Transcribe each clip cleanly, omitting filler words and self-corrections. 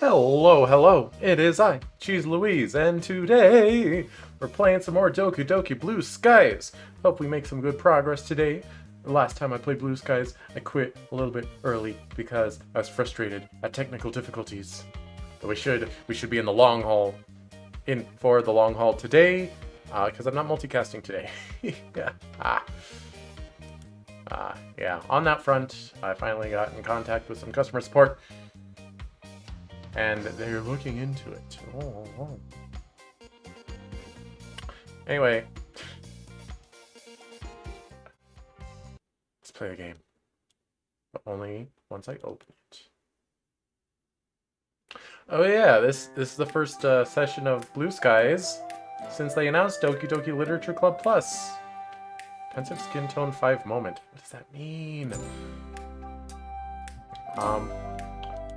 Hello, hello, it is I, Cheese Louise, and today we're playing some more Doki Blue Skies. Hope we make some good progress today. The last time I played Blue Skies, I quit a little bit early because I was frustrated at technical difficulties. But we should be in the long haul, for the long haul today, because I'm not multicasting today. yeah. Yeah, on that front, I finally got in contact with some customer support. And they're looking into it. Oh. Anyway, let's play a game. But only once I open it. Oh yeah, this is the first session of Blue Skies since they announced Doki Literature Club Plus. Pensive skin tone 5 moment. What does that mean?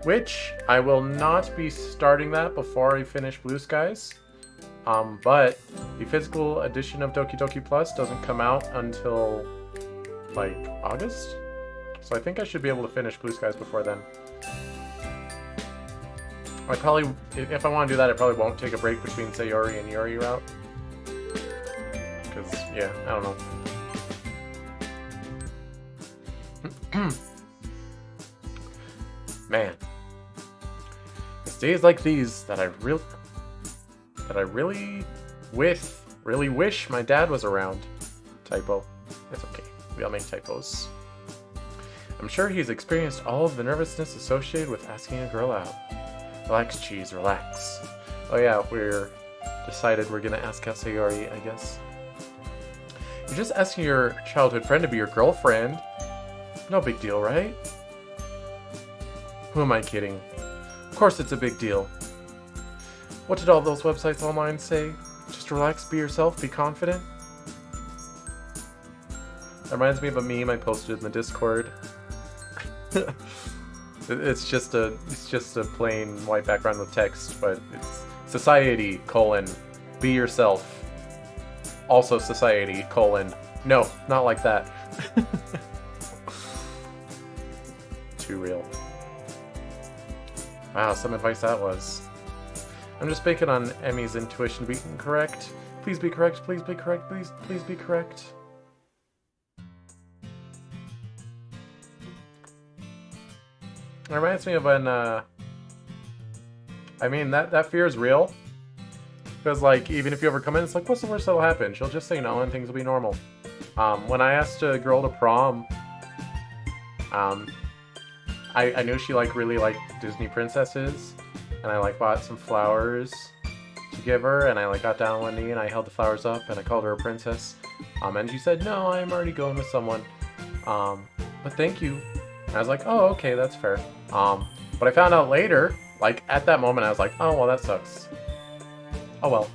Which I will not be starting that before I finish Blue Skies. But the physical edition of Doki Plus doesn't come out until like August. So I think I should be able to finish Blue Skies before then. I probably, if I want to do that, I probably won't take a break between Sayori and Yuri route. Because, yeah, I don't know. Man. It's days like these that I really wish my dad was around. Typo. That's okay. We all make typos. I'm sure he's experienced all of the nervousness associated with asking a girl out. Relax, Cheese, relax. Oh yeah, we're decided we're gonna ask out Sayori, I guess. You're just asking your childhood friend to be your girlfriend. No big deal, right? Who am I kidding? Of course it's a big deal. What did all those websites online say? Just relax, be yourself, be confident? That reminds me of a meme I posted in the Discord. It's just a plain white background with text, but it's society, be yourself. Also society, no, not like that. Too real. Wow, some advice that was. I'm just banking on Emmy's intuition to be correct. Please be correct, please be correct, please be correct. It reminds me of when, I mean, that fear is real. Because, like, even if you ever come in, it's like, what's the worst that'll happen? She'll just say no and things will be normal. When I asked a girl to prom, I knew she really liked Disney princesses, and I bought some flowers to give her, and I got down on one knee and I held the flowers up and I called her a princess. And she said, "No, I'm already going with someone. But thank you." And I was like, "Oh, okay, that's fair." But I found out later, at that moment, I was like, "Oh, well, that sucks. Oh well."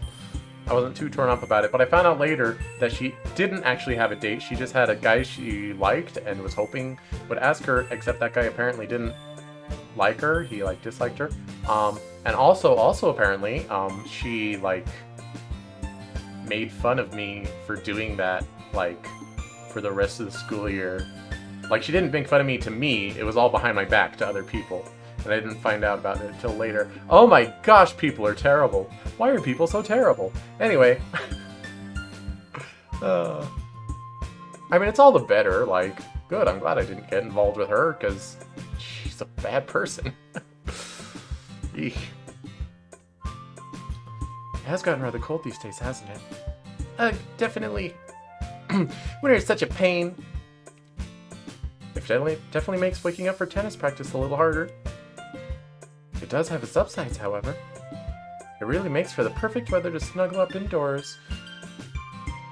I wasn't too torn up about it, but I found out later that she didn't actually have a date. She just had a guy she liked and was hoping would ask her, except that guy apparently didn't like her. He disliked her. And also apparently, she made fun of me for doing that for the rest of the school year. She didn't make fun of me to me, it was all behind my back to other people. And I didn't find out about it until later. Oh my gosh, people are terrible. Why are people so terrible? Anyway. I mean, it's all the better. Good, I'm glad I didn't get involved with her, because she's a bad person. Eek. It has gotten rather cold these days, hasn't it? Definitely. Winter is such a pain. It definitely makes waking up for tennis practice a little harder. It does have its upsides, however. It really makes for the perfect weather to snuggle up indoors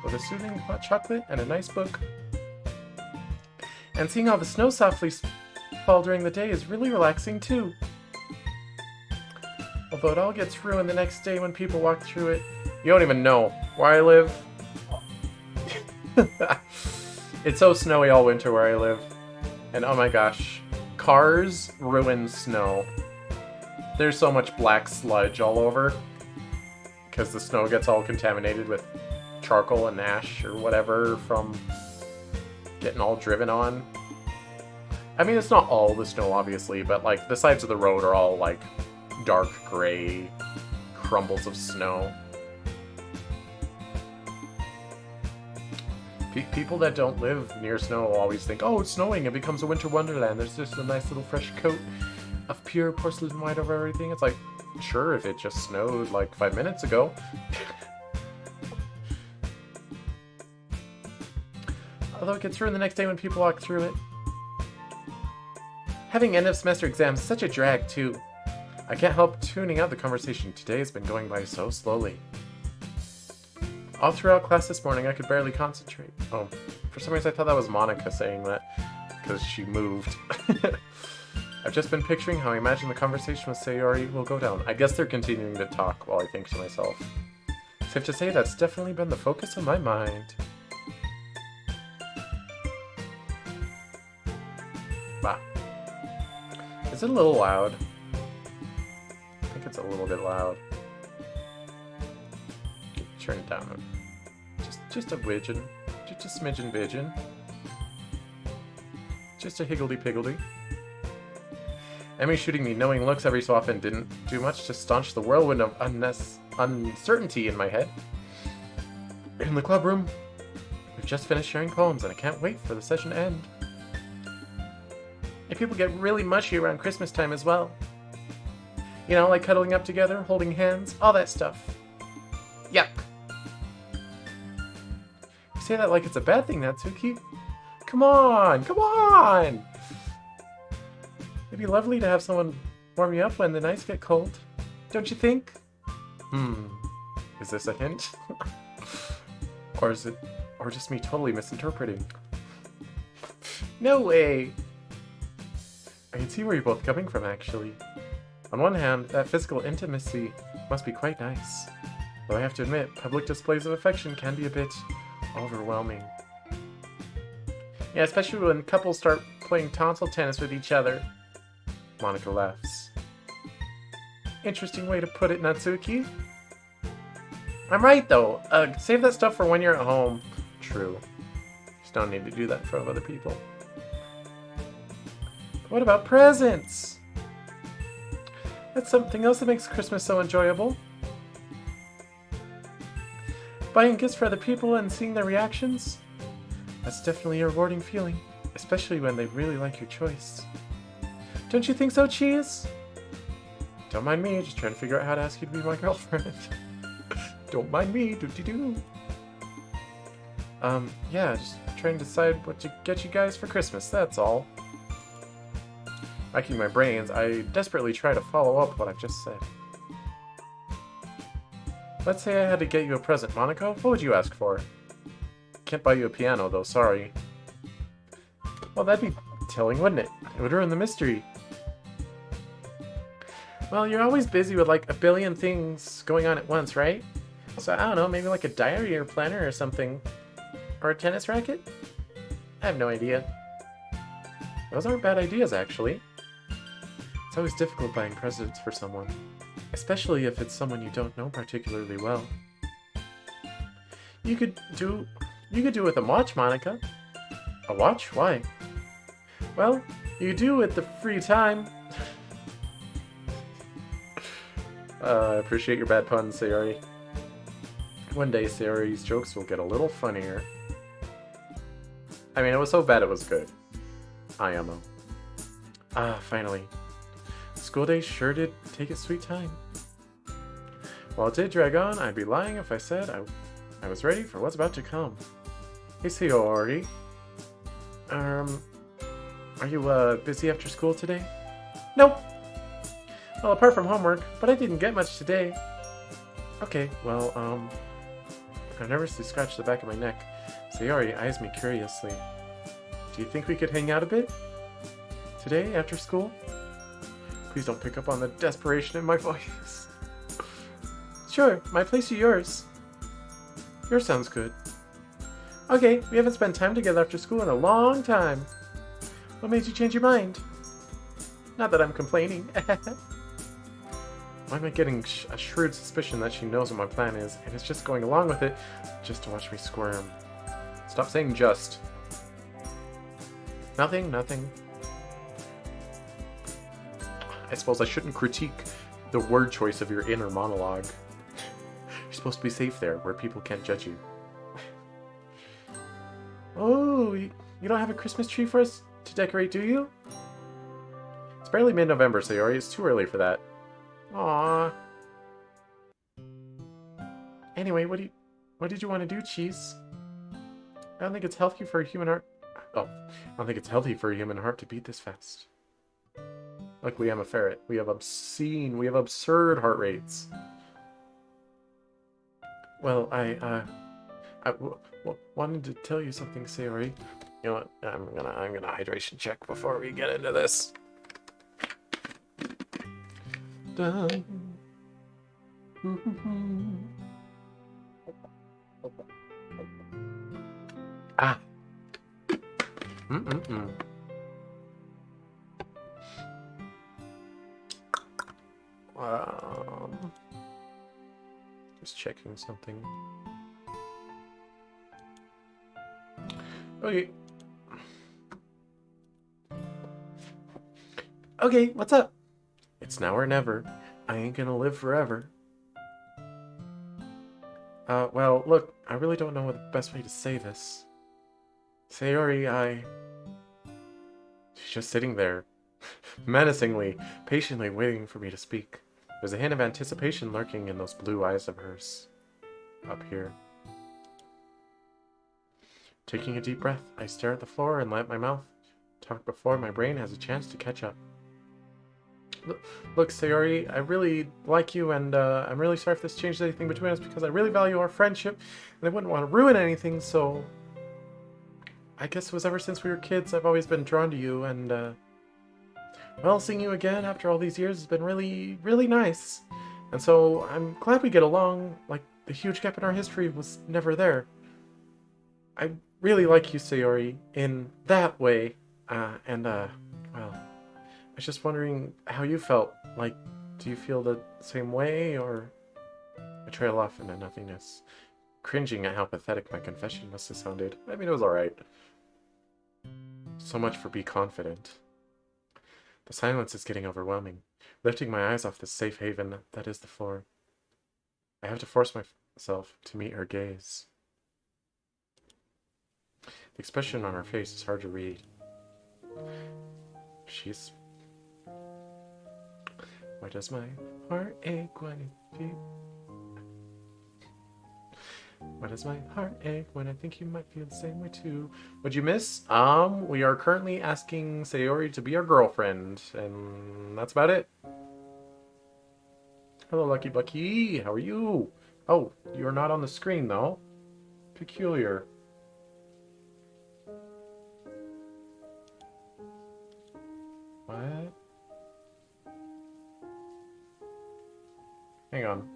with a soothing hot chocolate and a nice book. And seeing all the snow softly fall during the day is really relaxing too. Although it all gets ruined the next day when people walk through it. You don't even know where I live. It's so snowy all winter where I live. And oh my gosh, cars ruin snow. There's so much black sludge all over because the snow gets all contaminated with charcoal and ash or whatever from getting all driven on. I mean, it's not all the snow, obviously, but, like, the sides of the road are all, like, dark gray crumbles of snow. People that don't live near snow always think, oh, it's snowing, it becomes a winter wonderland. There's just a nice little fresh coat of pure porcelain white over everything. It's like, sure, if it just snowed like 5 minutes ago. Although it gets ruined the next day when people walk through it. Having end of semester exams is such a drag too. I can't help tuning out the conversation. Today has been going by so slowly. All throughout class this morning, I could barely concentrate. Oh, for some reason I thought that was Monica saying that, because she moved. I've just been picturing how I imagine the conversation with Sayori will go down. I guess they're continuing to talk while I think to myself. Safe to say that's definitely been the focus of my mind. Bah. Is it a little loud? I think it's a little bit loud. Turn it down. Just a widgeon. Just a smidgen bidgeon. Just a higgledy-piggledy. Emmy shooting me knowing looks every so often didn't do much to staunch the whirlwind of uncertainty in my head. In the club room, we've just finished sharing poems and I can't wait for the session to end. And people get really mushy around Christmas time as well. You know, like cuddling up together, holding hands, all that stuff. Yuck. You say that like it's a bad thing, Natsuki. Come on, come on! It'd be lovely to have someone warm you up when the nights get cold. Don't you think? Is this a hint? Or is it... or just me totally misinterpreting? No way! I can see where you're both coming from, actually. On one hand, that physical intimacy must be quite nice. Though I have to admit, public displays of affection can be a bit overwhelming. Yeah, especially when couples start playing tonsil tennis with each other. Monica laughs. Interesting way to put it, Natsuki. I'm right, though. Save that stuff for when you're at home. True. Just don't need to do that in front of other people. What about presents? That's something else that makes Christmas so enjoyable. Buying gifts for other people and seeing their reactions? That's definitely a rewarding feeling, especially when they really like your choice. Don't you think so, Cheese? Don't mind me, just trying to figure out how to ask you to be my girlfriend. Don't mind me, doo-dee-doo. Yeah, just trying to decide what to get you guys for Christmas, that's all. Racking my brains, I desperately try to follow up what I've just said. Let's say I had to get you a present, Monica. What would you ask for? Can't buy you a piano, though, sorry. Well, that'd be telling, wouldn't it? It would ruin the mystery. Well, you're always busy with like a billion things going on at once, right? So I don't know, maybe like a diary or planner or something. Or a tennis racket? I have no idea. Those aren't bad ideas, actually. It's always difficult buying presents for someone. Especially if it's someone you don't know particularly well. You could do with a watch, Monica. A watch? Why? Well, you do with the free time. I appreciate your bad puns, Sayori. One day, Sayori's jokes will get a little funnier. I mean, it was so bad it was good. IMO. Ah, finally. School day sure did take its sweet time. While it did drag on, I'd be lying if I said I was ready for what's about to come. Hey, Sayori. Are you, busy after school today? Nope. Well, apart from homework, but I didn't get much today. Okay, well, I nervously scratched the back of my neck. Sayori eyes me curiously. Do you think we could hang out a bit? Today, after school? Please don't pick up on the desperation in my voice. Sure, my place or yours? Yours sounds good. Okay, we haven't spent time together after school in a long time. What made you change your mind? Not that I'm complaining. Why am I getting a shrewd suspicion that she knows what my plan is, and is just going along with it just to watch me squirm? Stop saying just. Nothing, nothing. I suppose I shouldn't critique the word choice of your inner monologue. You're supposed to be safe there, where people can't judge you. Oh, you don't have a Christmas tree for us to decorate, do you? It's barely mid-November, Sayori. It's too early for that. Aww. Anyway, what did you want to do, Cheese? I don't think it's healthy for a human heart. Oh, I don't think it's healthy for a human heart to beat this fast. Luckily, I'm a ferret. We have absurd heart rates. Well, I wanted to tell you something, Sayori. You know what? I'm gonna hydration check before we get into this. Dun. Ah. Just checking something. Okay. Okay, what's up? It's now or never. I ain't gonna live forever. Well, look, I really don't know the best way to say this. Sayori, She's just sitting there, menacingly, patiently waiting for me to speak. There's a hint of anticipation lurking in those blue eyes of hers. Up here. Taking a deep breath, I stare at the floor and let my mouth talk before my brain has a chance to catch up. Look, Sayori, I really like you, and I'm really sorry if this changes anything between us because I really value our friendship, and I wouldn't want to ruin anything, so... I guess it was ever since we were kids I've always been drawn to you, and, well, seeing you again after all these years has been really, really nice. And so I'm glad we get along, like the huge gap in our history was never there. I really like you, Sayori, in that way, well... I was just wondering how you felt. Like, do you feel the same way, or... I trail off into nothingness, cringing at how pathetic my confession must have sounded. I mean, it was alright. So much for be confident. The silence is getting overwhelming, lifting my eyes off the safe haven that is the floor. I have to force myself to meet her gaze. The expression on her face is hard to read. She's... Why does my heart ache when Why does my heart ache when I think you might feel the same way too? What'd you miss? We are currently asking Sayori to be our girlfriend, and that's about it. Hello, Lucky Bucky. How are you? Oh, you're not on the screen though. Peculiar. What? Hang on.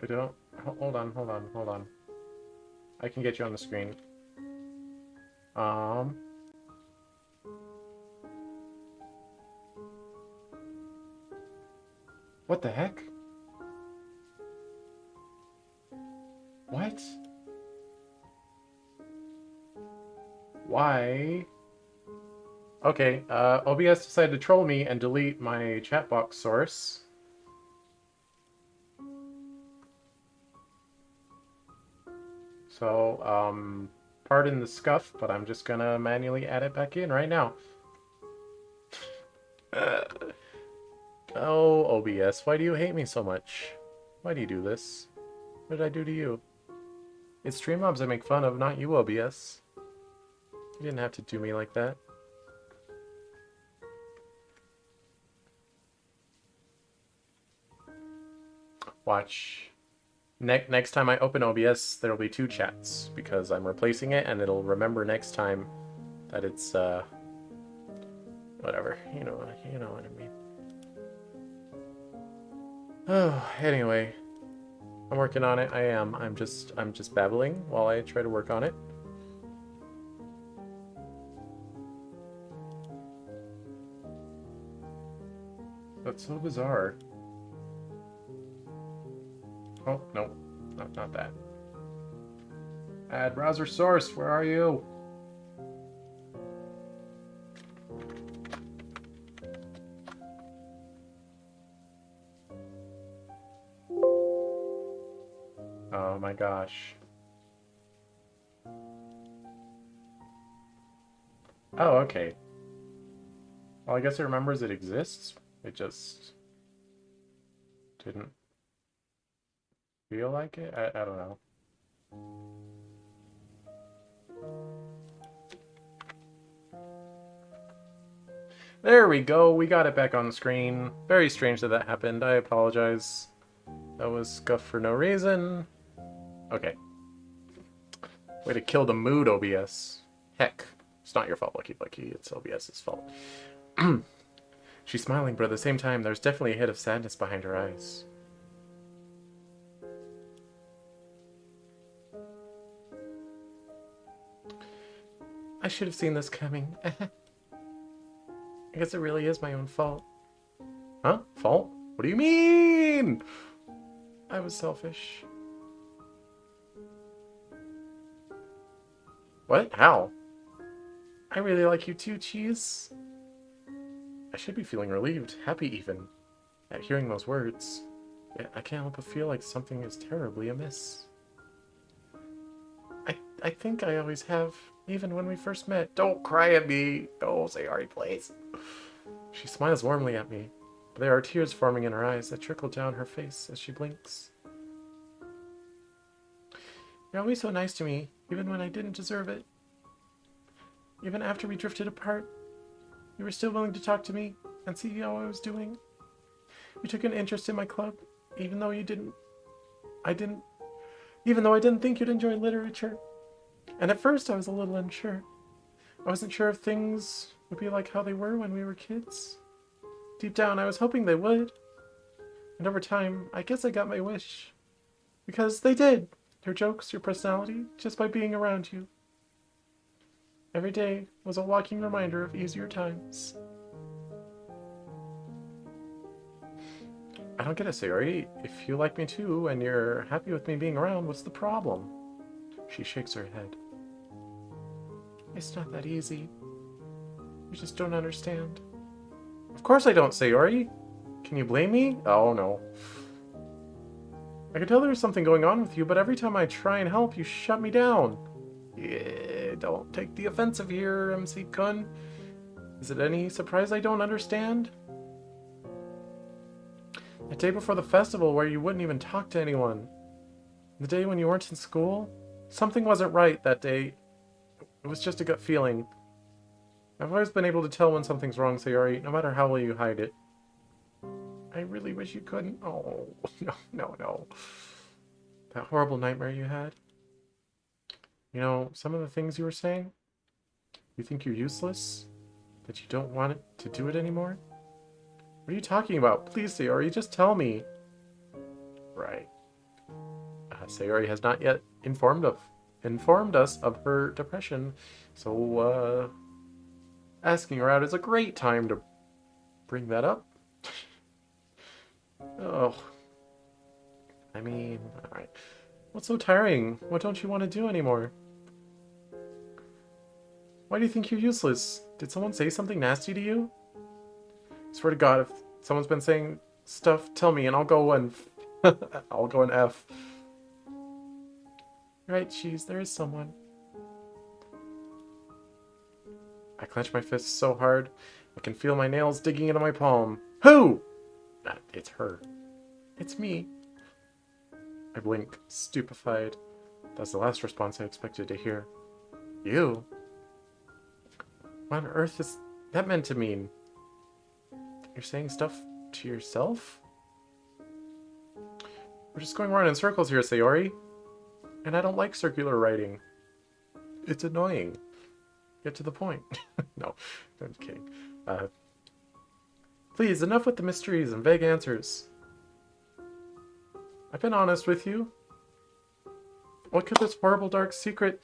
I don't... Hold on. I can get you on the screen. What the heck? What? Why? Okay, OBS decided to troll me and delete my chat box source. So, pardon the scuff, but I'm just gonna manually add it back in right now. Oh, OBS, why do you hate me so much? Why do you do this? What did I do to you? It's stream mobs I make fun of, not you, OBS. You didn't have to do me like that. Watch. Next time I open OBS, there will be 2 chats, because I'm replacing it, and it'll remember next time that it's, whatever. You know what I mean. Oh, anyway. I'm working on it. I am. I'm just babbling while I try to work on it. That's so bizarre. Oh, no. Not that. Add browser source, where are you? Oh my gosh. Oh, okay. Well, I guess it remembers it exists. It just didn't feel like it. I don't know. There we go. We got it back on the screen. Very strange that that happened. I apologize. That was scuffed for no reason. Okay. Way to kill the mood, OBS. Heck. It's not your fault, Lucky Lucky. It's OBS's fault. She's smiling, but at the same time, there's definitely a hint of sadness behind her eyes. I should have seen this coming. I guess it really is my own fault. Huh? Fault? What do you mean? I was selfish. What? How? I really like you too, Cheese. I should be feeling relieved, happy even, at hearing those words. Yet I can't help but feel like something is terribly amiss. I think I always have, even when we first met. Don't cry at me. Oh, Sayori, please. She smiles warmly at me, but there are tears forming in her eyes that trickle down her face as she blinks. You're always so nice to me, even when I didn't deserve it. Even after we drifted apart, you were still willing to talk to me and see how I was doing. You took an interest in my club, even though you didn't. Even though I didn't think you'd enjoy literature. And at first I was a little unsure. I wasn't sure if things would be like how they were when we were kids. Deep down, I was hoping they would. And over time, I guess I got my wish. Because they did. Your jokes, your personality, just by being around you. Every day was a walking reminder of easier times. I don't get it, Sayori. If you like me too, and you're happy with me being around, what's the problem? She shakes her head. It's not that easy. You just don't understand. Of course I don't, Sayori. Can you blame me? Oh, no. I can tell there's something going on with you, but every time I try and help, you shut me down. Yeah, don't take the offensive here, MC-kun. Is it any surprise I don't understand? The day before the festival where you wouldn't even talk to anyone. The day when you weren't in school? Something wasn't right that day. It was just a gut feeling. I've always been able to tell when something's wrong, Sayori, no matter how well you hide it. I really wish you couldn't. Oh, no. That horrible nightmare you had. You know, some of the things you were saying? You think you're useless? That you don't want it to do it anymore? What are you talking about? Please, Sayori, just tell me. Right. Sayori has not yet informed us of her depression, so asking her out is a great time to bring that up. Oh. I mean, alright. What's so tiring? What don't you want to do anymore? Why do you think you're useless? Did someone say something nasty to you? I swear to God, if someone's been saying stuff, tell me and I'll go and I'll go and F. Right, Cheese, there is someone. I clench my fists so hard, I can feel my nails digging into my palm. Who? It's her. It's me. I blink, stupefied. That's the last response I expected to hear. You? What on earth is that meant to mean? You're saying stuff to yourself? We're just going around in circles here, Sayori. And I don't like circular writing. It's annoying. Get to the point. No, I'm kidding. Please, enough with the mysteries and vague answers. I've been honest with you. What could this horrible dark secret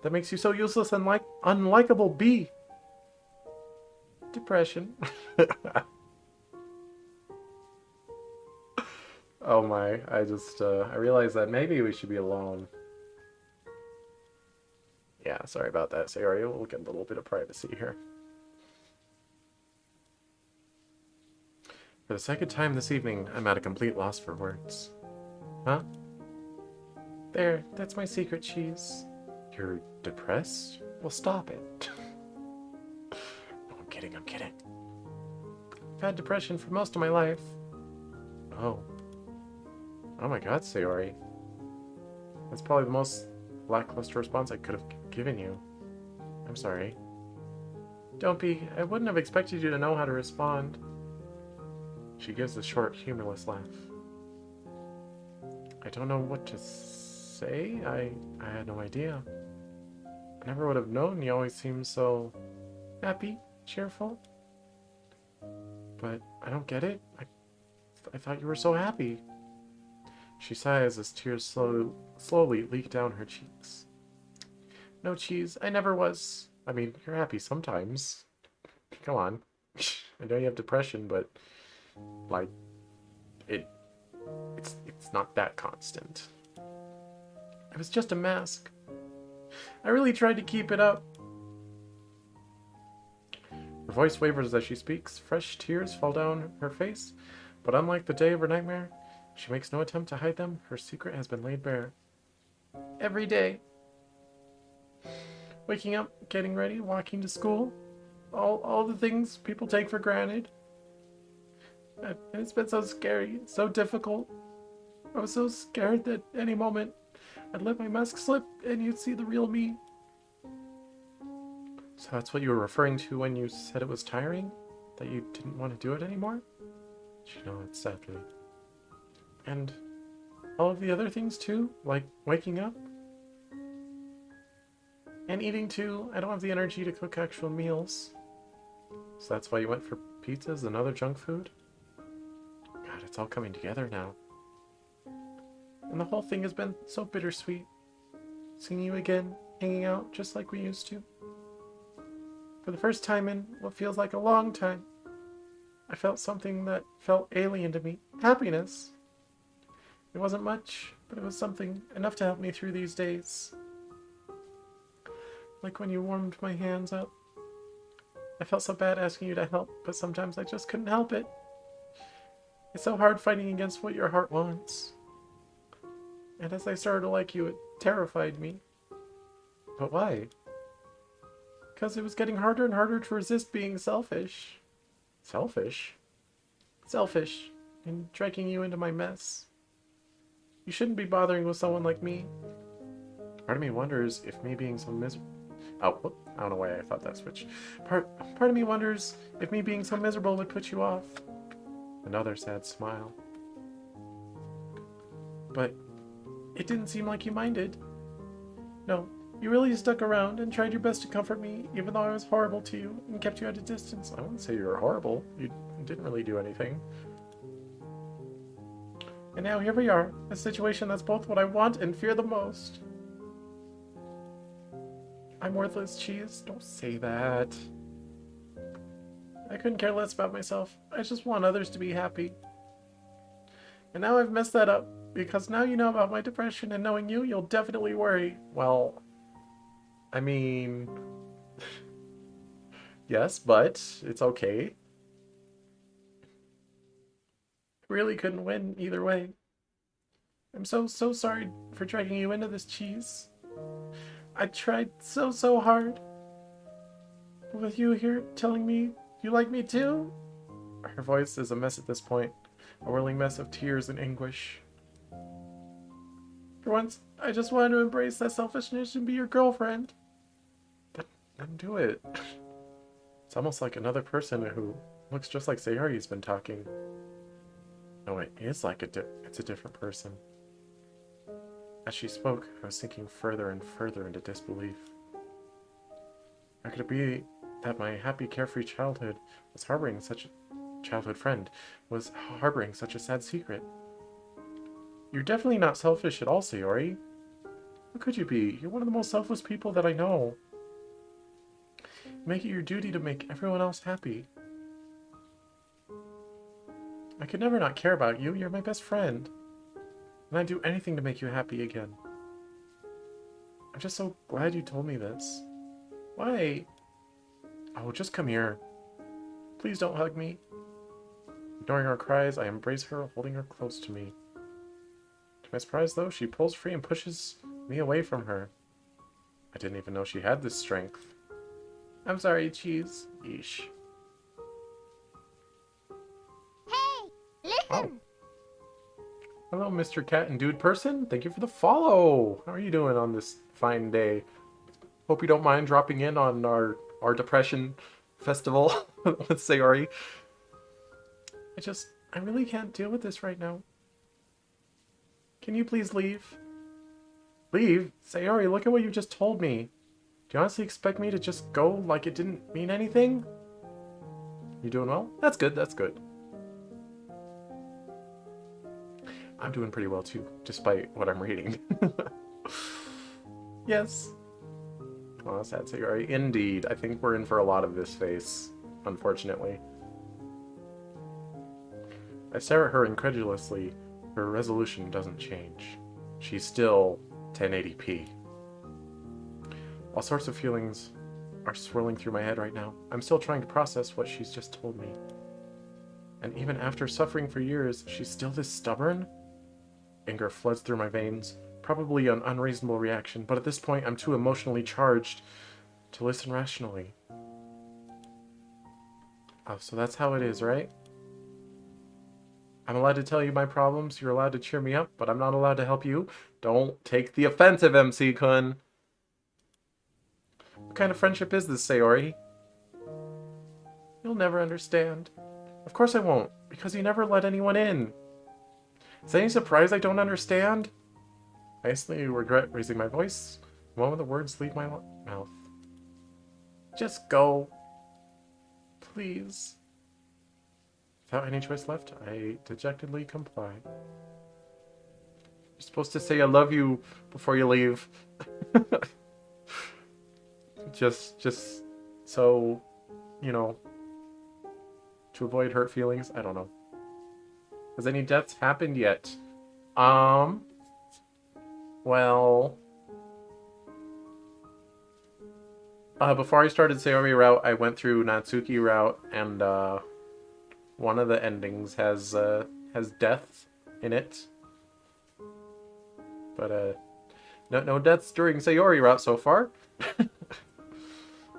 that makes you so useless and unlikable be? Depression. Oh my, I realized that maybe we should be alone. Yeah, sorry about that, Sayori. We'll get a little bit of privacy here. For the second time this evening, I'm at a complete loss for words. Huh? There, that's my secret, Cheese. You're depressed? Well, stop it. No, I'm kidding, I'm kidding. I've had depression for most of my life. Oh. Oh my god, Sayori. That's probably the most lackluster response I could have given you. I'm sorry. Don't be. I wouldn't have expected you to know how to respond. She gives a short, humorless laugh. I don't know what to say. I had no idea. I never would have known. You always seem so happy, cheerful. But I don't get it. I thought you were so happy. She sighs as tears slowly leak down her cheeks. No, Cheese, I never was. I mean, you're happy sometimes. Come on. I know you have depression, but like it's not that constant. It was just a mask. I really tried to keep it up. Her voice wavers as she speaks. Fresh tears fall down her face, but unlike the day of her nightmare, she makes no attempt to hide them. Her secret has been laid bare. Every day. Waking up, getting ready, walking to school. All the things people take for granted. And it's been so scary, so difficult. I was so scared that any moment I'd let my mask slip and you'd see the real me. So that's what you were referring to when you said it was tiring? That you didn't want to do it anymore? She nods sadly. And all of the other things too? Like waking up? And eating too. I don't have the energy to cook actual meals. So that's why you went for pizzas and other junk food? God, it's all coming together now. And the whole thing has been so bittersweet. Seeing you again, hanging out just like we used to. For the first time in what feels like a long time, I felt something that felt alien to me. Happiness. It wasn't much, but it was something, enough to help me through these days. Like when you warmed my hands up. I felt so bad asking you to help, but sometimes I just couldn't help it. It's so hard fighting against what your heart wants. And as I started to like you, it terrified me. But why? Because it was getting harder and harder to resist being selfish. Selfish? Selfish. And dragging you into my mess. You shouldn't be bothering with someone like me. Part of me wonders if me being so miserable... Oh, whoop. I don't know why I thought that switched. Part of me wonders if me being so miserable would put you off. Another sad smile. But it didn't seem like you minded. No, you really stuck around and tried your best to comfort me, even though I was horrible to you and kept you at a distance. I wouldn't say you were horrible. You didn't really do anything. And now here we are, a situation that's both what I want and fear the most. I'm worthless, Cheese. Don't say that. I couldn't care less about myself. I just want others to be happy. And now I've messed that up, because now you know about my depression, and knowing you, you'll definitely worry. Well, I mean... yes, but it's okay. I really couldn't win either way. I'm so sorry for dragging you into this, Cheese. I tried so hard. But with you here telling me you like me too? Her voice is a mess at this point. A whirling mess of tears and anguish. For once, I just wanted to embrace that selfishness and be your girlfriend. Then do it. It's almost like another person who looks just like Sayori's been talking. No, it is like it's a different person. As she spoke, I was sinking further and further into disbelief. How could it be that my happy, carefree childhood was harboring such a childhood friend was harboring such a sad secret? You're definitely not selfish at all, Sayori. How could you be? You're one of the most selfless people that I know. You make it your duty to make everyone else happy. I could never not care about you. You're my best friend. And I'd do anything to make you happy again. I'm just so glad you told me this. Why? Oh, just come here. Please don't hug me. Ignoring her cries, I embrace her, holding her close to me. To my surprise, though, she pulls free and pushes me away from her. I didn't even know she had this strength. I'm sorry, Cheese. Yeesh. Hey, listen! Oh. Hello, Mr. Cat and Dude Person. Thank you for the follow. How are you doing on this fine day? Hope you don't mind dropping in on our depression festival with Sayori. I really can't deal with this right now. Can you please leave? Leave? Sayori, look at what you just told me. Do you honestly expect me to just go like it didn't mean anything? You doing well? That's good, that's good. I'm doing pretty well too, despite what I'm reading. Yes. Oh, sad Sayori. Indeed, I think we're in for a lot of this face, unfortunately. I stare at her incredulously. Her resolution doesn't change. She's still 1080p. All sorts of feelings are swirling through my head right now. I'm still trying to process what she's just told me. And even after suffering for years, she's still this stubborn? Anger floods through my veins, probably an unreasonable reaction, but at this point I'm too emotionally charged to listen rationally. Oh, so that's how it is, right? I'm allowed to tell you my problems, you're allowed to cheer me up, but I'm not allowed to help you? Don't take the offensive, MC-kun. What kind of friendship is this, Sayori? You'll never understand. Of course I won't, because you never let anyone in. Is it any surprise I don't understand? I instantly regret raising my voice the moment the words leave my mouth. Just go. Please. Without any choice left, I dejectedly comply. You're supposed to say I love you before you leave. just so, you know, to avoid hurt feelings. I don't know. Has any deaths happened yet? Well... before I started Sayori route, I went through Natsuki route, and, one of the endings has death in it. But, no deaths during Sayori route so far.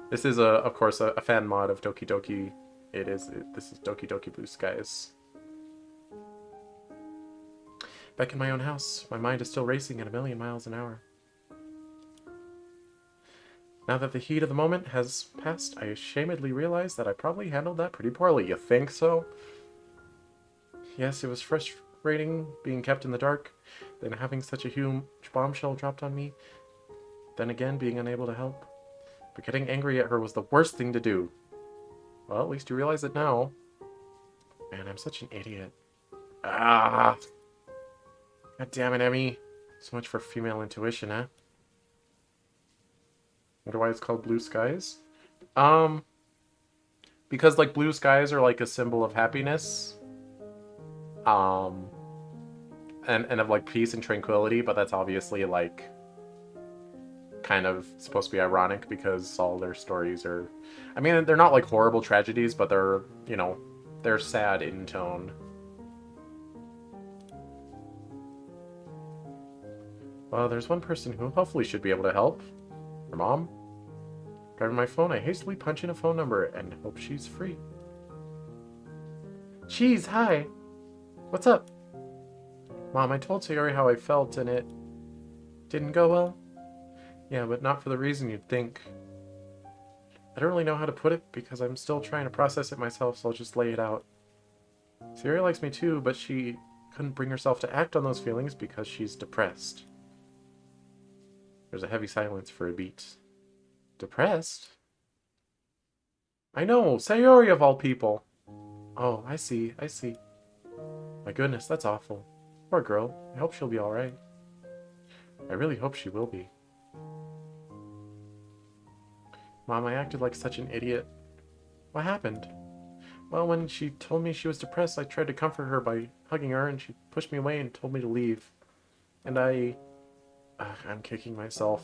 This is, of course, a fan mod of Doki Doki. This is Doki Doki Blue Skies. Back in my own house, my mind is still racing at 1,000,000 miles an hour. Now that the heat of the moment has passed, I ashamedly realize that I probably handled that pretty poorly. You think so? Yes, it was frustrating being kept in the dark, then having such a huge bombshell dropped on me, then again being unable to help. But getting angry at her was the worst thing to do. Well, at least you realize it now. Man, I'm such an idiot. Ah! God damn it, Emmy. So much for female intuition, huh? Wonder why it's called Blue Skies? Because, like, blue skies are, like, a symbol of happiness. And of, like, peace and tranquility, but that's obviously, like, kind of supposed to be ironic because all their stories are... I mean, they're not, like, horrible tragedies, but they're, you know, they're sad in tone. Well, there's one person who hopefully should be able to help. Her mom? Grabbing my phone, I hastily punch in a phone number and hope she's free. Cheese, hi! What's up? Mom, I told Sayori how I felt and it didn't go well. Yeah, but not for the reason you'd think. I don't really know how to put it because I'm still trying to process it myself, so I'll just lay it out. Sayori likes me too, but she couldn't bring herself to act on those feelings because she's depressed. There's a heavy silence for a beat. Depressed? I know, Sayori of all people. Oh, I see. My goodness, that's awful. Poor girl. I hope she'll be alright. I really hope she will be. Mom, I acted like such an idiot. What happened? Well, when she told me she was depressed, I tried to comfort her by hugging her, and she pushed me away and told me to leave. And I'm kicking myself.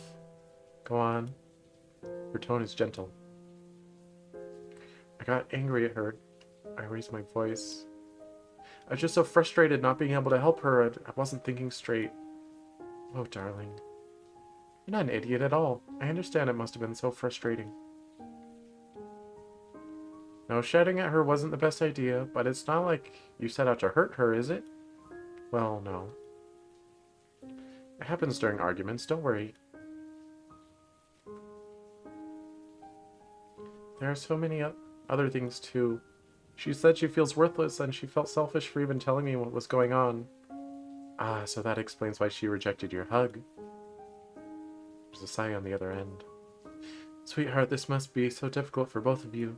Go on. Her tone is gentle. I got angry at her. I raised my voice. I was just so frustrated not being able to help her. I wasn't thinking straight. Oh, darling. You're not an idiot at all. I understand it must have been so frustrating. No, shouting at her wasn't the best idea, but it's not like you set out to hurt her, is it? Well, no. It happens during arguments, don't worry. There are so many other things, too. She said she feels worthless, and she felt selfish for even telling me what was going on. Ah, so that explains why she rejected your hug. There's a sigh on the other end. Sweetheart, this must be so difficult for both of you.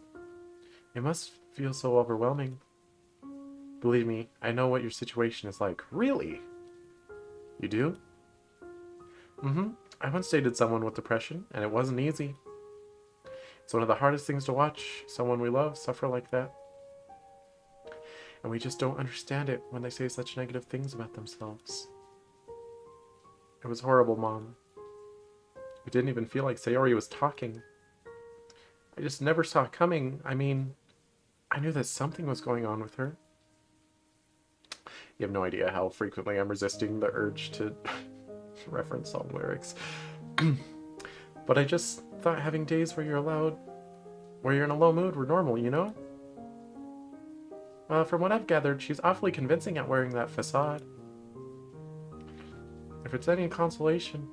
It must feel so overwhelming. Believe me, I know what your situation is like. Really? You do? Mm-hmm. I once dated someone with depression, and it wasn't easy. It's one of the hardest things to watch someone we love suffer like that. And we just don't understand it when they say such negative things about themselves. It was horrible, Mom. It didn't even feel like Sayori was talking. I just never saw it coming. I mean, I knew that something was going on with her. You have no idea how frequently I'm resisting the urge to reference song lyrics. But I just thought having days where you're in a low mood were normal, you know? From what I've gathered, she's awfully convincing at wearing that facade. If it's any consolation,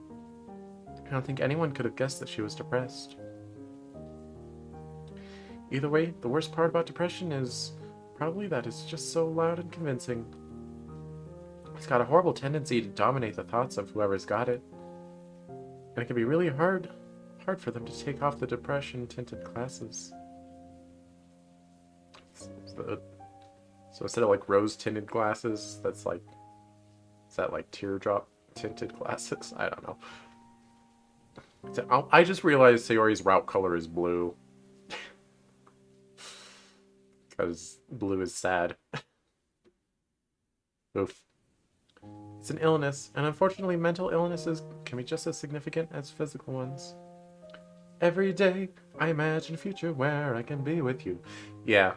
I don't think anyone could have guessed that she was depressed. Either way, the worst part about depression is probably that it's just so loud and convincing. It's got a horrible tendency to dominate the thoughts of whoever's got it. And it can be really hard for them to take off the depression-tinted glasses. So instead of like rose-tinted glasses, is that like teardrop-tinted glasses? I don't know. I just realized Sayori's route color is blue. Because blue is sad. Oof. It's an illness, and unfortunately mental illnesses can be just as significant as physical ones. Every day, I imagine a future where I can be with you. Yeah,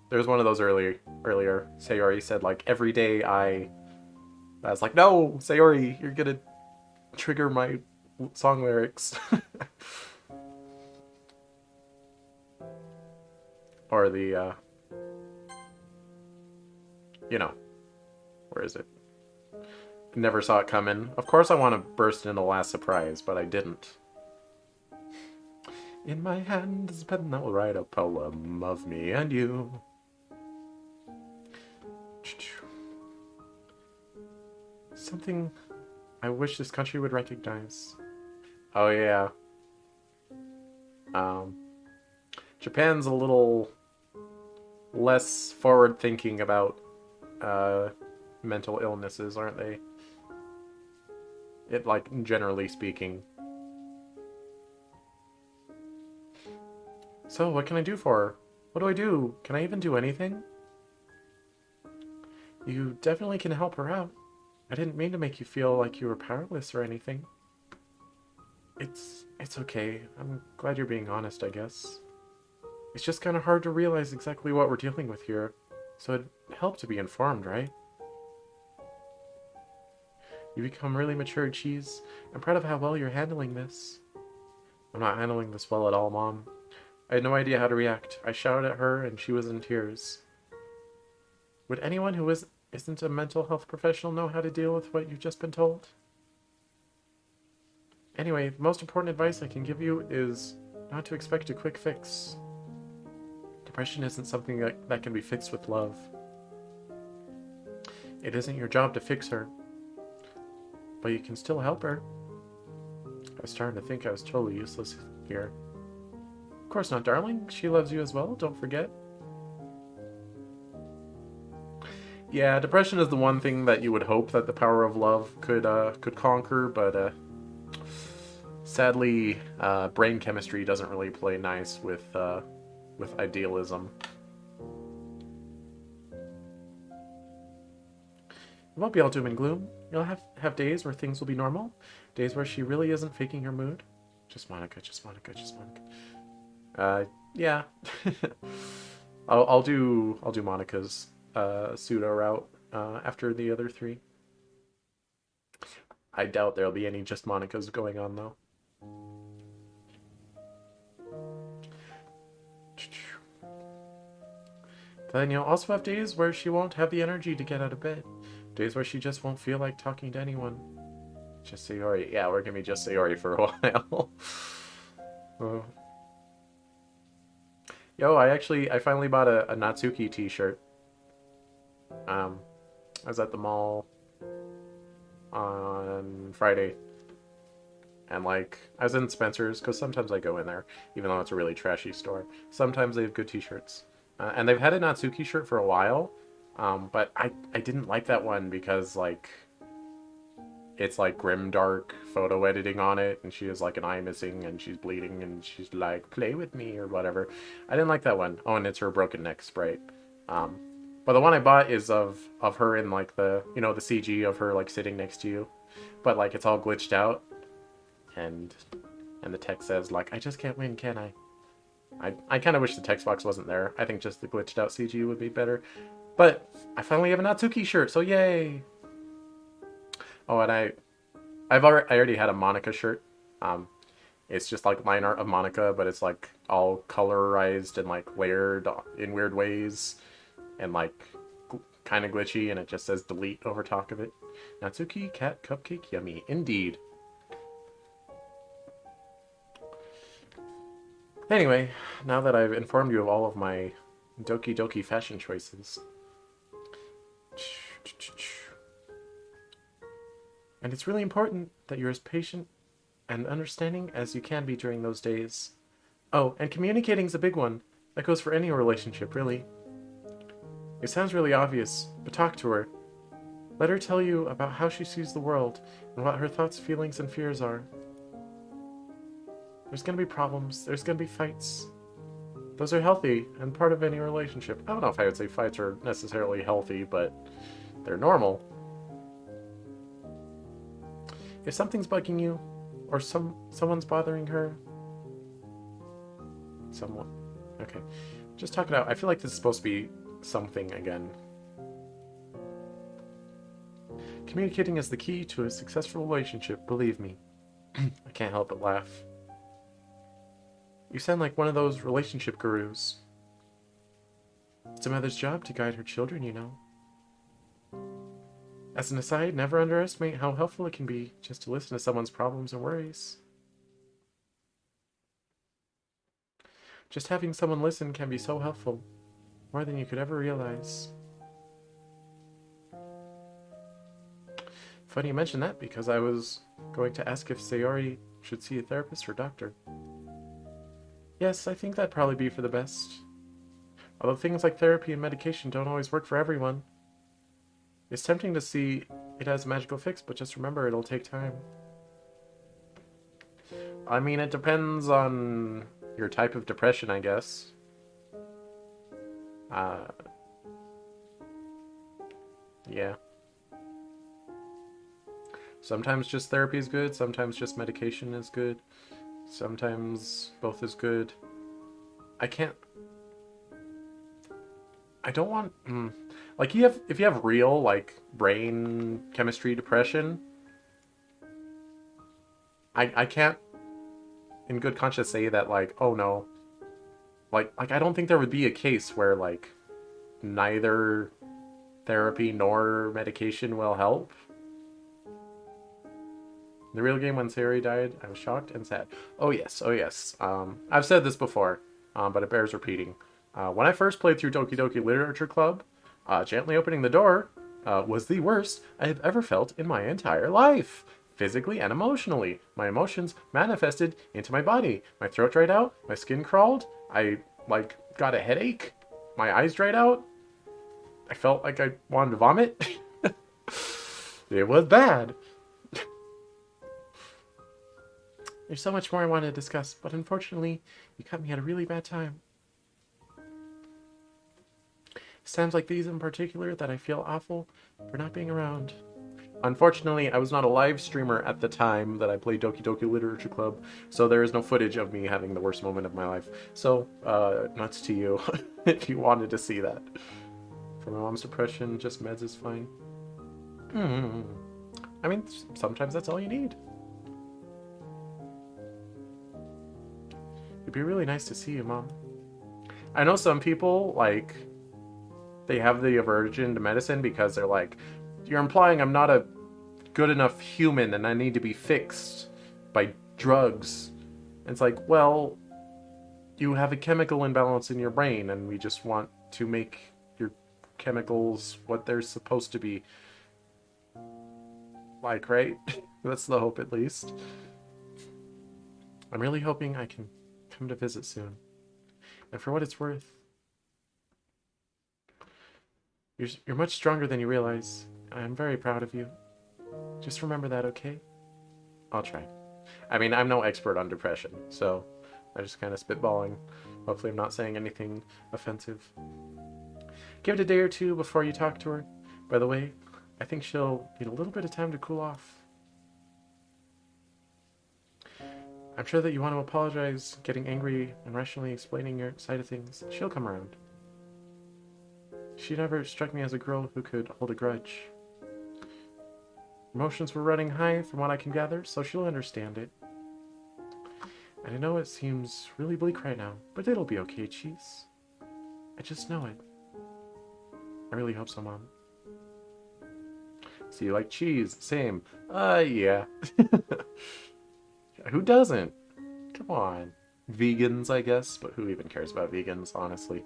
there was one of those earlier. Sayori said, like, every day I was like, no, Sayori, you're gonna trigger my song lyrics. Or the, where is it? Never saw it coming. Of course I want to burst into Last Surprise, but I didn't. In my hand is a pen that will write a poem of me and you. Something I wish this country would recognize. Oh yeah. Japan's a little less forward-thinking about mental illnesses, aren't they? It, like, generally speaking. So, what can I do for her? What do I do? Can I even do anything? You definitely can help her out. I didn't mean to make you feel like you were powerless or anything. It's okay. I'm glad you're being honest, I guess. It's just kind of hard to realize exactly what we're dealing with here, so it'd help to be informed, right? You become really mature, Cheese. I'm proud of how well you're handling this. I'm not handling this well at all, Mom. I had no idea how to react. I shouted at her, and she was in tears. Would anyone who isn't a mental health professional know how to deal with what you've just been told? Anyway, the most important advice I can give you is not to expect a quick fix. Depression isn't something that can be fixed with love. It isn't your job to fix her. But you can still help her. I was starting to think I was totally useless here. Of course not, darling. She loves you as well, don't forget. Yeah, depression is the one thing that you would hope that the power of love could conquer, but sadly, brain chemistry doesn't really play nice with idealism. It won't be all doom and gloom. You'll have days where things will be normal, days where she really isn't faking her mood. Just Monica, just Monica, just Monica. Yeah. I'll do Monica's pseudo route after the other three. I doubt there'll be any just Monicas going on though. Then you'll also have days where she won't have the energy to get out of bed. Days where she just won't feel like talking to anyone. Just Sayori. Yeah, we're gonna be just Sayori for a while. Oh. Yo, I finally bought a Natsuki t-shirt. I was at the mall on Friday. And like, I was in Spencer's, because sometimes I go in there, even though it's a really trashy store. Sometimes they have good t-shirts. And they've had a Natsuki shirt for a while, but I didn't like that one because, like, it's like grimdark photo editing on it, and she has like an eye missing, and she's bleeding, and she's like, play with me, or whatever. I didn't like that one. Oh, and it's her broken neck sprite. But the one I bought is of her in like the, you know, the CG of her like sitting next to you. But like, it's all glitched out. And the text says, like, I just can't win, can I? I kind of wish the text box wasn't there. I think just the glitched out CG would be better. But I finally have a Natsuki shirt, so yay! Oh, and I already had a Monica shirt. It's just like line art of Monica, but it's like all colorized and like layered in weird ways, and like kind of glitchy, and it just says delete over top of it. Natsuki cat cupcake yummy, indeed. Anyway, now that I've informed you of all of my Doki Doki fashion choices. And it's really important that you're as patient and understanding as you can be during those days. Oh, and communicating's a big one. That goes for any relationship, really. It sounds really obvious, but talk to her. Let her tell you about how she sees the world and what her thoughts, feelings, and fears are. There's gonna be problems. There's gonna be fights. Those are healthy and part of any relationship. I don't know if I would say fights are necessarily healthy, but they're normal. If something's bugging you, or someone's bothering her, someone. Okay, just talk it out. I feel like this is supposed to be something again. Communicating is the key to a successful relationship. Believe me. I can't help but laugh. You sound like one of those relationship gurus. It's a mother's job to guide her children, you know. As an aside, never underestimate how helpful it can be just to listen to someone's problems and worries. Just having someone listen can be so helpful, more than you could ever realize. Funny you mention that, because I was going to ask if Sayori should see a therapist or doctor. Yes, I think that'd probably be for the best. Although things like therapy and medication don't always work for everyone. It's tempting to see it as a magical fix, but just remember it'll take time. I mean, it depends on your type of depression, I guess. Yeah. Sometimes just therapy is good, sometimes just medication is good. Sometimes both is good. I don't want... Like, if you have real, like, brain chemistry depression, I can't, in good conscience, say that, like, oh no. Like, I don't think there would be a case where, like, neither therapy nor medication will help. The real game, when Sayori died, I was shocked and sad. Oh yes, oh yes. I've said this before, but it bears repeating. When I first played through Doki Doki Literature Club, gently opening the door was the worst I have ever felt in my entire life. Physically and emotionally. My emotions manifested into my body. My throat dried out, my skin crawled, I, like, got a headache, my eyes dried out, I felt like I wanted to vomit. It was bad. There's so much more I want to discuss, but unfortunately, you caught me at a really bad time. It's times like these in particular that I feel awful for not being around. Unfortunately, I was not a live streamer at the time that I played Doki Doki Literature Club, so there is no footage of me having the worst moment of my life. So, nuts to you, if you wanted to see that. For my mom's depression, just meds is fine. Hmm. I mean, sometimes that's all you need. It'd be really nice to see you, Mom. I know some people, like, they have the aversion to medicine because they're like, you're implying I'm not a good enough human and I need to be fixed by drugs. And it's like, well, you have a chemical imbalance in your brain and we just want to make your chemicals what they're supposed to be. Like, right? That's the hope, at least. I'm really hoping I can come to visit soon. And for what it's worth, you're much stronger than you realize. I'm very proud of you. Just remember that, okay? I'll try. I mean, I'm no expert on depression, so I'm just kind of spitballing. Hopefully I'm not saying anything offensive. Give it a day or two before you talk to her. By the way, I think she'll need a little bit of time to cool off. I'm sure that you want to apologize, getting angry, and rationally explaining your side of things. She'll come around. She never struck me as a girl who could hold a grudge. Emotions were running high from what I can gather, so she'll understand it. And I know it seems really bleak right now, but it'll be okay, Cheese. I just know it. I really hope so, Mom. So you like cheese? Same. Yeah. Who doesn't? Come on. Vegans, I guess, but who even cares about vegans, honestly?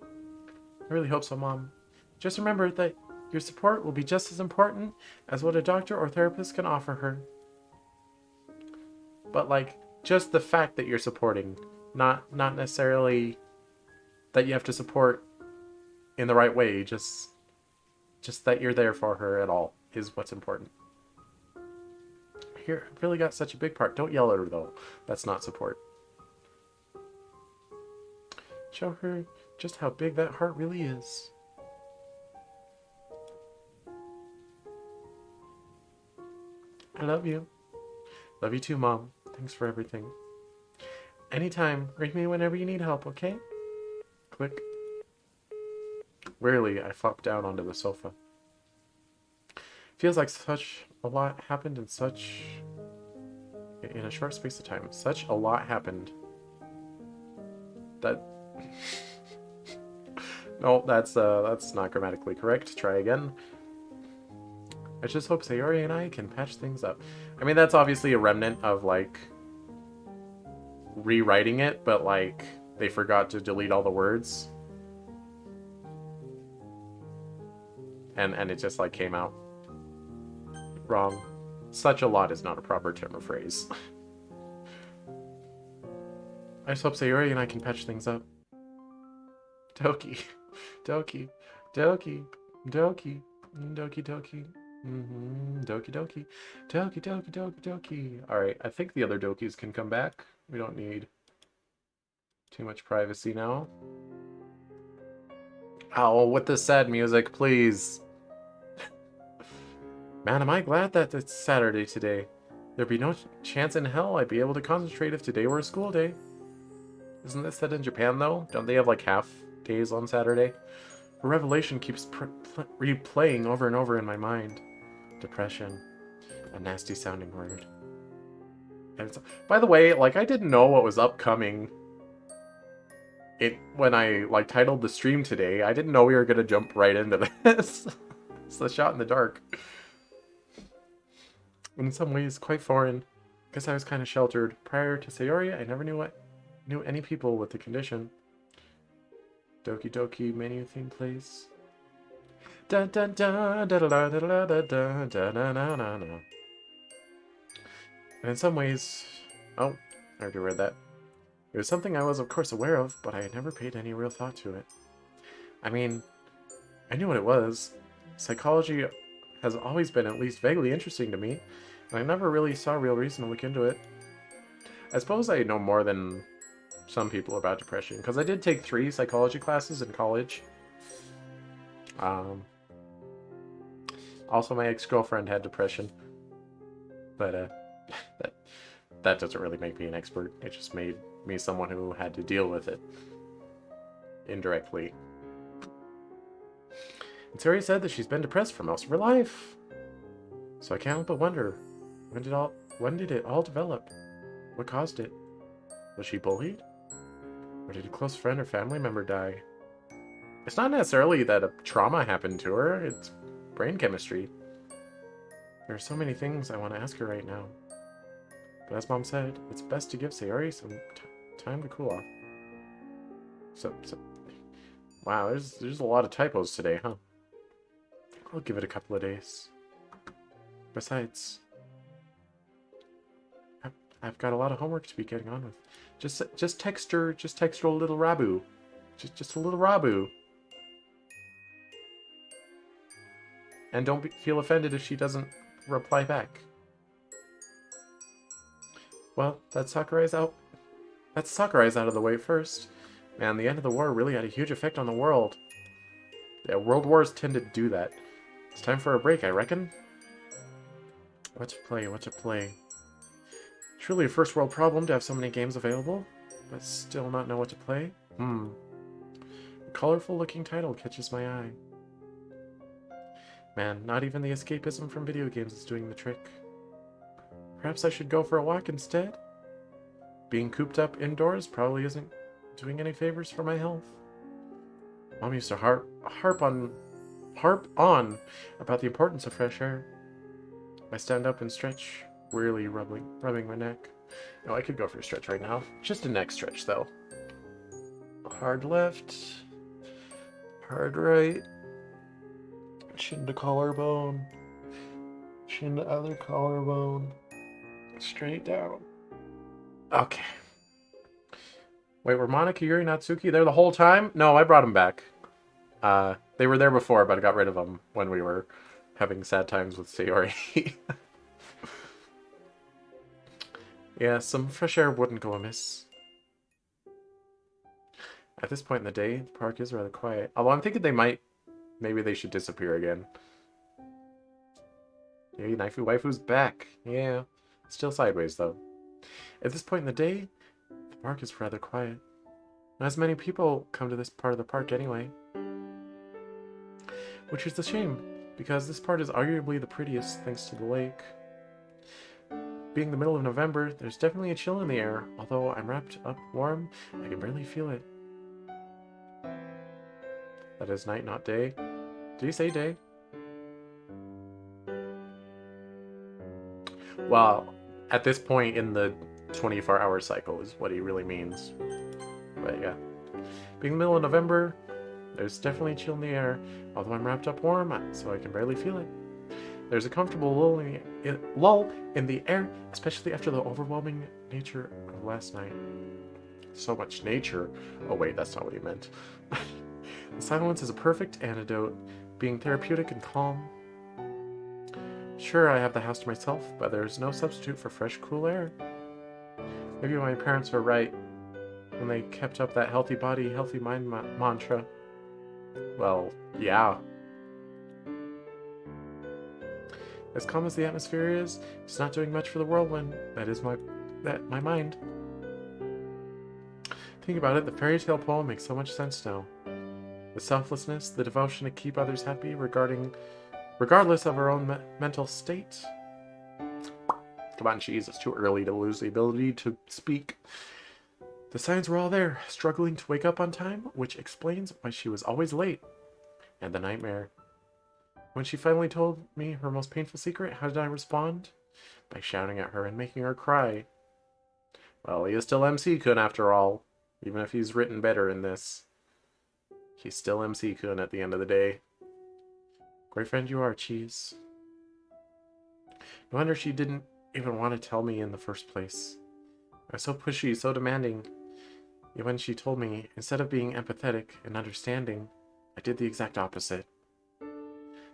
I really hope so, Mom. Just remember that your support will be just as important as what a doctor or therapist can offer her. But, like, just the fact that you're supporting, not necessarily that you have to support in the right way, just that you're there for her at all is what's important. Here, I've really got such a big part. Don't yell at her, though. That's not support. Show her just how big that heart really is. I love you. Love you too, Mom. Thanks for everything. Anytime, ring me whenever you need help, okay? Click. Wearily, I flopped down onto the sofa. Feels like such a lot happened in a short space of time. Such a lot happened. That... No, that's not grammatically correct. Try again. I just hope Sayori and I can patch things up. I mean, that's obviously a remnant of, like, rewriting it, but, like, they forgot to delete all the words. And it just, like, came out wrong. Such a lot is not a proper term or phrase. I just hope Sayori and I can patch things up. Doki. Doki. Doki. Doki. Doki Doki. Doki Doki. Doki Doki Doki Doki. Alright, I think the other Dokis can come back. We don't need too much privacy now. Oh, with the sad music, please. Man, am I glad that it's Saturday today. There'd be no chance in hell I'd be able to concentrate if today were a school day. Isn't this said in Japan, though? Don't they have, like, half days on Saturday? A revelation keeps replaying over and over in my mind. Depression. A nasty-sounding word. And it's, by the way, like, I didn't know what was upcoming. When I, like, titled the stream today, I didn't know we were gonna jump right into this. It's the shot in the dark. In some ways, quite foreign. Guess I was kind of sheltered. Prior to Sayori, I never knew any people with the condition. Doki Doki menu theme plays. Dun dun dun da da da da da da da da da da da. And in some ways, oh, I already read that. It was something I was of course aware of, but I had never paid any real thought to it. I mean, I knew what it was. Psychology has always been at least vaguely interesting to me, and I never really saw a real reason to look into it. I suppose I know more than some people about depression, because I did take 3 psychology classes in college. Also, my ex-girlfriend had depression, but that doesn't really make me an expert. It just made me someone who had to deal with it indirectly. Sayori said that she's been depressed for most of her life. So I can't help but wonder, when did it all develop? What caused it? Was she bullied? Or did a close friend or family member die? It's not necessarily that a trauma happened to her, it's brain chemistry. There are so many things I want to ask her right now. But as Mom said, it's best to give Sayori some time to cool off. So, wow, there's a lot of typos today, huh? I'll give it a couple of days. Besides, I've got a lot of homework to be getting on with. Just text her a little Rabu. Just a little Rabu. And don't feel offended if she doesn't reply back. Well, that's Sakurai's out of the way first. Man, the end of the war really had a huge effect on the world. Yeah, world wars tend to do that. It's time for a break, I reckon. What to play? Truly a first world problem to have so many games available, but still not know what to play? A colorful looking title catches my eye. Man, not even the escapism from video games is doing the trick. Perhaps I should go for a walk instead? Being cooped up indoors probably isn't doing any favors for my health. Mom used to harp on about the importance of fresh air. I stand up and stretch, wearily rubbing my neck. No, I could go for a stretch right now. Just a neck stretch, though. Hard left, hard right, chin to collarbone, chin to other collarbone, straight down. Okay. Wait, were Monica, Yuri, Natsuki there the whole time? No, I brought them back. They were there before, but I got rid of them when we were having sad times with Sayori. Yeah, some fresh air wouldn't go amiss. At this point in the day, the park is rather quiet. Although I'm thinking maybe they should disappear again. Hey, Knifey Waifu's back. Yeah, still sideways though. At this point in the day, the park is rather quiet. Not as many people come to this part of the park anyway. Which is a shame, because this part is arguably the prettiest thanks to the lake. Being the middle of November, there's definitely a chill in the air. Although I'm wrapped up warm, I can barely feel it. That is night, not day. Did he say day? Well, at this point in the 24-hour cycle is what he really means. But yeah. Being the middle of November, there's definitely a chill in the air. Although I'm wrapped up warm, so I can barely feel it. There's a comfortable lull in the air, especially after the overwhelming nature of last night. So much nature. Oh wait, that's not what he meant. The silence is a perfect antidote, being therapeutic and calm. Sure, I have the house to myself, but there's no substitute for fresh, cool air. Maybe my parents were right when they kept up that healthy body, healthy mind mantra. Well, yeah. As calm as the atmosphere is, it's not doing much for the whirlwind. That is my mind. Think about it, the fairy tale poem makes so much sense now. The selflessness, the devotion to keep others happy regardless of our own mental state. Come on, cheese, it's too early to lose the ability to speak. The signs were all there, struggling to wake up on time, which explains why she was always late. And the nightmare. When she finally told me her most painful secret, how did I respond? By shouting at her and making her cry. Well, he is still MC-kun after all, even if he's written better in this. He's still MC-kun at the end of the day. Great friend you are, Cheese. No wonder she didn't even want to tell me in the first place. I was so pushy, so demanding. Yet when she told me, instead of being empathetic and understanding, I did the exact opposite.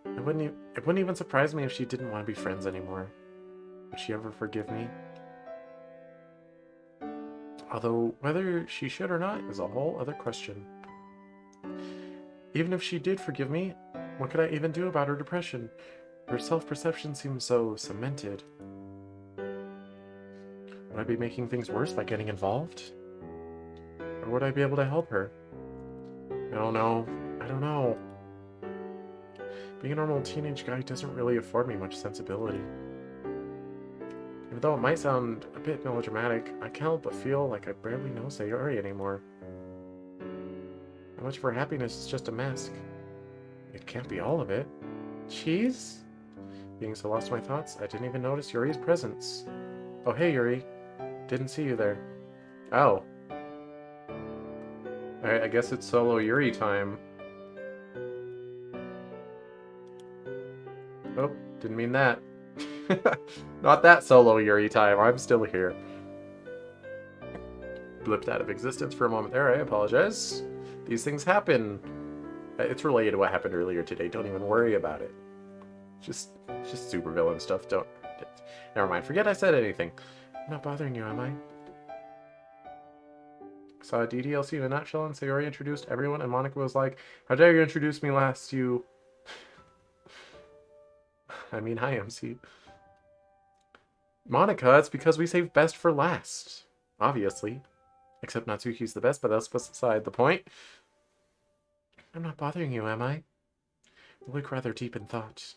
It wouldn't even surprise me if she didn't want to be friends anymore. Would she ever forgive me? Although, whether she should or not is a whole other question. Even if she did forgive me, what could I even do about her depression? Her self-perception seems so cemented. Would I be making things worse by getting involved? Or would I be able to help her? I don't know. Being a normal teenage guy doesn't really afford me much sensibility. Even though it might sound a bit melodramatic, I can't help but feel like I barely know Sayori anymore. How much of her happiness is just a mask? It can't be all of it. Cheese? Being so lost in my thoughts, I didn't even notice Yuri's presence. Oh, hey, Yuri. Didn't see you there. Oh. Alright, I guess it's solo Yuri time. Oh, didn't mean that. Not that solo Yuri time, I'm still here. Blipped out of existence for a moment there, I apologize. These things happen. It's related to what happened earlier today, don't even worry about it. Just supervillain stuff, don't... Never mind, forget I said anything. I'm not bothering you, am I? Saw a DDLC in a nutshell and Sayori introduced everyone and Monica was like, how dare you introduce me last, you... I mean, hi, MC. Monica, it's because we saved best for last. Obviously. Except Natsuki's the best, but that's beside the point. I'm not bothering you, am I? You look rather deep in thought.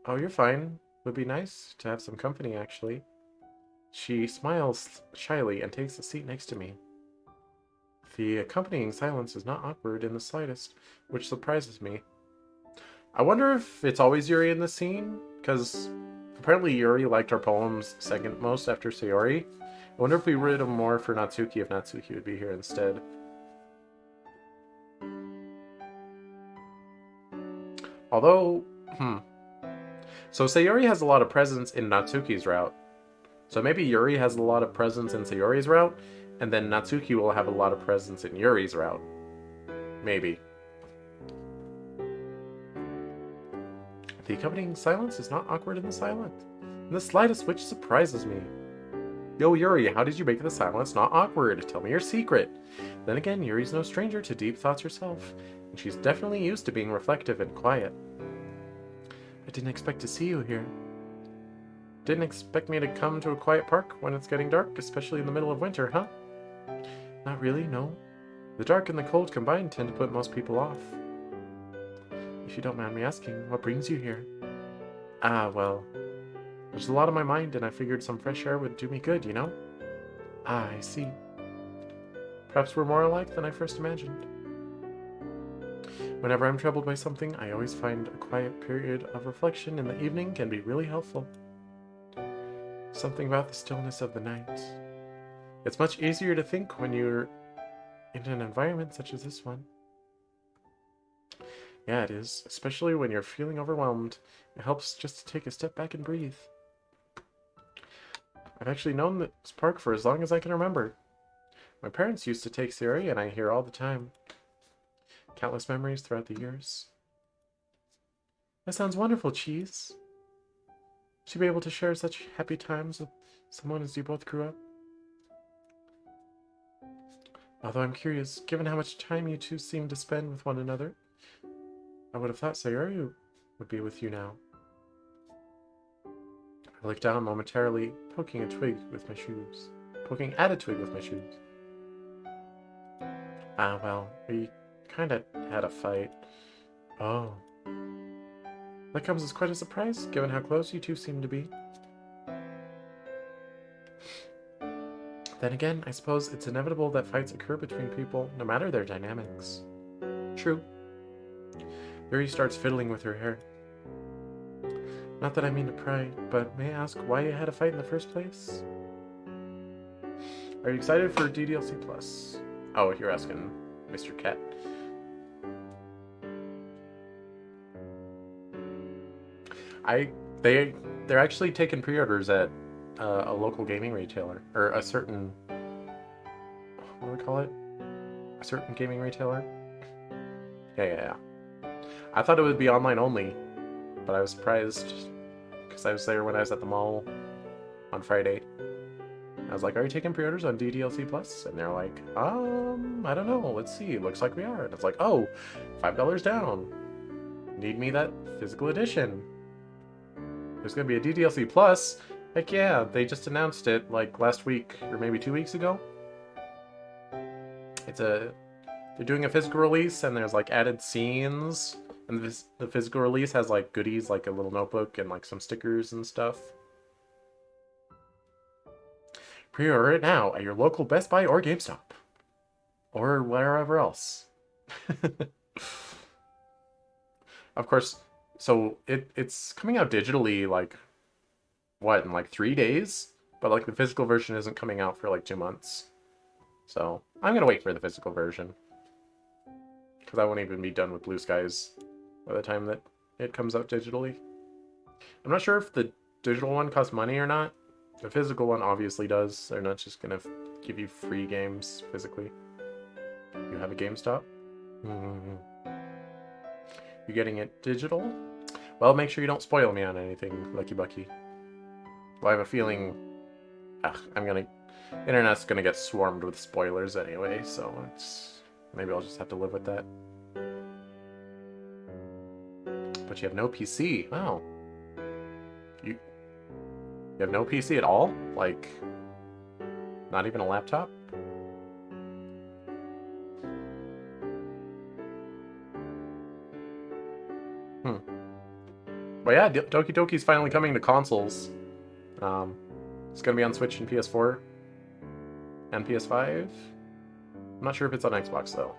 Oh, you're fine. Would be nice to have some company, actually. She smiles shyly and takes a seat next to me. The accompanying silence is not awkward in the slightest, which surprises me. I wonder if it's always Yuri in the scene, because apparently Yuri liked our poems second most after Sayori. I wonder if we read them more for Natsuki, if Natsuki would be here instead. Although, So Sayori has a lot of presence in Natsuki's route. So maybe Yuri has a lot of presence in Sayori's route, and then Natsuki will have a lot of presence in Yuri's route. Maybe. The accompanying silence is not awkward in the slightest, which surprises me. Yo, Yuri, how did you make the silence not awkward? Tell me your secret. Then again, Yuri's no stranger to deep thoughts herself, and she's definitely used to being reflective and quiet. I didn't expect to see you here. Didn't expect me to come to a quiet park when it's getting dark, especially in the middle of winter, huh? Not really, no. The dark and the cold combined tend to put most people off. If you don't mind me asking, what brings you here? Ah, well, there's a lot on my mind and I figured some fresh air would do me good, you know? Ah, I see. Perhaps we're more alike than I first imagined. Whenever I'm troubled by something, I always find a quiet period of reflection in the evening can be really helpful. Something about the stillness of the night. It's much easier to think when you're in an environment such as this one. Yeah, it is. Especially when you're feeling overwhelmed. It helps just to take a step back and breathe. I've actually known this park for as long as I can remember. My parents used to take Sayori and I here all the time. Countless memories throughout the years. That sounds wonderful, Cheese. To be able to share such happy times with someone as you both grew up. Although I'm curious, given how much time you two seem to spend with one another, I would have thought Sayori would be with you now. I looked down momentarily, poking at a twig with my shoes. Ah, well, we kinda had a fight. Oh. That comes as quite a surprise, given how close you two seem to be. Then again, I suppose it's inevitable that fights occur between people, no matter their dynamics. True. Yuri starts fiddling with her hair. Not that I mean to pry, but may I ask why you had a fight in the first place? Are you excited for DDLC Plus? Oh, you're asking Mr. Cat. They're actually taking pre-orders at a local gaming retailer, or a certain, what do we call it? A certain gaming retailer? Yeah. I thought it would be online only, but I was surprised because I was there when I was at the mall on Friday. I was like, are you taking pre-orders on DDLC Plus? And they're like, I don't know, let's see, looks like we are. And it's like, oh, $5 down. Need me that physical edition. There's gonna be a DDLC Plus. Heck yeah, they just announced it like last week or maybe 2 weeks ago. They're doing a physical release and there's like added scenes And the physical release has like goodies, like a little notebook and like some stickers and stuff. Pre-order it now at your local Best Buy or GameStop. Or wherever else. Of course, so it's coming out digitally like what, in like 3 days? But like the physical version isn't coming out for like 2 months. So I'm gonna wait for the physical version. Because I won't even be done with Blue Skies by the time that it comes out digitally. I'm not sure if the digital one costs money or not. The physical one obviously does. They're not just gonna give you free games physically. You have a GameStop? You getting it digital? Well, make sure you don't spoil me on anything, Lucky Bucky. Well, I have a feeling... Internet's gonna get swarmed with spoilers anyway, so it's... Maybe I'll just have to live with that. But you have no PC. Oh. You have no PC at all? Like, not even a laptop? But yeah, Doki Doki's finally coming to consoles. It's gonna be on Switch and PS4 and PS5. I'm not sure if it's on Xbox though.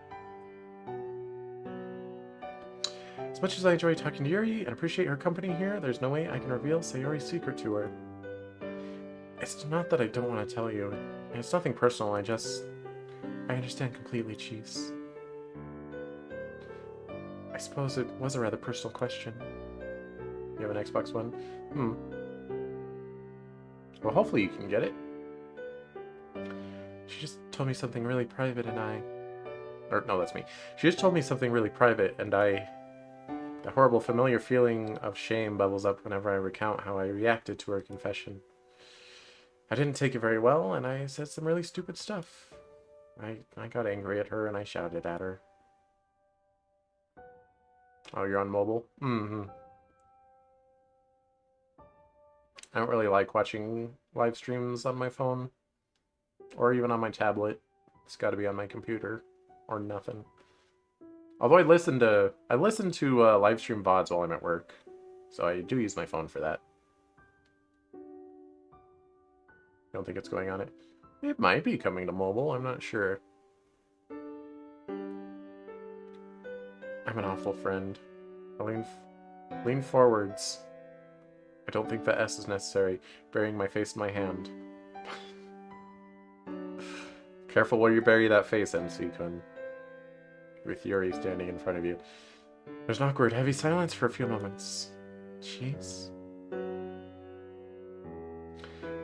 As much as I enjoy talking to Yuri and appreciate her company here, there's no way I can reveal Sayori's secret to her. It's not that I don't want to tell you. It's nothing personal, I understand completely, Cheese. I suppose it was a rather personal question. You have an Xbox One? Well, hopefully you can get it. She just told me something really private and Or, no, that's me. She just told me something really private and The horrible familiar feeling of shame bubbles up whenever I recount how I reacted to her confession. I didn't take it very well, and I said some really stupid stuff. I got angry at her and I shouted at her. Oh, you're on mobile? I don't really like watching live streams on my phone. Or even on my tablet. It's gotta be on my computer. Or nothing. Although I listen to live stream VODs while I'm at work. So I do use my phone for that. Don't think it's going on it. It might be coming to mobile, I'm not sure. I'm an awful friend. I lean forwards. I don't think the S is necessary, burying my face in my hand. Careful where you bury that face, MC-kun. With Yuri standing in front of you. There's an awkward, heavy silence for a few moments. Jeez.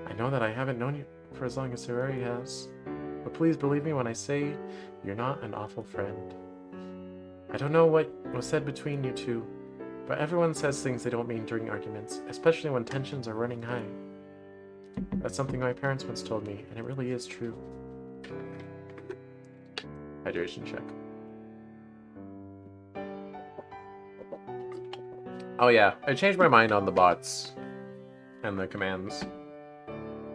I know that I haven't known you for as long as Sayori has, but please believe me when I say you're not an awful friend. I don't know what was said between you two, but everyone says things they don't mean during arguments, especially when tensions are running high. That's something my parents once told me, and it really is true. Hydration check. Oh yeah, I changed my mind on the bots and the commands.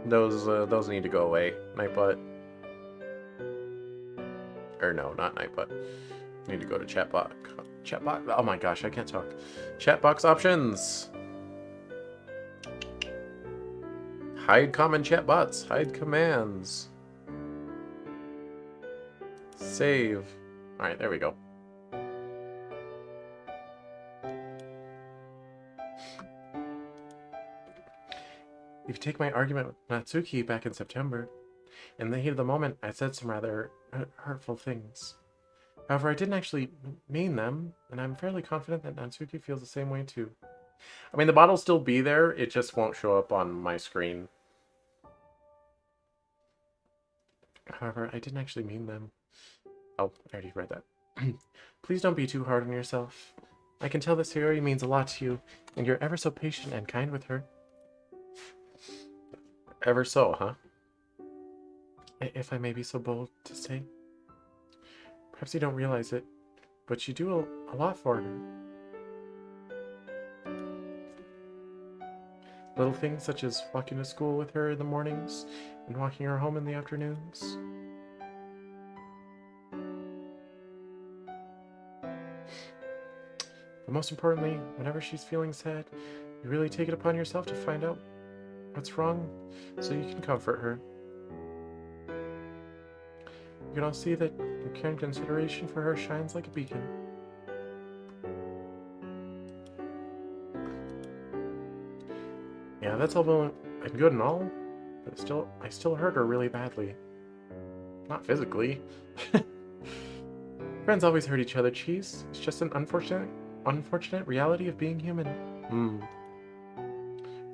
Those need to go away. Nightbot. Or no, not Nightbot. Need to go to chatbot. Chatbot? Oh my gosh, I can't talk. Chatbox options. Hide common chatbots. Hide commands. Save. Alright, there we go. If you take my argument with Natsuki back in September, in the heat of the moment, I said some rather hurtful things. However, I didn't actually mean them, and I'm fairly confident that Natsuki feels the same way too. I mean, the bot will still be there, it just won't show up on my screen. However, I didn't actually mean them. Oh, I already read that. Please don't be too hard on yourself. I can tell that Sayori means a lot to you, and you're ever so patient and kind with her. Ever so, huh? If I may be so bold to say. Perhaps you don't realize it, but you do a lot for her. Little things such as walking to school with her in the mornings and walking her home in the afternoons. The But most importantly, whenever she's feeling sad, you really take it upon yourself to find out what's wrong so you can comfort her. You can all see that your care and consideration for her shines like a beacon. Yeah, that's all well and good and all, but I still hurt her really badly. Not physically. Friends always hurt each other, Cheese. It's just an unfortunate reality of being human.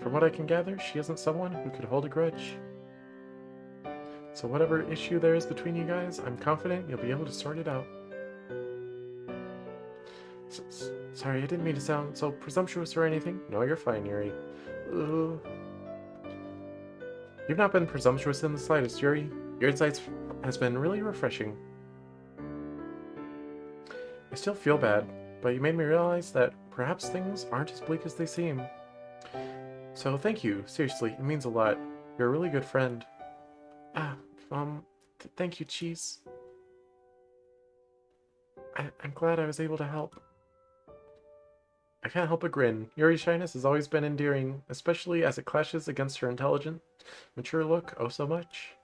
From what I can gather, she isn't someone who could hold a grudge. So whatever issue there is between you guys, I'm confident you'll be able to sort it out. Sorry, I didn't mean to sound so presumptuous or anything. No, you're fine, Yuri. You've not been presumptuous in the slightest, Yuri. Your insights has been really refreshing. I still feel bad, but you made me realize that perhaps things aren't as bleak as they seem. So thank you, seriously, it means a lot. You're a really good friend. Thank you, Cheese. I'm glad I was able to help. I can't help but grin. Yuri's shyness has always been endearing, especially as it clashes against her intelligent, mature look oh so much.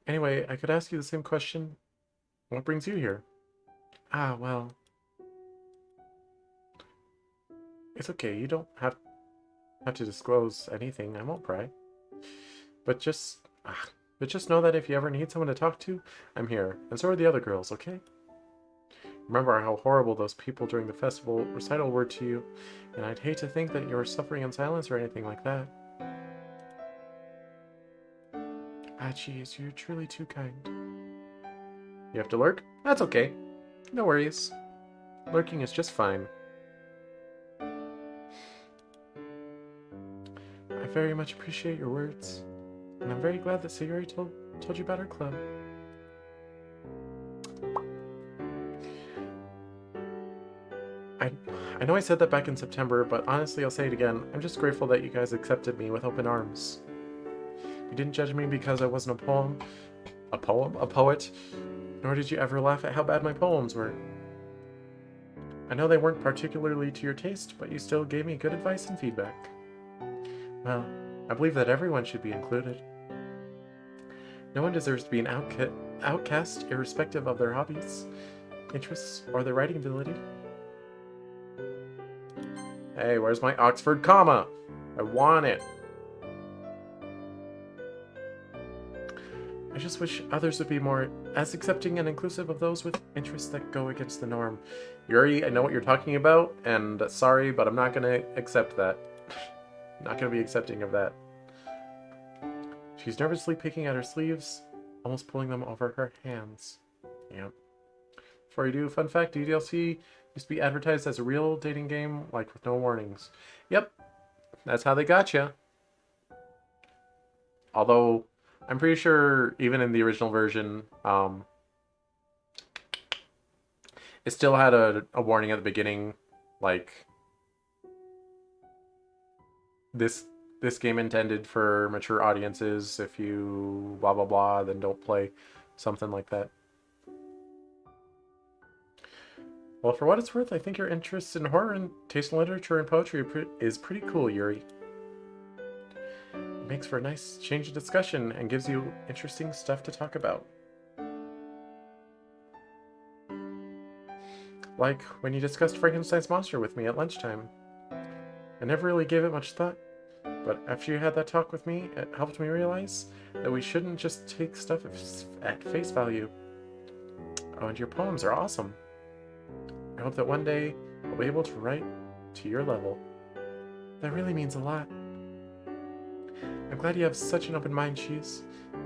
Anyway, I could ask you the same question. What brings you here? Well... It's okay, you don't have to disclose anything, I won't pry. But just know that if you ever need someone to talk to, I'm here, and so are the other girls, okay? Remember how horrible those people during the festival recital were to you, and I'd hate to think that you're suffering in silence or anything like that. Jeez, you're truly too kind. You have to lurk? That's okay. No worries. Lurking is just fine. I very much appreciate your words, and I'm very glad that Sayuri told you about our club. I know I said that back in September, but honestly I'll say it again. I'm just grateful that you guys accepted me with open arms. You didn't judge me because I wasn't a poet, nor did you ever laugh at how bad my poems were. I know they weren't particularly to your taste, but you still gave me good advice and feedback. Well, I believe that everyone should be included. No one deserves to be an outcast irrespective of their hobbies, interests, or their writing ability. Hey, where's my Oxford comma? I want it. I just wish others would be more as accepting and inclusive of those with interests that go against the norm. Yuri, I know what you're talking about, and sorry, but I'm not going to accept that. I'm not going to be accepting of that. She's nervously picking at her sleeves, almost pulling them over her hands. Yep. Before you do, fun fact, DDLC used to be advertised as a real dating game, like with no warnings. Yep, that's how they got you. Although, I'm pretty sure even in the original version, it still had a warning at the beginning, like, this game intended for mature audiences. If you blah blah blah, then don't play. Something like that. Well, for what it's worth, I think your interest in horror and taste in literature and poetry is pretty cool, Yuri. It makes for a nice change of discussion and gives you interesting stuff to talk about. Like when you discussed Frankenstein's monster with me at lunchtime. I never really gave it much thought, but after you had that talk with me, it helped me realize that we shouldn't just take stuff at face value. Oh, and your poems are awesome. I hope that one day I'll be able to write to your level. That really means a lot. I'm glad you have such an open mind, Cheese.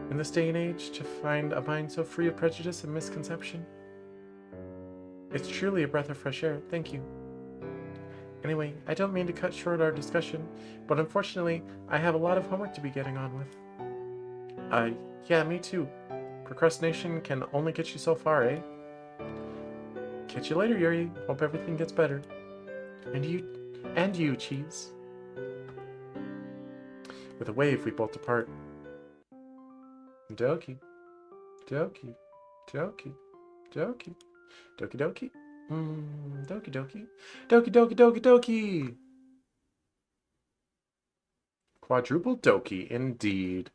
In this day and age, to find a mind so free of prejudice and misconception. It's truly a breath of fresh air. Thank you. Anyway, I don't mean to cut short our discussion, but unfortunately, I have a lot of homework to be getting on with. Yeah, me too. Procrastination can only get you so far, eh? Catch you later, Yuri. Hope everything gets better. And you, Cheese. With a wave, we both depart. Doki. Doki. Doki. Doki. Doki doki. Doki Doki. Doki Doki Doki Doki! Quadruple Doki, indeed.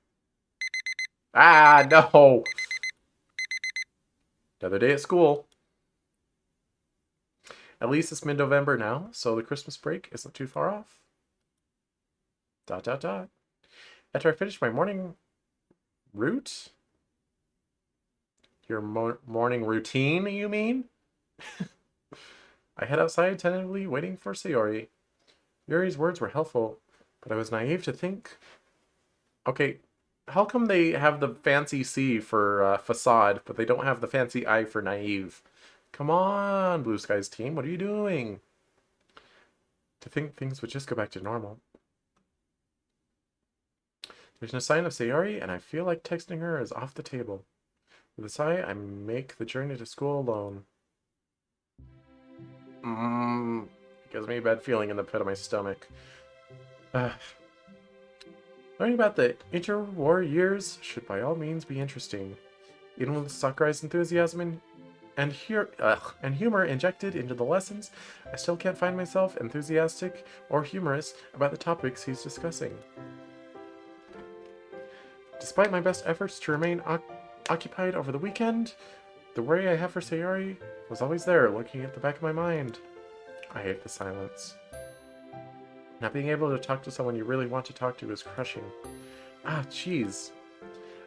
Ah, no! Another day at school. At least it's mid-November now, so the Christmas break isn't too far off. Dot dot dot. After I finish my morning route? Your morning routine, you mean? I head outside, tentatively waiting for Sayori. Yuri's words were helpful, but I was naive to think... Okay, how come they have the fancy C for facade, but they don't have the fancy I for naive? Come on, Blue Skies team, what are you doing? To think things would just go back to normal. There's no sign of Sayori, and I feel like texting her is off the table. With a sigh, I make the journey to school alone. It gives me a bad feeling in the pit of my stomach. Learning about the interwar years should by all means be interesting. Even with Sakurai's enthusiasm and humor injected into the lessons, I still can't find myself enthusiastic or humorous about the topics he's discussing. Despite my best efforts to remain occupied over the weekend, the worry I have for Sayori was always there, lurking at the back of my mind. I hate the silence. Not being able to talk to someone you really want to talk to is crushing. Ah, jeez.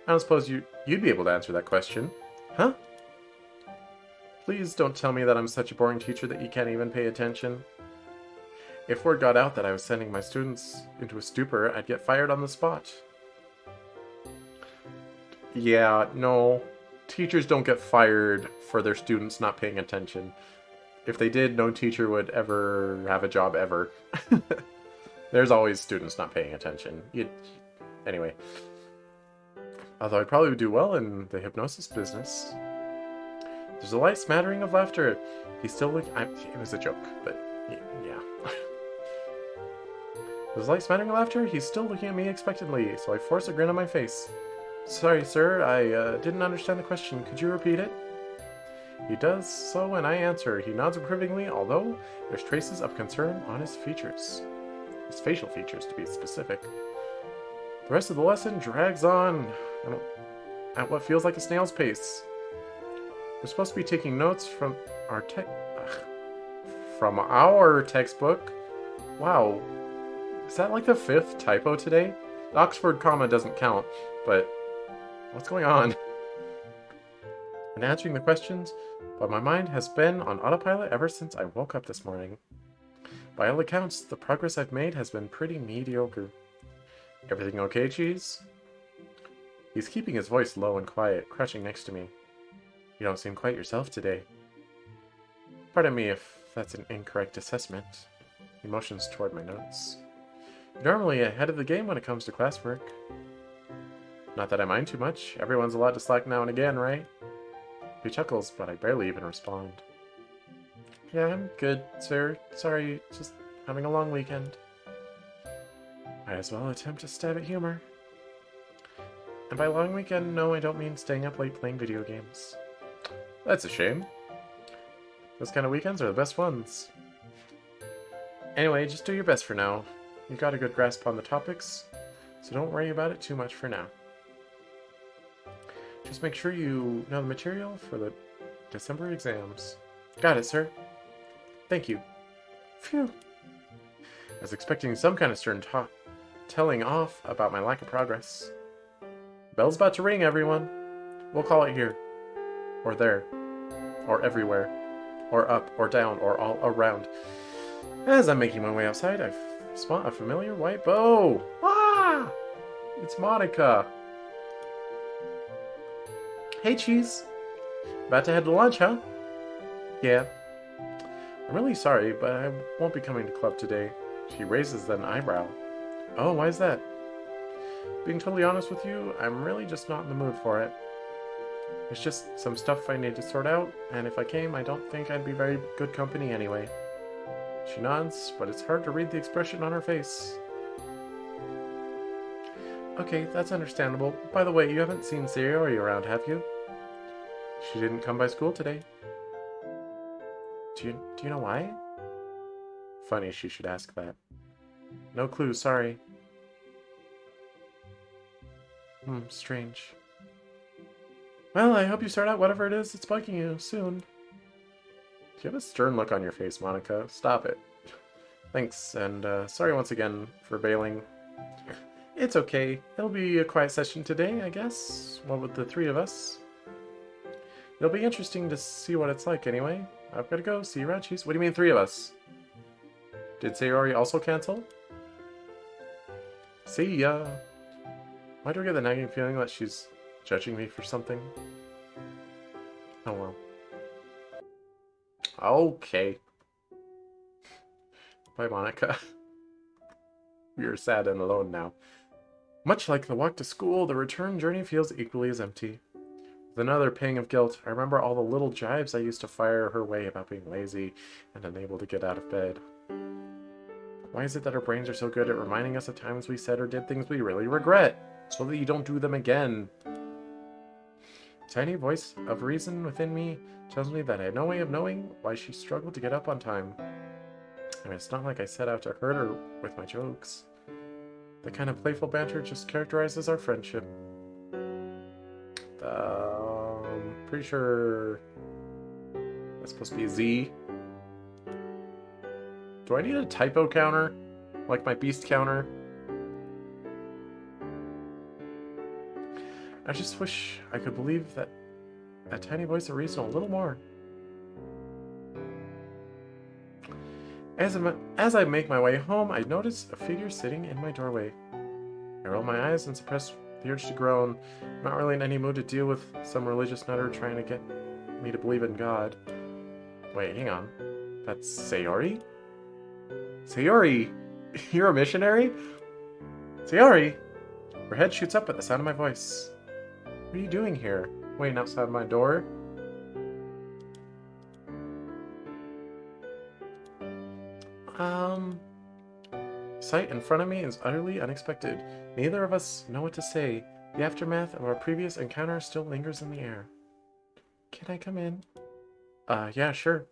I don't suppose you'd be able to answer that question. Huh? Please don't tell me that I'm such a boring teacher that you can't even pay attention. If word got out that I was sending my students into a stupor, I'd get fired on the spot. Yeah, no. Teachers don't get fired for their students not paying attention. If they did, no teacher would ever have a job ever. There's always students not paying attention. Anyway. Although I'd probably do well in the hypnosis business. There's a light smattering of laughter. He's still looking... It was a joke, but yeah. There's a light smattering of laughter. He's still looking at me expectantly, so I force a grin on my face. Sorry, sir, I didn't understand the question. Could you repeat it? He does so, and I answer. He nods approvingly, although there's traces of concern on his features. His facial features, to be specific. The rest of the lesson drags on at what feels like a snail's pace. We're supposed to be taking notes from our textbook. Wow. Is that like the 5th typo today? The Oxford comma doesn't count, but what's going on? And answering the questions, but my mind has been on autopilot ever since I woke up this morning. By all accounts, the progress I've made has been pretty mediocre. Everything okay, Cheese? He's keeping his voice low and quiet, crouching next to me. You don't seem quite yourself today. Pardon me if that's an incorrect assessment. He motions toward my notes. You're normally ahead of the game when it comes to classwork. Not that I mind too much. Everyone's allowed to slack now and again, right? He chuckles, but I barely even respond. Yeah, I'm good, sir. Sorry, just having a long weekend. Might as well attempt to stab at humor. And by long weekend, no, I don't mean staying up late playing video games. That's a shame. Those kind of weekends are the best ones. Anyway, just do your best for now. You've got a good grasp on the topics, so don't worry about it too much for now. Just make sure you know the material for the December exams. Got it, sir. Thank you. Phew. I was expecting some kind of stern telling off about my lack of progress. Bell's about to ring, everyone. We'll call it here. Or there. Or everywhere. Or up, or down, or all around. As I'm making my way outside, I spot a familiar white bow. Ah! It's Monica. Hey, Cheese. About to head to lunch, huh? Yeah. I'm really sorry, but I won't be coming to club today. She raises an eyebrow. Oh, why is that? Being totally honest with you, I'm really just not in the mood for it. It's just some stuff I need to sort out, and if I came, I don't think I'd be very good company anyway. She nods, but it's hard to read the expression on her face. Okay, that's understandable. By the way, you haven't seen Sayori around, have you? She didn't come by school today. Do you know why? Funny she should ask that. No clue, sorry. Strange. Well, I hope you sort out whatever it is that's bugging you soon. You have a stern look on your face, Monica. Stop it. Thanks, and sorry once again for bailing. It's okay. It'll be a quiet session today, I guess. Well, with the three of us. It'll be interesting to see what it's like anyway. I've got to go. See you around, Cheese. What do you mean, three of us? Did Sayori also cancel? See ya. Why do I get the nagging feeling that she's judging me for something? Oh well. Okay. Bye, Monica. We are sad and alone now. Much like the walk to school, the return journey feels equally as empty. With another pang of guilt, I remember all the little jibes I used to fire her way about being lazy and unable to get out of bed. Why is it that our brains are so good at reminding us of times we said or did things we really regret, so that you don't do them again? Tiny voice of reason within me tells me that I had no way of knowing why she struggled to get up on time. I mean, it's not like I set out to hurt her with my jokes. The kind of playful banter just characterizes our friendship. Pretty sure that's supposed to be a Z. Do I need a typo counter? Like my beast counter? I just wish I could believe that tiny voice of reason a little more. As I make my way home, I notice a figure sitting in my doorway. I roll my eyes and suppress the urge to groan. I'm not really in any mood to deal with some religious nutter trying to get me to believe in God. Wait, hang on. That's Sayori? Sayori! You're a missionary? Sayori! Her head shoots up at the sound of my voice. What are you doing here? Waiting outside my door? Sight in front of me is utterly unexpected. Neither of us know what to say. The aftermath of our previous encounter still lingers in the air. Can I come in? Yeah, sure.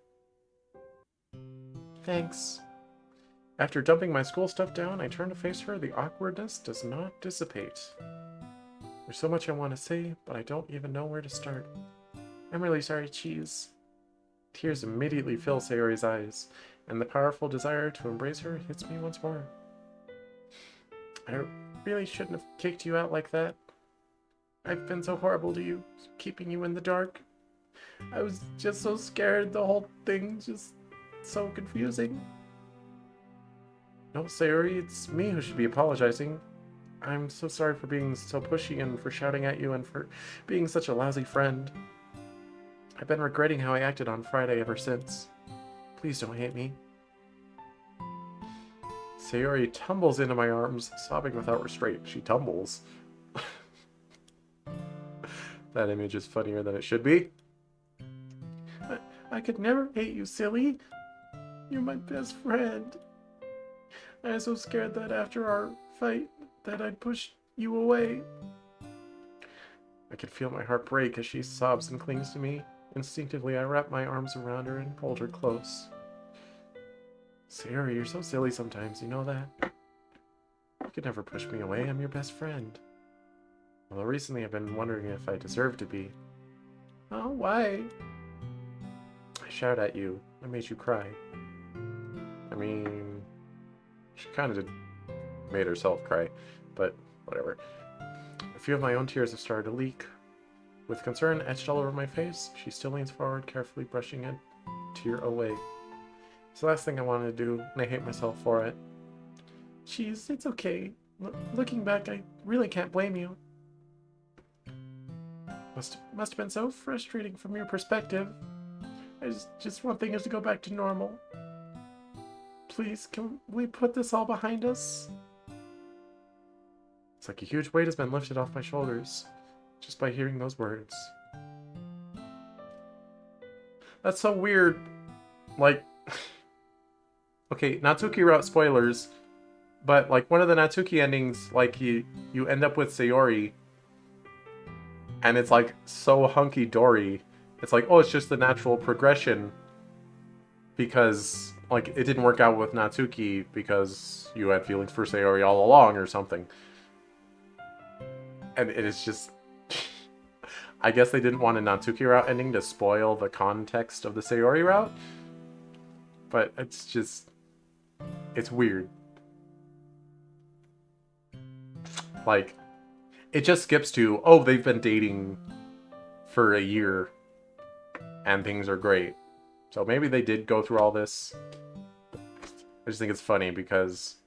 Thanks. After dumping my school stuff down, I turn to face her. The awkwardness does not dissipate. There's so much I want to say, but I don't even know where to start. I'm really sorry, Cheese. Tears immediately fill Sayori's eyes, and the powerful desire to embrace her hits me once more. I really shouldn't have kicked you out like that. I've been so horrible to you, keeping you in the dark. I was just so scared, the whole thing just so confusing. No, Sayori, it's me who should be apologizing. I'm so sorry for being so pushy and for shouting at you and for being such a lousy friend. I've been regretting how I acted on Friday ever since. Please don't hate me. Sayori tumbles into my arms, sobbing without restraint. She tumbles. That image is funnier than it should be. I could never hate you, silly. You're my best friend. I was so scared that after our fight that I'd push you away. I could feel my heart break as she sobs and clings to me. Instinctively, I wrap my arms around her and hold her close. Sayori, you're so silly sometimes, you know that? You could never push me away, I'm your best friend. Although recently I've been wondering if I deserve to be. Oh, why? I shout at you. I made you cry. I mean, she kind of made herself cry, but whatever. A few of my own tears have started to leak. With concern etched all over my face, she still leans forward, carefully brushing a tear away. It's the last thing I wanted to do, and I hate myself for it. Jeez, it's okay. Looking back, I really can't blame you. Must have been so frustrating from your perspective. I just want things to go back to normal. Please, can we put this all behind us? It's like a huge weight has been lifted off my shoulders just by hearing those words. That's so weird. Like, okay, Natsuki wrote spoilers, but like one of the Natsuki endings, like you end up with Sayori, and it's like so hunky-dory. It's like, oh, it's just the natural progression. because, like, it didn't work out with Natsuki because you had feelings for Sayori all along or something. And it is just... I guess they didn't want a Natsuki route ending to spoil the context of the Sayori route. But it's just... It's weird. Like, it just skips to, oh, they've been dating for a year and things are great. So maybe they did go through all this. I just think it's funny because,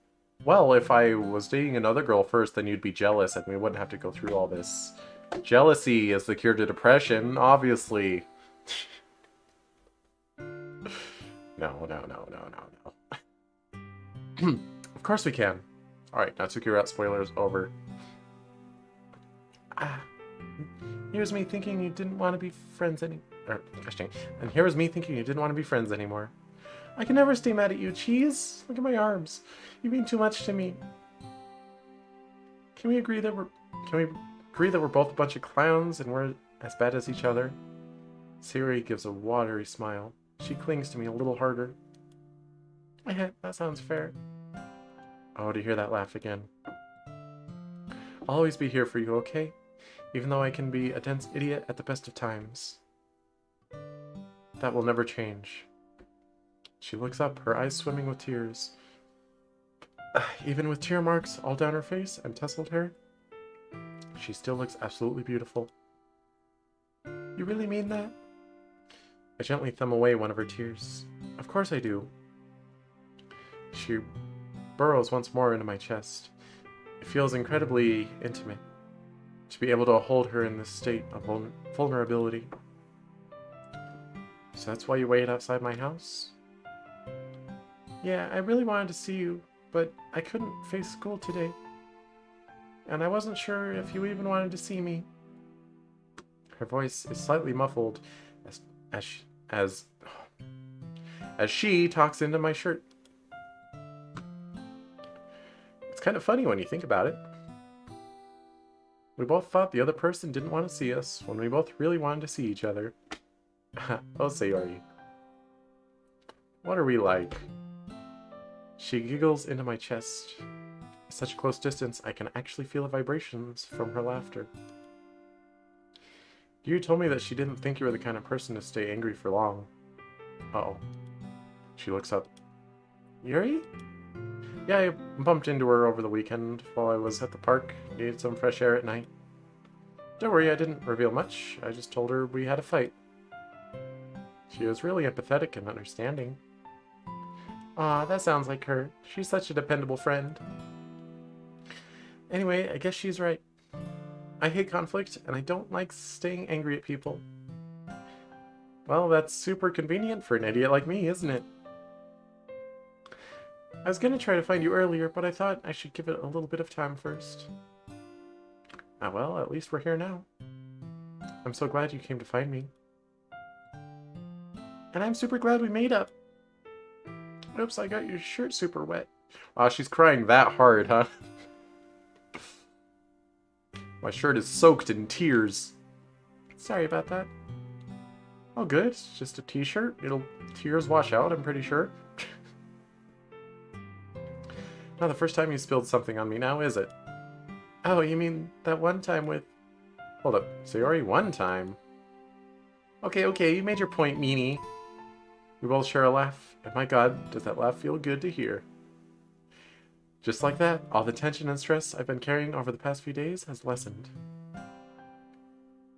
well, if I was dating another girl first, then you'd be jealous and we wouldn't have to go through all this. Jealousy is the cure to depression, obviously. No. Of course we can. Alright, Natsuki route spoilers over. Here's me thinking you didn't want to be friends anymore. And here was me thinking you didn't want to be friends anymore. I can never stay mad at you, Cheese. Look at my arms. You mean too much to me. Can we agree that we're both a bunch of clowns and we're as bad as each other? Sayori gives a watery smile. She clings to me a little harder. That sounds fair. Oh, to hear that laugh again. I'll always be here for you, okay? Even though I can be a dense idiot at the best of times. That will never change. She looks up, her eyes swimming with tears. Even with tear marks all down her face and tousled hair, she still looks absolutely beautiful. You really mean that? I gently thumb away one of her tears. Of course I do. She burrows once more into my chest. It feels incredibly intimate to be able to hold her in this state of vulnerability. So that's why you waited outside my house? Yeah, I really wanted to see you, but I couldn't face school today. And I wasn't sure if you even wanted to see me. Her voice is slightly muffled as she talks into my shirt. It's kind of funny when you think about it. We both thought the other person didn't want to see us when we both really wanted to see each other. Oh, Sayori. What are we like? She giggles into my chest. At such a close distance, I can actually feel the vibrations from her laughter. You told me that she didn't think you were the kind of person to stay angry for long. Uh-oh. She looks up. Yuri? Yeah, I bumped into her over the weekend while I was at the park. Needed some fresh air at night. Don't worry, I didn't reveal much. I just told her we had a fight. She was really empathetic and understanding. Aw, that sounds like her. She's such a dependable friend. Anyway, I guess she's right. I hate conflict, and I don't like staying angry at people. Well, that's super convenient for an idiot like me, isn't it? I was gonna try to find you earlier, but I thought I should give it a little bit of time first. Ah well, at least we're here now. I'm so glad you came to find me. And I'm super glad we made up. Oops, I got your shirt super wet. Wow, she's crying that hard, huh? My shirt is soaked in tears. Sorry about that. Oh good, it's just a t-shirt. Tears wash out, I'm pretty sure. Not the first time you spilled something on me now, is it? Oh, you mean that one time with... Hold up, Sayori, one time? Okay, you made your point, meanie. We both share a laugh, and my god, does that laugh feel good to hear. Just like that, all the tension and stress I've been carrying over the past few days has lessened.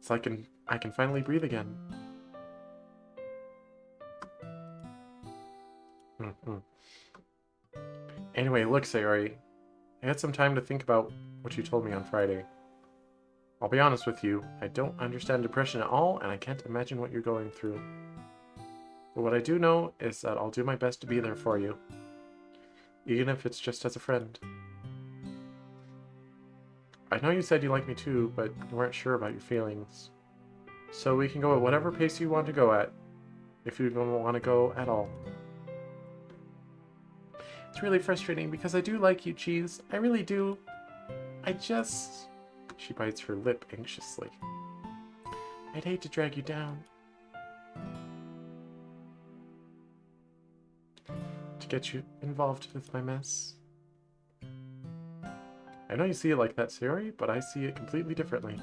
So I can finally breathe again. Anyway, look, Sayori. I had some time to think about what you told me on Friday. I'll be honest with you, I don't understand depression at all, and I can't imagine what you're going through. But what I do know is that I'll do my best to be there for you. Even if it's just as a friend. I know you said you like me too, but you weren't sure about your feelings. So we can go at whatever pace you want to go at, if you don't want to go at all. It's really frustrating because I do like you, Cheese. I really do. I just... She bites her lip anxiously. I'd hate to drag you down. to get you involved with my mess. I know you see it like that, Sayori, but I see it completely differently.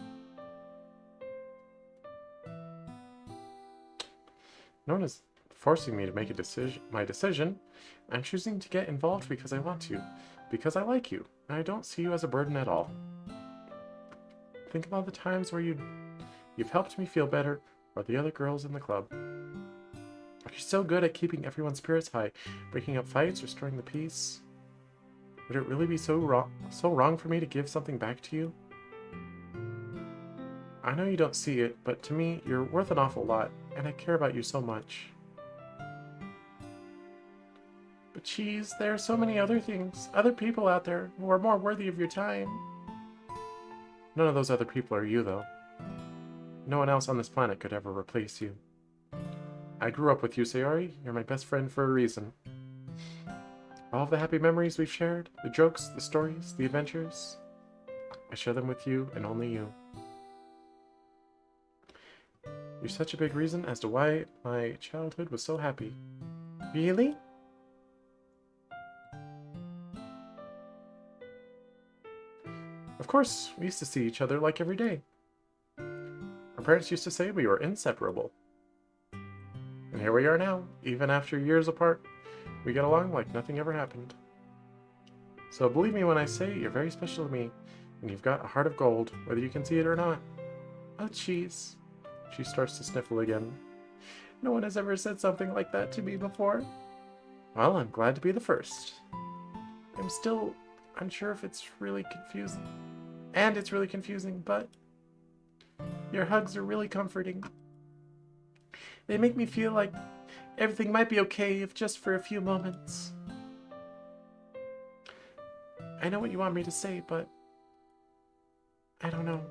No one is forcing me to make my decision. I'm choosing to get involved because I want to, because I like you, and I don't see you as a burden at all. Think about the times where you've helped me feel better, or the other girls in the club. You're so good at keeping everyone's spirits high, breaking up fights, restoring the peace. Would it really be so wrong for me to give something back to you? I know you don't see it, but to me, you're worth an awful lot, and I care about you so much. But geez, there are so many other things, other people out there who are more worthy of your time. None of those other people are you, though. No one else on this planet could ever replace you. I grew up with you, Sayori. You're my best friend for a reason. All of the happy memories we've shared, the jokes, the stories, the adventures, I share them with you and only you. You're such a big reason as to why my childhood was so happy. Really? Of course, we used to see each other like every day. Our parents used to say we were inseparable. And here we are now, even after years apart. We get along like nothing ever happened. So believe me when I say you're very special to me, and you've got a heart of gold, whether you can see it or not. Oh, jeez. She starts to sniffle again. No one has ever said something like that to me before. Well, I'm glad to be the first. I'm still unsure if it's really confusing. And it's really confusing, but your hugs are really comforting. They make me feel like everything might be okay if just for a few moments. I know what you want me to say, but I don't know.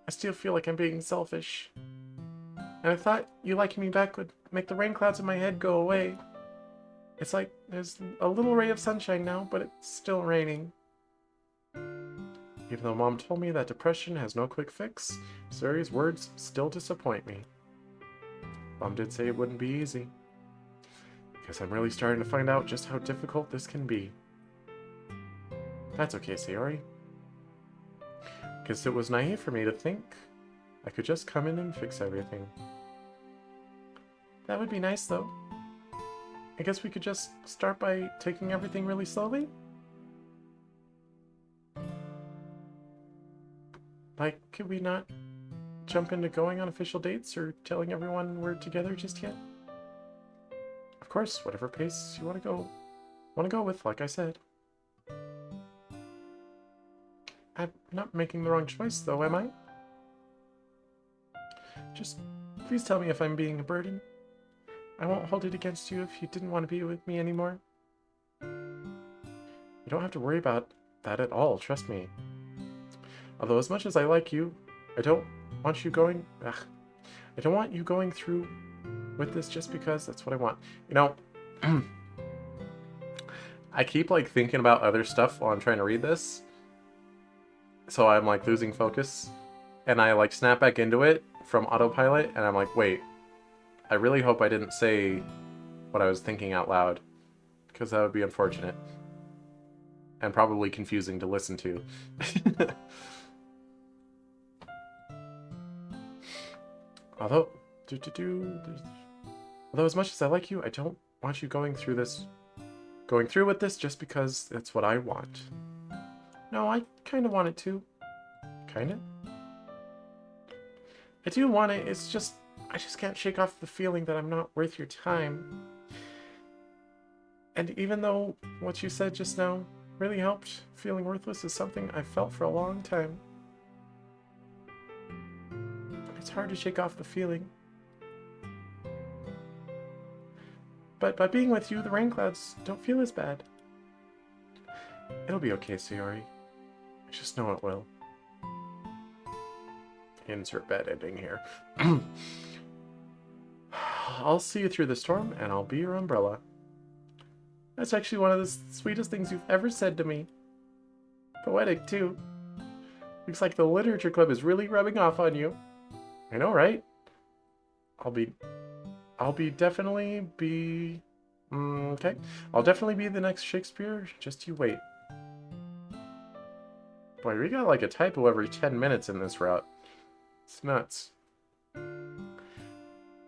I still feel like I'm being selfish. And I thought you liking me back would make the rain clouds in my head go away. It's like there's a little ray of sunshine now, but it's still raining. Even though Mom told me that depression has no quick fix, Sayori's words still disappoint me. Mom did say it wouldn't be easy. Guess I'm really starting to find out just how difficult this can be. That's okay, Sayori. Guess it was naive for me to think I could just come in and fix everything. That would be nice, though. I guess we could just start by taking everything really slowly? Like, could we not jump into going on official dates or telling everyone we're together just yet? Of course, whatever pace you want to go with, like I said. I'm not making the wrong choice, though, am I? Just please tell me if I'm being a burden. I won't hold it against you if you didn't want to be with me anymore. You don't have to worry about that at all, trust me. Although as much as I like you, I don't want you going through with this just because that's what I want. You know, I keep like thinking about other stuff while I'm trying to read this. So I'm like losing focus. And I like snap back into it from autopilot and I'm like, wait, I really hope I didn't say what I was thinking out loud. Because that would be unfortunate. And probably confusing to listen to. Although as much as I like you, I don't want you going through with this just because it's what I want. No, I kind of want it too. Kinda? I do want it, it's just, I just can't shake off the feeling that I'm not worth your time. And even though what you said just now really helped, feeling worthless is something I've felt for a long time. It's hard to shake off the feeling. But by being with you, the rain clouds don't feel as bad. It'll be okay, Sayori. I just know it will. Insert bad ending here. I'll see you through the storm, and I'll be your umbrella. That's actually one of the sweetest things you've ever said to me. Poetic, too. Looks like the literature club is really rubbing off on you. I know, right? I'll definitely be Okay. I'll definitely be the next Shakespeare. Just you wait. Boy, we got like a typo every 10 minutes in this route. It's nuts.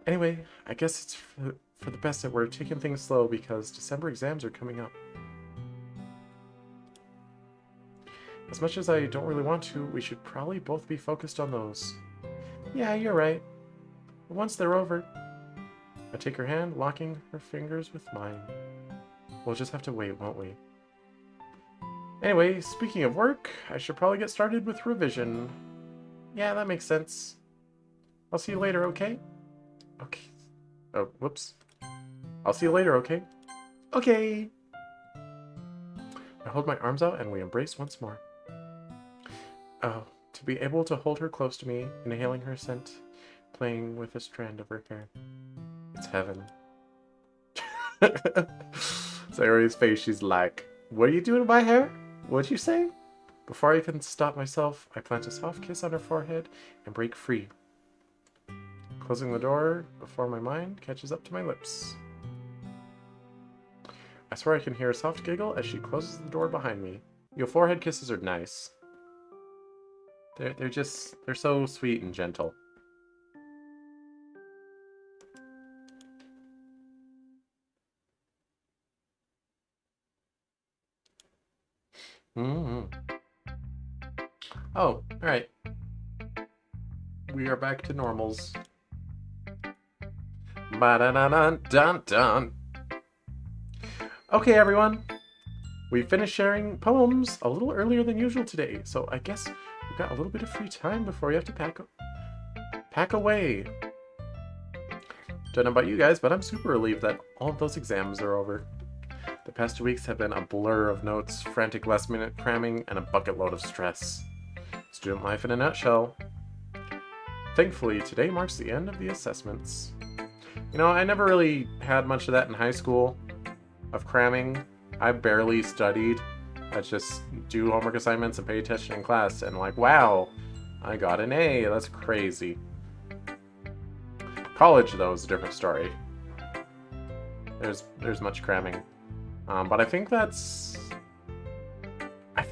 Anyway, I guess it's for the best that we're taking things slow because December exams are coming up. As much as I don't really want to, we should probably both be focused on those. Yeah, you're right. But once they're over, I take her hand, locking her fingers with mine. We'll just have to wait, won't we? Anyway, speaking of work, I should probably get started with revision. Yeah, that makes sense. I'll see you later, okay? Okay. Oh, whoops. I'll see you later, okay? Okay! I hold my arms out and we embrace once more. Oh, to be able to hold her close to me, inhaling her scent, playing with a strand of her hair. It's heaven. Sayori's face, she's like, what are you doing to my hair? What'd you say? Before I can stop myself, I plant a soft kiss on her forehead and break free. Closing the door before my mind catches up to my lips. I swear I can hear a soft giggle as she closes the door behind me. Your forehead kisses are nice. They're so sweet and gentle. Oh, alright. We are back to normals. Ba-da-da-dun-dun-dun. Okay, everyone. We finished sharing poems a little earlier than usual today, so I guess we've got a little bit of free time before we have to pack away. Don't know about you guys, but I'm super relieved that all of those exams are over. The past 2 weeks have been a blur of notes, frantic last-minute cramming, and a bucket load of stress. Student life in a nutshell. Thankfully, today marks the end of the assessments. You know, I never really had much of that in high school, of cramming. I barely studied. I just do homework assignments and pay attention in class, and like, wow, I got an A, that's crazy. College, though, is a different story. There's much cramming. But I think it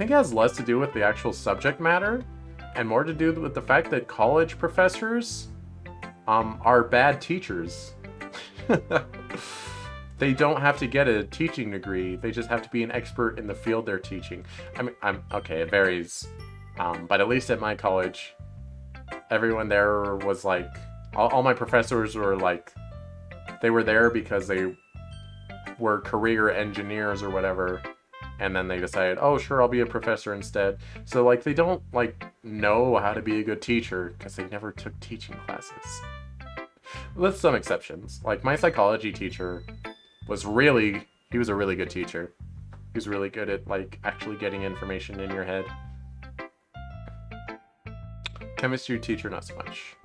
has less to do with the actual subject matter and more to do with the fact that college professors are bad teachers. They don't have to get a teaching degree. They just have to be an expert in the field they're teaching. I mean, okay, it varies. But at least at my college, everyone there was like, all my professors were like, they were there because they were career engineers or whatever, and then they decided, oh sure, I'll be a professor instead. So like they don't like know how to be a good teacher because they never took teaching classes. With some exceptions. Like my psychology teacher was he was a really good teacher. He was really good at like actually getting information in your head. Chemistry teacher, not so much.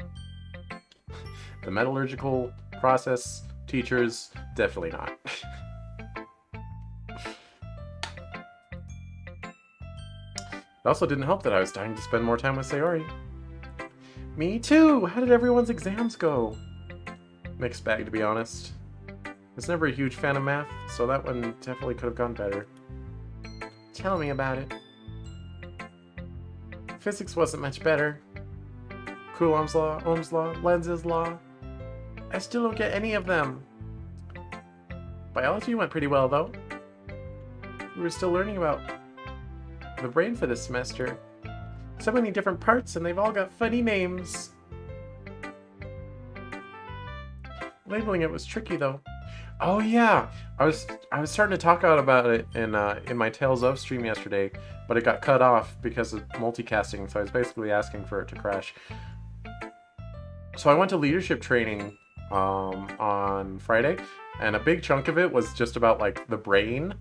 The metallurgical process teachers, definitely not. It also didn't help that I was dying to spend more time with Sayori. Me too! How did everyone's exams go? Mixed bag, to be honest. I was never a huge fan of math, so that one definitely could have gone better. Tell me about it. Physics wasn't much better. Coulomb's law, Ohm's law, Lenz's law. I still don't get any of them. Biology went pretty well, though. We were still learning about the brain for this semester. So many different parts, and they've all got funny names. Labeling it was tricky, though. Oh yeah, I was starting to talk out about it in my Tales of stream yesterday, but it got cut off because of multicasting. So I was basically asking for it to crash. So I went to leadership training on Friday, and a big chunk of it was just about like the brain,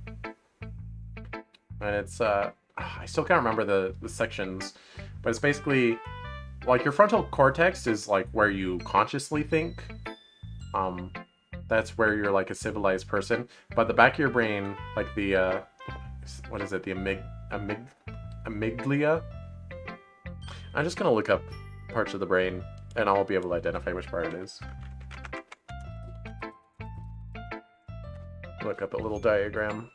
and it's I still can't remember the sections, but it's basically like your frontal cortex is like where you consciously think. That's where you're like a civilized person. But the back of your brain, like the what is it? The amygdala. I'm just gonna look up parts of the brain, and I'll be able to identify which part it is. look up a little diagram.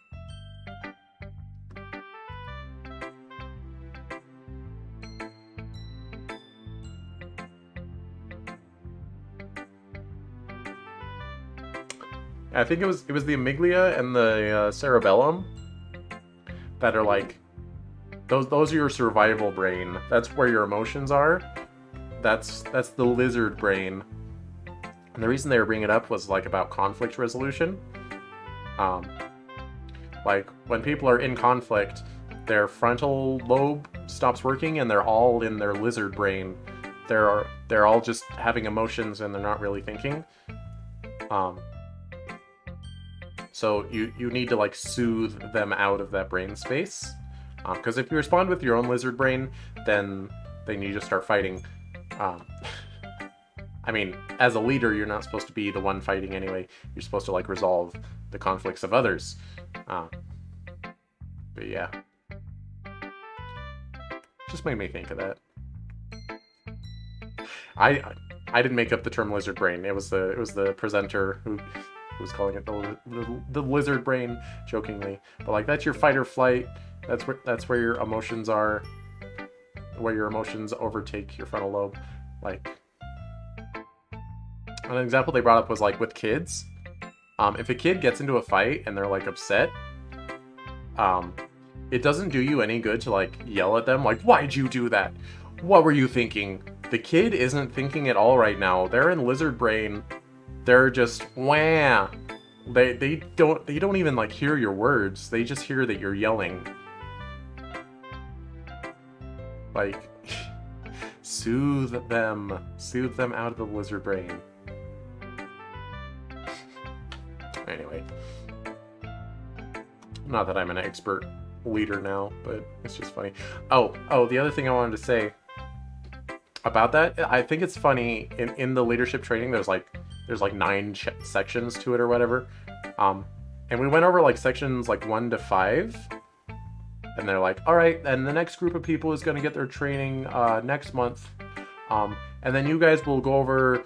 I think it was the amygdala and the cerebellum that are like those are your survival brain. That's where your emotions are. That's the lizard brain. And the reason they were bringing it up was like about conflict resolution. Like when people are in conflict, their frontal lobe stops working and they're all in their lizard brain. They're all just having emotions and they're not really thinking. So you need to like soothe them out of that brain space. Because if you respond with your own lizard brain, then you just start fighting. I mean, as a leader, you're not supposed to be the one fighting anyway. You're supposed to like resolve the conflicts of others. But yeah, just made me think of that. I didn't make up the term lizard brain. It was the presenter who was calling it the lizard brain jokingly. But like that's your fight or flight. That's where your emotions are. Where your emotions overtake your frontal lobe. Like an example they brought up was like with kids. If a kid gets into a fight and they're like upset, it doesn't do you any good to like yell at them like, why'd you do that? What were you thinking? The kid isn't thinking at all right now. They're in lizard brain. They're just wah. They don't even like hear your words. They just hear that you're yelling. Like soothe them out of the lizard brain. Anyway, not that I'm an expert leader now, but it's just funny. Oh, the other thing I wanted to say about that, I think it's funny in the leadership training. There's like 9 sections to it or whatever, and we went over like sections like 1 to 5, and they're like, all right, and the next group of people is going to get their training next month, and then you guys will go over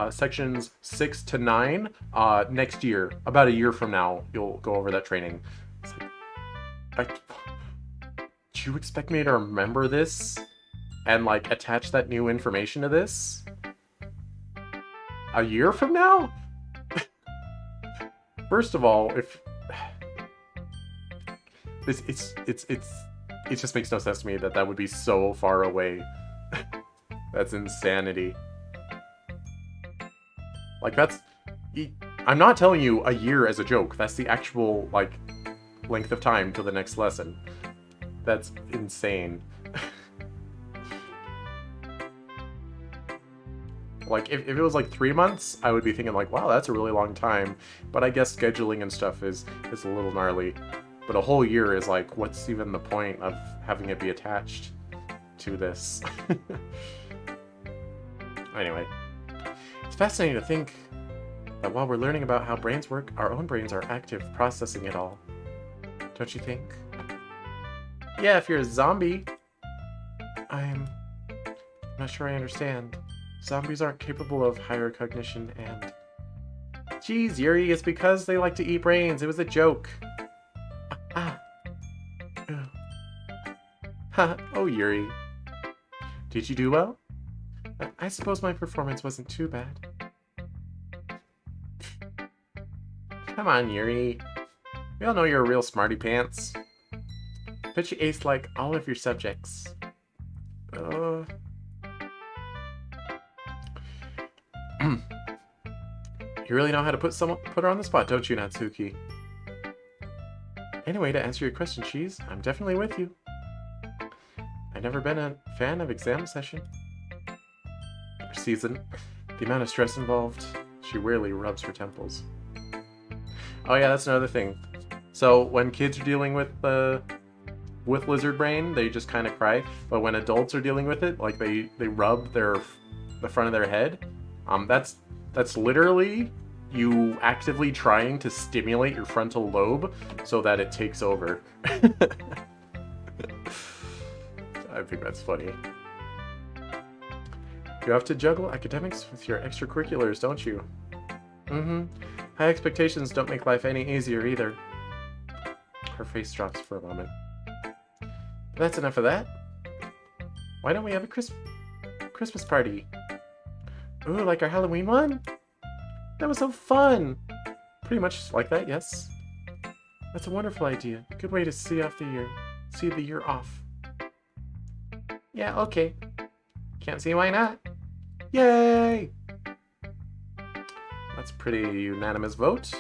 sections 6 to 9 next year. About a year from now, you'll go over that training. It's like, do you expect me to remember this and like attach that new information to this a year from now? First of all, if it just makes no sense to me that would be so far away. That's insanity. Like I'm not telling you a year as a joke. That's the actual like length of time till the next lesson. That's insane. Like if it was like 3 months, I would be thinking like, wow, that's a really long time. But I guess scheduling and stuff is a little gnarly. But a whole year is like, what's even the point of having it be attached to this? Anyway, it's fascinating to think that while we're learning about how brains work, our own brains are active processing it all. Don't you think? Yeah, if you're a zombie. I'm not sure I understand. Zombies aren't capable of higher cognition and... Geez, Yuri, it's because they like to eat brains. It was a joke. Ha, oh, Yuri. Did you do well? I suppose my performance wasn't too bad. Come on, Yuri. We all know you're a real smarty pants. Bet you aced like all of your subjects. You really know how to put her on the spot, don't you, Natsuki? Anyway, to answer your question, Cheese, I'm definitely with you. I've never been a fan of exam session. Or season. The amount of stress involved, she rarely rubs her temples. Oh yeah, that's another thing. So when kids are dealing with lizard brain, they just kind of cry. But when adults are dealing with it, like they rub the front of their head. That's literally you actively trying to stimulate your frontal lobe so that it takes over. I think that's funny. You have to juggle academics with your extracurriculars, don't you? Mm-hmm. High expectations don't make life any easier either. Her face drops for a moment. That's enough of that. Why don't we have a Christmas party? Ooh, like our Halloween one? That was so fun! Pretty much like that, yes. That's a wonderful idea. Good way to see the year off. Yeah, okay. Can't see why not. Yay! That's a pretty unanimous vote.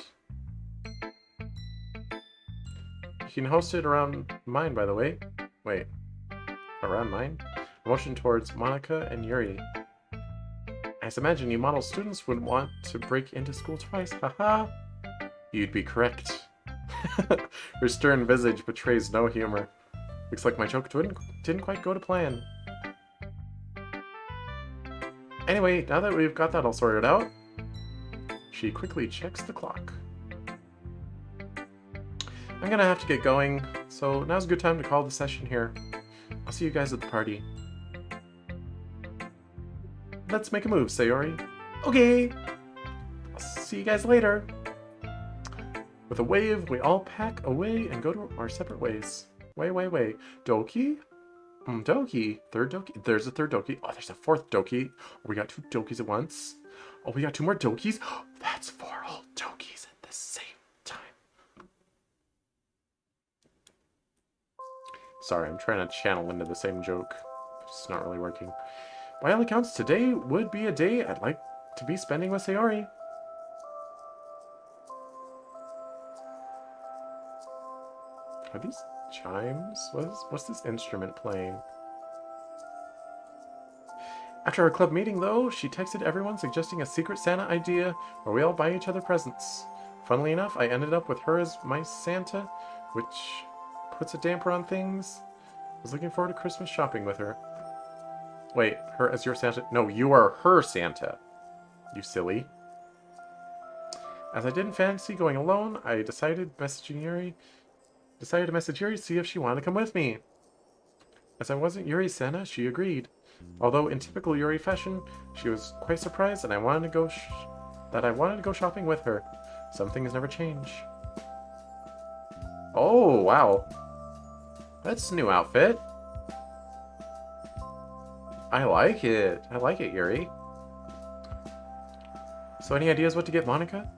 You can host it around mine, by the way. Wait. Around mine? A motion towards Monica and Yuri. I imagine you model students would want to break into school twice. Haha! You'd be correct. Her stern visage betrays no humor. Looks like my joke didn't quite go to plan. Anyway, now that we've got that all sorted out, she quickly checks the clock. I'm gonna have to get going, so now's a good time to call the session here. I'll see you guys at the party. Let's make a move, Sayori. Okay! I'll see you guys later. With a wave, we all pack away and go to our separate ways. Way. Doki? Doki. Third Doki. There's a third Doki. Oh, there's a fourth Doki. Oh, we got 2 Dokis at once. Oh, we got 2 more Dokis. That's 4 whole Dokis at the same time. Sorry, I'm trying to channel into the same joke. It's not really working. By all accounts, today would be a day I'd like to be spending with Sayori. Are these chimes? What's this instrument playing? After our club meeting, though, she texted everyone suggesting a Secret Santa idea where we all buy each other presents. Funnily enough, I ended up with her as my Santa, which puts a damper on things. I was looking forward to Christmas shopping with her. Wait, her as your Santa? No, you are her Santa. You silly. As I didn't fancy going alone, I decided to message Yuri to see if she wanted to come with me. As I wasn't Yuri's Santa, she agreed. Although in typical Yuri fashion, she was quite surprised, and I wanted to go shopping with her. Some things never change. Oh, wow. That's a new outfit. I like it. I like it, Yuri. So any ideas what to get Monica?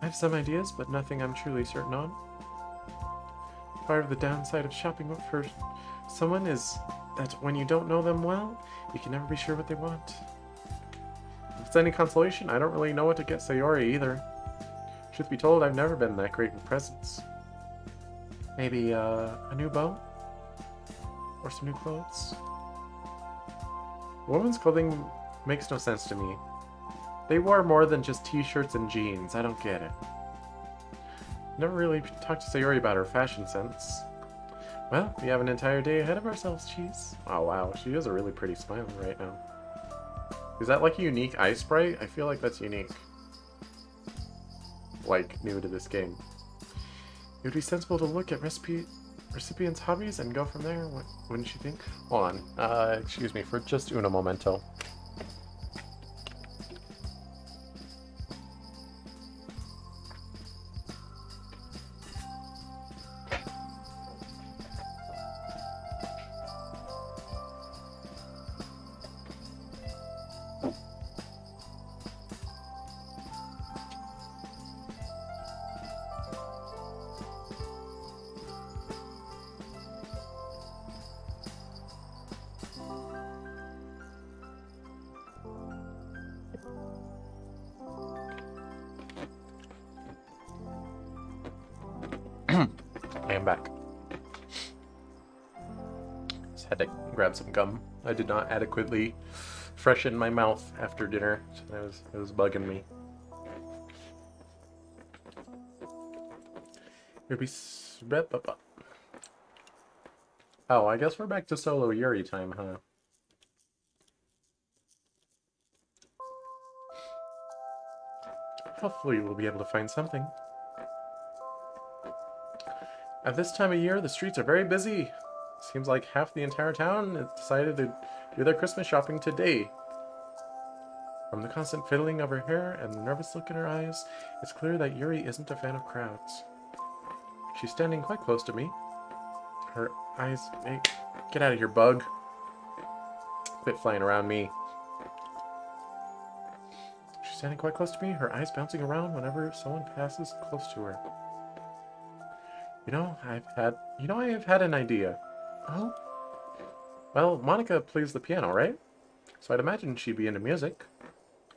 I have some ideas, but nothing I'm truly certain on. Part of the downside of shopping for someone is that when you don't know them well, you can never be sure what they want. If it's any consolation, I don't really know what to get Sayori either. Truth be told, I've never been that great with presents. Maybe a new bow? Or some new clothes? Women's clothing makes no sense to me. They wore more than just t-shirts and jeans. I don't get it. Never really talked to Sayori about her fashion sense. Well, we have an entire day ahead of ourselves, Cheese. Oh wow, she has a really pretty smile right now. Is that like a unique eye sprite? I feel like that's unique. Like, new to this game. It would be sensible to look at recipients' hobbies and go from there, wouldn't you think? Hold on, excuse me for just uno momento. I am back. Just had to grab some gum. I did not adequately freshen my mouth after dinner. So it was bugging me. It'd be Oh, I guess we're back to solo Yuri time, huh? Hopefully we'll be able to find something. At this time of year, the streets are very busy. Seems like half the entire town has decided to do their Christmas shopping today. From the constant fiddling of her hair and the nervous look in her eyes, it's clear that Yuri isn't a fan of crowds. She's standing quite close to me. Her eyes... Hey, get out of here, bug. Quit flying around me. She's standing quite close to me, her eyes bouncing around whenever someone passes close to her. I have had an idea. Oh? Well, Monica plays the piano, right? So I'd imagine she'd be into music.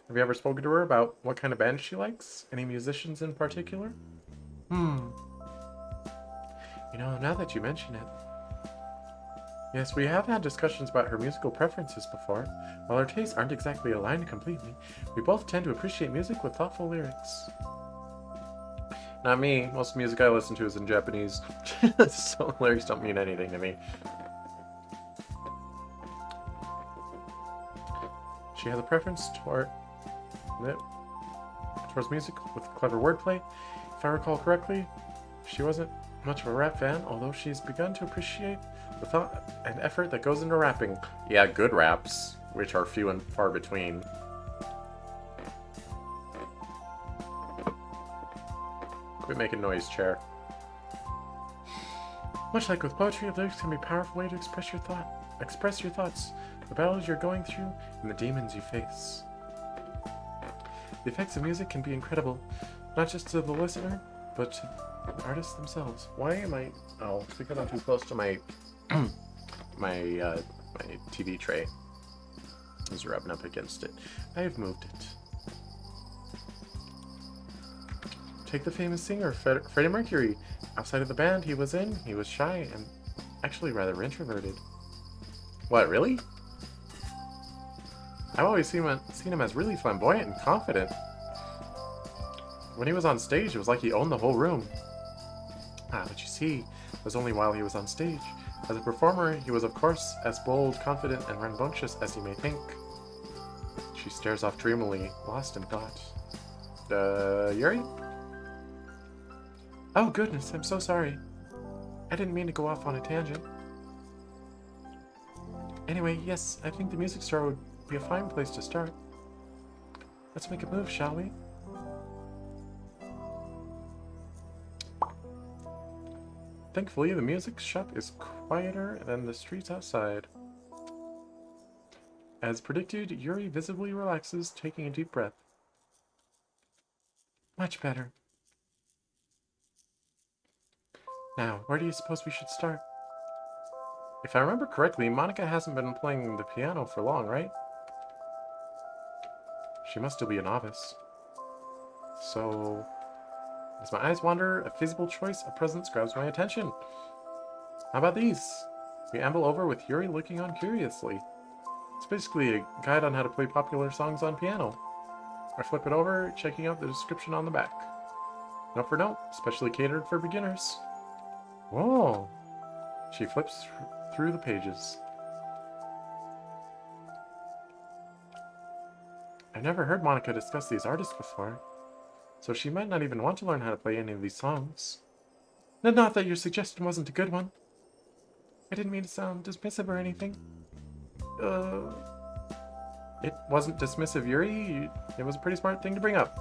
Have you ever spoken to her about what kind of band she likes? Any musicians in particular? Now that you mention it. Yes, we have had discussions about her musical preferences before. While our tastes aren't exactly aligned completely, we both tend to appreciate music with thoughtful lyrics. Not me. Most music I listen to is in Japanese, so lyrics don't mean anything to me. She has a preference towards music with clever wordplay. If I recall correctly, she wasn't much of a rap fan, although she's begun to appreciate the thought and effort that goes into rapping. Yeah, good raps, which are few and far between. Quit making noise, chair. Much like with poetry, lyrics can be a powerful way to express your thoughts, the battles you're going through, and the demons you face. The effects of music can be incredible, not just to the listener, but to the artists themselves. Why am I... Oh, it's because I'm too close to my my TV tray. It's rubbing up against it. I have moved it. Take the famous singer, Freddie Mercury. Outside of the band he was in, he was shy and actually rather introverted. What, really? I've always seen him as really flamboyant and confident. When he was on stage, it was like he owned the whole room. But you see, it was only while he was on stage. As a performer, he was of course as bold, confident, and rambunctious as you may think. She stares off dreamily, lost in thought. Yuri? Oh goodness, I'm so sorry. I didn't mean to go off on a tangent. Anyway, yes, I think the music store would be a fine place to start. Let's make a move, shall we? Thankfully, the music shop is quieter than the streets outside. As predicted, Yuri visibly relaxes, taking a deep breath. Much better. Now, where do you suppose we should start? If I remember correctly, Monica hasn't been playing the piano for long, right? She must still be a novice. So... As my eyes wander, a feasible choice of presents grabs my attention. How about these? We amble over with Yuri looking on curiously. It's basically a guide on how to play popular songs on piano. I flip it over, checking out the description on the back. Note for note, specially catered for beginners. Whoa! She flips through the pages. I've never heard Monica discuss these artists before, so she might not even want to learn how to play any of these songs. Not that your suggestion wasn't a good one. I didn't mean to sound dismissive or anything. It wasn't dismissive, Yuri. It was a pretty smart thing to bring up.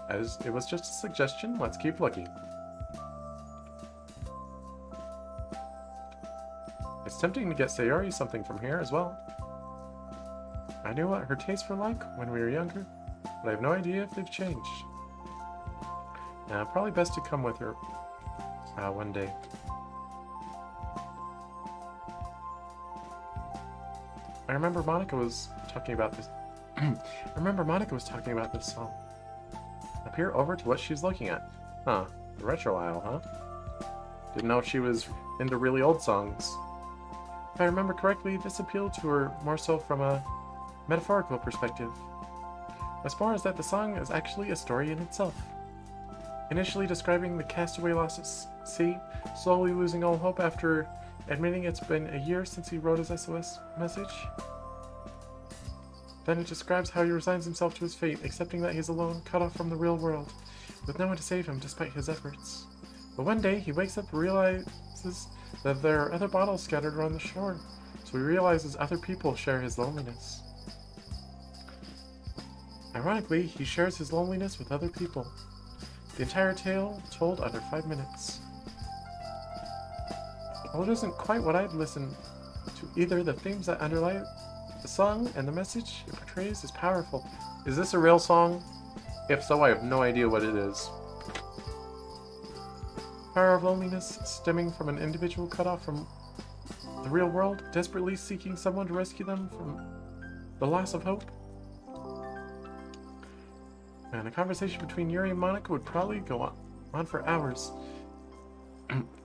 As it was just a suggestion, let's keep looking. It's tempting to get Sayori something from here as well. I knew what her tastes were like when we were younger, but I have no idea if they've changed. Probably best to come with her one day. I remember Monica was talking about this. Song. I peer over to what she's looking at. Huh? The retro aisle, huh? Didn't know she was into really old songs. If I remember correctly, this appealed to her more so from a metaphorical perspective. As far as that, the song is actually a story in itself. Initially describing the castaway lost at sea, slowly losing all hope after admitting it's been a year since he wrote his SOS message. Then it describes how he resigns himself to his fate, accepting that he's alone, cut off from the real world, with no one to save him despite his efforts. But one day, he wakes up and realizes that there are other bottles scattered around the shore, so he realizes other people share his loneliness. Ironically, he shares his loneliness with other people. The entire tale told under 5 minutes. Well, it isn't quite what I'd listen to either. The themes that underlie the song and the message it portrays is powerful. Is this a real song? If so, I have no idea what it is. Power of loneliness stemming from an individual cut off from the real world, desperately seeking someone to rescue them from the loss of hope. And a conversation between Yuri and Monica would probably go on for hours.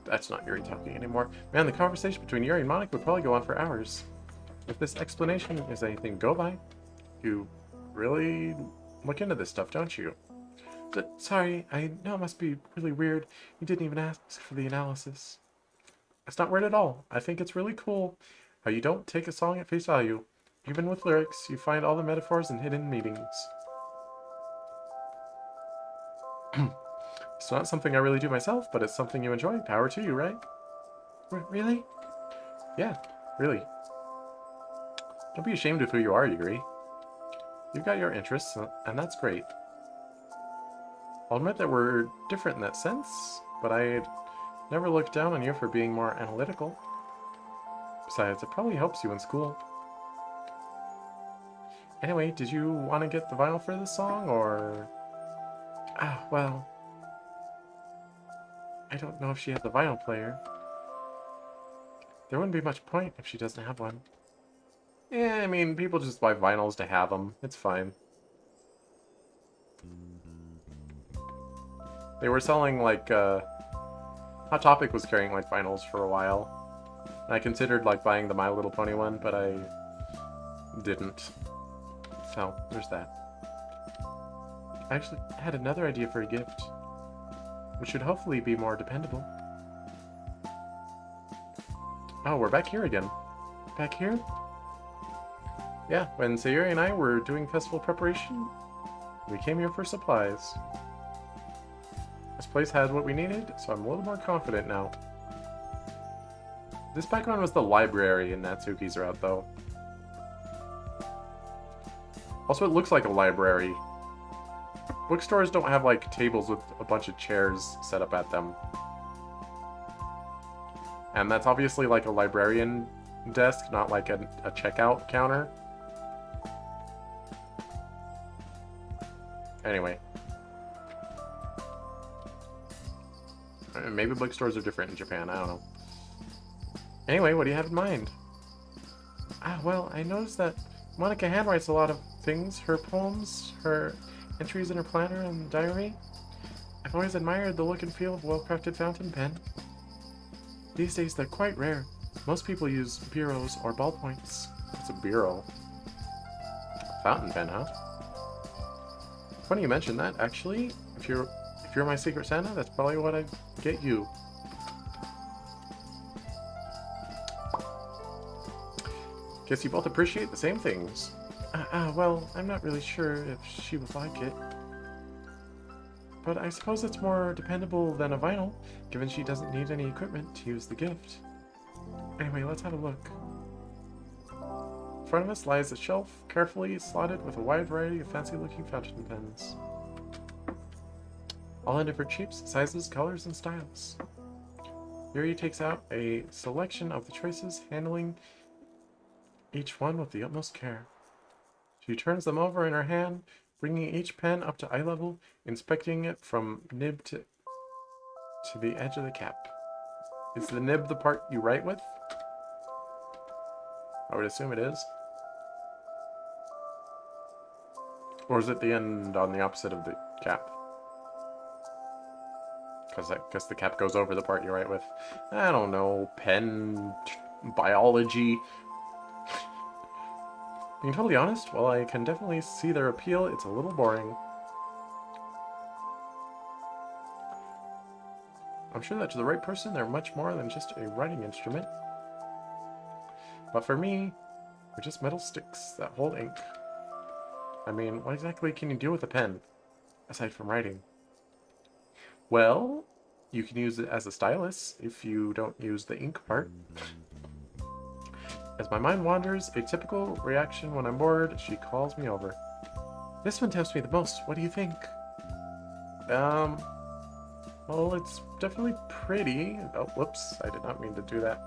That's not Yuri talking anymore. Man, the conversation between Yuri and Monica would probably go on for hours. If this explanation is anything to go by, you really look into this stuff, don't you? But, sorry, I know it must be really weird. You didn't even ask for the analysis. It's not weird at all. I think it's really cool how you don't take a song at face value. Even with lyrics, you find all the metaphors and hidden meanings. It's not something I really do myself, but it's something you enjoy. Power to you, right? Really? Yeah, really. Don't be ashamed of who you are, Yuri. You've got your interests, and that's great. I'll admit that we're different in that sense, but I'd never look down on you for being more analytical. Besides, it probably helps you in school. Anyway, did you want to get the vinyl for this song, or... well... I don't know if she has a vinyl player. There wouldn't be much point if she doesn't have one. Yeah, I mean, people just buy vinyls to have them. It's fine. They were selling, like, Hot Topic was carrying, like, vinyls for a while. And I considered, like, buying the My Little Pony one, but I didn't. So, there's that. I actually had another idea for a gift, which should hopefully be more dependable. Oh, we're back here again. Back here? Yeah, when Sayuri and I were doing festival preparation, we came here for supplies. This place had what we needed, so I'm a little more confident now. This background was the library in Natsuki's route, though. Also, it looks like a library. Bookstores don't have, like, tables with a bunch of chairs set up at them. And that's obviously, like, a librarian desk, not, like, a checkout counter. Anyway. Maybe bookstores are different in Japan, I don't know. Anyway, what do you have in mind? Well, I noticed that Monica handwrites a lot of things. Her poems, her entries in her planner and diary. I've always admired the look and feel of a well-crafted fountain pen. These days, they're quite rare. Most people use bureaus or ballpoints. What's a bureau? Fountain pen, huh? Funny you mention that, actually. If you're my Secret Santa, that's probably what I'd get you. Guess you both appreciate the same things. Well, I'm not really sure if she would like it. But I suppose it's more dependable than a vinyl, given she doesn't need any equipment to use the gift. Anyway, let's have a look. In front of us lies a shelf, carefully slotted with a wide variety of fancy-looking fountain pens. All in different shapes, sizes, colors, and styles. Yuri takes out a selection of the choices, handling each one with the utmost care. She turns them over in her hand, bringing each pen up to eye level, inspecting it from nib to the edge of the cap. Is the nib the part you write with? I would assume it is. Or is it the end on the opposite of the cap? Because I guess the cap goes over the part you write with. I don't know. Pen... biology... Being totally honest, while I can definitely see their appeal, it's a little boring. I'm sure that to the right person, they're much more than just a writing instrument. But for me, they're just metal sticks that hold ink. I mean, what exactly can you do with a pen, aside from writing? Well, you can use it as a stylus if you don't use the ink part. As my mind wanders, a typical reaction when I'm bored, she calls me over. This one tempts me the most. What do you think? Well, it's definitely pretty. Oh, whoops. I did not mean to do that.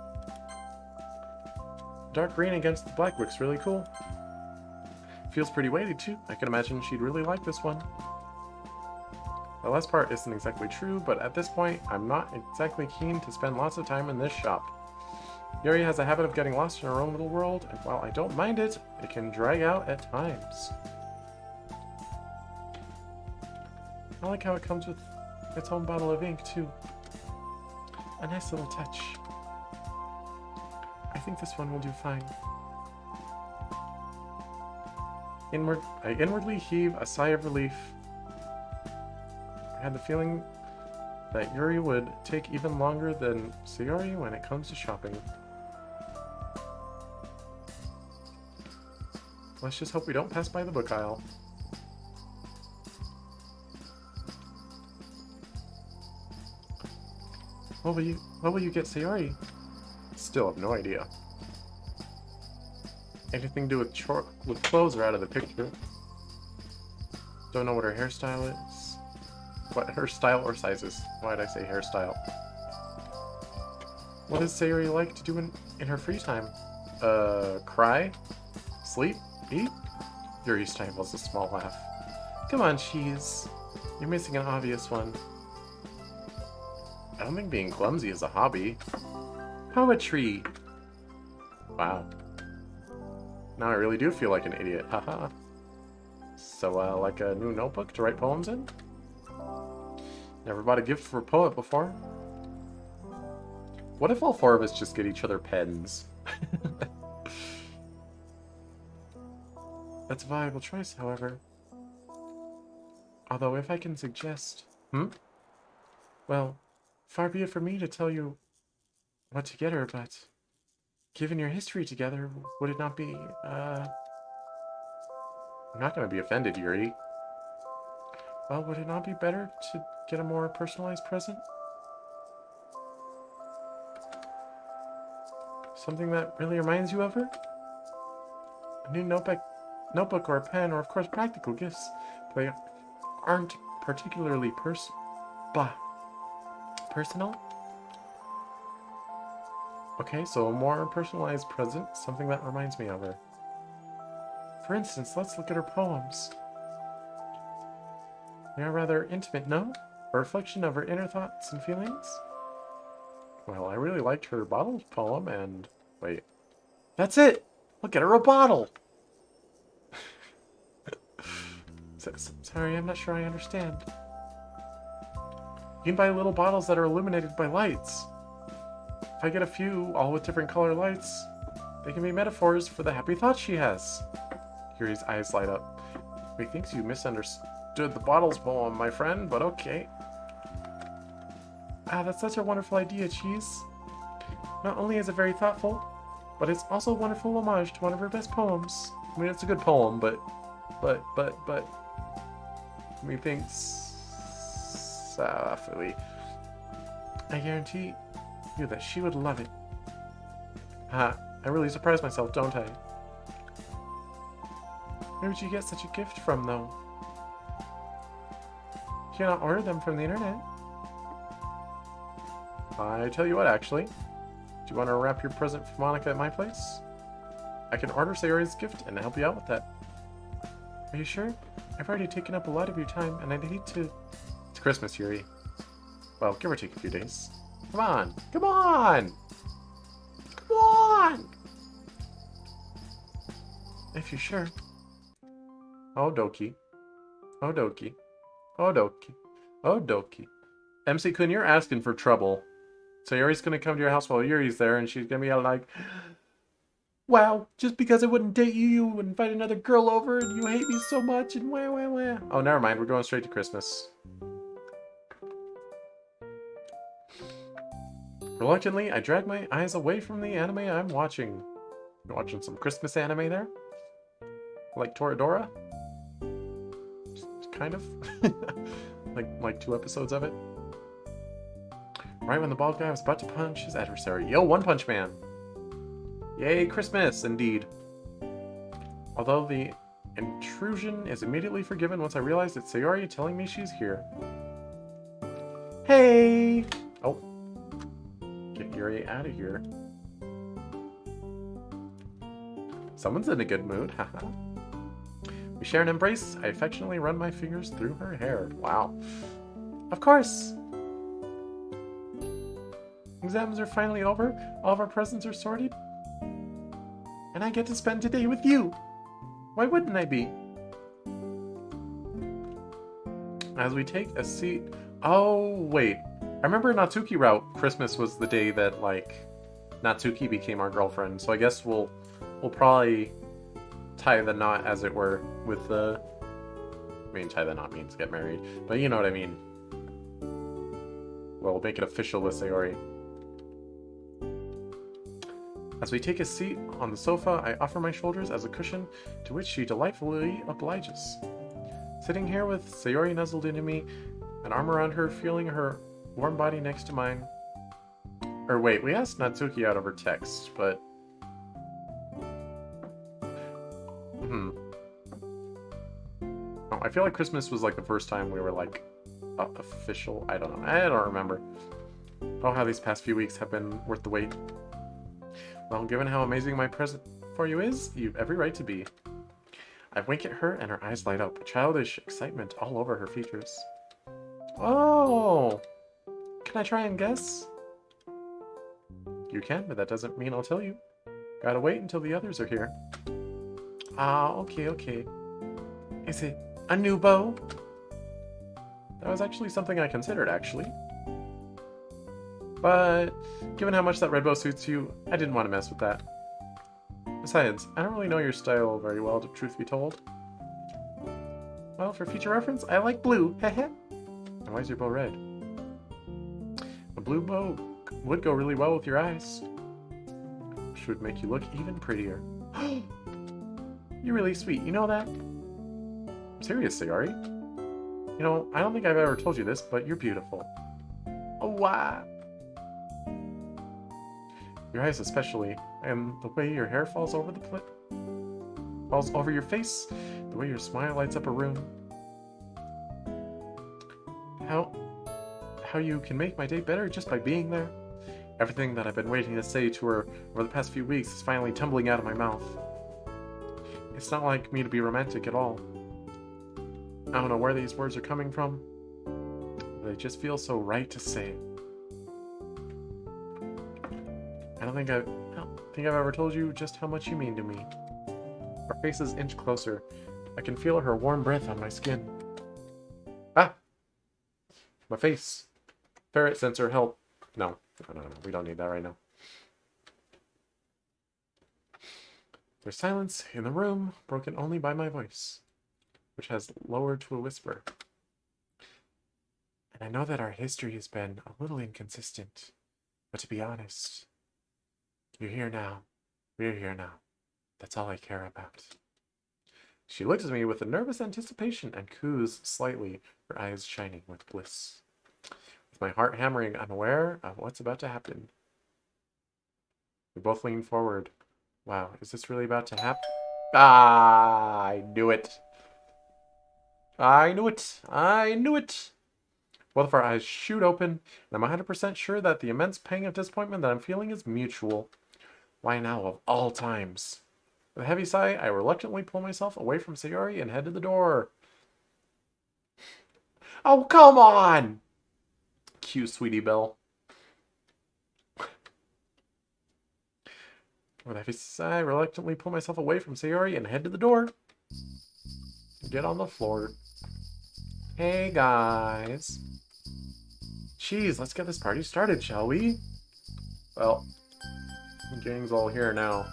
Dark green against the black looks really cool. Feels pretty weighty, too. I can imagine she'd really like this one. The last part isn't exactly true, but at this point, I'm not exactly keen to spend lots of time in this shop. Yuri has a habit of getting lost in her own little world, and while I don't mind it, it can drag out at times. I like how it comes with its own bottle of ink, too. A nice little touch. I think this one will do fine. I inwardly heave a sigh of relief. I had the feeling that Yuri would take even longer than Sayori when it comes to shopping. Let's just hope we don't pass by the book aisle. What will you get, Sayori? Still have no idea. Anything to do with clothes are out of the picture. Don't know what her hairstyle is. What her style or size is. Why did I say hairstyle? What does Sayori like to do in her free time? Cry? Sleep? Eat? Yuri stifles a small laugh. Come on, Cheese. You're missing an obvious one. I don't think being clumsy is a hobby. Poetry! Wow. Now I really do feel like an idiot, haha. So, like a new notebook to write poems in? Never bought a gift for a poet before. What if all four of us just get each other pens? That's a viable choice, however. Although, if I can suggest... Well, far be it for me to tell you what to get her, but... Given your history together, would it not be, I'm not going to be offended, Yuri. Well, would it not be better to get a more personalized present? Something that really reminds you of her? A new notebook or a pen, or of course practical gifts. They aren't particularly personal? Okay, so a more personalized present, something that reminds me of her. For instance, let's look at her poems. They are rather intimate, no? A reflection of her inner thoughts and feelings? Well, I really liked her bottle poem, and... Wait. That's it! Look, get her a bottle! Sorry, I'm not sure I understand. You can buy little bottles that are illuminated by lights. If I get a few, all with different color lights, they can be metaphors for the happy thoughts she has. Yuri's eyes light up. Methinks you misunderstood the bottles poem, my friend, but okay. Ah, that's such a wonderful idea, Cheese. Not only is it very thoughtful, but it's also a wonderful homage to one of her best poems. I mean, it's a good poem, but... Methinks... softly. I guarantee you that she would love it. Ah, I really surprised myself, don't I? Where would you get such a gift from, though? You cannot order them from the internet. I tell you what, actually. Do you want to wrap your present for Monica at my place? I can order Sayori's gift and help you out with that. Are you sure? I've already taken up a lot of your time, and I need to... It's Christmas, Yuri. Well, give or take a few days. Come on! Come on! Come on! If you're sure. Oh, Doki. Oh, Doki. Oh, Doki. Oh, Doki. MC-kun, you're asking for trouble. So Yuri's gonna come to your house while Yuri's there, and she's gonna be like, wow, just because I wouldn't date you, you would invite another girl over, and you hate me so much, and wah, wah, wah. Oh, never mind, we're going straight to Christmas. Reluctantly, I drag my eyes away from the anime I'm watching. You're watching some Christmas anime there? Like Toradora? Kind of. like 2 episodes of it. Right when the bald guy was about to punch his adversary. Yo, One Punch Man! Yay, Christmas, indeed. Although the intrusion is immediately forgiven once I realize it's Sayori telling me she's here. Hey! Oh. Get Yuri out of here. Someone's in a good mood, haha. We share an embrace. I affectionately run my fingers through her hair. Wow. Of course! Exams are finally over. All of our presents are sorted. And I get to spend today with you. Why wouldn't I be? As we take a seat... Oh, wait. I remember Natsuki route. Christmas was the day that, like, Natsuki became our girlfriend. So I guess we'll probably tie the knot, as it were, with the... I mean, tie the knot means get married. But you know what I mean. Well, we'll make it official with Sayori. As we take a seat on the sofa, I offer my shoulders as a cushion, to which she delightfully obliges. Sitting here with Sayori nuzzled into me, an arm around her, feeling her warm body next to mine. Or wait, we asked Natsuki out over text, but... Oh, I feel like Christmas was like the first time we were like official. I don't know. I don't remember. Oh, how these past few weeks have been worth the wait. Well, given how amazing my present for you is, you've every right to be. I wink at her and her eyes light up, childish excitement all over her features. Oh! Can I try and guess? You can, but that doesn't mean I'll tell you. Gotta wait until the others are here. Ah, okay. Is it a new bow? That was actually something I considered, actually. But, given how much that red bow suits you, I didn't want to mess with that. Besides, I don't really know your style very well, to truth be told. Well, for future reference, I like blue, heh. And why is your bow red? A blue bow would go really well with your eyes. Which would make you look even prettier. You're really sweet, you know that? I'm serious, Sayori. You know, I don't think I've ever told you this, but you're beautiful. Oh, wow. Your eyes especially, and the way your hair falls over falls over your face, the way your smile lights up a room. How you can make my day better just by being there. Everything that I've been waiting to say to her over the past few weeks is finally tumbling out of my mouth. It's not like me to be romantic at all. I don't know where these words are coming from, but they just feel so right to say. I don't think I've ever told you just how much you mean to me. Our faces inch closer. I can feel her warm breath on my skin. Ah! My face. Ferret sensor, help. No. We don't need that right now. There's silence in the room, broken only by my voice, which has lowered to a whisper. And I know that our history has been a little inconsistent, but to be honest, you're here now. We're here now. That's all I care about. She looks at me with a nervous anticipation and coos slightly, her eyes shining with bliss. With my heart hammering, I'm aware of what's about to happen. We both lean forward. Wow, is this really about to happen? Ah, I knew it. I knew it. Both of our eyes shoot open, and I'm 100% sure that the immense pang of disappointment that I'm feeling is mutual. Why now, of all times? With a heavy sigh, I reluctantly pull myself away from Sayori and head to the door. Oh, come on! Cue Sweetie Belle. With a heavy sigh, I reluctantly pull myself away from Sayori and head to the door. Get on the floor. Hey, guys. Jeez, let's get this party started, shall we? Well, the gang's all here now.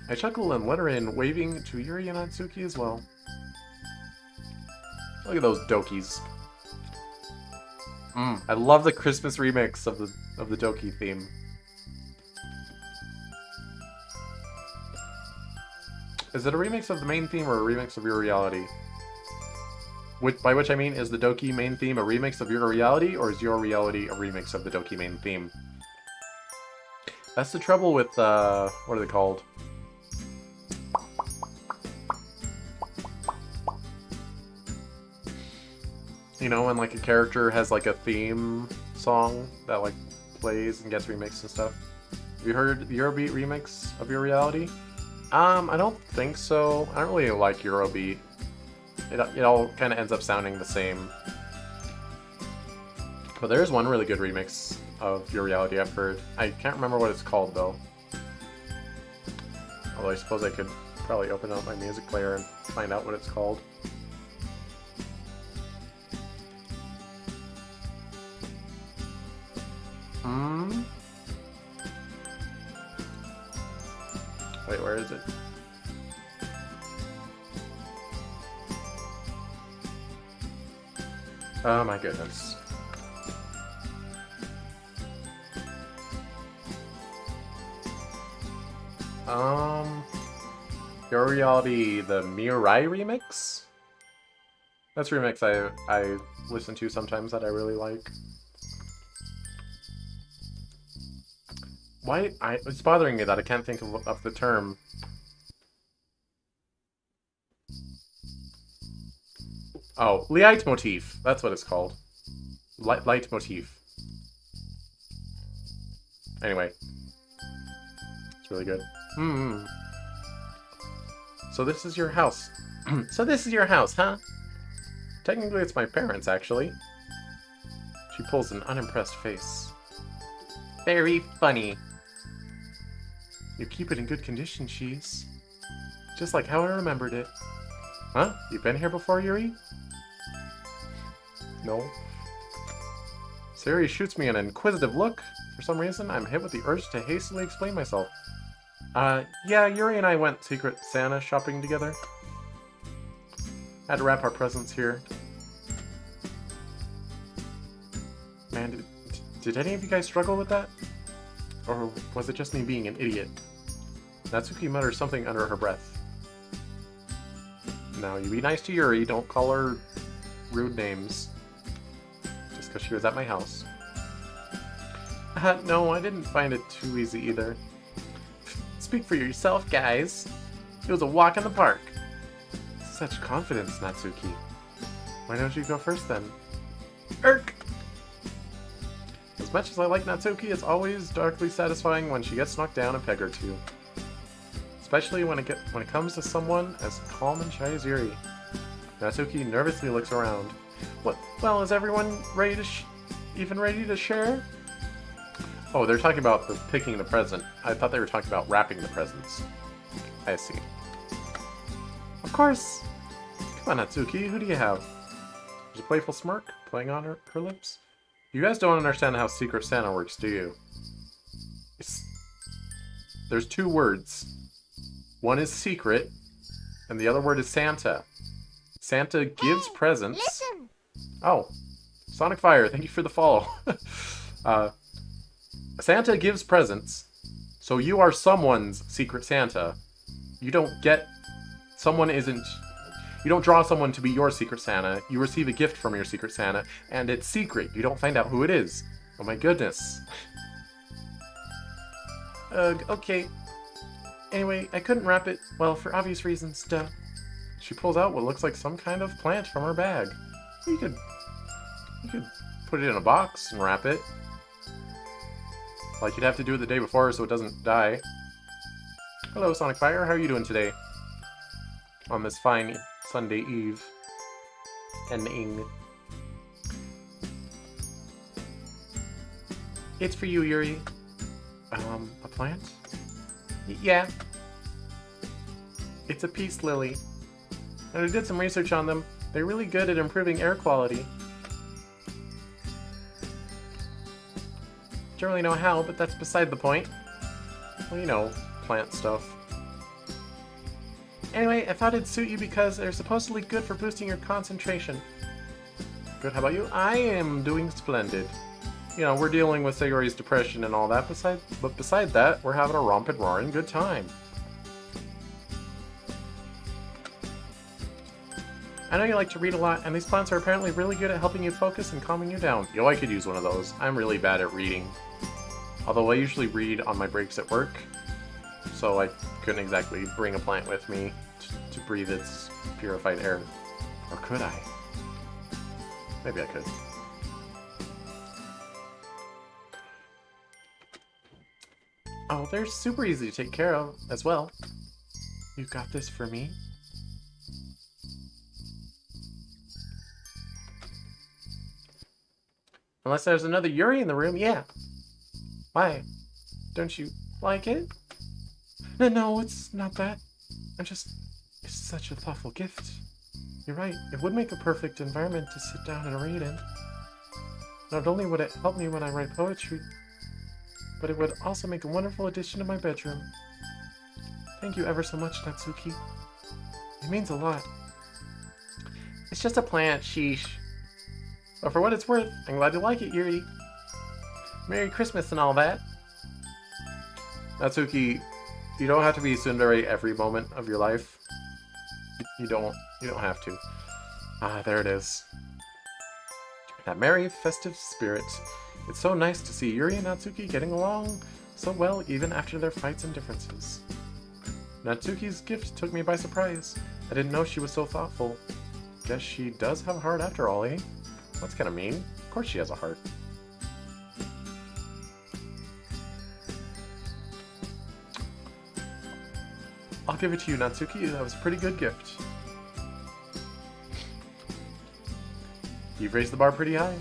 I chuckle and let her in, waving to Yuri and Natsuki as well. Look at those Dokis. I love the Christmas remix of the Doki theme. Is it a remix of the main theme or a remix of Your Reality? By which I mean, is the Doki main theme a remix of Your Reality, or is Your Reality a remix of the Doki main theme? That's the trouble with, what are they called? You know, when like a character has like a theme song that like plays and gets remixed and stuff. Have you heard the Eurobeat remix of Your Reality? I don't think so. I don't really like Eurobeat. It all kind of ends up sounding the same. But there is one really good remix of Your Reality I've heard. I can't remember what it's called though. Although I suppose I could probably open up my music player and find out what it's called. Wait, where is it? Oh my goodness. Your Reality, the Mirai remix? That's a remix I listen to sometimes that I really like. Why? It's bothering me that I can't think of the term. Oh, Leitmotif. That's what it's called. Leitmotif. Anyway. It's really good. So this is your house. So this is your house, huh? Technically it's my parents', actually. She pulls an unimpressed face. Very funny. You keep it in good condition, Cheese. Just like how I remembered it. Huh? You've been here before, Yuri? No. Sari shoots me an inquisitive look. For some reason, I'm hit with the urge to hastily explain myself. Yeah, Yuri and I went Secret Santa shopping together. Had to wrap our presents here. Man, did any of you guys struggle with that? Or was it just me being an idiot? Natsuki mutters something under her breath. Now, you be nice to Yuri, don't call her rude names. Just because she was at my house. No, I didn't find it too easy either. Speak for yourself, guys. It was a walk in the park. Such confidence, Natsuki. Why don't you go first, then? Irk! As much as I like Natsuki, it's always darkly satisfying when she gets knocked down a peg or two. Especially when it comes to someone as calm and shy as Yuri. Natsuki nervously looks around. What? Well, is everyone ready to share? Oh, they're talking about the picking the present. I thought they were talking about wrapping the presents. I see. Of course! Come on, Natsuki, who do you have? There's a playful smirk playing on her lips. You guys don't understand how Secret Santa works, do you? There's two words. One is secret, and the other word is Santa. Santa gives presents. Listen. Oh, Sonic Fire, thank you for the follow. Santa gives presents, so you are someone's Secret Santa. You don't draw someone to be your Secret Santa. You receive a gift from your Secret Santa, and it's secret. You don't find out who it is. Oh my goodness. Okay. Anyway, I couldn't wrap it, well, for obvious reasons, duh. She pulls out what looks like some kind of plant from her bag. You could put it in a box and wrap it. Like you'd have to do it the day before so it doesn't die. Hello, Sonic Fire. How are you doing today? On this fine Sunday Eve. It's for you, Yuri. A plant? Yeah. It's a peace lily. And I did some research on them. They're really good at improving air quality. Don't really know how, but that's beside the point. Well, you know, plant stuff. Anyway, I thought it'd suit you because they're supposedly good for boosting your concentration. Good, how about you? I am doing splendid. You know, we're dealing with Sayori's depression and all that, but beside that, we're having a rompin' roaring good time. I know you like to read a lot, and these plants are apparently really good at helping you focus and calming you down. Yo, I could use one of those. I'm really bad at reading. Although I usually read on my breaks at work, so I couldn't exactly bring a plant with me to breathe its purified air. Or could I? Maybe I could. Oh, they're super easy to take care of as well. You got this for me? Unless there's another Yuri in the room, yeah. Why? Don't you like it? No, it's not that. It's such a thoughtful gift. You're right, it would make a perfect environment to sit down and read in. Not only would it help me when I write poetry, but it would also make a wonderful addition to my bedroom. Thank you ever so much, Natsuki. It means a lot. It's just a plant, sheesh. But for what it's worth, I'm glad you like it, Yuri. Merry Christmas and all that. Natsuki, you don't have to be tsundere every moment of your life. You don't have to. Ah, there it is. That merry, festive spirit. It's so nice to see Yuri and Natsuki getting along so well even after their fights and differences. Natsuki's gift took me by surprise. I didn't know she was so thoughtful. Guess she does have a heart after all, eh? That's kind of mean. Of course she has a heart. I'll give it to you, Natsuki. That was a pretty good gift. You've raised the bar pretty high.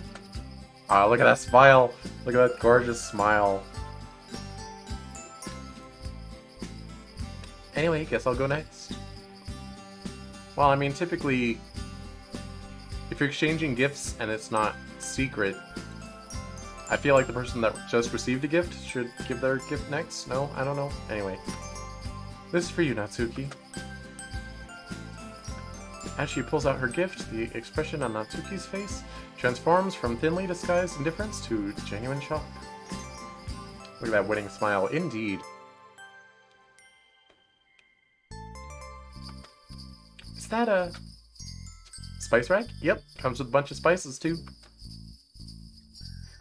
Ah, look at that smile. Look at that gorgeous smile. Anyway, guess I'll go next. Well, I mean, typically, if you're exchanging gifts and it's not secret, I feel like the person that just received a gift should give their gift next. No? I don't know. Anyway. This is for you, Natsuki. As she pulls out her gift, the expression on Natsuki's face transforms from thinly disguised indifference to genuine shock. Look at that winning smile. Indeed. Is that a spice rack? Yep, comes with a bunch of spices too.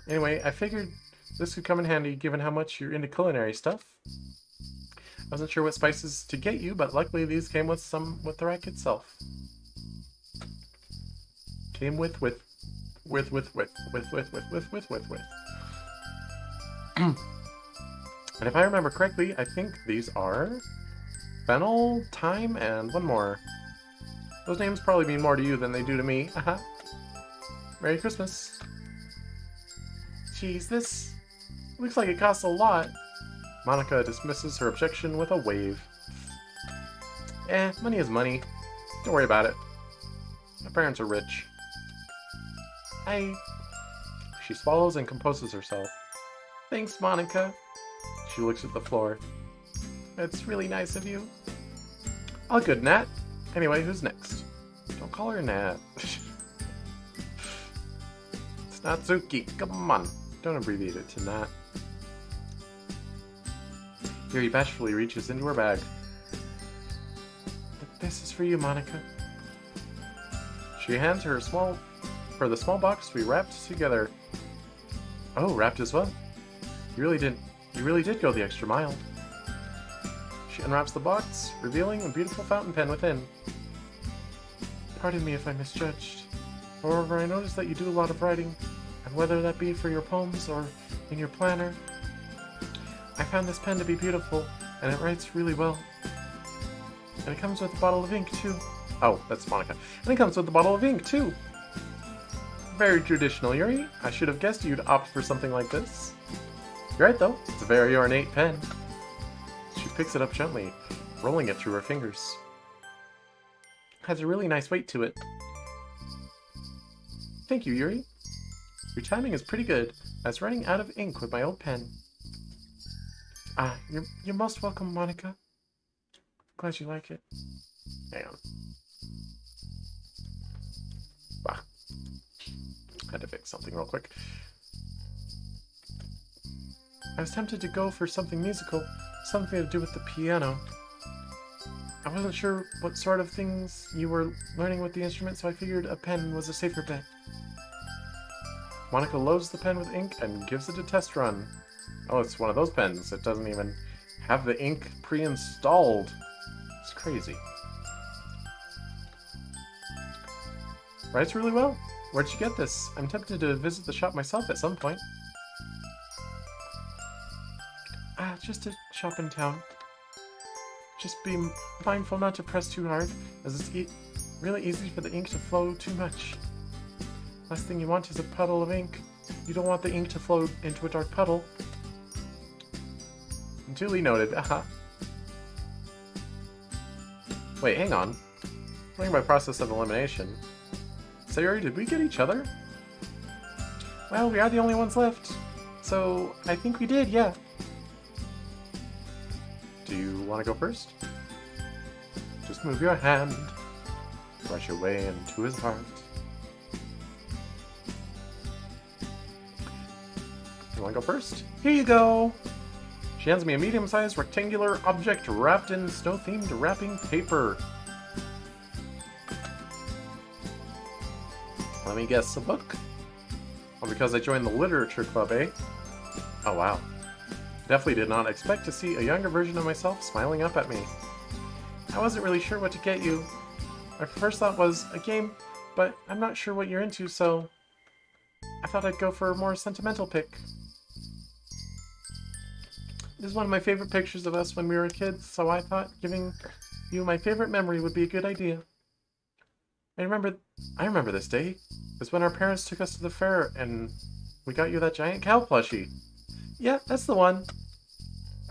Anyway, I figured this could come in handy given how much you're into culinary stuff. I wasn't sure what spices to get you, but luckily these came with the rack itself. Came with. And if I remember correctly, I think these are fennel, thyme, and one more. Those names probably mean more to you than they do to me. Haha. Merry Christmas. Geez, this looks like it costs a lot. Monika dismisses her objection with a wave. Money is money. Don't worry about it. My parents are rich. She swallows and composes herself. Thanks, Monika. She looks at the floor. It's really nice of you. All good, Nat. Anyway, who's next? Don't call her Nat. It's Natsuki. Come on. Don't abbreviate it to Nat. Yuri bashfully reaches into her bag. This is for you, Monika. She hands her the small box we wrapped together. Oh, wrapped as well. You really did go the extra mile. She unwraps the box, revealing a beautiful fountain pen within. Pardon me if I misjudged. However, I noticed that you do a lot of writing, and whether that be for your poems or in your planner, I found this pen to be beautiful, and it writes really well. And it comes with a bottle of ink, too. Oh, that's Monika. And it comes with a bottle of ink, too. Very traditional, Yuri. I should have guessed you'd opt for something like this. You're right, though. It's a very ornate pen. She picks it up gently, rolling it through her fingers. It has a really nice weight to it. Thank you, Yuri. Your timing is pretty good. I was running out of ink with my old pen. You're most welcome, Monika. Glad you like it. Hang on. Bah. Had to fix something real quick. I was tempted to go for something musical, something to do with the piano. I wasn't sure what sort of things you were learning with the instrument, so I figured a pen was a safer bet. Monika loads the pen with ink and gives it a test run. Oh, it's one of those pens. It doesn't even have the ink pre-installed. It's crazy. Writes really well. Where'd you get this? I'm tempted to visit the shop myself at some point. Just a shop in town. Just be mindful not to press too hard, as it's really easy for the ink to flow too much. Last thing you want is a puddle of ink. You don't want the ink to flow into a dark puddle. Duly noted. Wait, hang on. Learning by process of elimination. Sayori, did we get each other? Well, we are the only ones left. So, I think we did, yeah. Do you want to go first? Just move your hand. Brush your way into his heart. You want to go first? Here you go! She hands me a medium-sized rectangular object wrapped in snow-themed wrapping paper. Let me guess, a book? Well, because I joined the literature club, eh? Oh, wow. Definitely did not expect to see a younger version of myself smiling up at me. I wasn't really sure what to get you. My first thought was a game, but I'm not sure what you're into, so I thought I'd go for a more sentimental pick. This is one of my favorite pictures of us when we were kids, so I thought giving you my favorite memory would be a good idea. I remember this day. It was when our parents took us to the fair and we got you that giant cow plushie. Yeah, that's the one.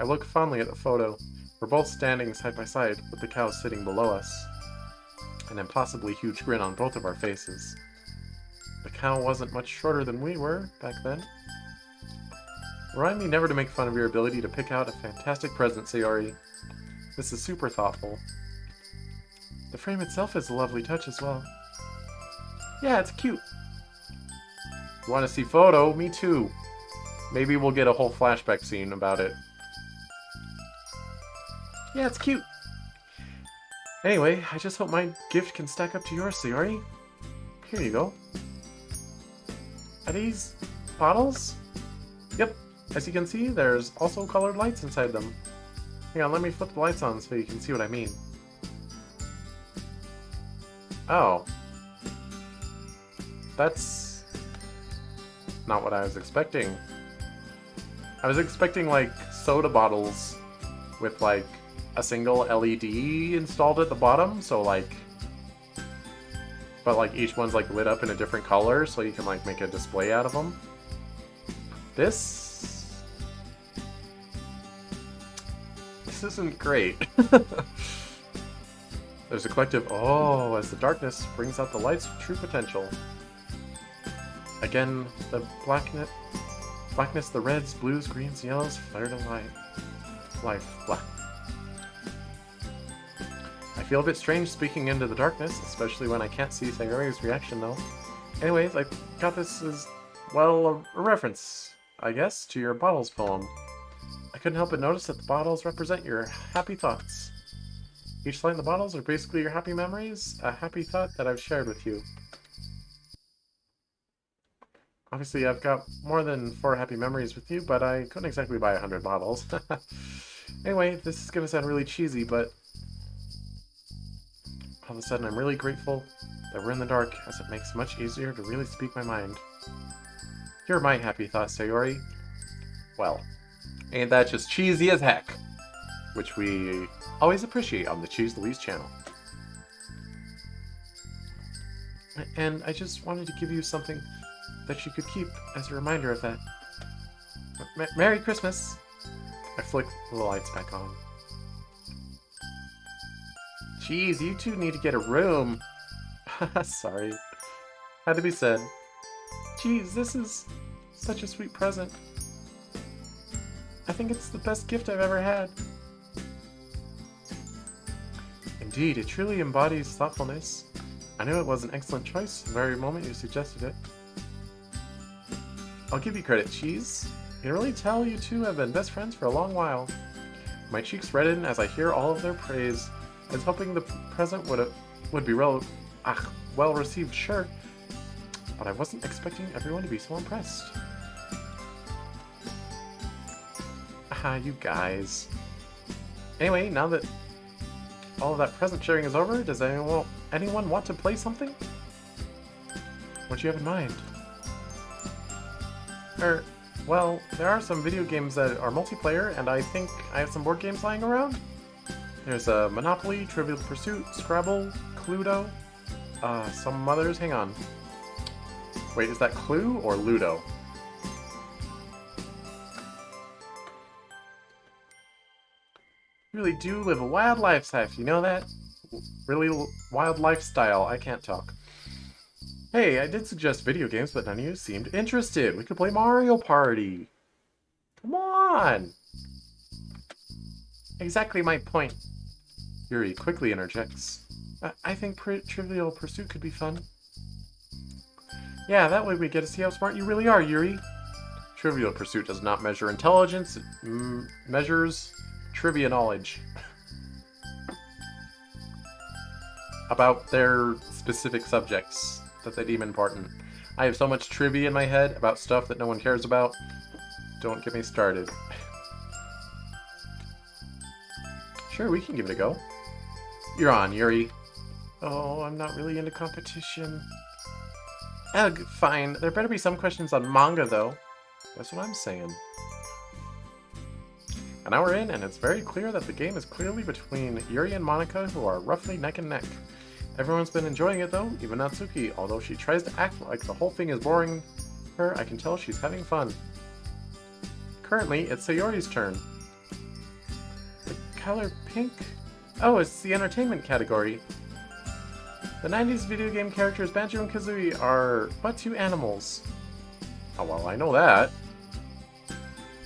I look fondly at the photo. We're both standing side by side, with the cow sitting below us. An impossibly huge grin on both of our faces. The cow wasn't much shorter than we were back then. Remind me never to make fun of your ability to pick out a fantastic present, Sayori. This is super thoughtful. The frame itself is a lovely touch as well. Yeah, it's cute. You want to see photo? Me too. Maybe we'll get a whole flashback scene about it. Yeah, it's cute. Anyway, I just hope my gift can stack up to yours, Sayori. Here you go. Are these bottles? Yep. As you can see, there's also colored lights inside them. Hang on, let me flip the lights on so you can see what I mean. Oh. That's not what I was expecting. I was expecting, like, soda bottles with, like, a single LED installed at the bottom, so, like... But, like, each one's, like, lit up in a different color, so you can, like, make a display out of them. This isn't great. There's a collective, oh, as the darkness brings out the light's true potential. Again, the blackness, the reds, blues, greens, yellows, flare to life. Blah. I feel a bit strange speaking into the darkness, especially when I can't see Sayori's reaction though. Anyways, I got this as, well, a reference, I guess, to your bottles poem. I couldn't help but notice that the bottles represent your happy thoughts. Each line in the bottles are basically your happy memories, a happy thought that I've shared with you. Obviously, I've got more than 4 happy memories with you, but I couldn't exactly buy 100 bottles. Anyway, this is gonna sound really cheesy, but all of a sudden I'm really grateful that we're in the dark, as it makes it much easier to really speak my mind. You're my happy thought, Sayori. Well, ain't that just cheesy as heck? Which we always appreciate on the Choose Louise channel. And I just wanted to give you something that you could keep as a reminder of that. Merry Christmas! I flick the lights back on. Jeez, you two need to get a room. Sorry. Had to be said. Jeez, this is such a sweet present. I think it's the best gift I've ever had. Indeed, it truly embodies thoughtfulness. I knew it was an excellent choice the very moment you suggested it. I'll give you credit, Cheese. You can really tell you two have been best friends for a long while. My cheeks redden as I hear all of their praise. I was hoping the present would be well received, sure, but I wasn't expecting everyone to be so impressed. Ah, you guys. Anyway, now that all of that present sharing is over, does anyone want to play something? What do you have in mind? Well, there are some video games that are multiplayer, and I think I have some board games lying around. There's Monopoly, Trivial Pursuit, Scrabble, Cluedo, some others. Hang on. Wait, is that Clue or Ludo? You really do live a wild lifestyle, you know that? Really wild lifestyle. I can't talk. Hey, I did suggest video games, but none of you seemed interested. We could play Mario Party. Come on! Exactly my point. Yuri quickly interjects. I think Trivial Pursuit could be fun. Yeah, that way we get to see how smart you really are, Yuri. Trivial Pursuit does not measure intelligence, it measures trivia knowledge. About their specific subjects that they deem important. I have so much trivia in my head about stuff that no one cares about. Don't get me started. Sure, we can give it a go. You're on, Yuri. Oh, I'm not really into competition. Ugh, fine. There better be some questions on manga, though. That's what I'm saying. An hour in, and it's very clear that the game is clearly between Yuri and Monica, who are roughly neck and neck. Everyone's been enjoying it, though, even Natsuki. Although she tries to act like the whole thing is boring her, I can tell she's having fun. Currently, it's Sayori's turn. The color pink? Oh, it's the entertainment category. The 90s video game characters Banjo and Kazooie are but two animals. Oh, well, I know that.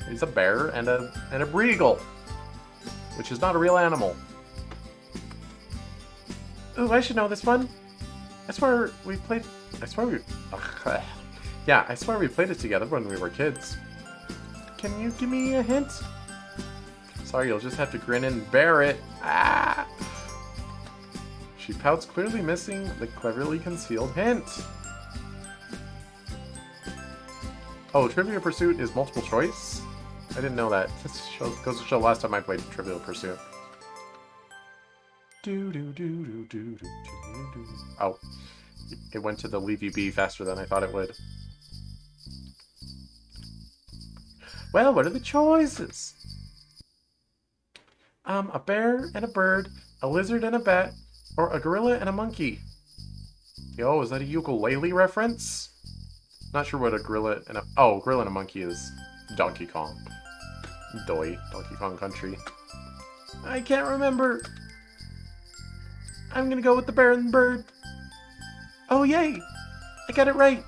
He's a bear and a breagle, which is not a real animal. Ooh, I should know this one. I swear we played it together when we were kids. Can you give me a hint? Sorry, you'll just have to grin and bear it. Ah! She pouts, clearly missing the cleverly concealed hint. Oh, Trivial Pursuit is multiple choice? I didn't know that. This goes to show last time I played Trivial Pursuit. Oh. It went to the leave you be faster than I thought it would. Well, what are the choices? A bear and a bird, a lizard and a bat, or a gorilla and a monkey. Yo, is that a ukulele reference? Not sure what a gorilla and a... Oh, gorilla and a monkey is Donkey Kong. Donkey Kong Country. I can't remember. I'm gonna go with the bear and the bird. Oh, yay! I got it right.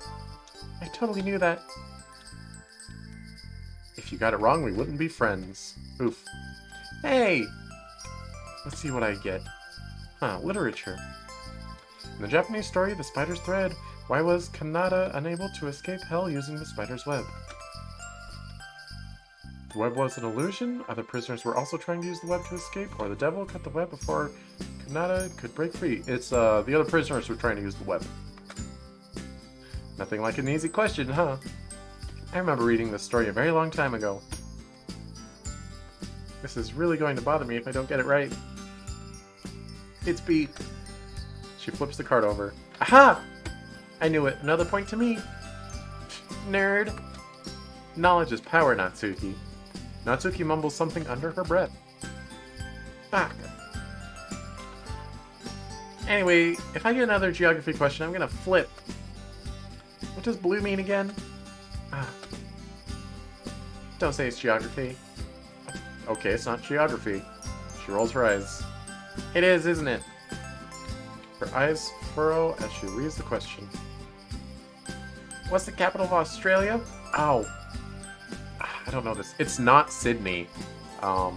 I totally knew that. If you got it wrong, we wouldn't be friends. Oof. Hey! Let's see what I get. Huh, literature. In the Japanese story, The Spider's Thread, why was Kanata unable to escape hell using the spider's web? The web was an illusion, other prisoners were also trying to use the web to escape, or the devil cut the web before Kanata could break free. It's, the other prisoners were trying to use the web. Nothing like an easy question, huh? I remember reading this story a very long time ago. This is really going to bother me if I don't get it right. It's B. She flips the card over. Aha! I knew it. Another point to me. Nerd. Knowledge is power, Natsuki. Natsuki mumbles something under her breath. Ah. Anyway, if I get another geography question, I'm gonna flip. What does blue mean again? Ah. Don't say it's geography. Okay, it's not geography. She rolls her eyes. It is, isn't it? Her eyes furrow as she reads the question. What's the capital of Australia? Ow. I don't know this. It's not Sydney. I'm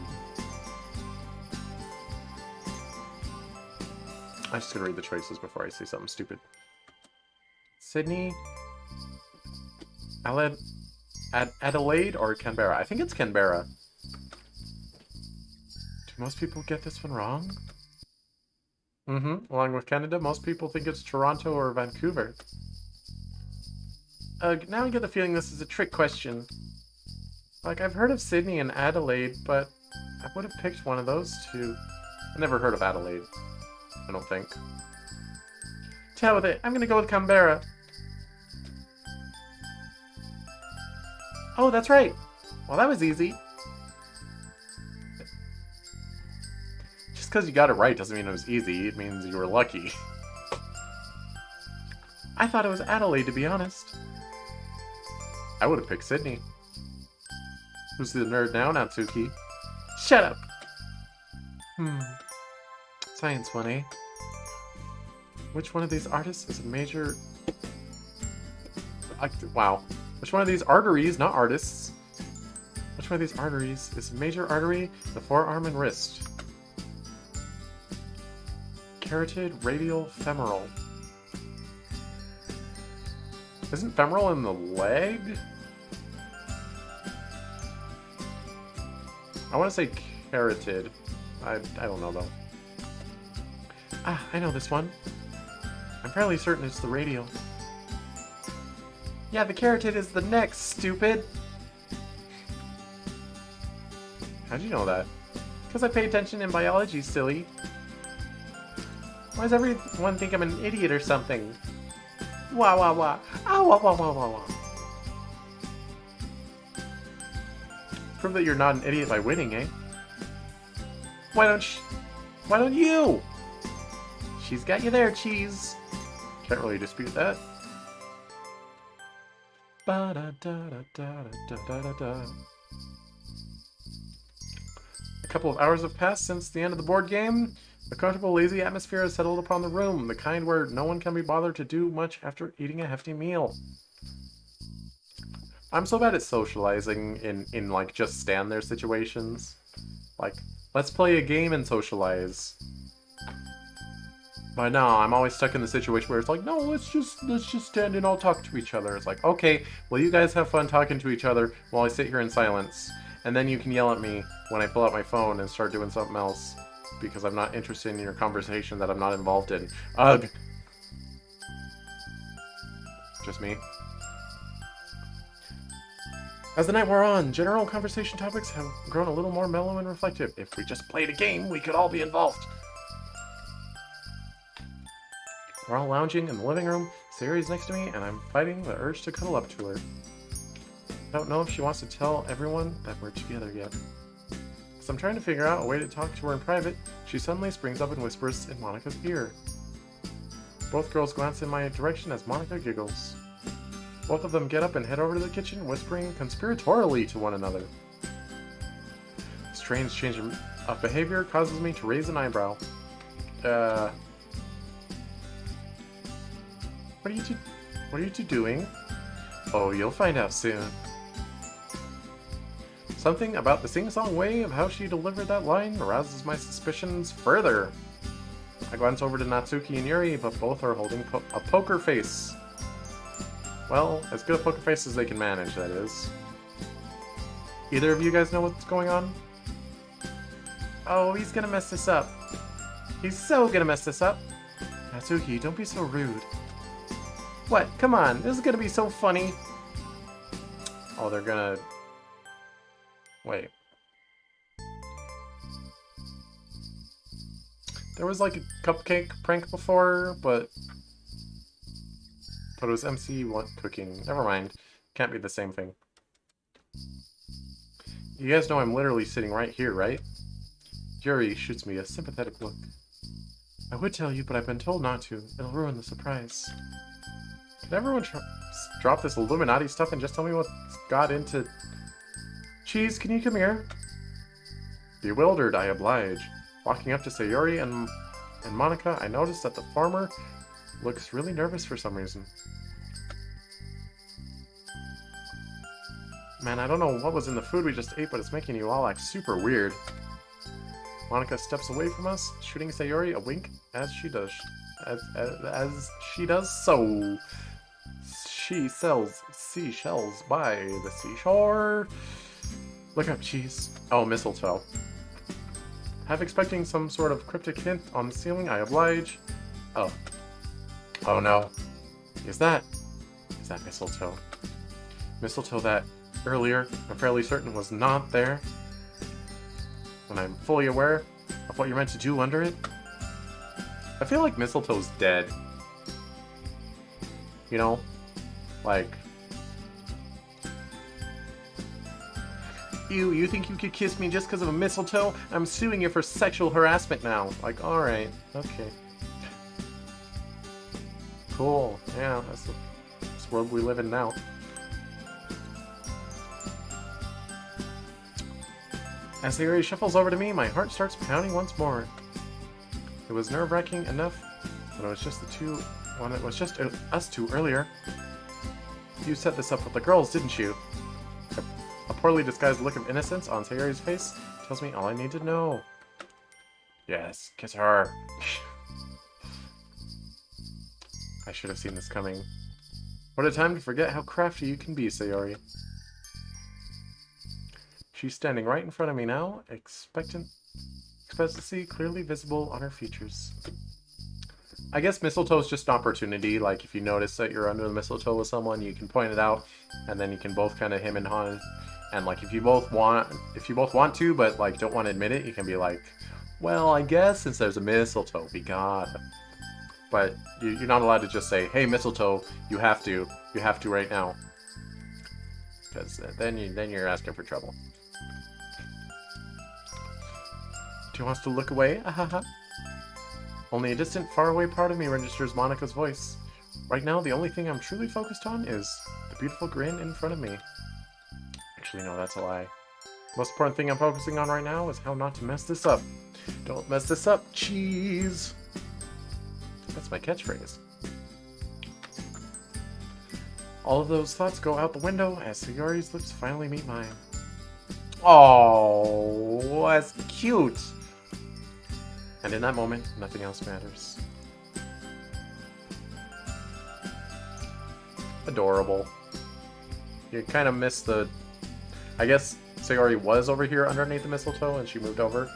just gonna read the choices before I say something stupid. Sydney, Adelaide, or Canberra? I think it's Canberra. Do most people get this one wrong? Along with Canada, most people think it's Toronto or Vancouver. Now I get the feeling this is a trick question. Like, I've heard of Sydney and Adelaide, but I would have picked one of those two. I never heard of Adelaide, I don't think. To hell with it, I'm gonna go with Canberra. Oh, that's right. Well, that was easy. Just because you got it right doesn't mean it was easy. It means you were lucky. I thought it was Adelaide, to be honest. I would have picked Sydney. Who's the nerd now, Natsuki? Shut up! Science one, eh? Which one of these artists is a major... Wow. Which one of these arteries, not artists, which one of these arteries is a major artery, the forearm and wrist? Carotid, radial, femoral. Isn't femoral in the leg? I want to say carotid. I don't know though. Ah, I know this one. I'm fairly certain it's the radial. Yeah, the carotid is the neck, stupid! How'd you know that? Because I pay attention in biology, silly. Why does everyone think I'm an idiot or something? Wah wah wah. Ah wah wah wah wah wah. Prove that you're not an idiot by winning, eh? Why don't you? She's got you there, cheese. Can't really dispute that. Ba-da-da-da-da-da-da-da-da. A couple of hours have passed since the end of the board game. A comfortable, lazy atmosphere has settled upon the room, the kind where no one can be bothered to do much after eating a hefty meal. I'm so bad at socializing in like, just stand there situations. Like, let's play a game and socialize. But no, I'm always stuck in the situation where it's like, no, let's just stand and all talk to each other. It's like, okay, well you guys have fun talking to each other while I sit here in silence. And then you can yell at me when I pull out my phone and start doing something else. Because I'm not interested in your conversation that I'm not involved in. Ugh! Just me. As the night wore on, general conversation topics have grown a little more mellow and reflective. If we just played a game, we could all be involved. We're all lounging in the living room. Sayori's next to me, and I'm fighting the urge to cuddle up to her. I don't know if she wants to tell everyone that we're together yet. As I'm trying to figure out a way to talk to her in private, she suddenly springs up and whispers in Monika's ear. Both girls glance in my direction as Monika giggles. Both of them get up and head over to the kitchen, whispering conspiratorially to one another. A strange change of behavior causes me to raise an eyebrow. What are you two doing? Oh, you'll find out soon. Something about the sing-song way of how she delivered that line arouses my suspicions further. I glance over to Natsuki and Yuri, but both are holding a poker face. Well, as good a poker face as they can manage, that is. Either of you guys know what's going on? Oh, he's gonna mess this up. He's so gonna mess this up. Natsuki, don't be so rude. What? Come on, this is gonna be so funny. Oh, they're gonna... Wait. There was like a cupcake prank before, but it was MC cooking. Never mind. Can't be the same thing. You guys know I'm literally sitting right here, right? Yuri shoots me a sympathetic look. I would tell you, but I've been told not to. It'll ruin the surprise. Can everyone drop this Illuminati stuff and just tell me what got into... Cheese, can you come here? Bewildered, I oblige. Walking up to Sayori and Monika, I notice that the farmer looks really nervous for some reason. Man, I don't know what was in the food we just ate, but it's making you all act super weird. Monika steps away from us, shooting Sayori a wink as she does. As she does so. She sells seashells by the seashore. Look up, cheese. Oh, mistletoe. Half expecting some sort of cryptic hint on the ceiling, I oblige. Oh. Oh no. Is that mistletoe? Mistletoe that, earlier, I'm fairly certain was not there. When I'm fully aware of what you're meant to do under it. I feel like mistletoe's dead. You know? Like... you. You think you could kiss me just because of a mistletoe? I'm suing you for sexual harassment now. Like, alright. Okay. Cool. Yeah, that's the world we live in now. As Sayori shuffles over to me, my heart starts pounding once more. It was nerve-wracking enough when it was just us two earlier. You set this up with the girls, didn't you? A poorly disguised look of innocence on Sayori's face tells me all I need to know. Yes, kiss her. I should have seen this coming. What a time to forget how crafty you can be, Sayori. She's standing right in front of me now, expectancy clearly visible on her features. I guess mistletoe is just an opportunity. Like, if you notice that you're under the mistletoe with someone, you can point it out, and then you can both kind of him and haw. And like, if you both want to, but like don't want to admit it, you can be like, well, I guess since there's a mistletoe, we got. But you're not allowed to just say, hey, mistletoe, you have to right now, because then you're asking for trouble. Do you want us to look away? Ahaha. Only a distant, faraway part of me registers Monika's voice. Right now, the only thing I'm truly focused on is the beautiful grin in front of me. Actually, no, that's a lie. The most important thing I'm focusing on right now is how not to mess this up. Don't mess this up, cheese! That's my catchphrase. All of those thoughts go out the window as Sayori's lips finally meet mine. Oh, that's cute! And in that moment, nothing else matters. Adorable. You kind of missed the... I guess Sayori was over here underneath the mistletoe and she moved over.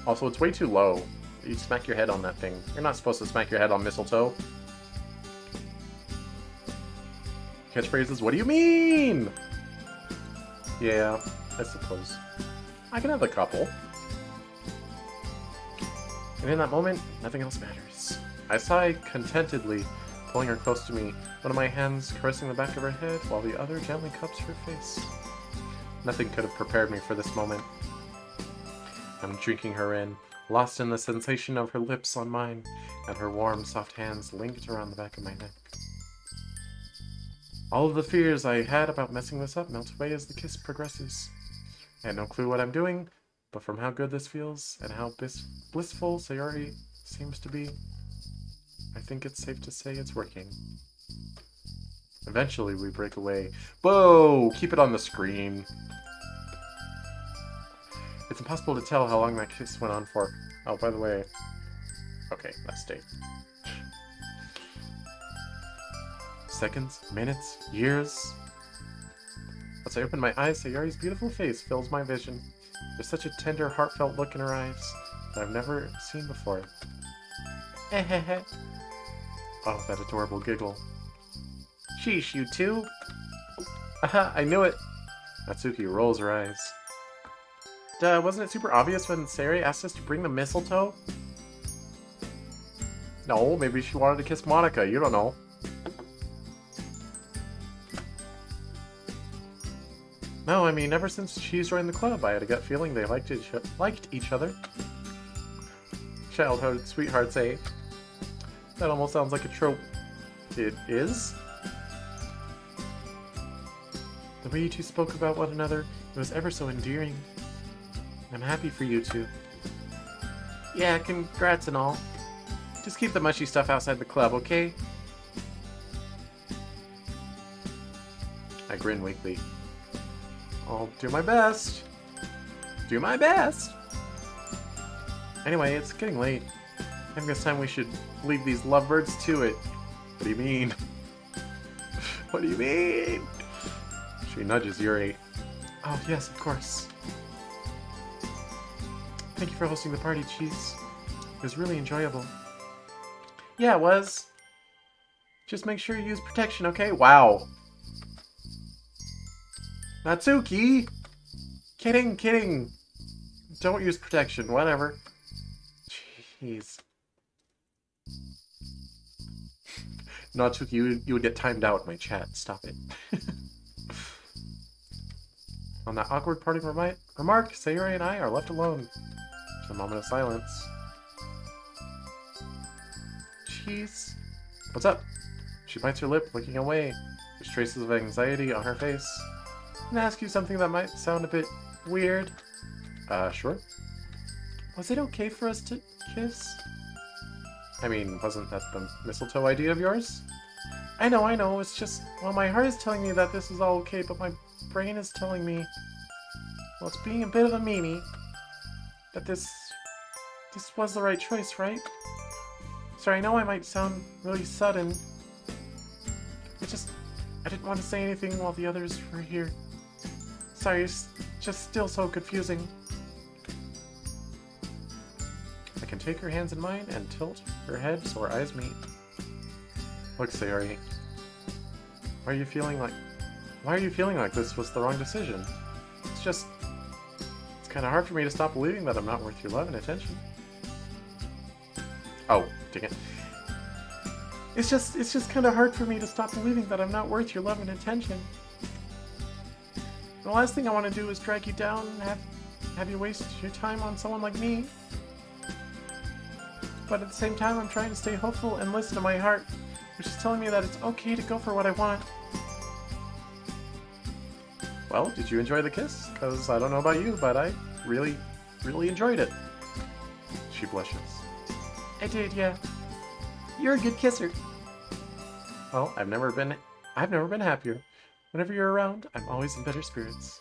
Also, it's way too low. You smack your head on that thing. You're not supposed to smack your head on mistletoe. Catchphrases, what do you mean? Yeah, I suppose. I can have a couple. And in that moment, nothing else matters. I sigh contentedly, pulling her close to me, one of my hands caressing the back of her head, while the other gently cups her face. Nothing could have prepared me for this moment. I'm drinking her in, lost in the sensation of her lips on mine, and her warm, soft hands linked around the back of my neck. All of the fears I had about messing this up melt away as the kiss progresses. I had no clue what I'm doing, but from how good this feels, and how blissful Sayori seems to be, I think it's safe to say it's working. Eventually, we break away. Whoa! Keep it on the screen. It's impossible to tell how long that kiss went on for. Oh, by the way... Okay, let's stay. Seconds, minutes, years... As I open my eyes, Sayori's beautiful face fills my vision. There's such a tender, heartfelt look in her eyes that I've never seen before. Oh, that adorable giggle. Sheesh, you too? Aha, I knew it! Natsuki rolls her eyes. Duh, wasn't it super obvious when Sayori asked us to bring the mistletoe? No, maybe she wanted to kiss Monika, you don't know. No, I mean, ever since she's joined the club, I had a gut feeling they liked each other. Childhood sweethearts, eh? That almost sounds like a trope. It is? The way you two spoke about one another, it was ever so endearing. I'm happy for you two. Yeah, congrats and all. Just keep the mushy stuff outside the club, okay? I grin weakly. I'll do my best. Do my best! Anyway, it's getting late. I think this time we should leave these lovebirds to it. What do you mean? What do you mean? She nudges Yuri. Oh, yes, of course. Thank you for hosting the party, Cheese. It was really enjoyable. Yeah, it was. Just make sure you use protection, okay? Wow. Natsuki! Kidding. Don't use protection, whatever. Jeez. Natsuki, you would get timed out in my chat. Stop it. On that awkward parting remark, Sayori and I are left alone. There's a moment of silence. Cheese. What's up? She bites her lip, looking away. There's traces of anxiety on her face. I'm gonna ask you something that might sound a bit weird. Sure. Was it okay for us to kiss? I mean, wasn't that the mistletoe idea of yours? I know, it's just, well, my heart is telling me that this is all okay, but my brain is telling me, well, it's being a bit of a meanie, that this was the right choice, right? Sorry, I know I might sound really sudden. I didn't want to say anything while the others were here. Sorry, it's just still so confusing. I can take her hands in mine and tilt her head so our eyes meet. Look, Sayori. Why are you feeling like this was the wrong decision? It's kind of hard for me to stop believing that I'm not worth your love and attention. Oh, dang it. It's just kind of hard for me to stop believing that I'm not worth your love and attention. The last thing I want to do is drag you down and have you waste your time on someone like me. But at the same time, I'm trying to stay hopeful and listen to my heart, which is telling me that it's okay to go for what I want. Well, did you enjoy the kiss? Because I don't know about you, but I really, really enjoyed it. She blushes. I did, yeah. You're a good kisser. Well, I've never been happier. Whenever you're around, I'm always in better spirits.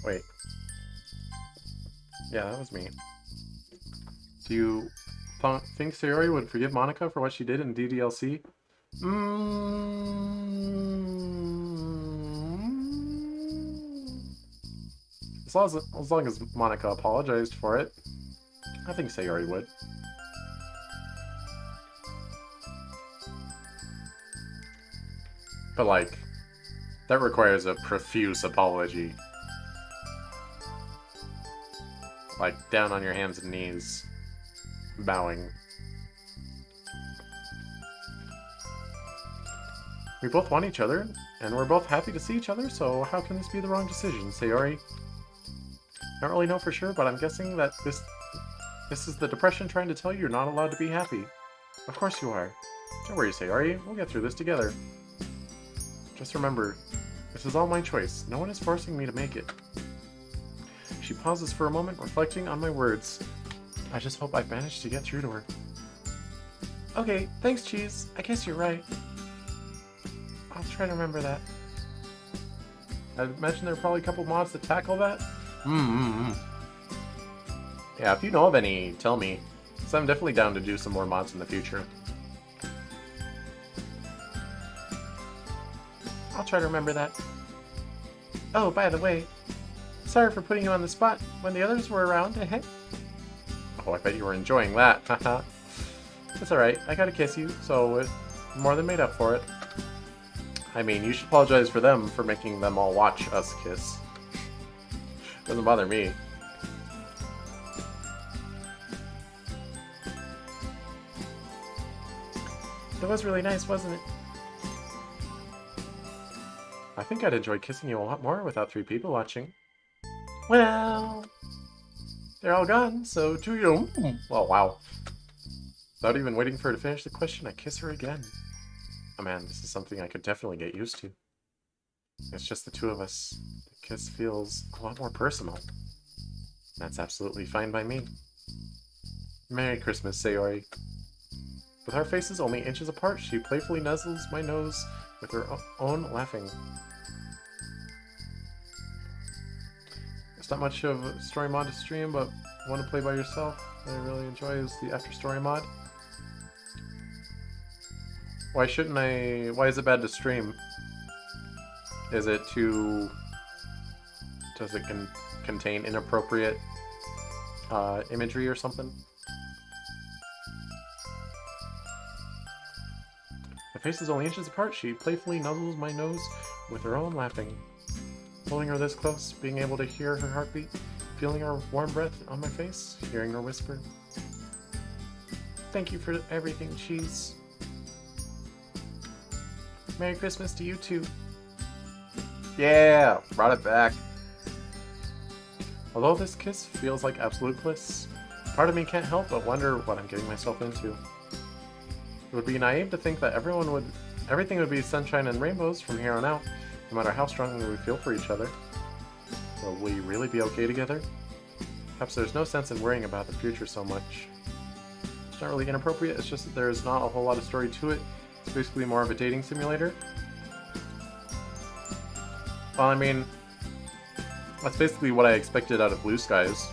Wait. Yeah, that was me. Do you think Sayori would forgive Monika for what she did in DDLC? As long as Monika apologized for it, I think Sayori would. But like, that requires a profuse apology. Like, down on your hands and knees, bowing. We both want each other, and we're both happy to see each other, so how can this be the wrong decision, Sayori? I don't really know for sure, but I'm guessing that this is the depression trying to tell you you're not allowed to be happy. Of course you are. Don't worry, Sayori. We'll get through this together. Just remember, this is all my choice. No one is forcing me to make it. She pauses for a moment, reflecting on my words. I just hope I've managed to get through to her. Okay, thanks, Cheese. I guess you're right. I'll try to remember that. I imagine there are probably a couple mods that tackle that. Yeah, if you know of any, tell me. Because I'm definitely down to do some more mods in the future. I'll try to remember that. Oh, by the way, sorry for putting you on the spot when the others were around. Oh, I bet you were enjoying that. Haha. It's alright, I gotta kiss you, so it more than made up for it. I mean, you should apologize for them for making them all watch us kiss. Doesn't bother me. That was really nice, wasn't it? I think I'd enjoy kissing you a lot more without 3 people watching. Well, they're all gone, so to you. Oh, wow. Without even waiting for her to finish the question, I kiss her again. Oh man, this is something I could definitely get used to. It's just the 2 of us. The kiss feels a lot more personal. That's absolutely fine by me. Merry Christmas, Sayori. With our faces only inches apart, she playfully nuzzles my nose with her own laughing. It's not much of a story mod to stream, but one to play by yourself that I really enjoy is the After Story mod. Why is it bad to stream? Is it too... Does it contain inappropriate imagery or something? The faces only inches apart, she playfully nuzzles my nose with her own laughing. Holding her this close, being able to hear her heartbeat, feeling her warm breath on my face, hearing her whisper. Thank you for everything, Cheese. Merry Christmas to you too. Yeah, brought it back. Although this kiss feels like absolute bliss, part of me can't help but wonder what I'm getting myself into. It would be naive to think that everything would be sunshine and rainbows from here on out, no matter how strongly we feel for each other. Will we really be okay together? Perhaps there's no sense in worrying about the future so much. It's not really inappropriate, it's just that there's not a whole lot of story to it. It's basically more of a dating simulator. Well, I mean, that's basically what I expected out of Blue Skies.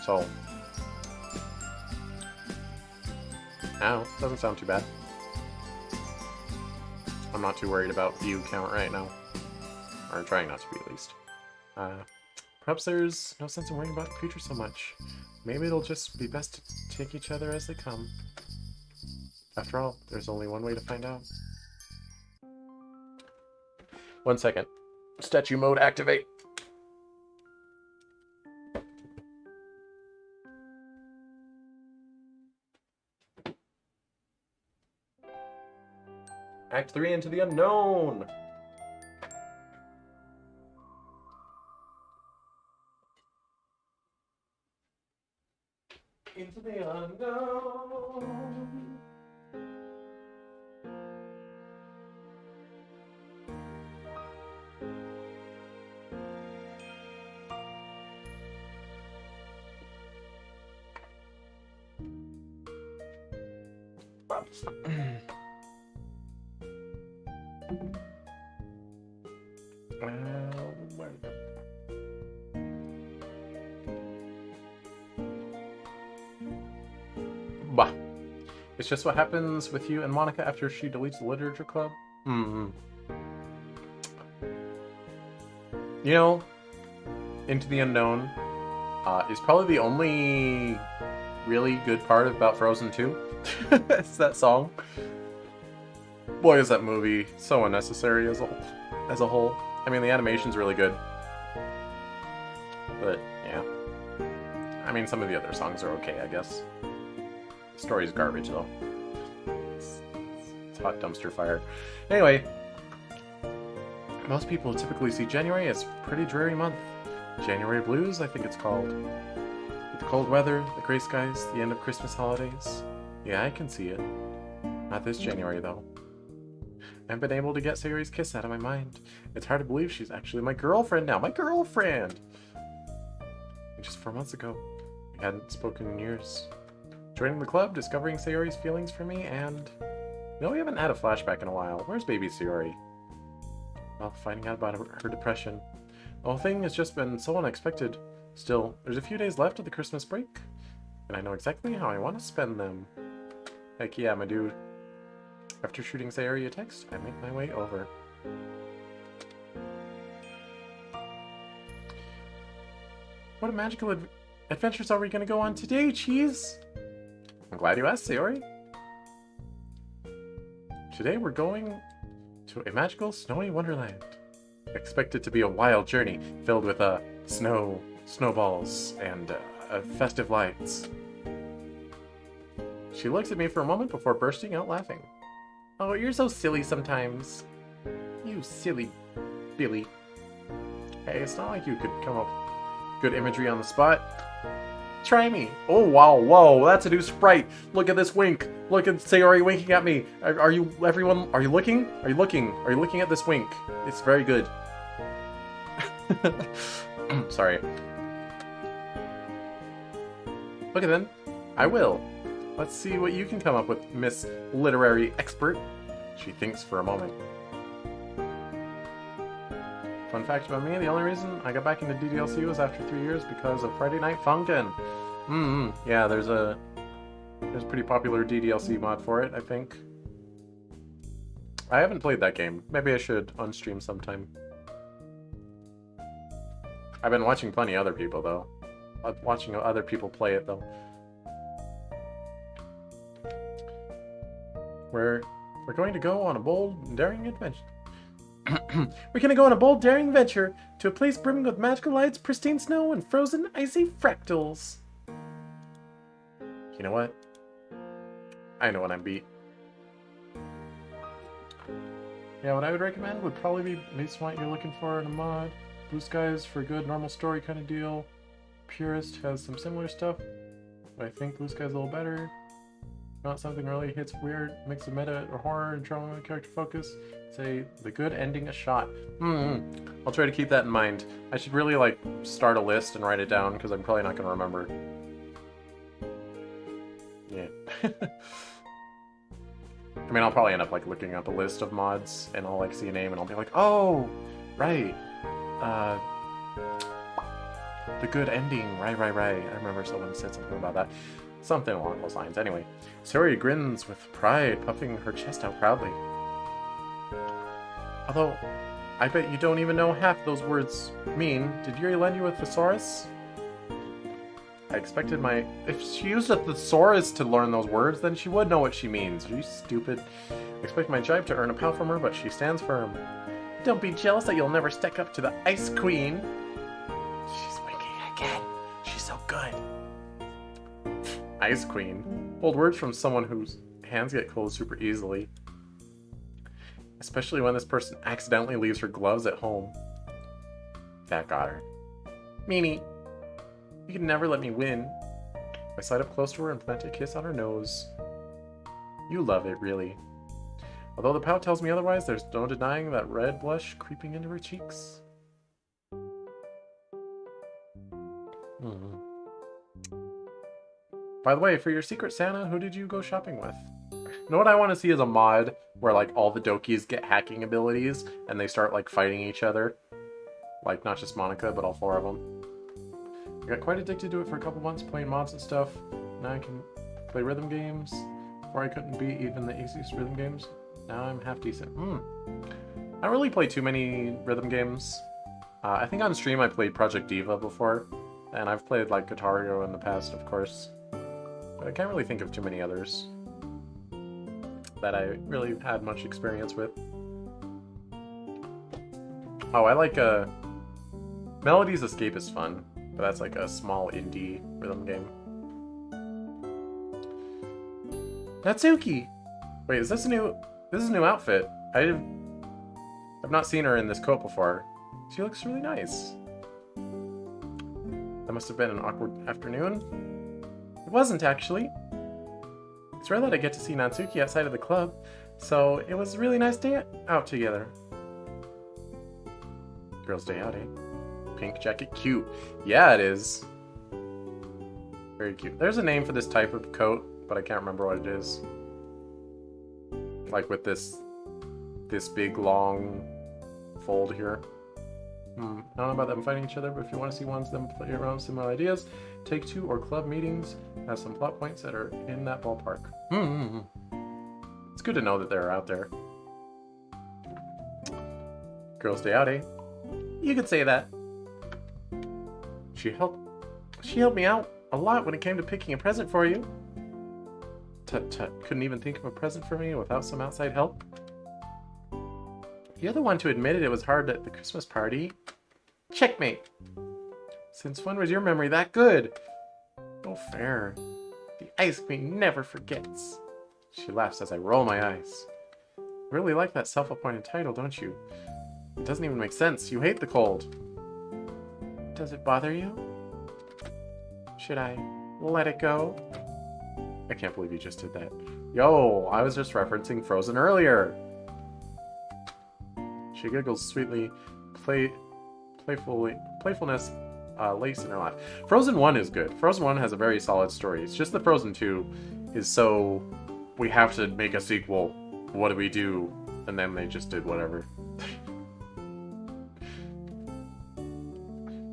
So, no, doesn't sound too bad. I'm not too worried about view count right now. Or trying not to be, at least. Perhaps there's no sense in worrying about the future so much. Maybe it'll just be best to take each other as they come. After all, there's only one way to find out. 1 second. Statue mode activate. Act 3 into the unknown. Into the unknown. Where to go? Bah. It's just what happens with you and Monica after she deletes the literature club. You know, Into the Unknown is probably the only really good part about Frozen 2. It's that song. Boy, is that movie so unnecessary as a whole. I mean, the animation's really good. But, yeah. I mean, some of the other songs are okay, I guess. The story's garbage, though. It's hot dumpster fire. Anyway, most people typically see January as a pretty dreary month. January blues, I think it's called. With the cold weather, the gray skies, the end of Christmas holidays. Yeah, I can see it. Not this January, though. I haven't been able to get Sayori's kiss out of my mind. It's hard to believe she's actually my girlfriend now. My girlfriend! Just 4 months ago. We hadn't spoken in years. Joining the club, discovering Sayori's feelings for me, and... No, we haven't had a flashback in a while. Where's baby Sayori? Well, finding out about her depression. The whole thing has just been so unexpected. Still, there's a few days left of the Christmas break, and I know exactly how I want to spend them. Heck yeah, my dude. After shooting Sayori a text, I make my way over. What a magical adventures are we going to go on today, Cheese? I'm glad you asked, Sayori. Today we're going to a magical snowy wonderland. Expect it to be a wild journey filled with snow, snowballs, and festive lights. She looks at me for a moment before bursting out laughing. Oh, you're so silly sometimes. You silly Billy. Hey, it's not like you could come up with good imagery on the spot. Try me. Oh, wow, whoa, that's a new sprite. Look at this wink. Look at Sayori winking at me. Are you, everyone, are you looking? Are you looking? Are you looking at this wink? It's very good. Sorry. Okay then, I will. Let's see what you can come up with, Miss Literary Expert. She thinks for a moment. Fun fact about me, the only reason I got back into DDLC was after 3 years because of Friday Night Funkin'. Yeah, there's a pretty popular DDLC mod for it, I think. I haven't played that game. Maybe I should unstream sometime. I've been watching plenty of other people, though. Watching other people play it, though. We're going to go on a bold and daring adventure. We're going to go on a bold, daring adventure to a place brimming with magical lights, pristine snow, and frozen, icy fractals. You know what? I know what I'm beat. Yeah, what I would recommend would probably be based on what you're looking for in a mod. Blue Skies for good, normal story kind of deal. Purist has some similar stuff, but I think Blue Sky's a little better. Not something really hits weird, mix of meta or horror and drama character focus. Say the good ending a shot. I'll try to keep that in mind. I should really like start a list and write it down because I'm probably not going to remember. Yeah. I mean, I'll probably end up like looking up a list of mods and I'll like see a name and I'll be like, oh, right. The good ending. Right. I remember someone said something about that. Something along those lines. Anyway, Suri grins with pride, puffing her chest out proudly. Although, I bet you don't even know half those words mean. Did Yuri lend you a thesaurus? I expected my... If she used a thesaurus to learn those words, then she would know what she means. Are you stupid? I expect my jibe to earn a pal from her, but she stands firm. Don't be jealous that you'll never stack up to the Ice Queen. She's winking again. She's so good. Ice Queen. Bold words from someone whose hands get cold super easily. Especially when this person accidentally leaves her gloves at home. That got her. Meanie. You can never let me win. I slide up close to her and plant a kiss on her nose. You love it, really. Although the pout tells me otherwise, there's no denying that red blush creeping into her cheeks. By the way, for your Secret Santa, who did you go shopping with? You know what I want to see is a mod where like all the Dokis get hacking abilities and they start like fighting each other. Like not just Monica, but all four of them. I got quite addicted to it for a couple months playing mods and stuff. Now I can play rhythm games. Before I couldn't beat even the easiest rhythm games. Now I'm half decent. I don't really play too many rhythm games. I think on stream I played Project Diva before. And I've played like Guitar Hero in the past, of course. But I can't really think of too many others that I really had much experience with. Oh, I like Melody's Escape is fun, but that's like a small indie rhythm game. Natsuki! Wait, is this a new outfit? I've not seen her in this coat before. She looks really nice. That must have been an awkward afternoon. It wasn't, actually. It's rare that I get to see Natsuki outside of the club, so it was a really nice day out together. Girls' day out, eh? Pink jacket, cute. Yeah, it is. Very cute. There's a name for this type of coat, but I can't remember what it is. Like with this big, long fold here. I don't know about them fighting each other, but if you want to see ones of them play around similar ideas, Take Two or club meetings has some plot points that are in that ballpark. It's good to know that they're out there. Girls' day out, eh? You could say that. She helped me out a lot when it came to picking a present for you. Tut tut, couldn't even think of a present for me without some outside help. You're the one to admit it was hard at the Christmas party. Checkmate. Since when was your memory that good? Oh, fair. The Ice Queen never forgets. She laughs as I roll my eyes. You really like that self-appointed title, don't you? It doesn't even make sense. You hate the cold. Does it bother you? Should I let it go? I can't believe you just did that. Yo, I was just referencing Frozen earlier. She giggles sweetly, playfulness lace in her laugh. Frozen 1 is good. Frozen 1 has a very solid story. It's just the Frozen 2 is so... We have to make a sequel. What do we do? And then they just did whatever.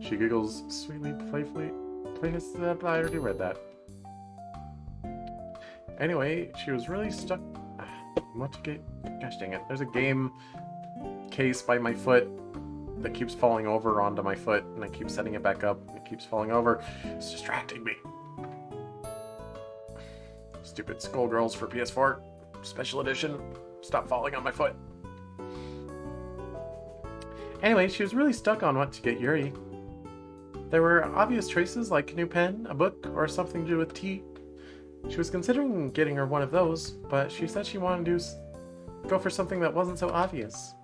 She giggles sweetly, playfully. I already read that. Anyway, she was really stuck... What to get... Gosh dang it. There's a game case by my foot that keeps falling over onto my foot, and I keep setting it back up, and it keeps falling over. It's distracting me. Stupid Skullgirls for PS4 Special Edition. Stop falling on my foot. Anyway, she was really stuck on what to get Yuri. There were obvious choices like a new pen, a book, or something to do with tea. She was considering getting her one of those, but she said she wanted to do go for something that wasn't so obvious.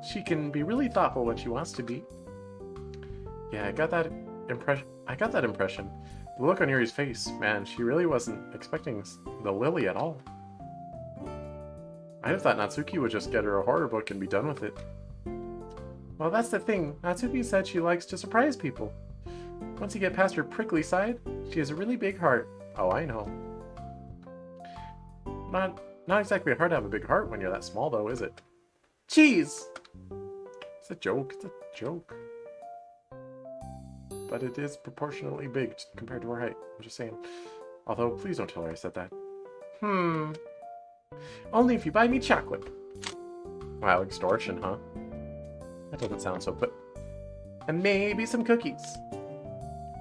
She can be really thoughtful when she wants to be. Yeah, I got that impression. The look on Yuri's face, man, she really wasn't expecting the lily at all. I'd have thought Natsuki would just get her a horror book and be done with it. Well, that's the thing. Natsuki said she likes to surprise people. Once you get past her prickly side, she has a really big heart. Oh, I know. Not exactly hard to have a big heart when you're that small, though, is it? Jeez! It's a joke. It's a joke. But it is proportionally big compared to her height. I'm just saying. Although, please don't tell her I said that. Only if you buy me chocolate. Wow, extortion, huh? That doesn't sound so, but... And maybe some cookies.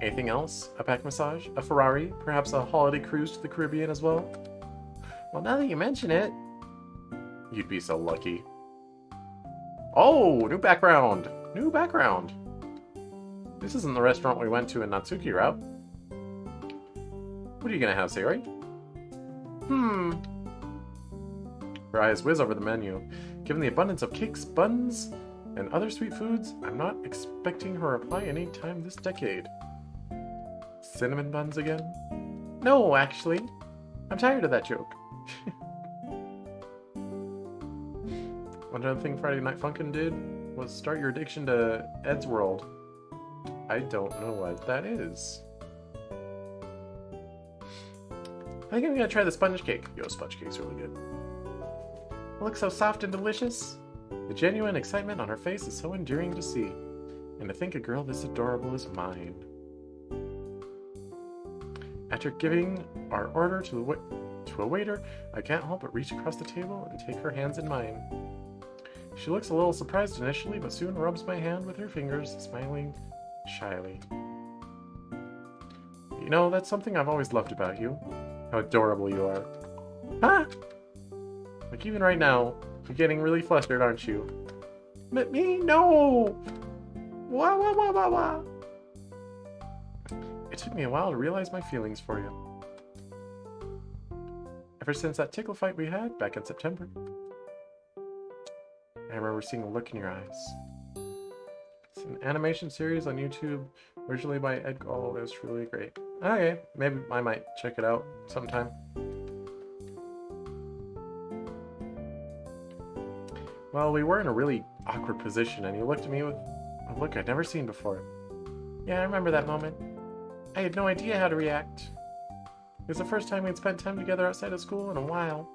Anything else? A back massage? A Ferrari? Perhaps a holiday cruise to the Caribbean as well? Well, now that you mention it... You'd be so lucky. Oh, new background! New background! This isn't the restaurant we went to in Natsuki route. What are you gonna have, Sayori? Her eyes whiz over the menu. Given the abundance of cakes, buns, and other sweet foods, I'm not expecting her reply any time this decade. Cinnamon buns again? No, actually. I'm tired of that joke. Another thing Friday Night Funkin' did was start your addiction to Ed's World. I don't know what that is. I think I'm gonna try the sponge cake. Yo, sponge cake's really good. It looks so soft and delicious. The genuine excitement on her face is so endearing to see. And to think a girl this adorable is mine. After giving our order to a waiter, I can't help but reach across the table and take her hands in mine. She looks a little surprised initially, but soon rubs my hand with her fingers, smiling shyly. You know, that's something I've always loved about you. How adorable you are. Huh? Like even right now, you're getting really flustered, aren't you? But me? No! Wah wah wah wah wah! It took me a while to realize my feelings for you. Ever since that tickle fight we had back in September. I remember seeing a look in your eyes. It's an animation series on YouTube, originally by Ed Gall. It was really great. Okay, maybe I might check it out sometime. Well, we were in a really awkward position, and you looked at me with a look I'd never seen before. Yeah, I remember that moment. I had no idea how to react. It was the first time we'd spent time together outside of school in a while.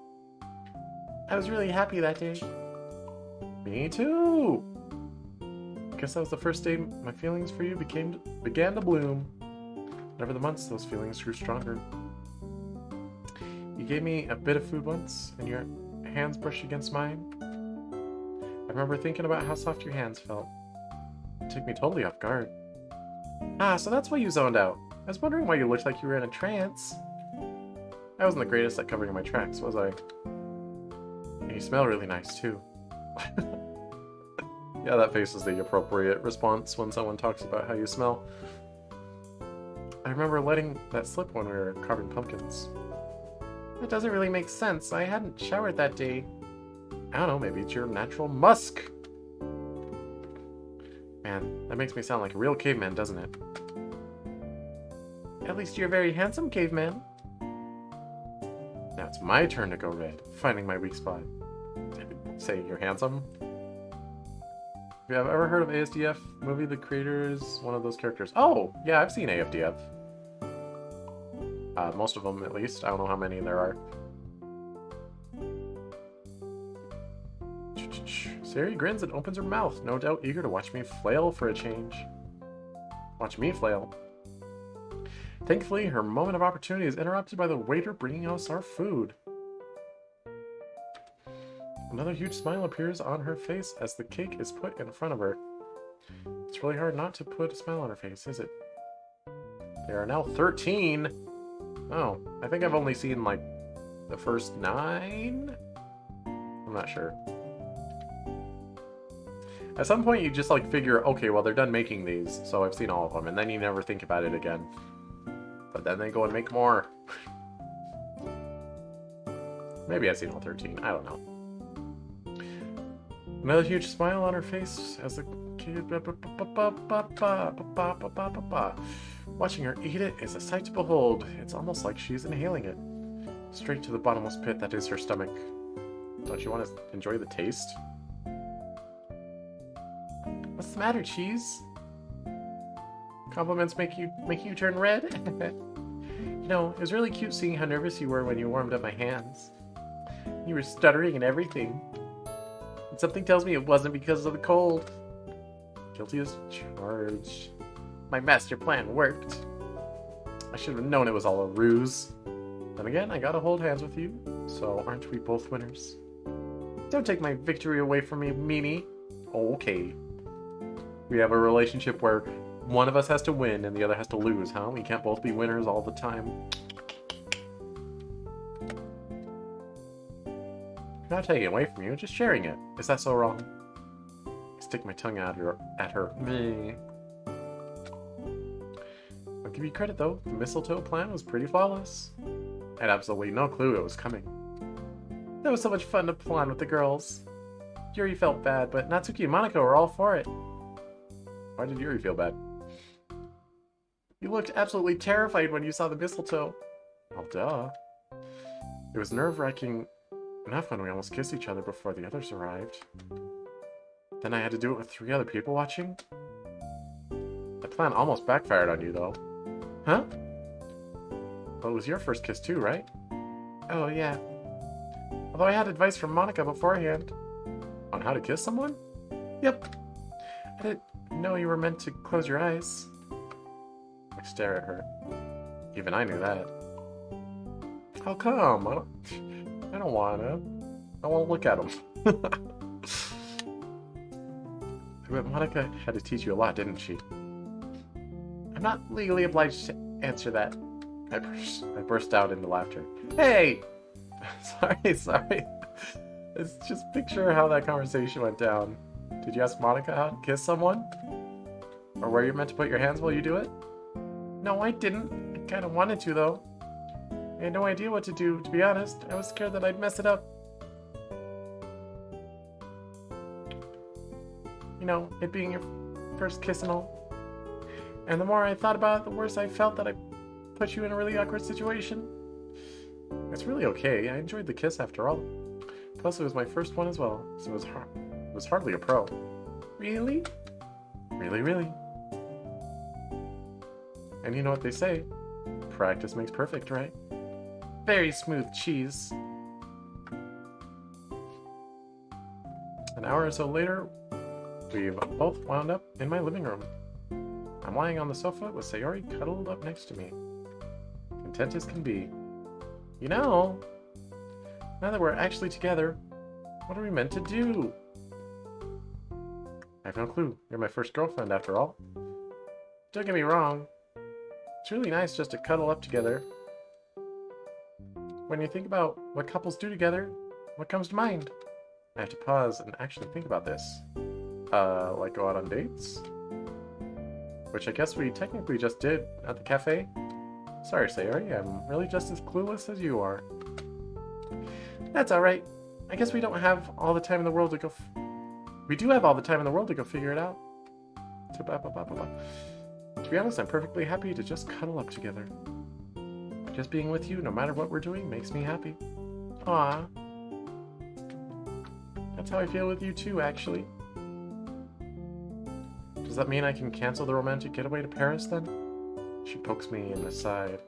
I was really happy that day. Me too! I guess that was the first day my feelings for you began to bloom. And over the months, those feelings grew stronger. You gave me a bit of food once, and your hands brushed against mine. I remember thinking about how soft your hands felt. It took me totally off guard. Ah, so that's why you zoned out. I was wondering why you looked like you were in a trance. I wasn't the greatest at covering my tracks, was I? And you smell really nice, too. Yeah, that face is the appropriate response when someone talks about how you smell. I remember letting that slip when we were carving pumpkins. That doesn't really make sense. I hadn't showered that day. I don't know, maybe it's your natural musk. Man, that makes me sound like a real caveman, doesn't it? At least you're a very handsome caveman. Now it's my turn to go red, finding my weak spot. Say you're handsome? If you have ever heard of ASDF movie, the creator is one of those characters. Oh, yeah, I've seen AFDF. Most of them, at least. I don't know how many there are. Sari grins and opens her mouth, no doubt eager to watch me flail for a change. Watch me flail. Thankfully, her moment of opportunity is interrupted by the waiter bringing us our food. Another huge smile appears on her face as the cake is put in front of her. It's really hard not to put a smile on her face, is it? There are now 13! Oh, I think I've only seen, like, the first 9? I'm not sure. At some point you just, like, figure, okay, well, they're done making these, so I've seen all of them, and then you never think about it again. But then they go and make more. Maybe I've seen all 13, I don't know. Another huge smile on her face as the kid. Watching her eat it is a sight to behold. It's almost like she's inhaling it. Straight to the bottomless pit that is her stomach. Don't you want to enjoy the taste? What's the matter, Cheese? Compliments make you turn red? You know, it was really cute seeing how nervous you were when you warmed up my hands. You were stuttering and everything. And something tells me it wasn't because of the cold. Guilty as charged. My master plan worked. I should have known it was all a ruse. Then again, I gotta hold hands with you, so aren't we both winners? Don't take my victory away from me, meanie. Okay. We have a relationship where one of us has to win and the other has to lose, huh? We can't both be winners all the time. I'm not taking it away from you, just sharing it. Is that so wrong? I stick my tongue out at her. I'll give you credit though, the mistletoe plan was pretty flawless. I had absolutely no clue it was coming. That was so much fun to plan with the girls. Yuri felt bad, but Natsuki and Monica were all for it. Why did Yuri feel bad? You looked absolutely terrified when you saw the mistletoe. Well, duh. It was nerve-wracking enough when we almost kissed each other before the others arrived. Then I had to do it with 3 other people watching. The plan almost backfired on you, though. Huh? Well, it was your first kiss too, right? Oh, yeah. Although I had advice from Monica beforehand. On how to kiss someone? Yep. I didn't know you were meant to close your eyes. I stare at her. Even I knew that. How come? I don't wanna. I won't look at him. But Monica had to teach you a lot, didn't she? I'm not legally obliged to answer that. I burst out into laughter. Hey! Sorry. It's just picture how that conversation went down. Did you ask Monica how to kiss someone? Or where you're meant to put your hands while you do it? No, I didn't. I kind of wanted to, though. I had no idea what to do, to be honest. I was scared that I'd mess it up. You know, it being your first kiss and all. And the more I thought about it, the worse I felt that I put you in a really awkward situation. It's really okay. I enjoyed the kiss after all. Plus, it was my first one as well, so it was hardly a pro. Really? Really. And you know what they say? Practice makes perfect, right? Very smooth cheese. An hour or so later, we've both wound up in my living room. I'm lying on the sofa with Sayori cuddled up next to me. Content as can be. You know, now that we're actually together, what are we meant to do? I have no clue. You're my first girlfriend, after all. Don't get me wrong. It's really nice just to cuddle up together. When you think about what couples do together, what comes to mind? I have to pause and actually think about this. Like go out on dates? Which I guess we technically just did at the cafe. Sorry, Sayori, I'm really just as clueless as you are. That's alright. I guess we don't have all the time in the world to go... We do have all the time in the world to go figure it out. To be honest, I'm perfectly happy to just cuddle up together. Just being with you, no matter what we're doing, makes me happy. Aww. That's how I feel with you too, actually. Does that mean I can cancel the romantic getaway to Paris, then? She pokes me in the side.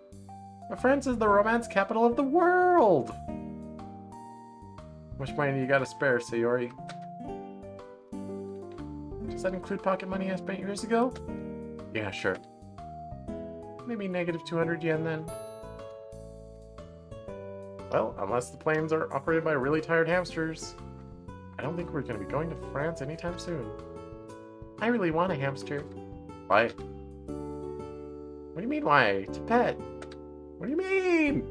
But France is the romance capital of the world! How much money do you got to spare, Sayori? Does that include pocket money I spent years ago? Yeah, sure. Maybe negative 200 yen, then. Well, unless the planes are operated by really tired hamsters. I don't think we're going to be going to France anytime soon. I really want a hamster. Why? What do you mean, why? It's a pet. What do you mean?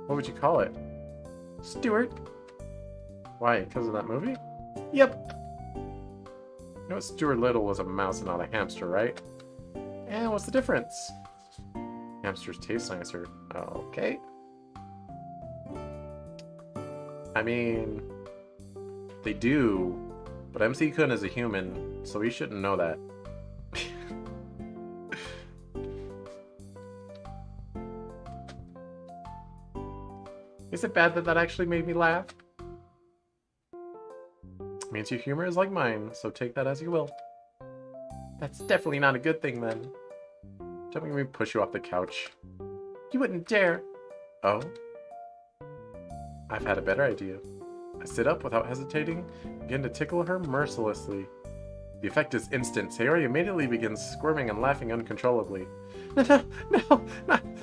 What would you call it? Stuart. Why? Because of that movie? Yep. You know what? Stuart Little was a mouse and not a hamster, right? And what's the difference? Hamsters taste nicer. Okay. I mean, They do, but MC-kun is a human, so he shouldn't know that. Is it bad that that actually made me laugh? Means your humor is like mine, so take that as you will. That's definitely not a good thing, then. Don't make me push you off the couch. You wouldn't dare. Oh? I've had a better idea. I sit up without hesitating, begin to tickle her mercilessly. The effect is instant. Sayori immediately begins squirming and laughing uncontrollably. No,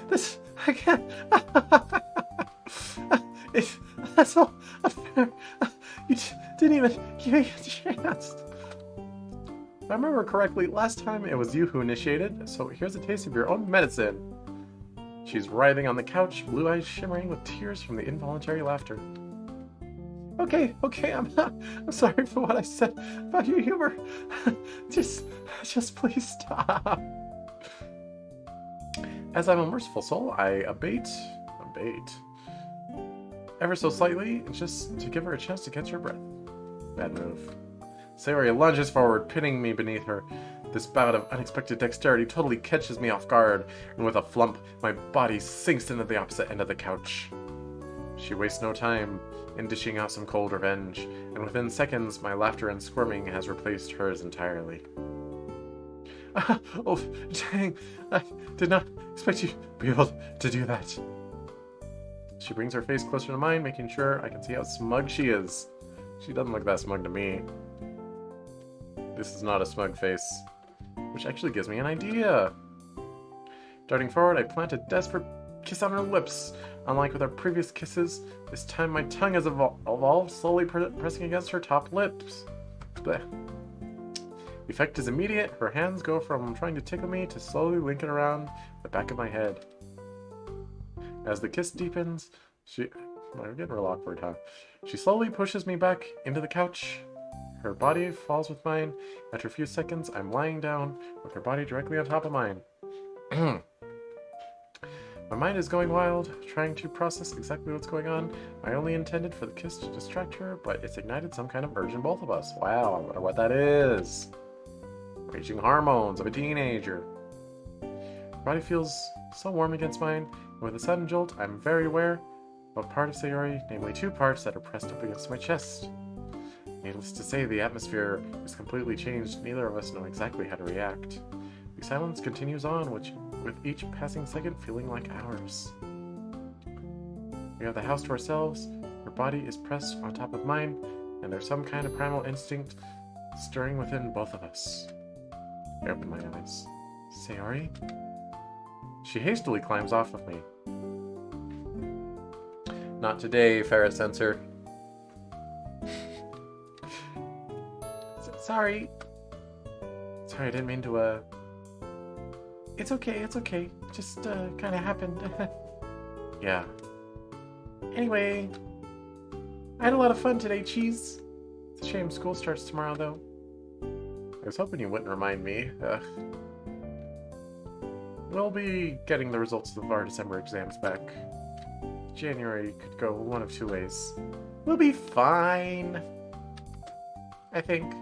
this, I can't. That's all unfair. You didn't even give me a chance. If I remember correctly, last time it was you who initiated, so here's a taste of your own medicine. She's writhing on the couch, blue eyes shimmering with tears from the involuntary laughter. Okay, I'm sorry for what I said about your humor. Just please stop. As I'm a merciful soul, I abate ever so slightly, just to give her a chance to catch her breath. Bad move. Sayori lunges forward, pinning me beneath her. This bout of unexpected dexterity totally catches me off guard, and with a flump, my body sinks into the opposite end of the couch. She wastes no time in dishing out some cold revenge, and within seconds, my laughter and squirming has replaced hers entirely. Oh, dang! I did not expect you to be able to do that. She brings her face closer to mine, making sure I can see how smug she is. She doesn't look that smug to me. This is not a smug face, which actually gives me an idea. Darting forward, I plant a desperate kiss on her lips. Unlike with our previous kisses, this time my tongue has evolved, slowly pressing against her top lips. Blech. The effect is immediate. Her hands go from trying to tickle me to slowly linking around the back of my head. As the kiss deepens, we're getting real awkward, huh? She slowly pushes me back into the couch. Her body falls with mine. After a few seconds, I'm lying down with her body directly on top of mine. My mind is going wild, trying to process exactly what's going on. I only intended for the kiss to distract her, but it's ignited some kind of urge in both of us. Wow, I wonder what that is. Raging hormones of a teenager. Her body feels so warm against mine, and with a sudden jolt, I'm very aware of a part of Sayori, namely two parts that are pressed up against my chest. Needless to say, the atmosphere is completely changed. Neither of us know exactly how to react. The silence continues on, with each passing second feeling like hours. We have the house to ourselves. Her body is pressed on top of mine, and there's some kind of primal instinct stirring within both of us. I open my eyes. Sayori? She hastily climbs off of me. Not today, Ferret Sensor. Sorry, I didn't mean to, It's okay. It just, kinda happened. Yeah. Anyway, I had a lot of fun today, Cheese. It's a shame school starts tomorrow, though. I was hoping you wouldn't remind me. We'll be getting the results of our December exams back. January could go one of two ways. We'll be fine, I think.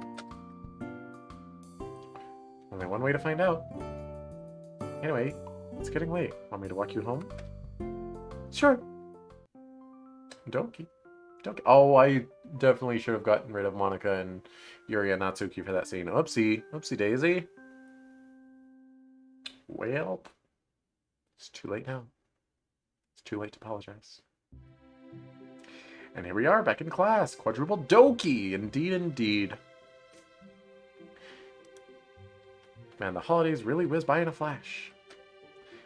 Only one way to find out. Anyway, it's getting late. Want me to walk you home? Sure. Doki. Oh, I definitely should have gotten rid of Monica and Yuri and Natsuki for that scene. Oopsie daisy. Well, it's too late now. It's too late to apologize. And here we are, back in class. Quadruple Doki! Indeed. Man, the holidays really whiz by in a flash.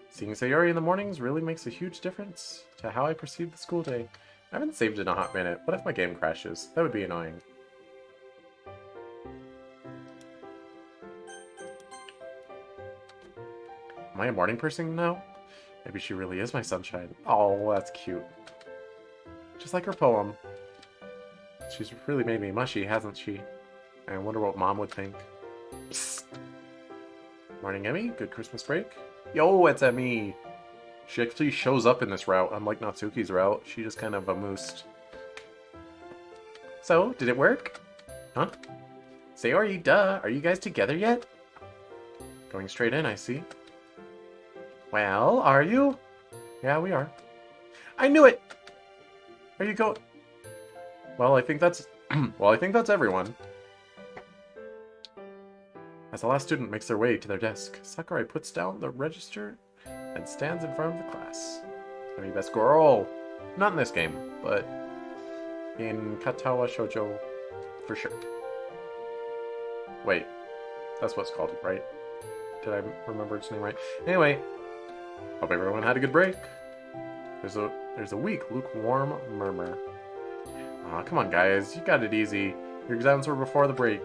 Seeing Sayori in the mornings really makes a huge difference to how I perceive the school day. I haven't saved in a hot minute. What if my game crashes? That would be annoying. Am I a morning person now? Maybe she really is my sunshine. Oh, that's cute. Just like her poem. She's really made me mushy, hasn't she? I wonder what Mom would think. Psst. Morning, Emmy. Good Christmas break. Yo, it's Emmy. She actually shows up in this route, unlike Natsuki's route. She just kind of vamoosed. So, did it work? Huh? Sayori, duh. Are you guys together yet? Going straight in, I see. Well, are you? Yeah, we are. I knew it! Are you go? Well, I think that's... well, I think that's everyone. As the last student makes their way to their desk, Sakurai puts down the register and stands in front of the class. I mean, best girl. Not in this game, but in Katawa Shoujo, for sure. Wait, that's what's called, right? Did I remember its name right? Anyway, hope everyone had a good break. There's a weak, lukewarm murmur. Aw, come on, guys, you got it easy. Your exams were before the break.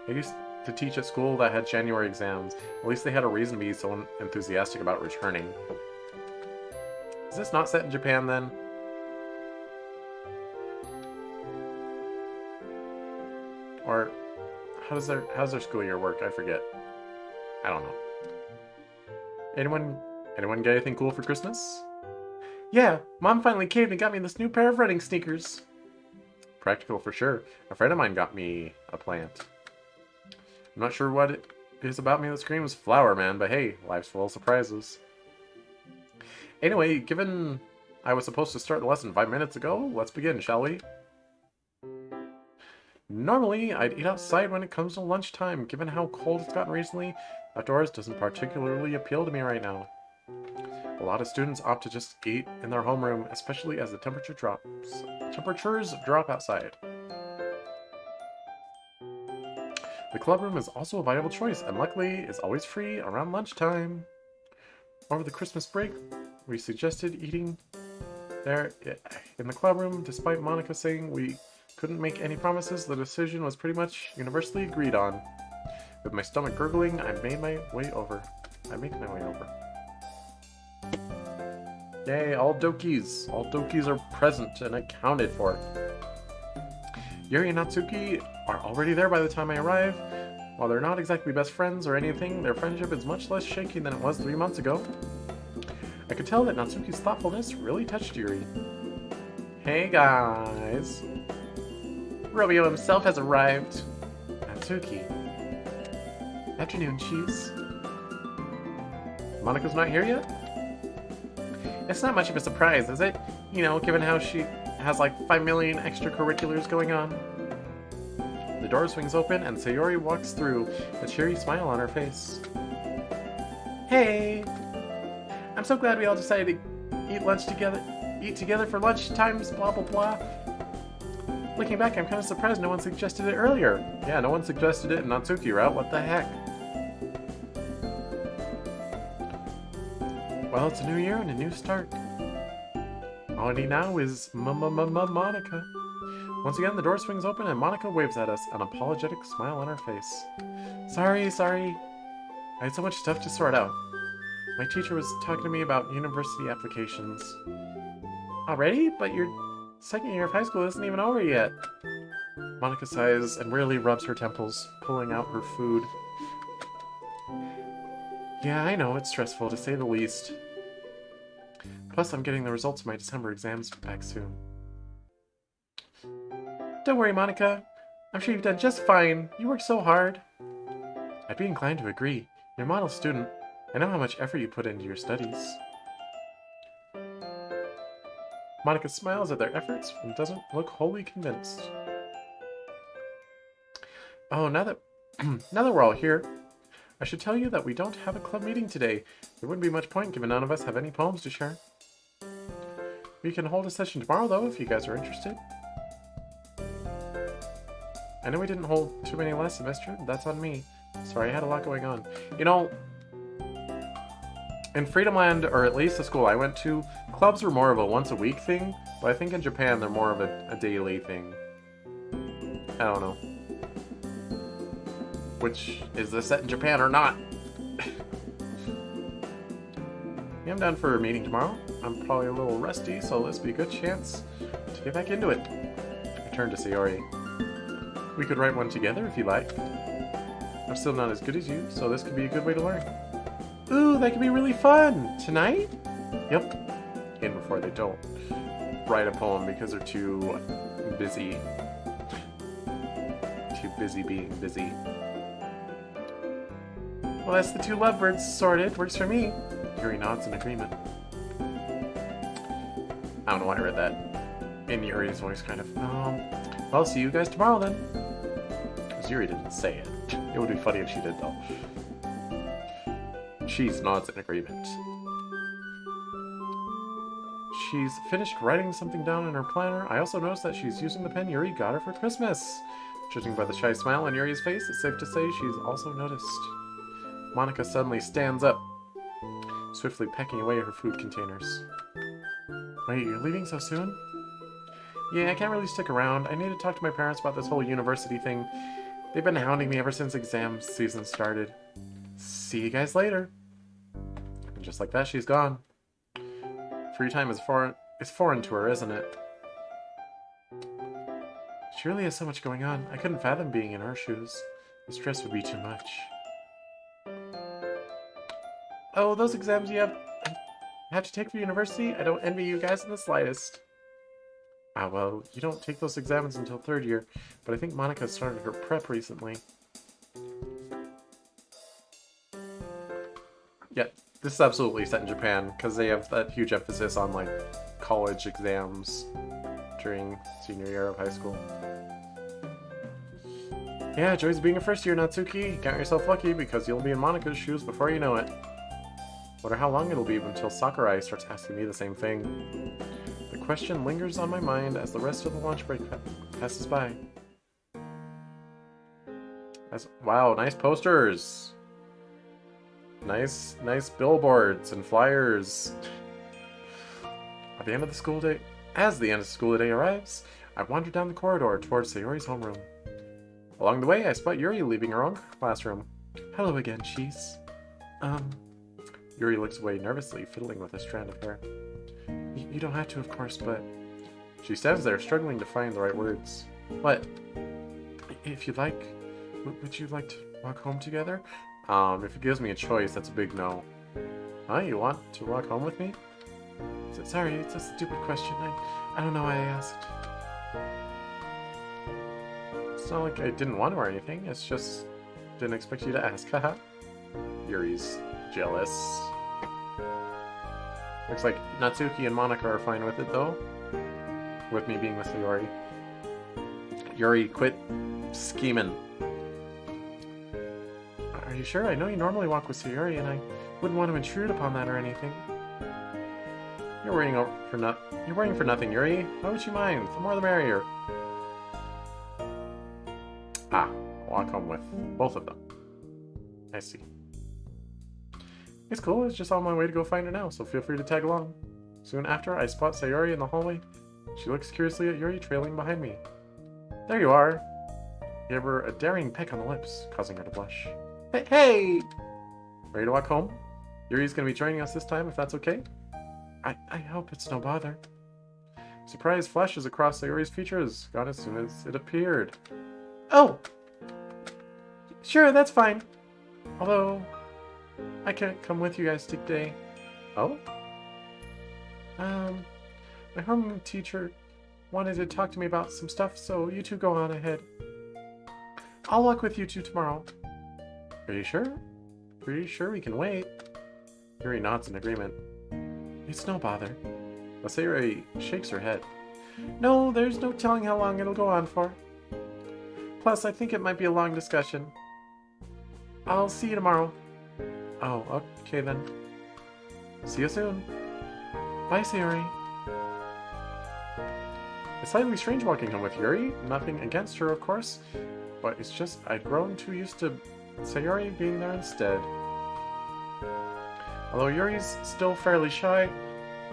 I used to teach at school that had January exams. At least they had a reason to be so enthusiastic about returning. Is this not set in Japan, then? Or how's their school year work? I forget. I don't know. Anyone get anything cool for Christmas? Yeah, Mom finally caved and got me this new pair of running sneakers. Practical for sure. A friend of mine got me a plant. I'm not sure what it is about me that screams flower man, but hey, life's full of surprises. Anyway, given I was supposed to start the lesson 5 minutes ago, let's begin, shall we? Normally, I'd eat outside when it comes to lunchtime. Given how cold it's gotten recently, outdoors doesn't particularly appeal to me right now. A lot of students opt to just eat in their homeroom, especially as the temperatures drop outside. The clubroom is also a viable choice, and luckily is always free around lunchtime. Over the Christmas break, we suggested eating there in the clubroom, despite Monica saying we couldn't make any promises. The decision was pretty much universally agreed on. With my stomach gurgling, I make my way over. Yay, all Dokis. All Dokis are present and accounted for. Yuri and Natsuki are already there by the time I arrive. While they're not exactly best friends or anything, their friendship is much less shaky than it was 3 months ago. I could tell that Natsuki's thoughtfulness really touched Yuri. Hey guys. Romeo himself has arrived. Natsuki. Afternoon, cheese. Monika's not here yet? It's not much of a surprise, is it? You know, given how she has like 5 million extracurriculars going on. The door swings open and Sayori walks through, a cheery smile on her face. Hey! I'm so glad we all decided to eat together for lunch times, blah blah blah. Looking back, I'm kind of surprised no one suggested it earlier. Yeah, no one suggested it in Natsuki route, what the heck? Well, it's a new year and a new start. All I need now is Monica. Once again, the door swings open and Monica waves at us, an apologetic smile on her face. Sorry. I had so much stuff to sort out. My teacher was talking to me about university applications. Already? But your second year of high school isn't even over yet. Monica sighs and wearily rubs her temples, pulling out her food. Yeah, I know, it's stressful to say the least. Plus, I'm getting the results of my December exams back soon. Don't worry, Monica. I'm sure you've done just fine. You worked so hard. I'd be inclined to agree. You're a model student. I know how much effort you put into your studies. Monica smiles at their efforts and doesn't look wholly convinced. Oh, now that we're all here, I should tell you that we don't have a club meeting today. There wouldn't be much point given none of us have any poems to share. We can hold a session tomorrow, though, if you guys are interested. I know we didn't hold too many last semester. That's on me. Sorry, I had a lot going on. You know, in Freedomland, or at least the school I went to, clubs were more of a once-a-week thing, but I think in Japan they're more of a daily thing. I don't know. Which, is this set in Japan or not? Yeah, I'm down for a meeting tomorrow. I'm probably a little rusty, so this will be a good chance to get back into it. I turn to Sayori. We could write one together if you like. I'm still not as good as you, so this could be a good way to learn. Ooh, that could be really fun! Tonight? Yep. In before they don't. write a poem because they're too busy. Too busy being busy. Well, that's the two lovebirds sorted. Works for me. Yuri nods in agreement. I don't know why I read that in Yuri's voice, kind of. I'll see you guys tomorrow then. Because Yuri didn't say it. It would be funny if she did, though. Cheese nods in agreement. She's finished writing something down in her planner. I also noticed that she's using the pen Yuri got her for Christmas. Judging by the shy smile on Yuri's face, it's safe to say she's also noticed. Monica suddenly stands up, swiftly pecking away her food containers. Wait, you're leaving so soon? Yeah, I can't really stick around. I need to talk to my parents about this whole university thing. They've been hounding me ever since exam season started. See you guys later. And just like that, she's gone. Free time is foreign to her, isn't it? She really has so much going on. I couldn't fathom being in her shoes. The stress would be too much. Oh, those exams you have to take for university? I don't envy you guys in the slightest. Ah, well, you don't take those exams until 3rd year, but I think Monica started her prep recently. Yeah, this is absolutely set in Japan, because they have that huge emphasis on, like, college exams during senior year of high school. Yeah, joys of being a first year, Natsuki. Count yourself lucky, because you'll be in Monika's shoes before you know it. Wonder how long it'll be until Sakurai starts asking me the same thing. The question lingers on my mind as the rest of the lunch break passes by. Wow, nice posters! Nice billboards and flyers. As the end of the school day arrives, I wander down the corridor towards Sayori's homeroom. Along the way, I spot Yuri leaving her own classroom. Hello again, Cheese. Yuri looks away nervously, fiddling with a strand of hair. You don't have to, of course, but... She stands there, struggling to find the right words. What? If you'd like, would you like to walk home together? If it gives me a choice, that's a big no. Huh? You want to walk home with me? Sorry, it's a stupid question. I don't know why I asked. It's not like I didn't want to or anything, it's just... didn't expect you to ask, haha. Yuri's jealous. Looks like Natsuki and Monica are fine with it, though. With me being with Sayori. Yuri, quit scheming. Are you sure? I know you normally walk with Sayori, and I wouldn't want to intrude upon that or anything. You're worrying for nothing, Yuri. Why would you mind? The more the merrier. Ah, walk home with both of them. I see. It's cool, it's just on my way to go find her now, so feel free to tag along. Soon after, I spot Sayori in the hallway. She looks curiously at Yuri, trailing behind me. There you are! Gave her a daring peck on the lips, causing her to blush. Hey! Ready to walk home? Yuri's gonna be joining us this time, if that's okay? I hope it's no bother. Surprise flashes across Sayori's features, gone as soon as it appeared. Oh! Sure, that's fine. Although... I can't come with you guys today. Oh? My homeroom teacher wanted to talk to me about some stuff, so you two go on ahead. I'll walk with you two tomorrow. Are you sure? Pretty sure we can wait. Yuri nods in agreement. It's no bother. Sayori shakes her head. No, there's no telling how long it'll go on for. Plus, I think it might be a long discussion. I'll see you tomorrow. Oh, okay then. See you soon. Bye, Sayori. It's slightly strange walking home with Yuri. Nothing against her, of course. But it's just I'd grown too used to Sayori being there instead. Although Yuri's still fairly shy,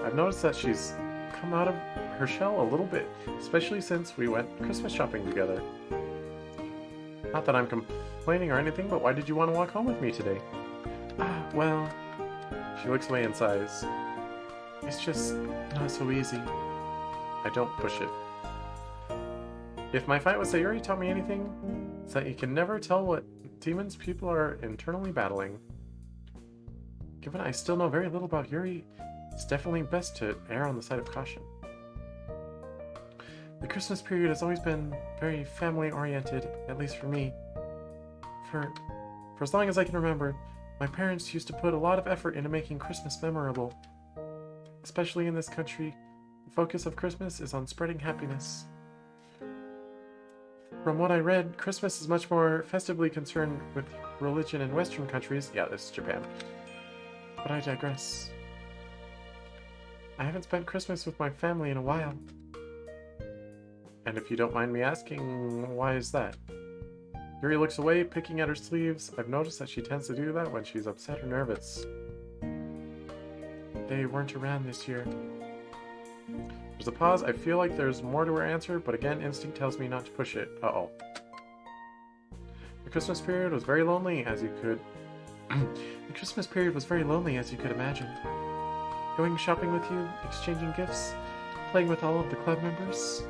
I've noticed that she's come out of her shell a little bit, especially since we went Christmas shopping together. Not that I'm complaining or anything, but why did you want to walk home with me today? Well... She looks away and sighs. It's just not so easy. I don't push it. If my fight with Sayori taught me anything, it's that you can never tell what demons people are internally battling. Given I still know very little about Yuri, it's definitely best to err on the side of caution. The Christmas period has always been very family-oriented, at least for me. For as long as I can remember, my parents used to put a lot of effort into making Christmas memorable. Especially in this country, the focus of Christmas is on spreading happiness. From what I read, Christmas is much more festively concerned with religion in Western countries. Yeah, this is Japan. But I digress. I haven't spent Christmas with my family in a while. And if you don't mind me asking, why is that? Yuri looks away, picking at her sleeves. I've noticed that she tends to do that when she's upset or nervous. They weren't around this year. There's a pause. I feel like there's more to her answer, but again, instinct tells me not to push it. Uh-oh. The Christmas period was very lonely, as you could... The Christmas period was very lonely, as you could imagine. Going shopping with you, exchanging gifts, playing with all of the club members.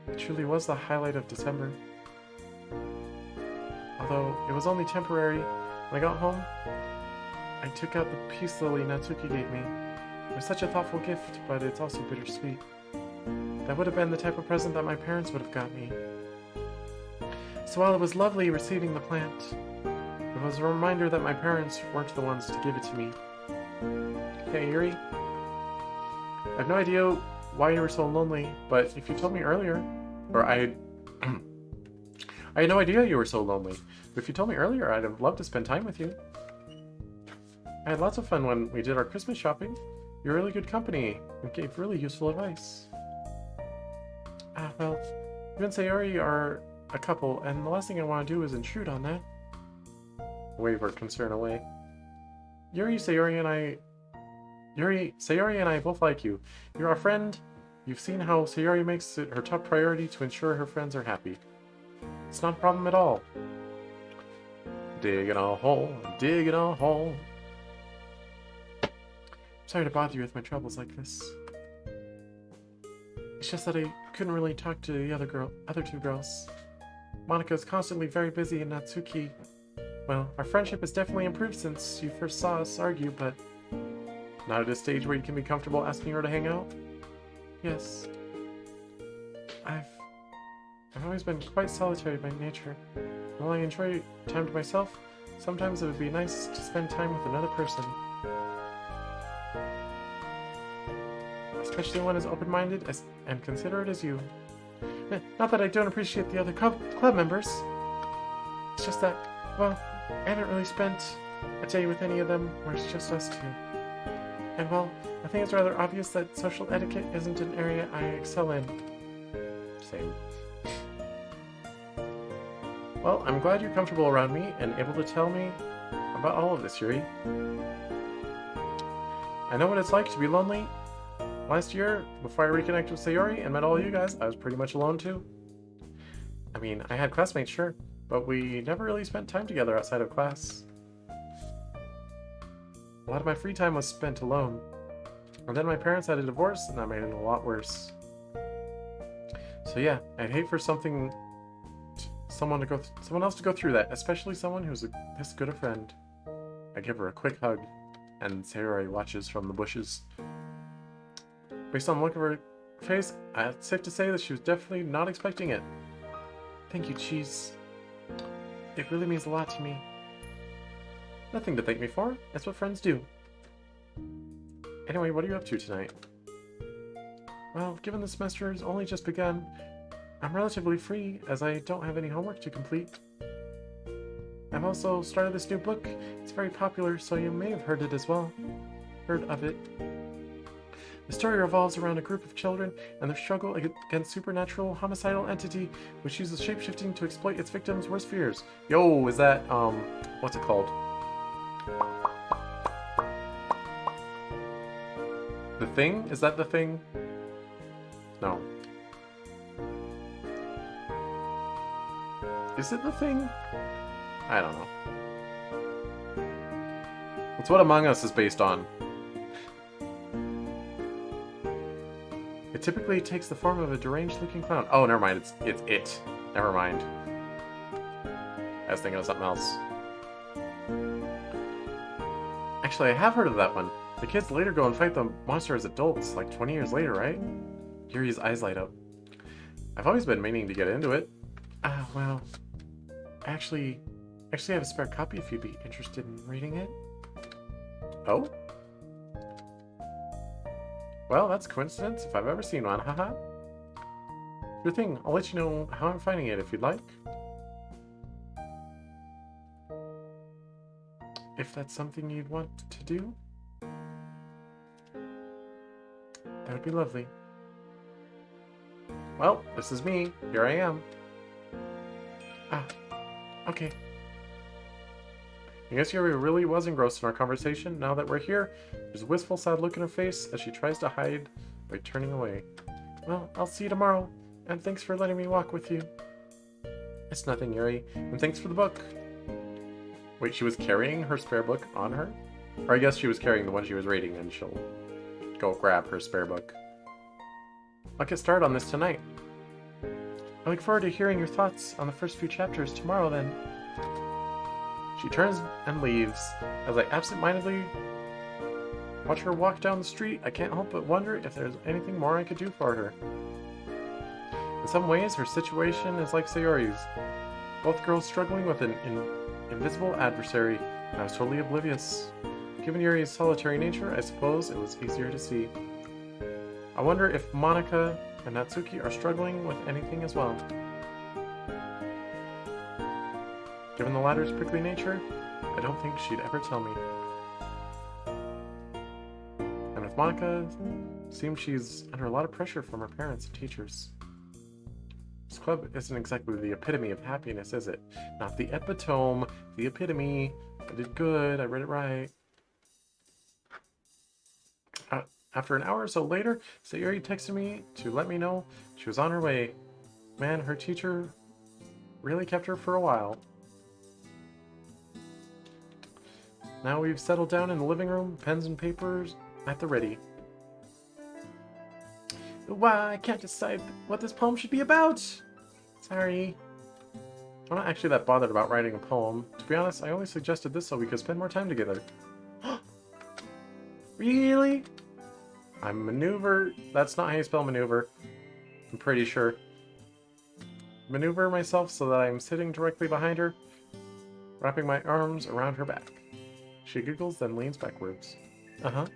It truly was the highlight of December. Although it was only temporary, when I got home, I took out the peace lily Natsuki gave me. It was such a thoughtful gift, but it's also bittersweet. That would have been the type of present that my parents would have got me. So while it was lovely receiving the plant, it was a reminder that my parents weren't the ones to give it to me. Hey, Yuri. I have no idea why you were so lonely, but if you told me earlier, or I had no idea you were so lonely, but if you told me earlier, I'd have loved to spend time with you. I had lots of fun when we did our Christmas shopping. You're really good company and gave really useful advice. Well, you and Sayori are a couple, and the last thing I want to do is intrude on that. Wave our concern away. Sayori and I both like you. You're our friend. You've seen how Sayori makes it her top priority to ensure her friends are happy. It's not a problem at all. Digging a hole, digging a hole. Sorry to bother you with my troubles like this. It's just that I couldn't really talk to the other two girls. Monika's constantly very busy, and Natsuki... Well, our friendship has definitely improved since you first saw us argue, but... Not at a stage where you can be comfortable asking her to hang out? Yes. I've always been quite solitary by nature. While I enjoy time to myself, sometimes it would be nice to spend time with another person. Especially one as open-minded and considerate as you. Not that I don't appreciate the other club members. It's just that, well, I haven't really spent a day with any of them where it's just us two. And well, I think it's rather obvious that social etiquette isn't an area I excel in. Same. Well, I'm glad you're comfortable around me and able to tell me about all of this, Yuri. I know what it's like to be lonely. Last year, before I reconnected with Sayori and met all you guys, I was pretty much alone too. I mean, I had classmates, sure, but we never really spent time together outside of class. A lot of my free time was spent alone. And then my parents had a divorce, and that made it a lot worse. So yeah, I'd hate for someone else to go through that, especially someone who's this good a friend. I give her a quick hug, and Sayori watches from the bushes. Based on the look of her face, it's safe to say that she was definitely not expecting it. Thank you, Cheese. It really means a lot to me. Nothing to thank me for. That's what friends do. Anyway, what are you up to tonight? Well, given the semester has only just begun, I'm relatively free, as I don't have any homework to complete. I've also started this new book. It's very popular, so you may have heard of it. The story revolves around a group of children and their struggle against supernatural homicidal entity which uses shapeshifting to exploit its victims' worst fears. Yo, is that, what's it called? The Thing? Is that The Thing? No. Is it The Thing? I don't know. It's what Among Us is based on. It typically takes the form of a deranged-looking clown. Oh, never mind. It's it. Never mind. I was thinking of something else. Actually, I have heard of that one. The kids later go and fight the monster as adults, like 20 years later, right? Yuri's eyes light up. I've always been meaning to get into it. Ah, well, actually I have a spare copy if you'd be interested in reading it. Oh? Well, that's a coincidence if I've ever seen one, haha. Sure thing, I'll let you know how I'm finding it if you'd like. If that's something you'd want to do, that would be lovely. Well, this is me. Here I am. Ah, okay. I guess Yuri really was engrossed in our conversation. Now that we're here, there's a wistful, sad look in her face as she tries to hide by turning away. Well, I'll see you tomorrow, and thanks for letting me walk with you. It's nothing, Yuri, and thanks for the book. Wait, she was carrying her spare book on her? Or I guess she was carrying the one she was reading, and she'll go grab her spare book. I'll get started on this tonight. I look forward to hearing your thoughts on the first few chapters tomorrow, then. She turns and leaves. As I absent-mindedly watch her walk down the street, I can't help but wonder if there's anything more I could do for her. In some ways, her situation is like Sayori's. Both girls struggling with an invisible adversary, and I was totally oblivious. Given Yuri's solitary nature, I suppose it was easier to see. I wonder if Monika and Natsuki are struggling with anything as well. Given the latter's prickly nature, I don't think she'd ever tell me. And with Monika, it seems she's under a lot of pressure from her parents and teachers. This club isn't exactly the epitome of happiness, is it? Not the epitome, the epitome. I did good, I read it right. After an hour or so later, Sayori texted me to let me know she was on her way. Man, her teacher really kept her for a while. Now we've settled down in the living room, pens and papers at the ready. Why, I can't decide what this poem should be about. Sorry. I'm not actually that bothered about writing a poem. To be honest, I only suggested this so we could spend more time together. Really? I'm maneuver. That's not how you spell maneuver. I'm pretty sure. Maneuver myself so that I'm sitting directly behind her, wrapping my arms around her back. She giggles, then leans backwards. Uh-huh.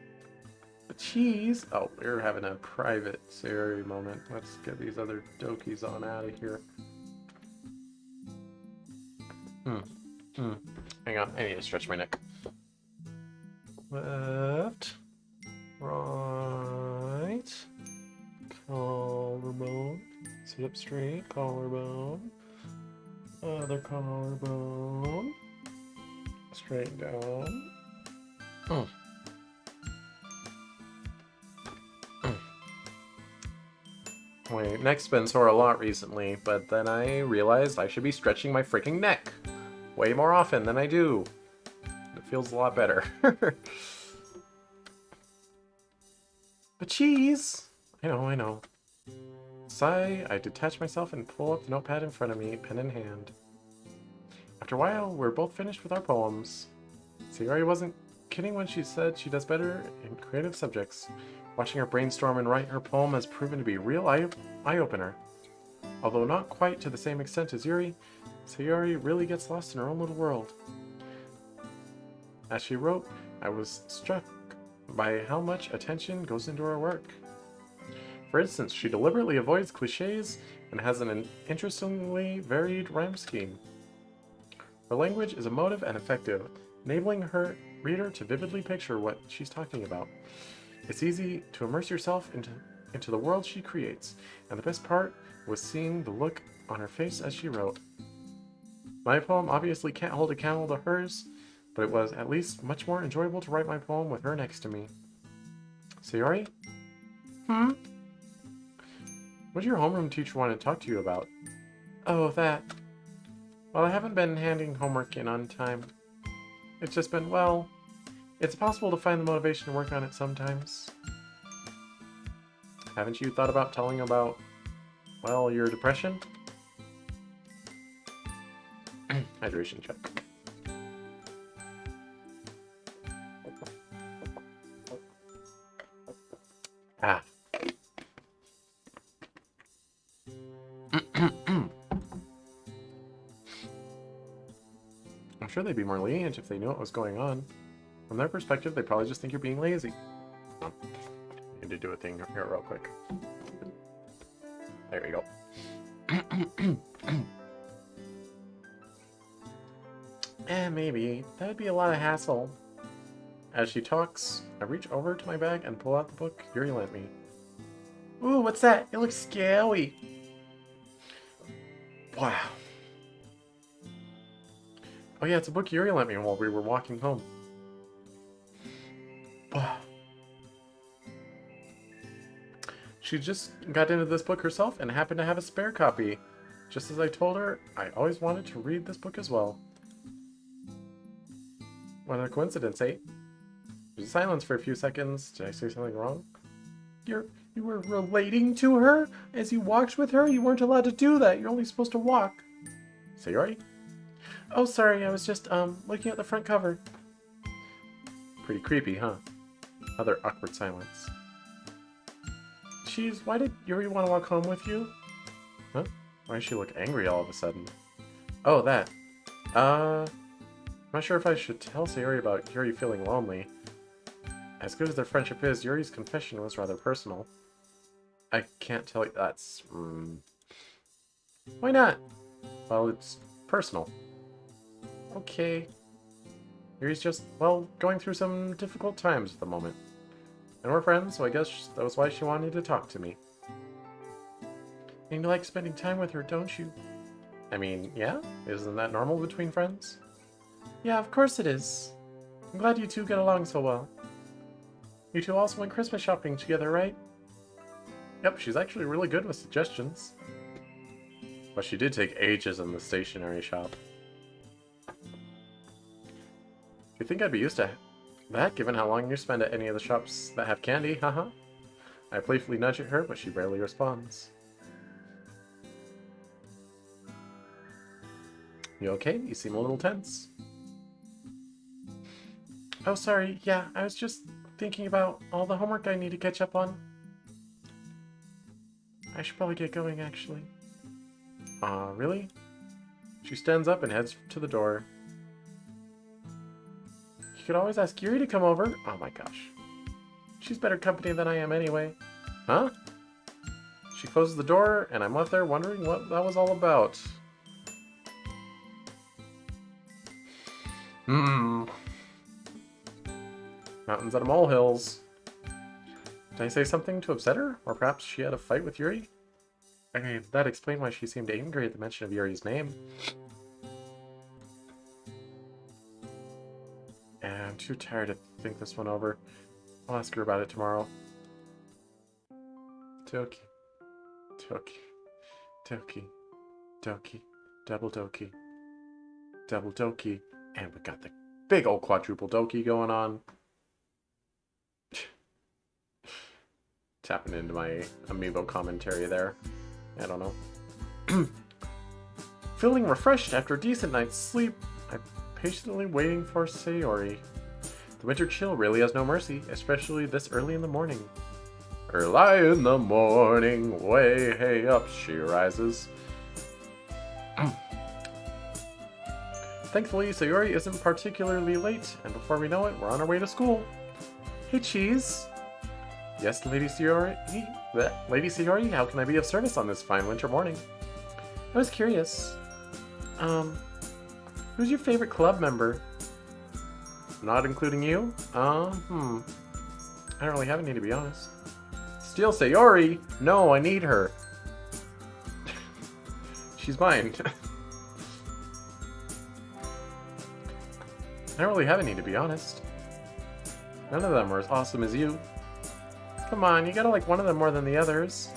Cheese! Oh, we're having a private Sayori moment. Let's get these other Dokis on out of here. Hang on, I need to stretch my neck. Left. Right. Collarbone. Sit up straight. Collarbone. Other collarbone. Straight down. My neck's been sore a lot recently, but then I realized I should be stretching my freaking neck way more often than I do. It feels a lot better. But cheese! I know. Sigh, I detach myself and pull up the notepad in front of me, pen in hand. After a while, we're both finished with our poems. Sayori wasn't kidding when she said she does better in creative subjects. Watching her brainstorm and write her poem has proven to be a real eye-opener. Although not quite to the same extent as Yuri, Sayori really gets lost in her own little world. As she wrote, I was struck by how much attention goes into her work. For instance, she deliberately avoids cliches and has an interestingly varied rhyme scheme. Her language is emotive and effective, enabling her reader to vividly picture what she's talking about. It's easy to immerse yourself into the world she creates, and the best part was seeing the look on her face as she wrote. My poem obviously can't hold a candle to hers, but it was at least much more enjoyable to write my poem with her next to me. Sayori? What did your homeroom teacher want to talk to you about? Oh, that. Well, I haven't been handing homework in on time. It's just been, well, it's possible to find the motivation to work on it sometimes. Haven't you thought about telling about, well, your depression? Hydration check. Ah. sure they'd be more lenient if they knew what was going on. From their perspective, they probably just think you're being lazy. I need to do a thing here real quick. There you go. Maybe. That would be a lot of hassle. As she talks, I reach over to my bag and pull out the book Yuri lent me. Ooh, what's that? It looks scary. Wow. Oh yeah, it's a book Yuri lent me while we were walking home. Wow. She just got into this book herself and happened to have a spare copy. Just as I told her, I always wanted to read this book as well. What a coincidence, eh? There's silence for a few seconds. Did I say something wrong? You were relating to her? As you walked with her? You weren't allowed to do that. You're only supposed to walk. Sayori? Oh, sorry. I was just, looking at the front cover. Pretty creepy, huh? Another awkward silence. Jeez, why did Yuri want to walk home with you? Huh? Why does she look angry all of a sudden? Oh, that. I'm not sure if I should tell Sayori about Yuri feeling lonely. As good as their friendship is, Yuri's confession was rather personal. I can't tell you that's... Why not? Well, it's personal. Okay. Yuri's just, well, going through some difficult times at the moment. And we're friends, so I guess that was why she wanted to talk to me. And you like spending time with her, don't you? I mean, yeah? Isn't that normal between friends? Yeah, of course it is. I'm glad you two get along so well. You two also went Christmas shopping together, right? Yep, she's actually really good with suggestions. But she did take ages in the stationery shop. You think I'd be used to that, given how long you spend at any of the shops that have candy, haha? I playfully nudge at her, but she barely responds. You okay? You seem a little tense. Oh, sorry. Yeah, I was just thinking about all the homework I need to catch up on. I should probably get going, actually. Really? She stands up and heads to the door. You could always ask Yuri to come over. Oh my gosh. She's better company than I am anyway. Huh? She closes the door, and I'm left there wondering what that was all about. Mountains out of molehills. Did I say something to upset her? Or perhaps she had a fight with Yuri? I mean, that explained why she seemed angry at the mention of Yuri's name. And I'm too tired to think this one over. I'll ask her about it tomorrow. Doki. Doki. Doki. Doki. Double Doki. Double Doki. And we got the big old quadruple Doki going on. Tapping into my amiibo commentary there. I don't know. Feeling refreshed after a decent night's sleep, I'm patiently waiting for Sayori. The winter chill really has no mercy, especially this early in the morning. Early in the morning, way hey up she rises. Thankfully, Sayori isn't particularly late, and before we know it, we're on our way to school. Hey, Cheese. Yes, Lady Sayori? Lady Sayori, how can I be of service on this fine winter morning? I was curious. Who's your favorite club member? Not including you? I don't really have any, to be honest. Steal Sayori? No, I need her. She's mine. I don't really have any, to be honest. None of them are as awesome as you. Come on, you gotta like one of them more than the others.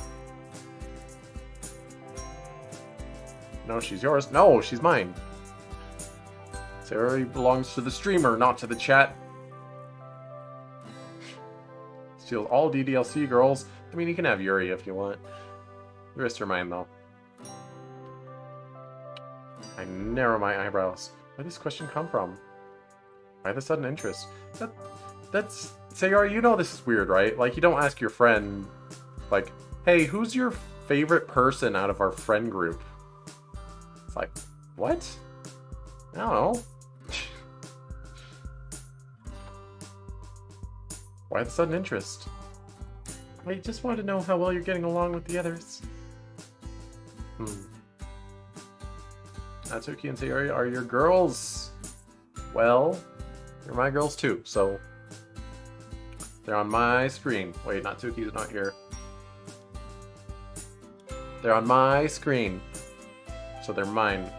No, she's yours. No, she's mine. Sayori belongs to the streamer, not to the chat. Steals all DDLC girls. I mean, you can have Yuri if you want. The rest are mine, though. I narrow my eyebrows. Where did this question come from? Why the sudden interest? That's... Sayori, you know this is weird, right? Like, you don't ask your friend, like, hey, who's your favorite person out of our friend group? It's like, what? I don't know. Why the sudden interest? I just wanted to know how well you're getting along with the others. Natsuki and Sayori are your girls. Well, they're my girls too, so they're on my screen. Wait, Natsuki's not here. They're on my screen, so they're mine.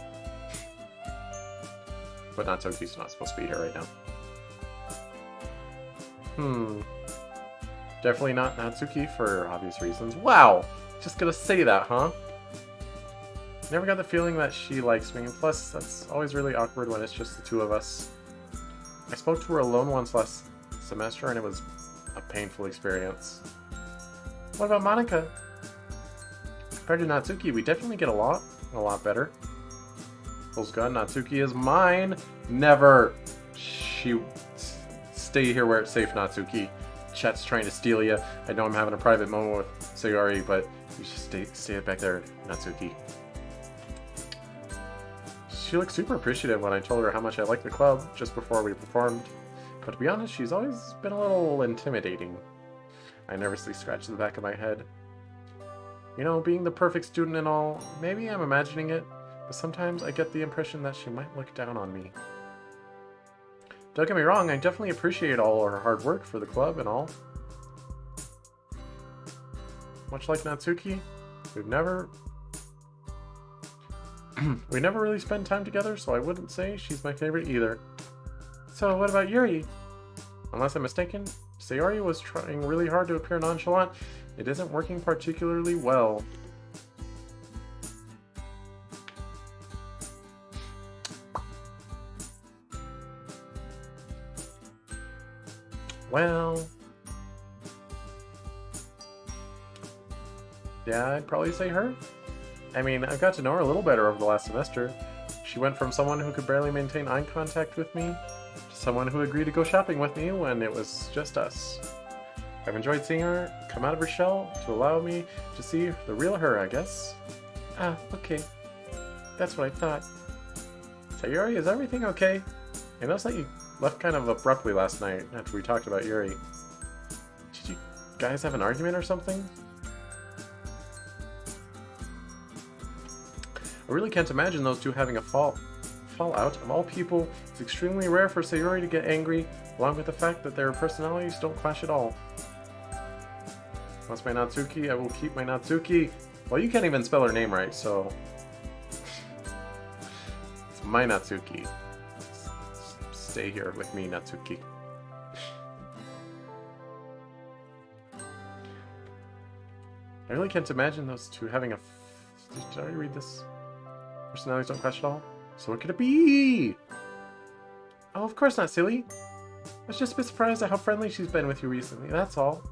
But Natsuki's not supposed to be here right now. Definitely not Natsuki for obvious reasons. Wow! Just gonna say that, huh? Never got the feeling that she likes me, and plus, that's always really awkward when it's just the two of us. I spoke to her alone once last semester, and it was a painful experience. What about Monica? Compared to Natsuki, we definitely get along a lot better. Pulls gun, Natsuki is mine! Never! Stay here where it's safe, Natsuki. Chat's trying to steal you. I know I'm having a private moment with Sayori, but you should stay back there, Natsuki. She looked super appreciative when I told her how much I liked the club just before we performed. But to be honest, she's always been a little intimidating. I nervously scratched the back of my head. You know, being the perfect student and all, maybe I'm imagining it, but sometimes I get the impression that she might look down on me. Don't get me wrong, I definitely appreciate all her hard work for the club and all. Much like Natsuki, we never really spend time together, so I wouldn't say she's my favorite either. So what about Yuri? Unless I'm mistaken, Sayori was trying really hard to appear nonchalant. It isn't working particularly well. Well, yeah, I'd probably say her. I mean, I've got to know her a little better over the last semester. She went from someone who could barely maintain eye contact with me to someone who agreed to go shopping with me when it was just us. I've enjoyed seeing her come out of her shell to allow me to see the real her, I guess. Ah, okay. That's what I thought. Sayori, is everything okay? I noticed that you left kind of abruptly last night after we talked about Yuri. Did you guys have an argument or something? I really can't imagine those two having a fallout. Of all people, it's extremely rare for Sayori to get angry, along with the fact that their personalities don't clash at all. Once my Natsuki, I will keep my Natsuki. Well, you can't even spell her name right, so... It's my Natsuki. Stay here with me, Natsuki. I really can't imagine those two having a... Did I already read this? Personalities don't clash at all? So what could it be? Oh, of course not, silly. I was just a bit surprised at how friendly she's been with you recently, that's all.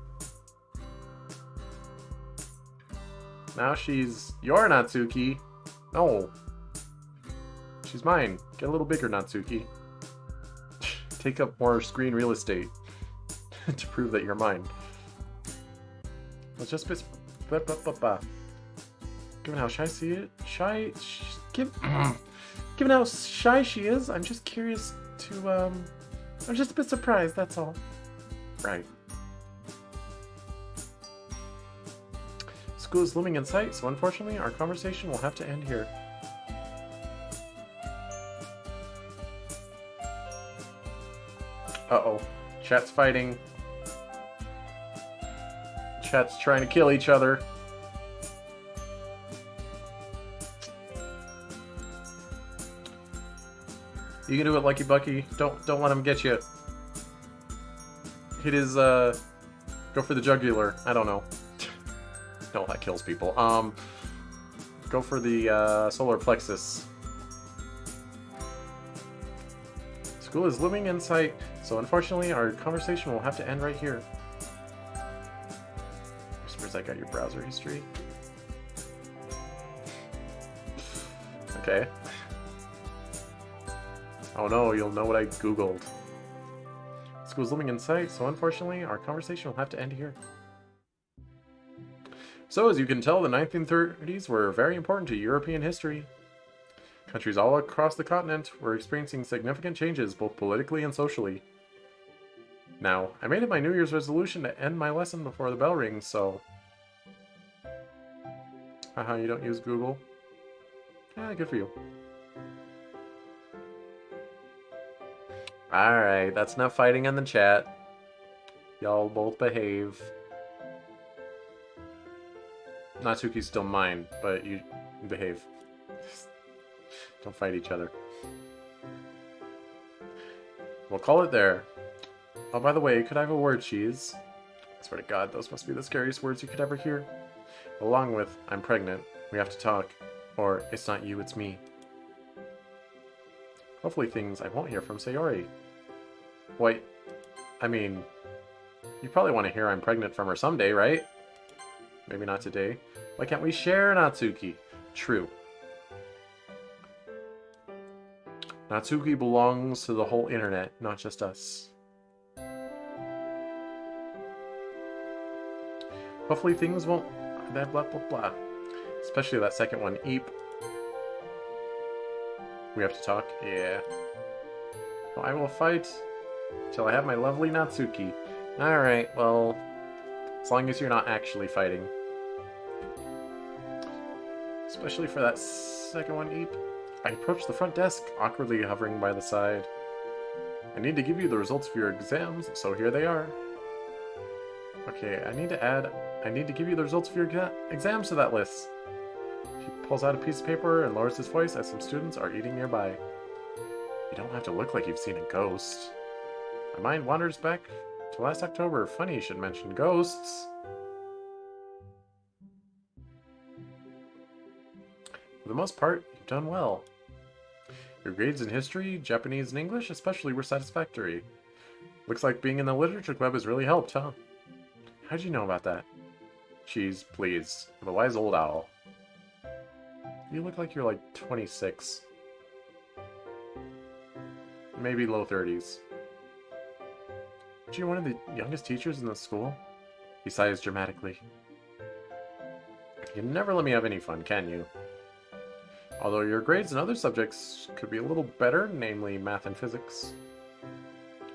Now she's your Natsuki. No. She's mine. Get a little bigger, Natsuki. Take up more screen real estate to prove that you're mine. Let's just given how given how shy she is, I'm just curious to I'm just a bit surprised, that's all. Right. School is looming in sight, so unfortunately our conversation will have to end here. Uh-oh. Chat's fighting. Chat's trying to kill each other. You can do it, Lucky Bucky. Don't let him get you. Hit his, go for the jugular. I don't know. No, that kills people. Go for the, solar plexus. School is looming in sight, so unfortunately our conversation will have to end right here. Whispers, I got your browser history. Okay. Oh no, you'll know what I googled. School's looming in sight, so unfortunately our conversation will have to end here. So as you can tell, the 1930s were very important to European history. Countries all across the continent were experiencing significant changes both politically and socially. Now, I made it my New Year's resolution to end my lesson before the bell rings, so... Haha, you don't use Google? Yeah, good for you. Alright, that's enough fighting in the chat. Y'all both behave. Natsuki's still mine, but you behave. Don't fight each other. We'll call it there. Oh, by the way, could I have a word, cheese? I swear to God, those must be the scariest words you could ever hear. Along with, I'm pregnant, we have to talk, or it's not you, it's me. Hopefully things I won't hear from Sayori. Wait, I mean, you probably want to hear I'm pregnant from her someday, right? Maybe not today. Why can't we share, Natsuki? True. Natsuki belongs to the whole internet, not just us. Hopefully things won't... blah blah blah blah. Especially that second one, Eep. We have to talk? Yeah. Well, I will fight till I have my lovely Natsuki. Alright, well... as long as you're not actually fighting. Especially for that second one, Eep. I approached the front desk, awkwardly hovering by the side. I need to give you the results of your exams, so here they are. Okay, I need to give you the results of your exams to that list. He pulls out a piece of paper and lowers his voice as some students are eating nearby. You don't have to look like you've seen a ghost. My mind wanders back to last October. Funny you should mention ghosts. For the most part, you've done well. Your grades in history, Japanese, and English especially were satisfactory. Looks like being in the literature club has really helped, huh? How'd you know about that? Cheese, please. I'm a wise old owl. You look like you're like 26. Maybe low 30s. Aren't you one of the youngest teachers in the school? He sighs dramatically. You can never let me have any fun, can you? Although your grades in other subjects could be a little better, namely math and physics.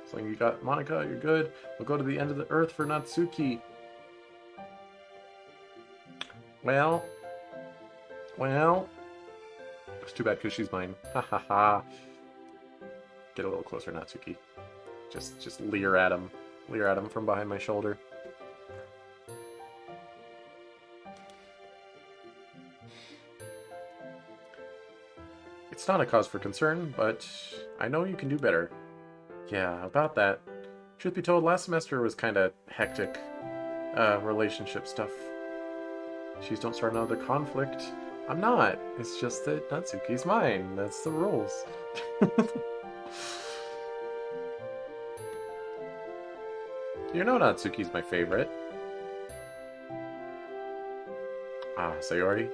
So you got Monica, you're good. We'll go to the end of the earth for Natsuki. Well. It's too bad because she's mine. Ha ha ha. Get a little closer, Natsuki. Just leer at him. Leer at him from behind my shoulder. It's not a cause for concern, but I know you can do better. Yeah, about that. Truth be told, last semester was kinda hectic. Relationship stuff. Please don't start another conflict. I'm not. It's just that Natsuki's mine. That's the rules. You know Natsuki's my favorite. Ah, Sayori?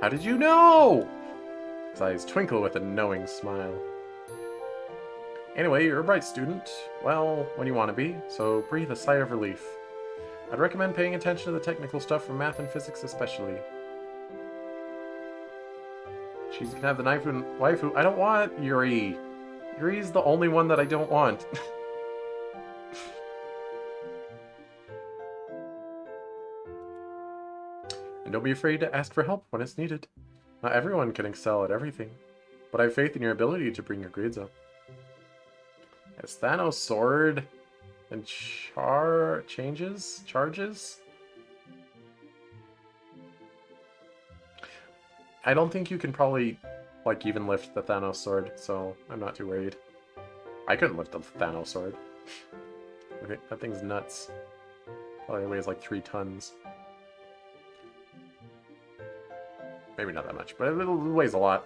How did you know? His eyes twinkle with a knowing smile. Anyway, you're a bright student. Well, when you want to be, so breathe a sigh of relief. I'd recommend paying attention to the technical stuff from math and physics especially. She's gonna have the knife and waifu. I don't want Yuri. Yuri's the only one that I don't want. And don't be afraid to ask for help when it's needed. Not everyone can excel at everything, but I have faith in your ability to bring your grades up. Has Thanos' sword and charges? I don't think you can probably, like, even lift the Thanos sword, so I'm not too worried. I couldn't lift the Thanos sword. Okay, that thing's nuts. Probably weighs like 3 tons. Maybe not that much, but it weighs a lot.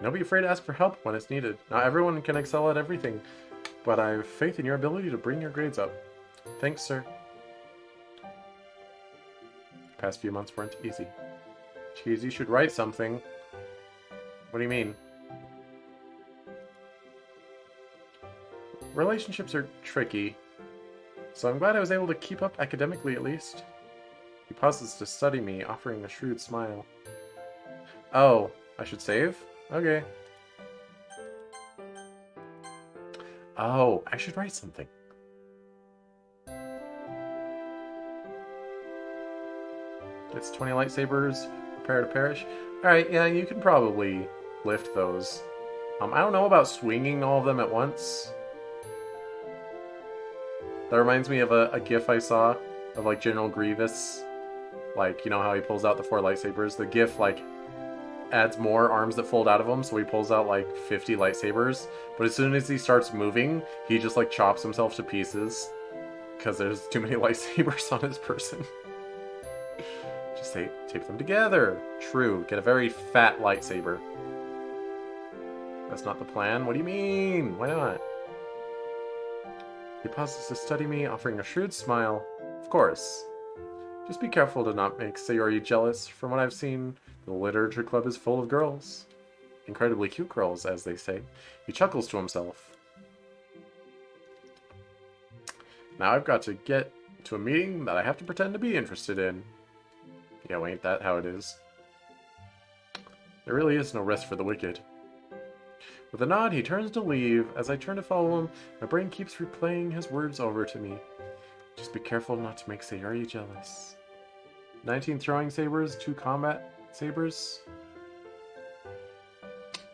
Don't be afraid to ask for help when it's needed. Not everyone can excel at everything, but I have faith in your ability to bring your grades up. Thanks, sir. The past few months weren't easy. Jeez, you should write something. What do you mean? Relationships are tricky, so I'm glad I was able to keep up academically at least. He pauses to study me, offering a shrewd smile. Oh, I should save? Okay. Oh, I should write something. It's 20 lightsabers. Prepare to perish. Alright, yeah, you can probably lift those. I don't know about swinging all of them at once. That reminds me of a gif I saw of, like, General Grievous. Like, you know how he pulls out the 4 lightsabers? The gif, like, adds more arms that fold out of him, so he pulls out, like, 50 lightsabers. But as soon as he starts moving, he just, like, chops himself to pieces. Because there's too many lightsabers on his person. Just tape them together. True. Get a very fat lightsaber. That's not the plan? What do you mean? Why not? He pauses to study me, offering a shrewd smile. Of course. Just be careful to not make Sayori jealous. From what I've seen, the literature club is full of girls. Incredibly cute girls, as they say. He chuckles to himself. Now I've got to get to a meeting that I have to pretend to be interested in. Yeah, well, ain't that how it is? There really is no rest for the wicked. With a nod, he turns to leave. As I turn to follow him, my brain keeps replaying his words over to me. Just be careful not to make Sayori jealous. 19 throwing sabers, 2 combat sabers.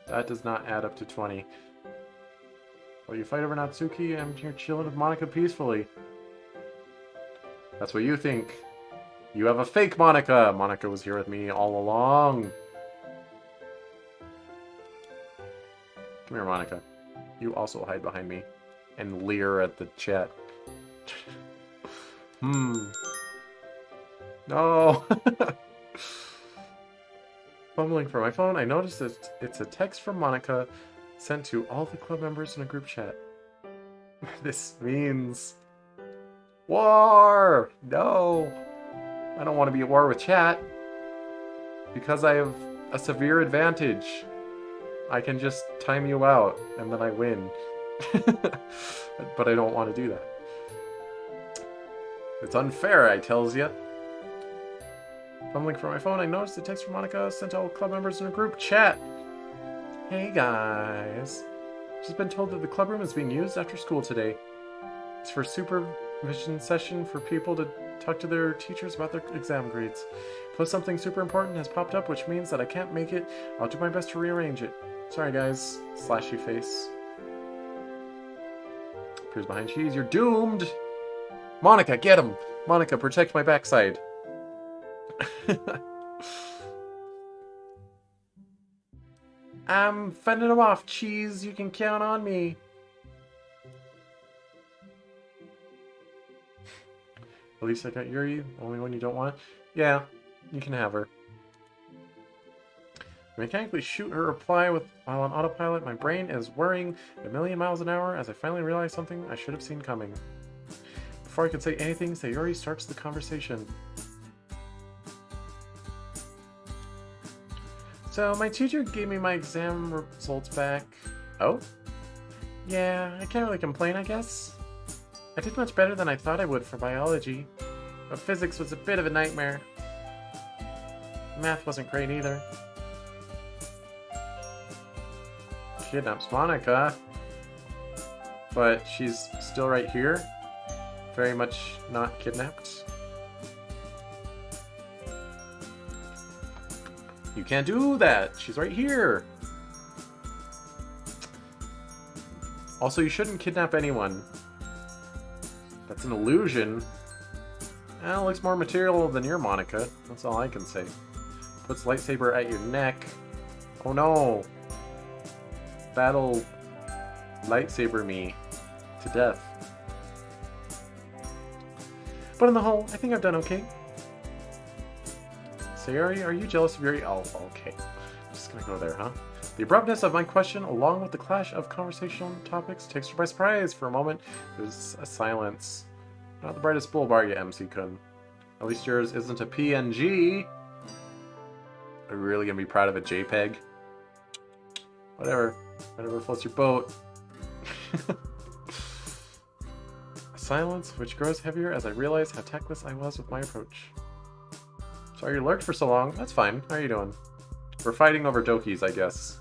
That does not add up to 20. While you fight over Natsuki, I'm here chilling with Monica peacefully. That's what you think. You have a fake Monica! Monica was here with me all along. Come here, Monica. You also hide behind me and leer at the chat. No! Fumbling for my phone, I noticed that it's a text from Monica sent to all the club members in a group chat. This means... war! No! I don't want to be at war with chat. Because I have a severe advantage. I can just time you out, and then I win. But I don't want to do that. It's unfair, I tells ya. Fumbling for my phone, I noticed the text from Monica sent to all club members in a group chat. Hey guys. She's been told that the club room is being used after school today. It's for supervision session for people to talk to their teachers about their exam grades. Plus something super important has popped up, which means that I can't make it. I'll do my best to rearrange it. Sorry guys. Slashy face. Appears behind Cheese. You're doomed! Monica, get him! Monica, protect my backside. I'm fending him off, Cheese. You can count on me. At least I got Yuri, the only one you don't want. Yeah, you can have her. I mechanically shoot her reply while on autopilot. My brain is whirring a million miles an hour as I finally realize something I should have seen coming. Before I can say anything, Sayori starts the conversation. So, my teacher gave me my exam results back. Oh? Yeah, I can't really complain, I guess. I did much better than I thought I would for biology, but physics was a bit of a nightmare. Math wasn't great either. Kidnaps Monica, but she's still right here. Very much not kidnapped. You can't do that! She's right here! Also, you shouldn't kidnap anyone. That's an illusion. Well, looks more material than your Monica. That's all I can say. Puts lightsaber at your neck. Oh no! Battle lightsaber me to death. But on the whole, I think I've done okay. Sayori, are you jealous of Yuri? Oh, okay. I'm just gonna go there, huh? The abruptness of my question, along with the clash of conversational topics, takes her by surprise. For a moment, there's a silence. Not the brightest bull bar, you MC-kun. At least yours isn't a PNG. Are you really gonna be proud of a JPEG? Whatever. Whatever floats your boat. A silence which grows heavier as I realize how tactless I was with my approach. Sorry you lurked for so long. That's fine. How are you doing? We're fighting over Dokis, I guess.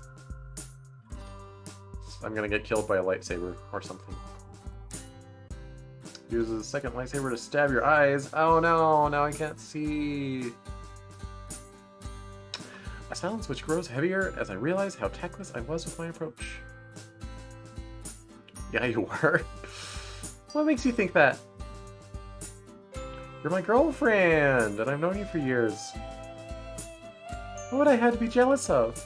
I'm gonna get killed by a lightsaber or something. Uses a second lightsaber to stab your eyes. Oh no, now I can't see. A silence which grows heavier as I realize how tactless I was with my approach. Yeah, you were. What makes you think that? You're my girlfriend, and I've known you for years. What would I have to be jealous of?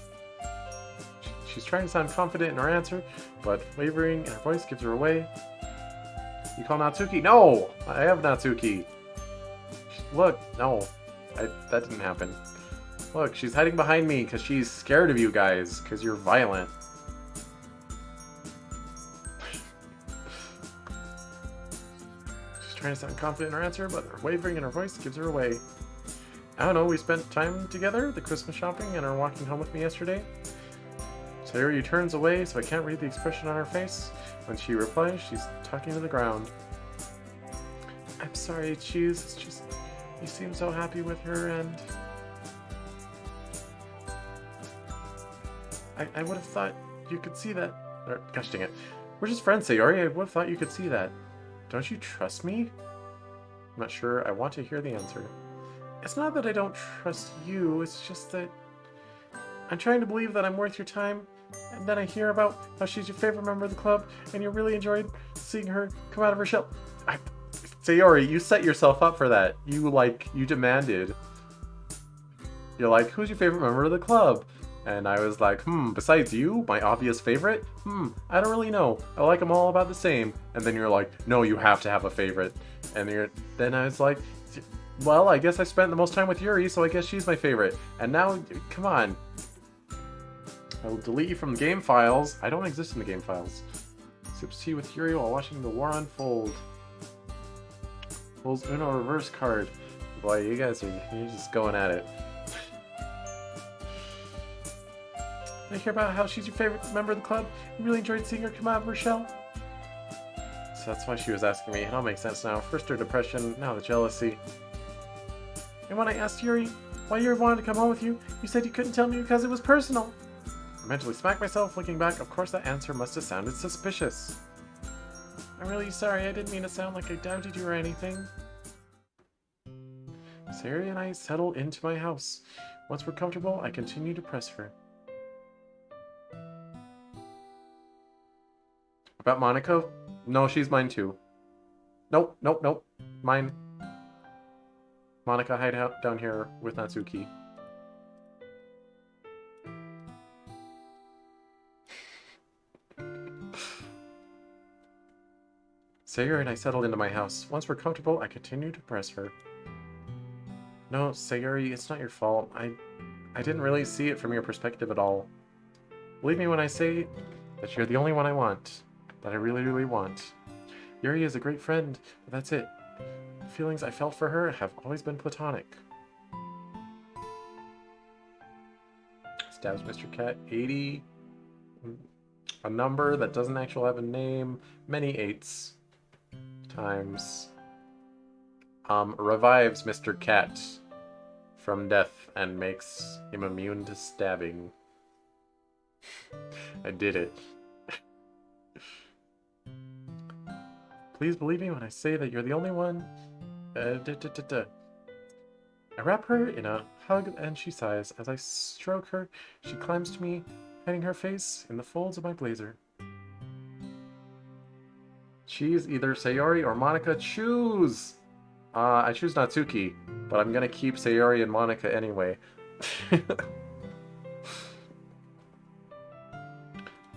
She's trying to sound confident in her answer, but wavering in her voice gives her away. You call Natsuki? No! I have Natsuki. Look, no. That didn't happen. Look, she's hiding behind me because she's scared of you guys, because you're violent. She's trying to sound confident in her answer, but her wavering in her voice gives her away. I don't know, we spent time together, the Christmas shopping, and her walking home with me yesterday. Sayori turns away, so I can't read the expression on her face. When she replies, she's talking to the ground. I'm sorry, Cheese. It's just, you seem so happy with her, and... I would have thought you could see that. Or, gosh dang it. We're just friends, Sayori. I would have thought you could see that. Don't you trust me? I'm not sure I want to hear the answer. It's not that I don't trust you, it's just that I'm trying to believe that I'm worth your time, and then I hear about how she's your favorite member of the club, and you really enjoyed seeing her come out of her shell. Sayori, you set yourself up for that. You demanded. You're like, who's your favorite member of the club? And I was like, besides you, my obvious favorite? I don't really know. I like them all about the same. And then you're like, no, you have to have a favorite. And then I was like, well, I guess I spent the most time with Yuri, so I guess she's my favorite. And now, come on. I will delete you from the game files. I don't exist in the game files. Sips tea with Yuri while watching the war unfold. Pulls Uno reverse card. Boy, you're just going at it. I hear about how she's your favorite member of the club. You really enjoyed seeing her come out of her shell. So that's why she was asking me. It all makes sense now. First her depression, now the jealousy. And when I asked Yuri why Yuri wanted to come home with you, you said you couldn't tell me because it was personal. I mentally smacked myself, looking back. Of course that answer must have sounded suspicious. I'm really sorry, I didn't mean to sound like I doubted you or anything. Sayori and I settled into my house. Once we're comfortable, I continue to press her. About Monaco? No, she's mine too. Nope. Mine. Monica, hide out down here with Natsuki. Sayori and I settled into my house. Once we're comfortable, I continue to press her. No, Sayori, it's not your fault. I didn't really see it from your perspective at all. Believe me when I say that you're the only one I want. That I really, really want. Yuri is a great friend, but that's it. The feelings I felt for her have always been platonic. Stabs Mr. Cat 80. A number that doesn't actually have a name. Many 8s. Times. Revives Mr. Cat from death and makes him immune to stabbing. I did it. Please believe me when I say that you're the only one. I wrap her in a hug and she sighs. As I stroke her, she climbs to me, hiding her face in the folds of my blazer. She's either Sayori or Monica. Choose! I choose Natsuki, but I'm gonna keep Sayori and Monica anyway. I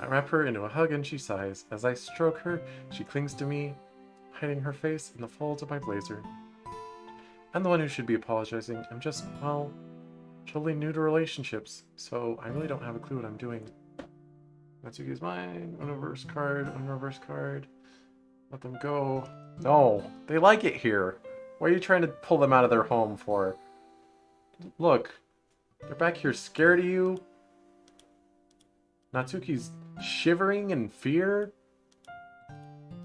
wrap her into a hug and she sighs. As I stroke her, she clings to me, hiding her face in the folds of my blazer. I'm the one who should be apologizing. I'm just, well, totally new to relationships, so I really don't have a clue what I'm doing. Natsuki's mine. Unreverse card. Let them go. No, they like it here. What are you trying to pull them out of their home for? Look, they're back here scared of you. Natsuki's shivering in fear.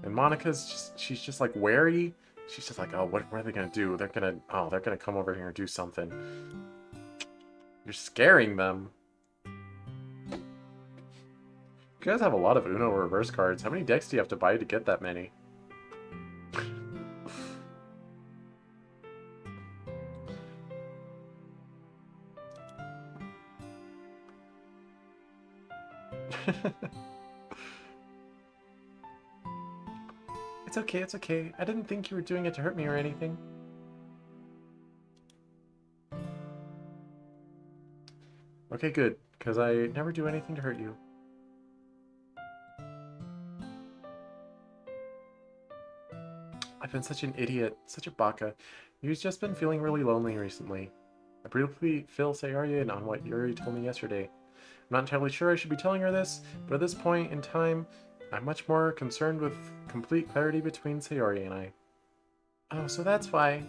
And Monica's she's just like wary. She's just like, oh, what are they gonna do? They're gonna come over here and do something. You're scaring them. You guys have a lot of Uno reverse cards. How many decks do you have to buy to get that many? It's okay, it's okay. I didn't think you were doing it to hurt me or anything. Okay, good, because I never do anything to hurt you. I've been such an idiot, such a baka. You've just been feeling really lonely recently. I briefly fill Sayori in on what Yuri told me yesterday. I'm not entirely sure I should be telling her this, but at this point in time, I'm much more concerned with complete clarity between Sayori and I. Oh, so that's why.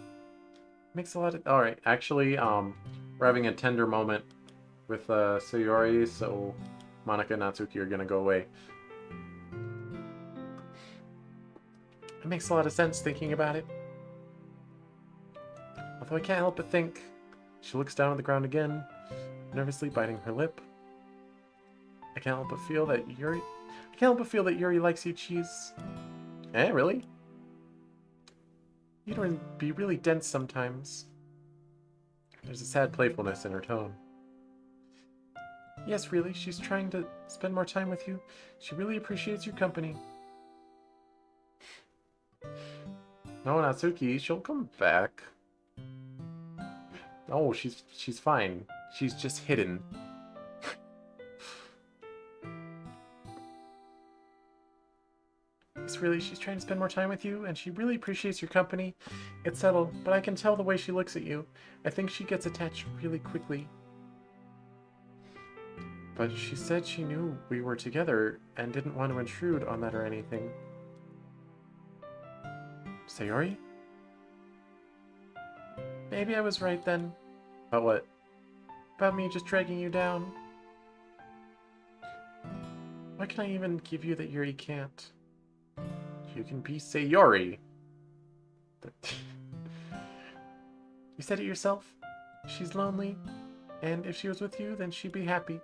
Makes a lot of... Alright, actually, we're having a tender moment with Sayori, so Monika and Natsuki are gonna go away. It makes a lot of sense thinking about it. Although I can't help but think. She looks down at the ground again, nervously biting her lip. I can't help but feel that Yuri likes you, cheese. Eh, really? You'd be really dense sometimes. There's a sad playfulness in her tone. Yes, really, she's trying to spend more time with you. She really appreciates your company. No, Natsuki, she'll come back. Oh, she's fine. She's just hidden. It's really, she's trying to spend more time with you, and she really appreciates your company. It's subtle, but I can tell the way she looks at you. I think she gets attached really quickly. But she said she knew we were together and didn't want to intrude on that or anything. Sayori? Maybe I was right then. About what? About me just dragging you down. Why can I even give you that Yuri can't? You can be Sayori. You said it yourself. She's lonely, and if she was with you, then she'd be happy.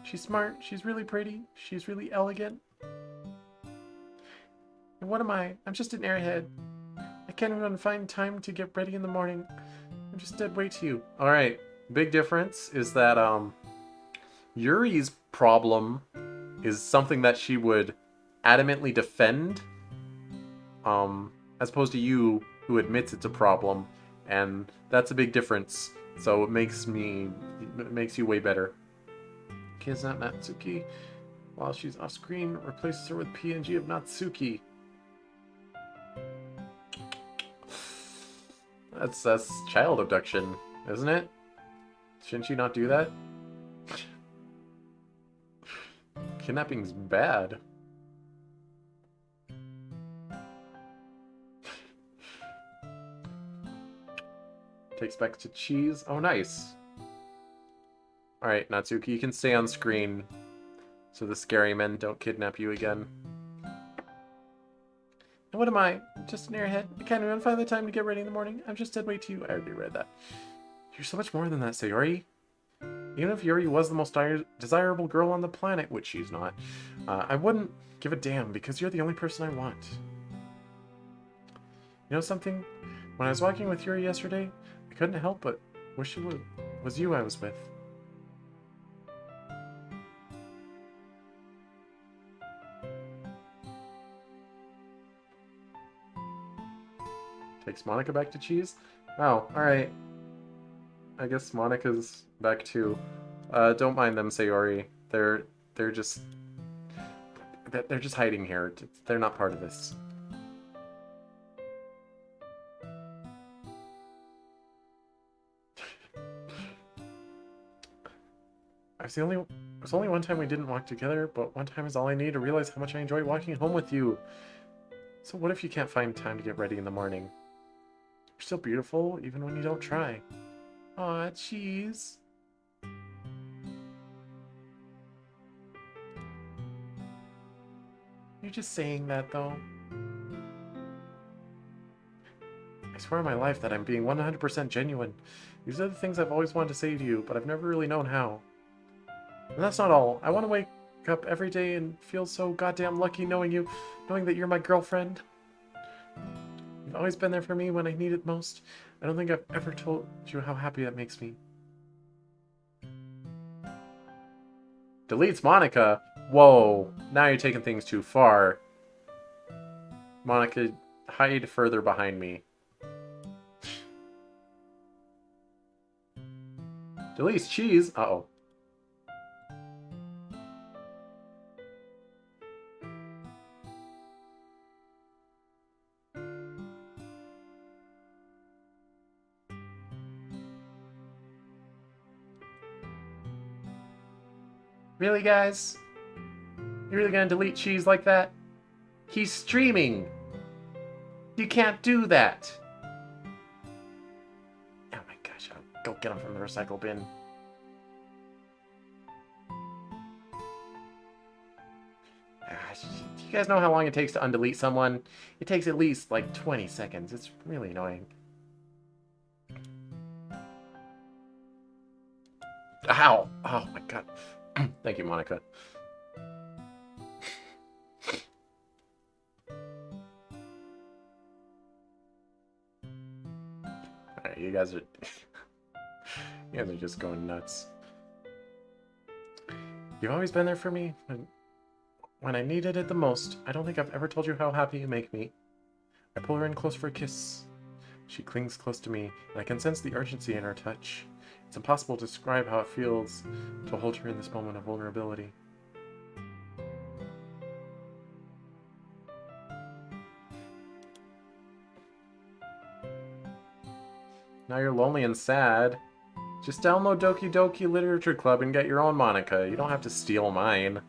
She's smart, she's really pretty, she's really elegant. And what am I? I'm just an airhead. I can't even find time to get ready in the morning. I'm just dead weight to you. Alright, big difference is that Yuri's problem is something that she would adamantly defend, as opposed to you, who admits it's a problem, and that's a big difference. So it makes you way better. Kidnap Natsuki while she's off screen, replaces her with PNG of Natsuki. That's child abduction, isn't it? Shouldn't you not do that? Kidnapping's bad. Takes back to cheese. Oh, nice. Alright, Natsuki, you can stay on screen so the scary men don't kidnap you again. And what am I? Just an airhead. I can't even find the time to get ready in the morning. I'm just dead weight to you. I already read that. You're so much more than that, Sayori. Even if Yuri was the most desirable girl on the planet, which she's not, I wouldn't give a damn because you're the only person I want. You know something? When I was walking with Yuri yesterday, I couldn't help but wish it was you I was with. Takes Monika back to cheese? Oh, alright. I guess Monika's back too. Don't mind them, Sayori. They're just hiding here. They're not part of this. It was only one time we didn't walk together, but one time is all I need to realize how much I enjoy walking home with you. So what if you can't find time to get ready in the morning? You're still beautiful, even when you don't try. Aw, cheese. You're just saying that, though. I swear on my life that I'm being 100% genuine. These are the things I've always wanted to say to you, but I've never really known how. And that's not all. I want to wake up every day and feel so goddamn lucky knowing you, knowing that you're my girlfriend. You've always been there for me when I need it most. I don't think I've ever told you how happy that makes me. Deletes Monica? Whoa, now you're taking things too far. Monica, hide further behind me. Deletes cheese? Uh-oh. Really, guys? You really gonna delete cheese like that? He's streaming! You can't do that! Oh my gosh, I'll go get him from the recycle bin. Do you guys know how long it takes to undelete someone? It takes at least like 20 seconds. It's really annoying. Ow! Oh my god. Thank you, Monica. Alright, you guys are... you guys are just going nuts. You've always been there for me. When I needed it the most. I don't think I've ever told you how happy you make me. I pull her in close for a kiss. She clings close to me, and I can sense the urgency in her touch. It's impossible to describe how it feels to hold her in this moment of vulnerability. Now you're lonely and sad. Just download Doki Doki Literature Club and get your own Monica. You don't have to steal mine.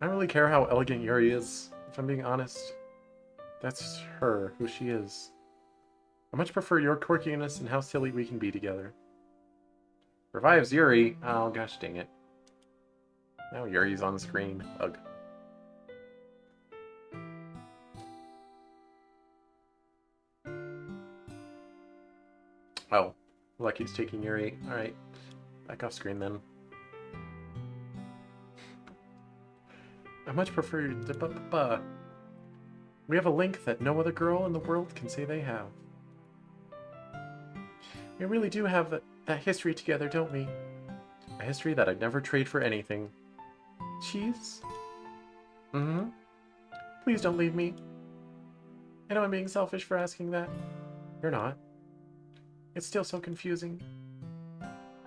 I don't really care how elegant Yuri is, if I'm being honest. That's her, who she is. I much prefer your quirkiness and how silly we can be together. Revives Yuri. Oh, gosh dang it. Now Yuri's on screen. Ugh. Oh, Lucky's taking Yuri. Alright. Back off screen then. I much prefer the We have a link that no other girl in the world can say they have. We really do have that history together, don't we? A history that I'd never trade for anything. Cheese? Mm-hmm. Please don't leave me. I know I'm being selfish for asking that. You're not. It's still so confusing.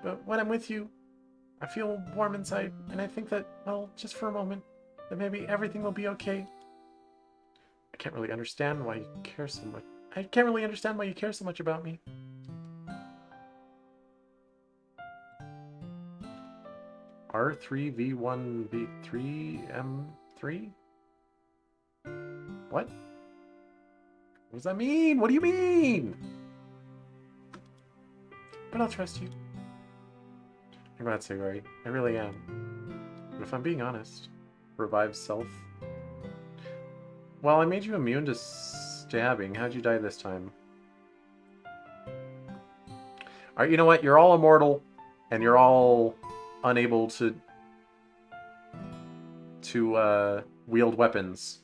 But when I'm with you, I feel warm inside, and I think that, well, just for a moment, that maybe everything will be okay. I can't really understand why you care so much. I can't really understand why you care so much about me. R3V1V3M3? What? What does that mean? What do you mean? But I'll trust you. I'm glad, Sigori. I really am. But if I'm being honest, revive self. Well, I made you immune to stabbing. How'd you die this time? Alright, you know what? You're all immortal, and you're all unable to wield weapons.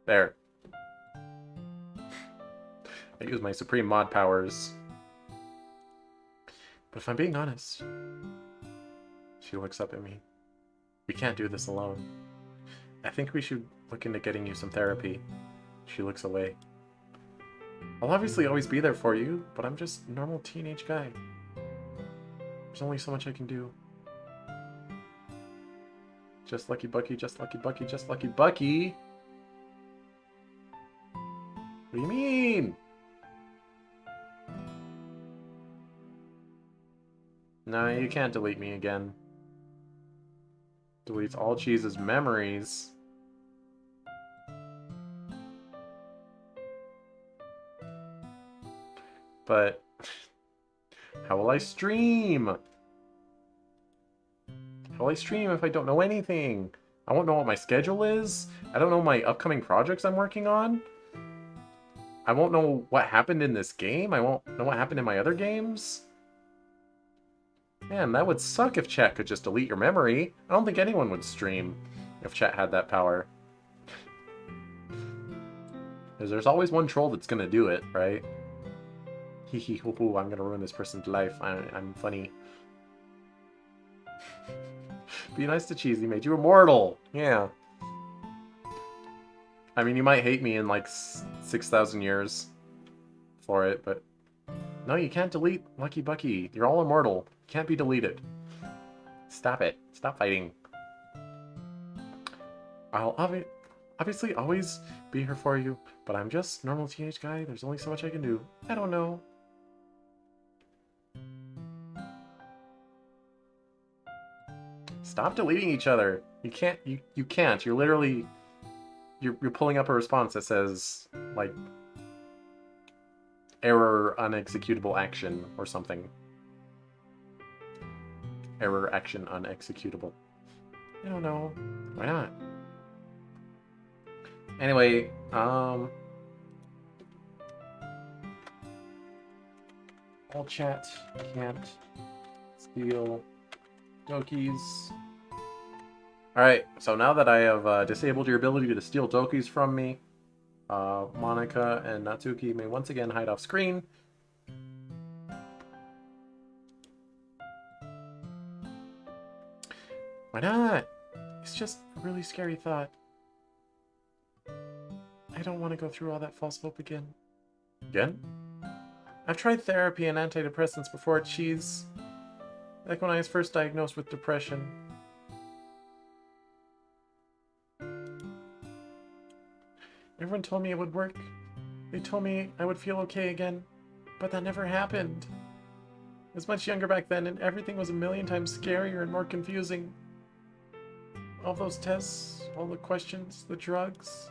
There. I use my supreme mod powers. But if I'm being honest, she looks up at me. We can't do this alone. I think we should look into getting you some therapy. She looks away. I'll obviously always be there for you, but I'm just a normal teenage guy. There's only so much I can do. Just Lucky Bucky, just Lucky Bucky, just Lucky Bucky! What do you mean? No, you can't delete me again. Deletes all Cheese's memories. But how will I stream? How will I stream if I don't know anything? I won't know what my schedule is. I don't know my upcoming projects I'm working on. I won't know what happened in this game. I won't know what happened in my other games. Man, that would suck if chat could just delete your memory. I don't think anyone would stream if chat had that power. Because there's always one troll that's gonna do it, right? Hee hee hoo hoo, I'm gonna ruin this person's life. I'm funny. Be nice to Cheesy, made you immortal. Yeah. I mean, you might hate me in like 6,000 years for it, but... No, you can't delete Lucky Bucky. You're all immortal. Can't be deleted. Stop it. Stop fighting. I'll obviously always be here for you, but I'm just a normal teenage guy. There's only so much I can do. I don't know. Stop deleting each other. You can't. You can't. You're literally... You're pulling up a response that says, like, error unexecutable action or something. Error action unexecutable. I don't know. Why not? Anyway, all chat can't steal Doki's. Alright, so now that I have disabled your ability to steal Doki's from me, Monica and Natsuki may once again hide off screen. Why not? It's just a really scary thought. I don't want to go through all that false hope again. Again? I've tried therapy and antidepressants before, Cheese. Like when I was first diagnosed with depression. Everyone told me it would work. They told me I would feel okay again. But that never happened. I was much younger back then, and everything was a million times scarier and more confusing. All those tests, all the questions, the drugs.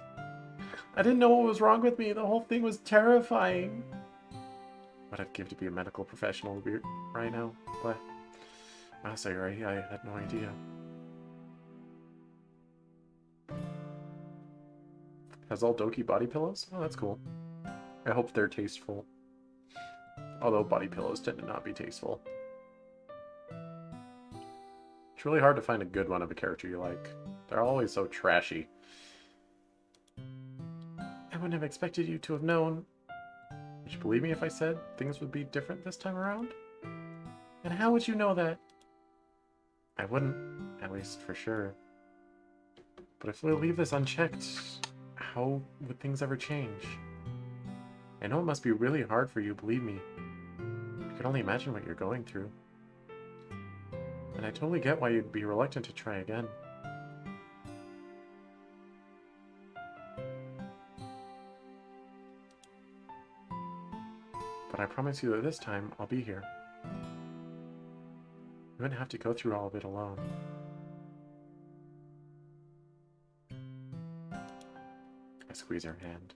I didn't know what was wrong with me. The whole thing was terrifying. What I'd give to be a medical professional right now. But I'm sorry, I had no idea. Has all Doki body pillows? Oh, that's cool. I hope they're tasteful. Although body pillows tend to not be tasteful. It's really hard to find a good one of a character you like. They're always so trashy. I wouldn't have expected you to have known. Would you believe me if I said things would be different this time around? And how would you know that? I wouldn't, at least for sure. But if we leave this unchecked, how would things ever change? I know it must be really hard for you, believe me. I can only imagine what you're going through. And I totally get why you'd be reluctant to try again. But I promise you that this time, I'll be here. You wouldn't have to go through all of it alone. I squeeze her hand.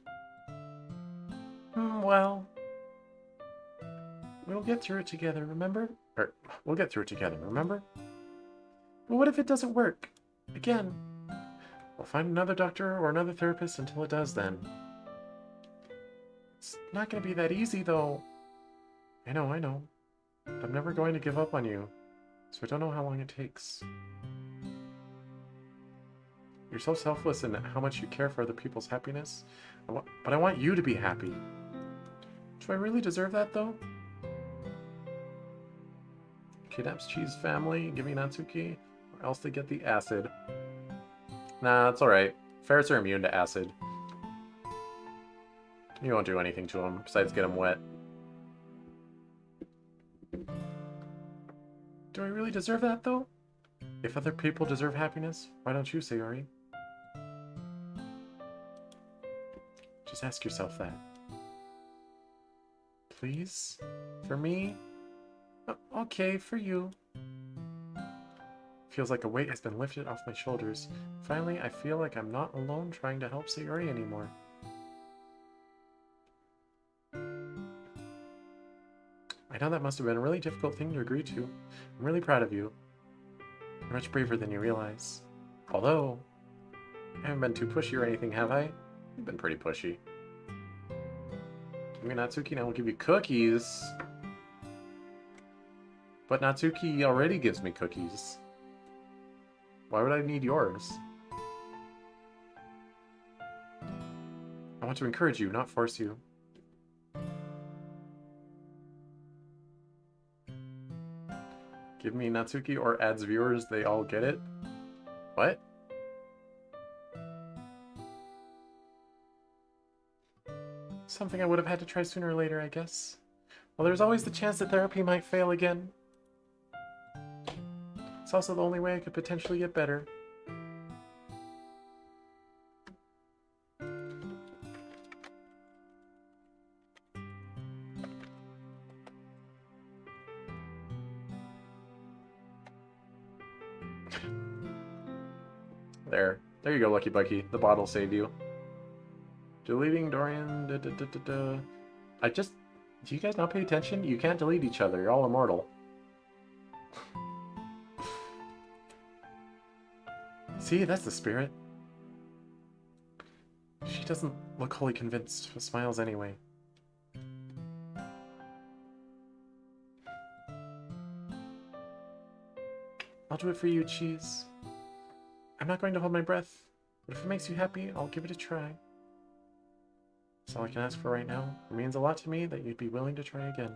Well... We'll get through it together, remember? Or, we'll get through it together, remember? But what if it doesn't work? Again. We'll find another doctor or another therapist until it does then. It's not gonna be that easy, though. I know. But I'm never going to give up on you. So I don't know how long it takes. You're so selfless in how much you care for other people's happiness. But I want you to be happy. Do I really deserve that, though? Kidnaps Cheese family, giving Natsuki, or else they get the acid. Nah, it's alright. Ferrets are immune to acid. You won't do anything to them, besides get them wet. Do I really deserve that, though? If other people deserve happiness, why don't you, Sayori? Just ask yourself that. Please? For me? Okay, for you. Feels like a weight has been lifted off my shoulders. Finally, I feel like I'm not alone trying to help Sayori anymore. know that must have been a really difficult thing to agree to. I'm really proud of you. You're much braver than you realize. Although, I haven't been too pushy or anything, have I? You've been pretty pushy. Give me Natsuki and I will give you cookies. But Natsuki already gives me cookies. Why would I need yours? I want to encourage you, not force you. Give me Natsuki or adds viewers, they all get it? What? Something I would have had to try sooner or later, I guess. Well, there's always the chance that therapy might fail again. It's also the only way I could potentially get better. There you go, Lucky Bucky. The bottle saved you. Deleting Dorian. Do you guys not pay attention? You can't delete each other. You're all immortal. See, that's the spirit. She doesn't look wholly convinced, but smiles anyway. I'll do it for you, Cheese. I'm not going to hold my breath, but if it makes you happy, I'll give it a try. That's all I can ask for right now. It means a lot to me that you'd be willing to try again.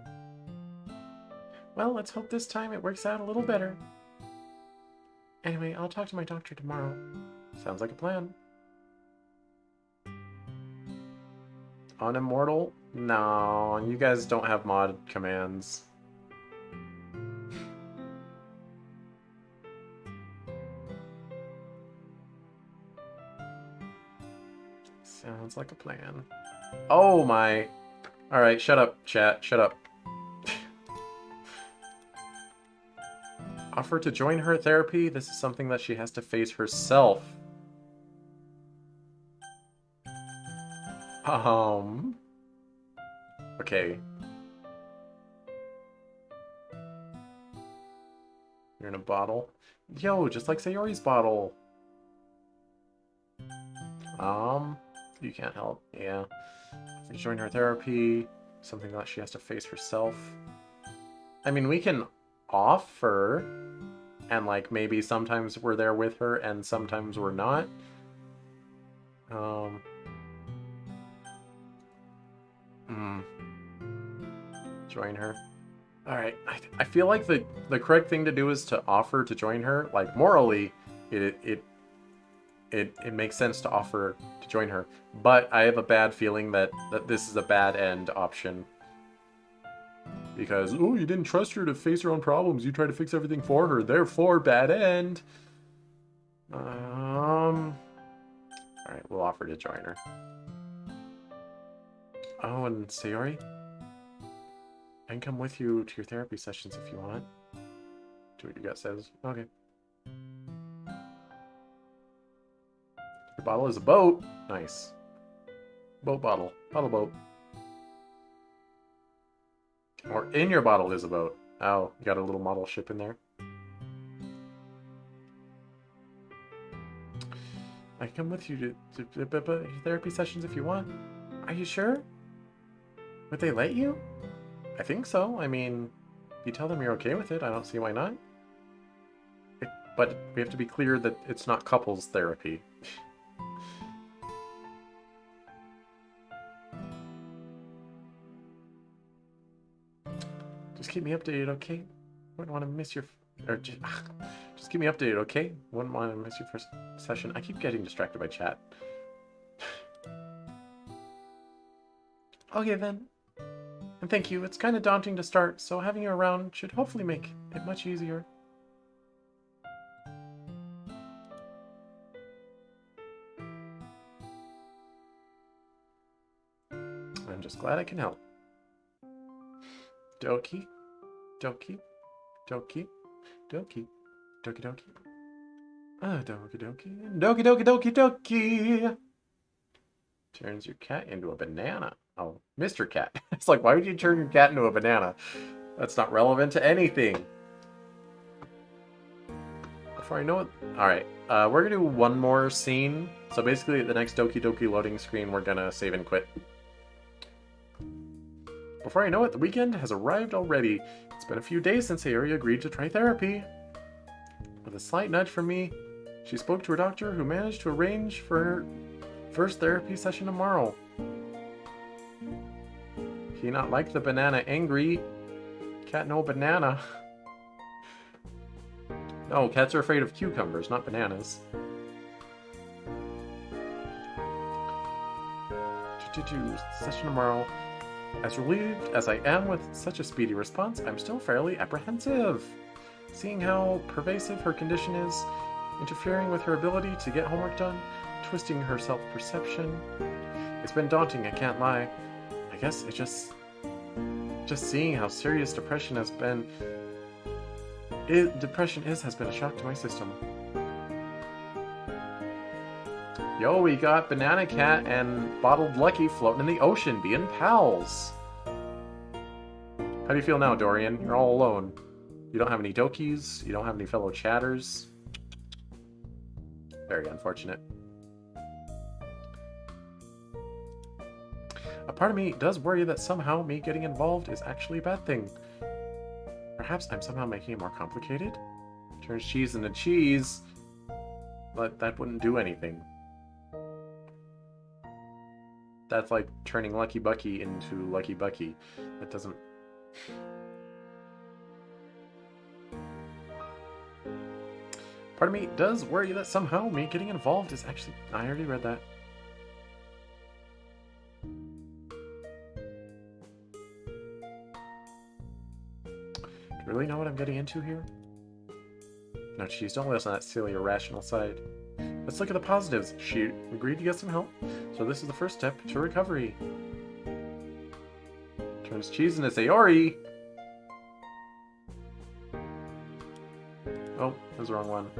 Well, let's hope this time it works out a little better. Anyway, I'll talk to my doctor tomorrow. Sounds like a plan. Unimmortal? No, you guys don't have mod commands. Sounds like a plan. Oh my. Alright, shut up, chat. Shut up. Offer to join her therapy? This is something that she has to face herself. Okay. You're in a bottle? Yo, just like Sayori's bottle. You can't help. Yeah. Offer to join her therapy. Something that she has to face herself. I mean, we can offer, and like maybe sometimes we're there with her and sometimes we're not. Join her. Alright, I feel like the correct thing to do is to offer to join her. Like, morally, it makes sense to offer to join her. But I have a bad feeling that this is a bad end option. Because, oh, you didn't trust her to face her own problems. You tried to fix everything for her. Therefore, bad end. Alright, we'll offer to join her. Oh, and Sayori? I can come with you to your therapy sessions if you want. Do what your gut says. Okay. Your bottle is a boat. Nice. Boat bottle. Bottle boat. Or in your bottle is a boat. Oh, you got a little model ship in there. I can come with you to your therapy sessions if you want. Are you sure? Would they let you? I think so. I mean, if you tell them you're okay with it, I don't see why not. But we have to be clear that it's not couples therapy. Just keep me updated, okay? Wouldn't want to miss your... Or just keep me updated, okay? Wouldn't want to miss your first session. I keep getting distracted by chat. Okay, then. And thank you. It's kind of daunting to start, so having you around should hopefully make it much easier. I'm just glad I can help. Doki, Doki, Doki, Doki, Doki Doki. Ah, Doki Doki, Doki Doki Doki Doki. Turns your cat into a banana. Oh, Mr. Cat. It's like, why would you turn your cat into a banana? That's not relevant to anything. Before I know it... Alright, we're gonna do one more scene. So basically, the next Doki Doki loading screen, we're gonna save and quit. Before I know it, the weekend has arrived already. It's been a few days since Sayori agreed to try therapy. With a slight nudge from me, she spoke to her doctor, who managed to arrange for her first therapy session tomorrow. He not like the banana angry. Cat no banana. No, cats are afraid of cucumbers, not bananas. Session tomorrow. As relieved as I am with such a speedy response, I'm still fairly apprehensive. Seeing how pervasive her condition is, interfering with her ability to get homework done, twisting her self-perception. It's been daunting, I can't lie. I guess it just seeing how serious depression has been... has been a shock to my system. Yo, we got Banana Cat and Bottled Lucky floating in the ocean, being pals. How do you feel now, Dorian? You're all alone. You don't have any Dokis, you don't have any fellow chatters. Very unfortunate. A part of me does worry that somehow me getting involved is actually a bad thing. Perhaps I'm somehow making it more complicated? Turns cheese into cheese, but that wouldn't do anything. That's like turning Lucky Bucky into Lucky Bucky. That doesn't... Part of me does worry that somehow me getting involved is actually... I already read that. Do you really know what I'm getting into here? No, geez, don't listen to that silly, irrational side. Let's look at the positives. She agreed to get some help, so this is the first step to recovery. Turns cheese into Sayori! Oh, that was the wrong one.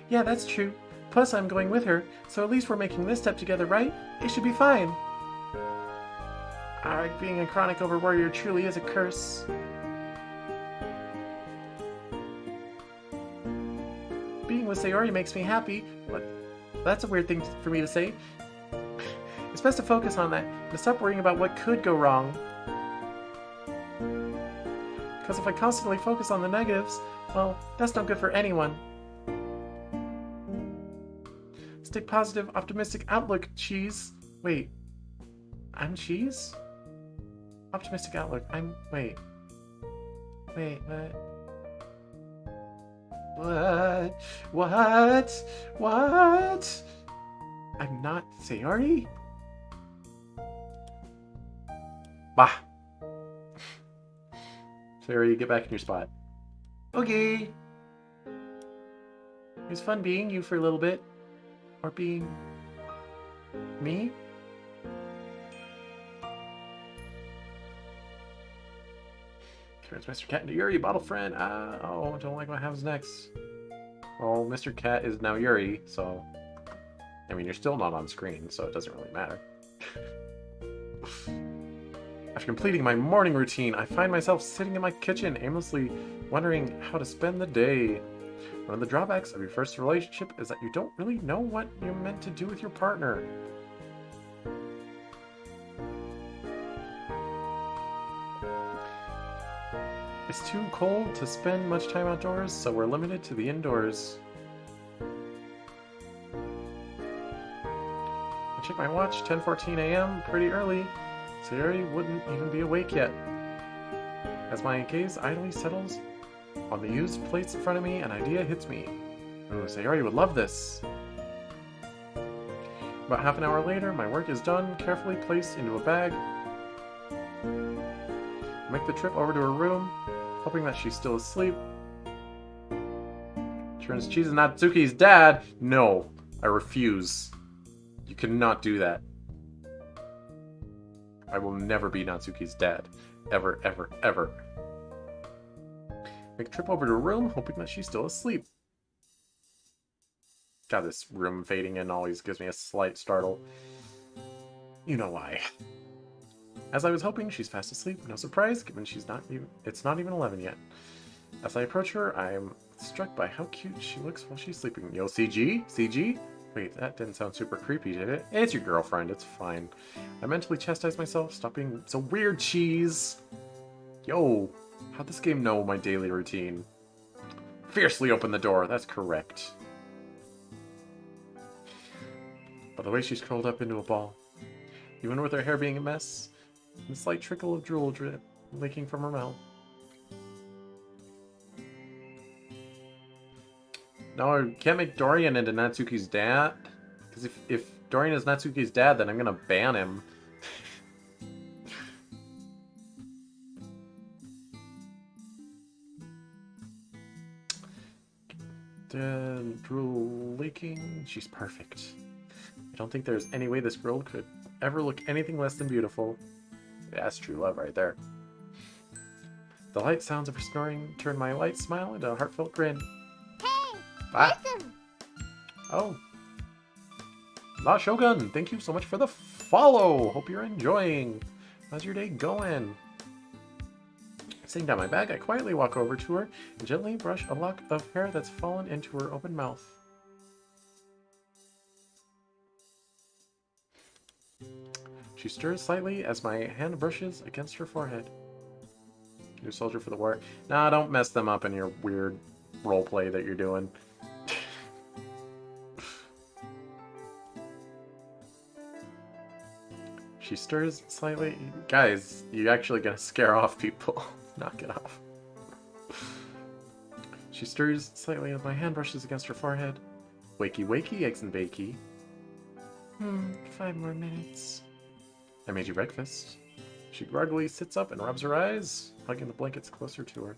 Yeah, that's true. Plus, I'm going with her, so at least we're making this step together, right? It should be fine. Being a chronic overworrier truly is a curse. Being with Sayori makes me happy. What? That's a weird thing for me to say. It's best to focus on that and stop worrying about what could go wrong. Because if I constantly focus on the negatives, well, that's not good for anyone. Stay positive, optimistic outlook, cheese. Wait, I'm cheese? Optimistic outlook. Wait, what? What? I'm not Sayori? Bah! Sayori, get back in your spot. Okay! It was fun being you for a little bit. Or being... me? Turns Mr. Cat into Yuri, bottle friend. Oh, don't like what happens next. Well, Mr. Cat is now Yuri, so... I mean, you're still not on screen, so it doesn't really matter. After completing my morning routine, I find myself sitting in my kitchen, aimlessly wondering how to spend the day. One of the drawbacks of your first relationship is that you don't really know what you're meant to do with your partner. It's too cold to spend much time outdoors, so we're limited to the indoors. I check my watch, 10:14 a.m., pretty early. Sayori wouldn't even be awake yet. As my gaze idly settles on the used plates in front of me, an idea hits me. Ooh, Sayori would love this. About half an hour later, my work is done, carefully placed into a bag. I make the trip over to her room, hoping that she's still asleep. Turns cheese and Natsuki's dad. No, I refuse. You cannot do that. I will never be Natsuki's dad. Ever, ever, ever. Make a trip over to her room, hoping that she's still asleep. God, this room fading in always gives me a slight startle. You know why. As I was hoping, she's fast asleep. No surprise, given it's not even 11 yet. As I approach her, I am struck by how cute she looks while she's sleeping. Yo, CG? CG? Wait, that didn't sound super creepy, did it? It's your girlfriend, it's fine. I mentally chastise myself, stop being so weird, cheese! Yo, how'd this game know my daily routine? Fiercely open the door, that's correct. But the way she's curled up into a ball, even with her hair being a mess, and a slight trickle of drool drip leaking from her mouth. No, I can't make Dorian into Natsuki's dad. Because if Dorian is Natsuki's dad, then I'm going to ban him. Drool leaking. She's perfect. I don't think there's any way this girl could ever look anything less than beautiful. Yeah, that's true love right there. The light sounds of her snoring turned my light smile into a heartfelt grin. Hey, Ah. listen. Oh. La Shogun, thank you so much for the follow. Hope you're enjoying. How's your day going? Sitting down my bag, I quietly walk over to her and gently brush a lock of hair that's fallen into her open mouth. She stirs slightly as my hand brushes against her forehead. New soldier for the war. Nah, don't mess them up in your weird roleplay that you're doing. She stirs slightly. Guys, you're actually gonna scare off people. Knock it off. She stirs slightly as my hand brushes against her forehead. Wakey wakey, eggs and bakey. 5 more minutes. I made you breakfast. She groggily sits up and rubs her eyes, hugging the blankets closer to her.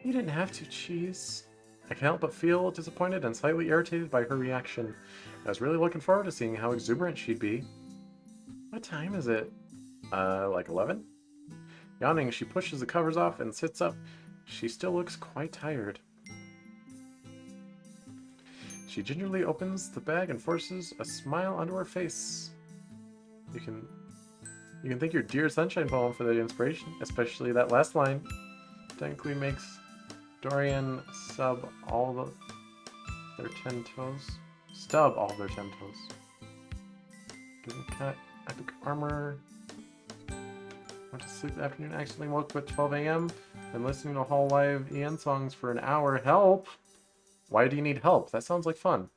You didn't have to, Cheese. I can't help but feel disappointed and slightly irritated by her reaction. I was really looking forward to seeing how exuberant she'd be. What time is it? Like 11? Yawning, she pushes the covers off and sits up. She still looks quite tired. She gingerly opens the bag and forces a smile onto her face. You can thank your dear Sunshine poem for the inspiration, especially that last line. Technically makes Dorian sub all their 10 toes. Stub all their 10 toes. Given cat epic armor. Went to sleep that afternoon, accidentally woke up at 12 a.m. Been listening to Hall Live EN songs for an hour. Help! Why do you need help? That sounds like fun.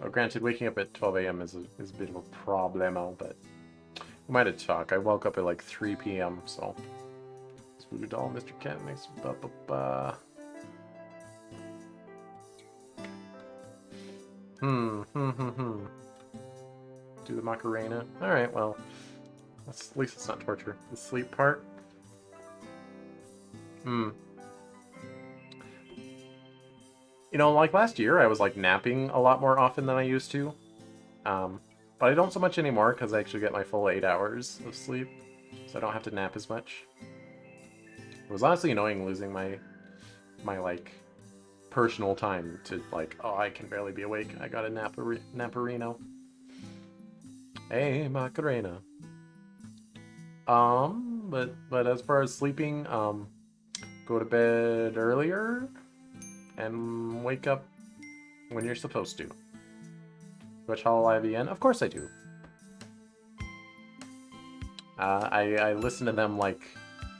Oh, granted, waking up at 12 a.m. is a bit of a problemo, but we might have talked. I woke up at like 3 p.m., so. Voodoo doll, Mr. Cat makes ba. Do the Macarena. Alright, well. At least it's not torture. The sleep part. You know, like last year, I was like napping a lot more often than I used to. But I don't so much anymore because I actually get my full 8 hours of sleep. So I don't have to nap as much. It was honestly annoying losing my like personal time to like, oh, I can barely be awake. I got a naparino. Hey, Macarena. But as far as sleeping, go to bed earlier and wake up when you're supposed to. Watch Hollow Live EN? Of course I do. I listen to them like...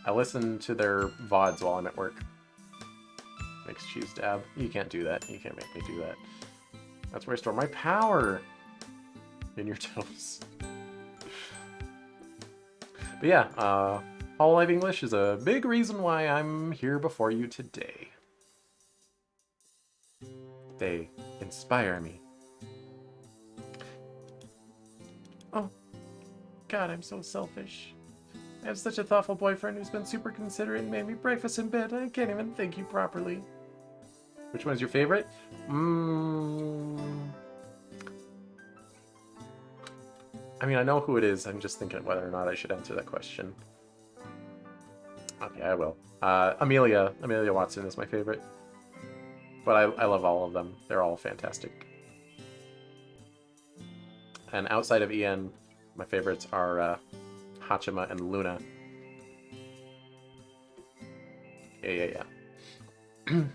I listen to their VODs while I'm at work. Makes cheese dab. You can't do that. You can't make me do that. That's where I store my power. In your toes. But yeah, Hollow Live English is a big reason why I'm here before you today. They inspire me. Oh, God, I'm so selfish. I have such a thoughtful boyfriend who's been super considerate and made me breakfast in bed. I can't even thank you properly. Which one's your favorite? I mean, I know who it is. I'm just thinking whether or not I should answer that question. Okay, I will. Amelia. Amelia Watson is my favorite. But I love all of them. They're all fantastic. And outside of Ian, my favorites are Hachima and Luna. Yeah. You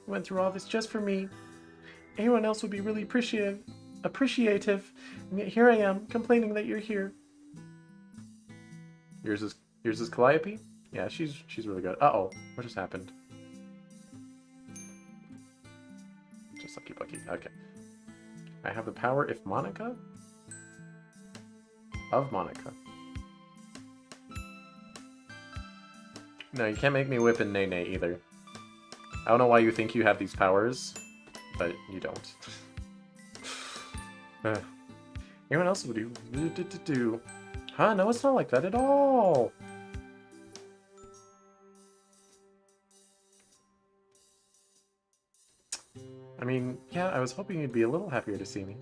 went through all this just for me. Anyone else would be really appreciative. And yet here I am, complaining that you're here. Yours is Calliope? Yeah, she's really good. Uh-oh, what just happened? Just lucky bucky. Okay. I have the power if Monica? Of Monica. No, you can't make me whip and Nene either. I don't know why you think you have these powers, but you don't. Anyone else would do? Huh? No, it's not like that at all. I mean, yeah, I was hoping you'd be a little happier to see me.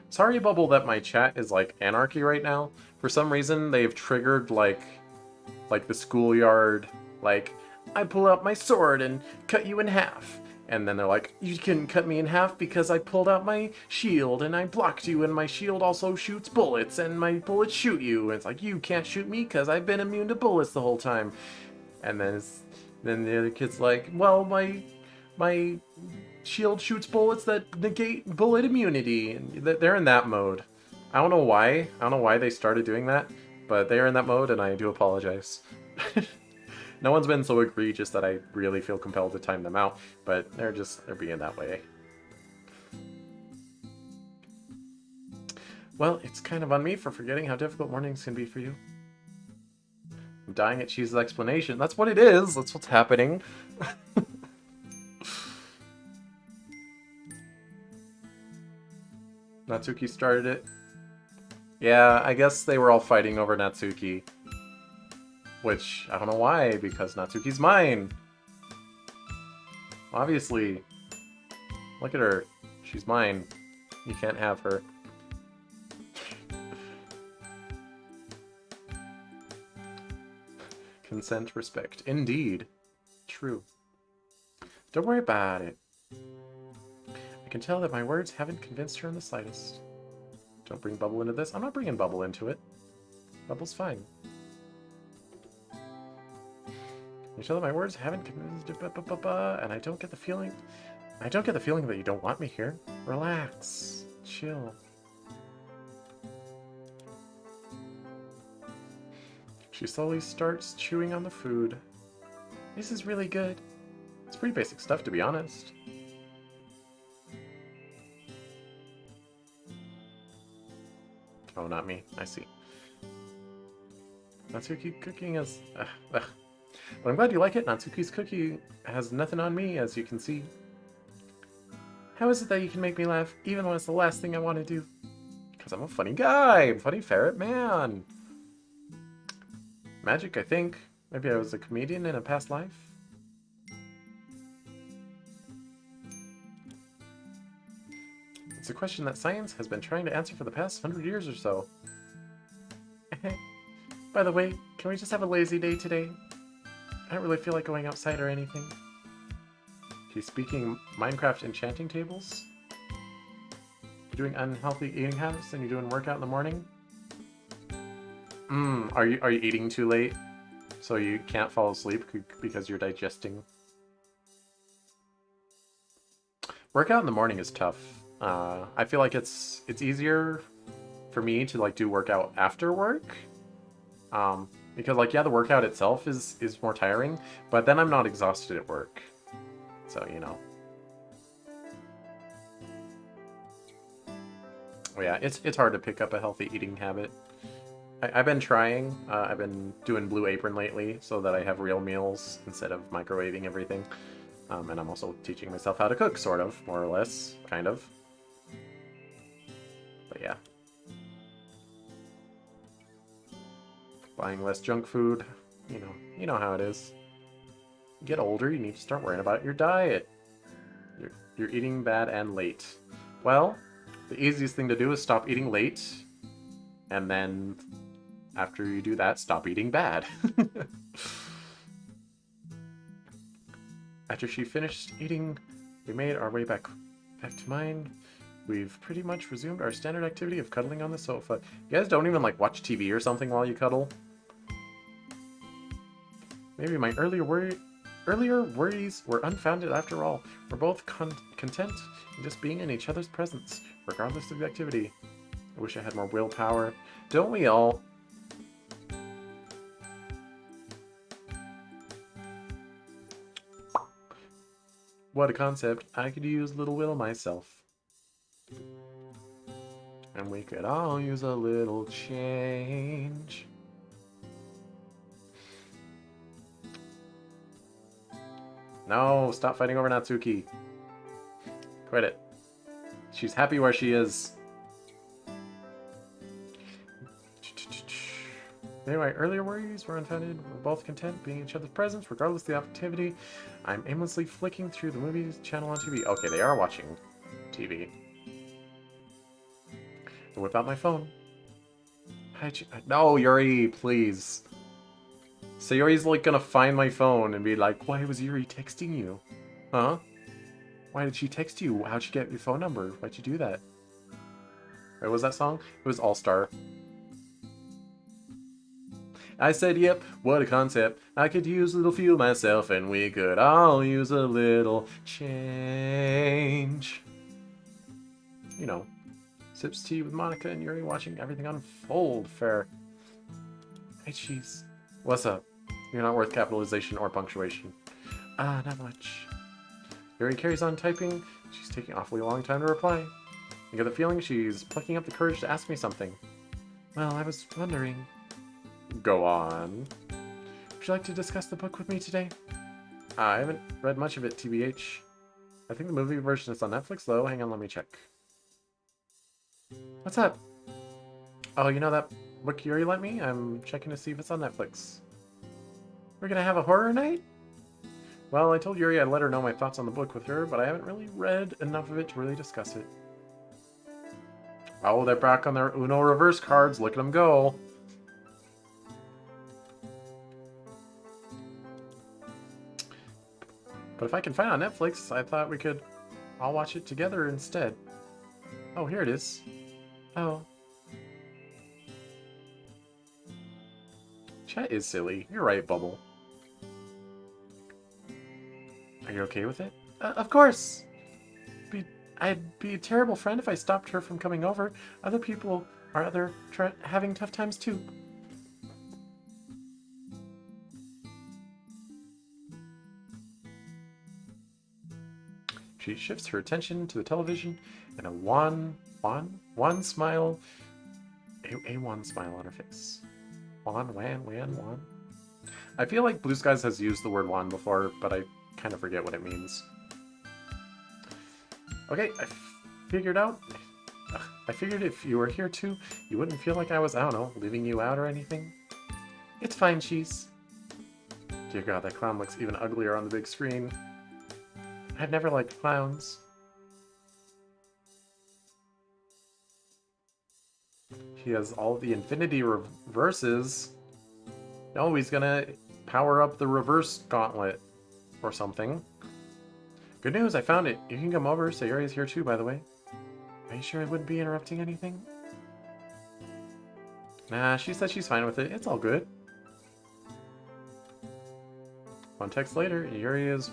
Sorry, Bubble, that my chat is like anarchy right now. For some reason, they've triggered like the schoolyard, like, I pull out my sword and cut you in half. And then they're like, you couldn't cut me in half because I pulled out my shield and I blocked you and my shield also shoots bullets and my bullets shoot you. And it's like, you can't shoot me because I've been immune to bullets the whole time. And then the other kid's like, well, my shield shoots bullets that negate bullet immunity. And they're in that mode. I don't know why. I don't know why they started doing that, but they are in that mode and I do apologize. No one's been so egregious that I really feel compelled to time them out, but they're being that way. Well, it's kind of on me for forgetting how difficult mornings can be for you. I'm dying at Cheese's explanation. That's what it is. That's what's happening. Natsuki started it. Yeah, I guess they were all fighting over Natsuki. Which, I don't know why, because Natsuki's mine. Obviously. Look at her. She's mine. You can't have her. Consent, respect. Indeed. True. Don't worry about it. I can tell that my words haven't convinced her in the slightest. Don't bring Bubble into this. I'm not bringing Bubble into it. Bubble's fine. You tell that my words haven't convinced, and I don't get the feeling that you don't want me here. Relax. Chill. She slowly starts chewing on the food. This is really good. It's pretty basic stuff, to be honest. Oh, not me. I see. Natsuki cooking is... But I'm glad you like it. Natsuki's cookie has nothing on me, as you can see. How is it that you can make me laugh, even when it's the last thing I want to do? Because I'm a funny guy. I'm a funny ferret man. Magic, I think. Maybe I was a comedian in a past life. It's a question that science has been trying to answer for the past 100 years or so. By the way, can we just have a lazy day today? I don't really feel like going outside or anything. She's speaking Minecraft enchanting tables? You're doing unhealthy eating habits and you're doing workout in the morning? Are you eating too late? So you can't fall asleep because you're digesting? Workout in the morning is tough. I feel like it's easier for me to like do workout after work. Because like, yeah, the workout itself is more tiring, but then I'm not exhausted at work. So, you know. Well, yeah, it's hard to pick up a healthy eating habit. I've been trying. I've been doing Blue Apron lately so that I have real meals instead of microwaving everything. And I'm also teaching myself how to cook, sort of, more or less, kind of. But yeah. Buying less junk food. You know how it is. You get older, you need to start worrying about your diet. You're eating bad and late. Well, the easiest thing to do is stop eating late, and then After you do that, stop eating bad. After she finished eating, we made our way back to mine. We've pretty much resumed our standard activity of cuddling on the sofa. You guys don't even, like, watch TV or something while you cuddle? Maybe my earlier worries were unfounded after all. We're both content in just being in each other's presence, regardless of the activity. I wish I had more willpower. Don't we all? What a concept. I could use little will myself. And we could all use a little change. No, stop fighting over Natsuki. Quit it. She's happy where she is. Anyway, earlier worries were unfounded. We're both content being in each other's presence, regardless of the activity. I'm aimlessly flicking through the movies channel on TV. Okay, they are watching TV. I whip out my phone. No, Yuri, please. So Yuri's like gonna find my phone and be like, why was Yuri texting you? Huh? Why did she text you? How'd she get your phone number? Why'd you do that? What was that song? It was All Star. I said, yep, what a concept. I could use a little fuel myself, and we could all use a little change. You know, sips tea with Monica and Yuri watching everything unfold. Fair. Hey, cheese. What's up? You're not worth capitalization or punctuation. Not much. Yuri carries on typing. She's taking awfully long time to reply. I get the feeling she's plucking up the courage to ask me something. Well, I was wondering... Go on. Would you like to discuss the book with me today? I haven't read much of it, TBH. I think the movie version is on Netflix, though. Hang on, let me check. What's up? Oh, you know that book Yuri lent me? I'm checking to see if it's on Netflix. We're gonna have a horror night? Well, I told Yuri I'd let her know my thoughts on the book with her, but I haven't really read enough of it to really discuss it. Oh, they're back on their Uno reverse cards. Look at them go. But if I can find it on Netflix, I thought we could all watch it together instead. Oh, here it is. Oh. Chat is silly. You're right, Bubble. Are you okay with it? Of course! I'd be a terrible friend if I stopped her from coming over. Other people are having tough times too. She shifts her attention to the television and a wan smile. A wan smile on her face. Wan. I feel like Blue Skies has used the word wan before, but I kind of forget what it means. Okay, I figured if you were here too, you wouldn't feel like I was, I don't know, leaving you out or anything. It's fine, Cheese. Dear God, that clown looks even uglier on the big screen. I've never liked clowns. He has all the infinity reverses. No, he's gonna power up the reverse gauntlet or something. Good news, I found it. You can come over. Sayori's here too, by the way. Are you sure I wouldn't be interrupting anything? Nah, she said she's fine with it. It's all good. One text later, Yuri is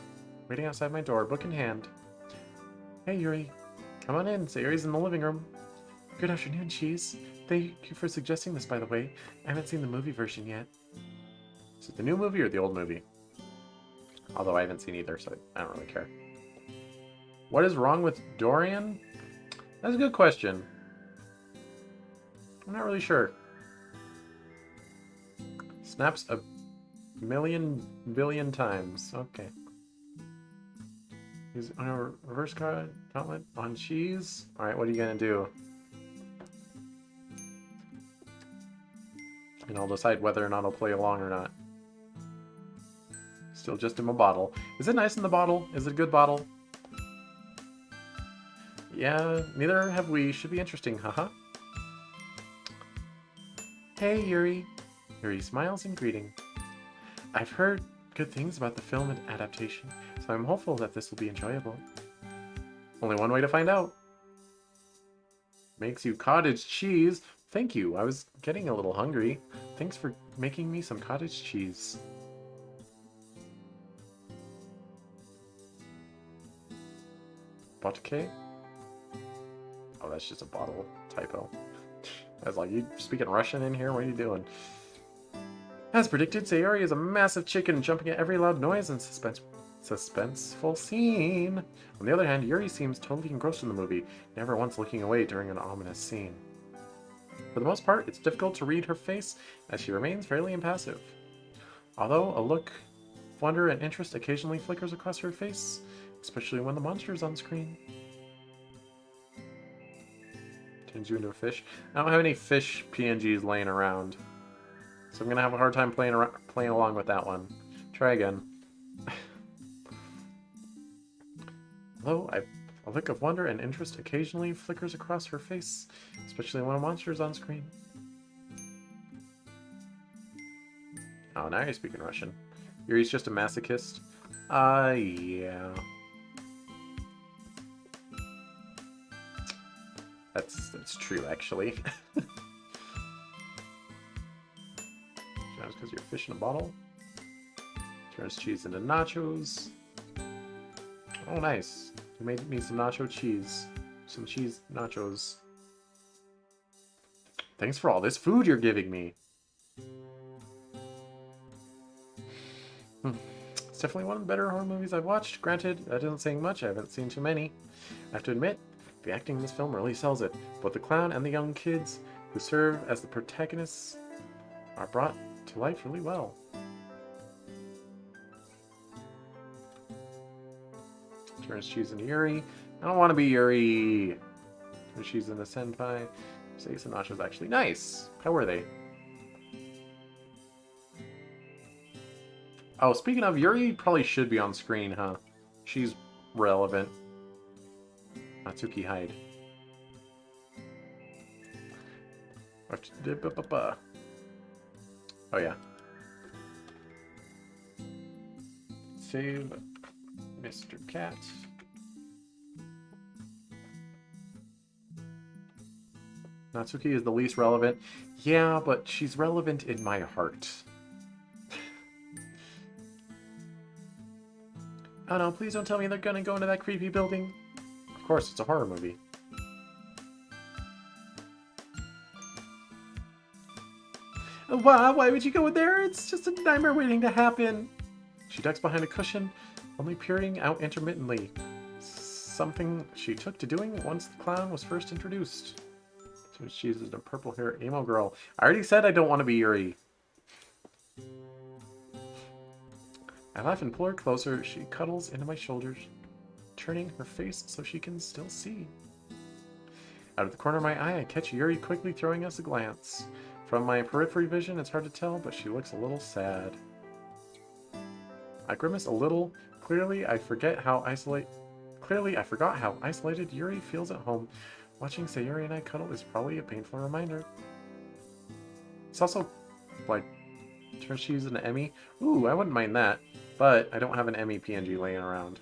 waiting outside my door, book in hand. Hey, Yuri. Come on in. Sayori's in the living room. Good afternoon, Cheese. Thank you for suggesting this, by the way. I haven't seen the movie version yet. Is it the new movie or the old movie? Although I haven't seen either, so I don't really care. What is wrong with Dorian? That's a good question. I'm not really sure. Snaps a billion times. Okay. He's on a reverse card gauntlet on Cheese. Alright, what are you gonna do? And I'll decide whether or not I'll play along or not. Still just in my bottle. Is it nice in the bottle? Is it a good bottle? Yeah, neither have we. Should be interesting, haha. Hey, Yuri. Yuri smiles in greeting. I've heard good things about the film and adaptation, so I'm hopeful that this will be enjoyable. Only one way to find out. Makes you cottage cheese. Thank you. I was getting a little hungry. Thanks for making me some cottage cheese. Vodka? Oh, that's just a bottle typo. I was like, you speaking Russian in here? What are you doing? As predicted, Sayori is a massive chicken jumping at every loud noise and suspenseful scene. On the other hand, Yuri seems totally engrossed in the movie, never once looking away during an ominous scene. For the most part, it's difficult to read her face, as she remains fairly impassive. Although a look of wonder and interest occasionally flickers across her face, especially when the monster is on screen. Turns you into a fish. I don't have any fish PNGs laying around, so I'm gonna have a hard time playing along with that one. Try again. Although a look of wonder and interest occasionally flickers across her face, especially when a monster is on screen. Oh, now you're speaking Russian. Yuri's just a masochist. Yeah. That's true, actually. Just because you're fish in a bottle. Turns cheese into nachos. Oh, nice. You made me some nacho cheese. Some cheese nachos. Thanks for all this food you're giving me. It's definitely one of the better horror movies I've watched. Granted, that isn't saying much. I haven't seen too many. I have to admit, the acting in this film really sells it. Both the clown and the young kids who serve as the protagonists are brought to life really well. Turns cheese into Yuri. I don't want to be Yuri. Turns cheese into Senpai. Steaks and nachos actually nice. How were they? Oh, speaking of, Yuri probably should be on screen, huh? She's relevant. Natsuki hide. Oh yeah. Save Mr. Cat. Natsuki is the least relevant. Yeah, but she's relevant in my heart. Oh no, please don't tell me they're gonna go into that creepy building. Of course, it's a horror movie. Why would you go in there? It's just a nightmare waiting to happen. She ducks behind a cushion, only peering out intermittently. Something she took to doing once the clown was first introduced. So she's a purple hair emo girl. I already said I don't want to be Yuri. I laugh and pull her closer. She cuddles into my shoulders, turning her face so she can still see. Out of the corner of my eye, I catch Yuri quickly throwing us a glance. From my periphery vision, it's hard to tell, but she looks a little sad. I grimace a little. Clearly, I forgot how isolated Yuri feels at home. Watching Sayori and I cuddle is probably a painful reminder. It's also, like, turns cheese into Emmy. Ooh, I wouldn't mind that, but I don't have an Emmy PNG laying around.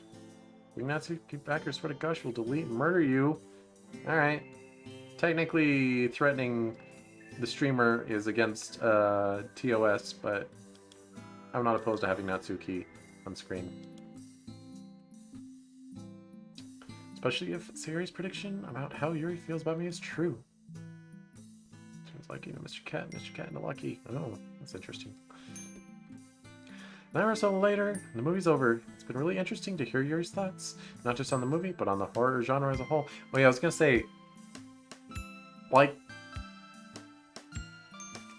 Natsuki backers swear to gosh will delete and murder you. Alright. Technically, threatening the streamer is against TOS, but I'm not opposed to having Natsuki on screen. Especially if Sayori's prediction about how Yuri feels about me is true. Seems like, Mr. Cat and Lucky. Oh, that's interesting. An hour or so later, the movie's over. It's been really interesting to hear Yuri's thoughts, not just on the movie, but on the horror genre as a whole. Oh yeah, I was gonna say, like,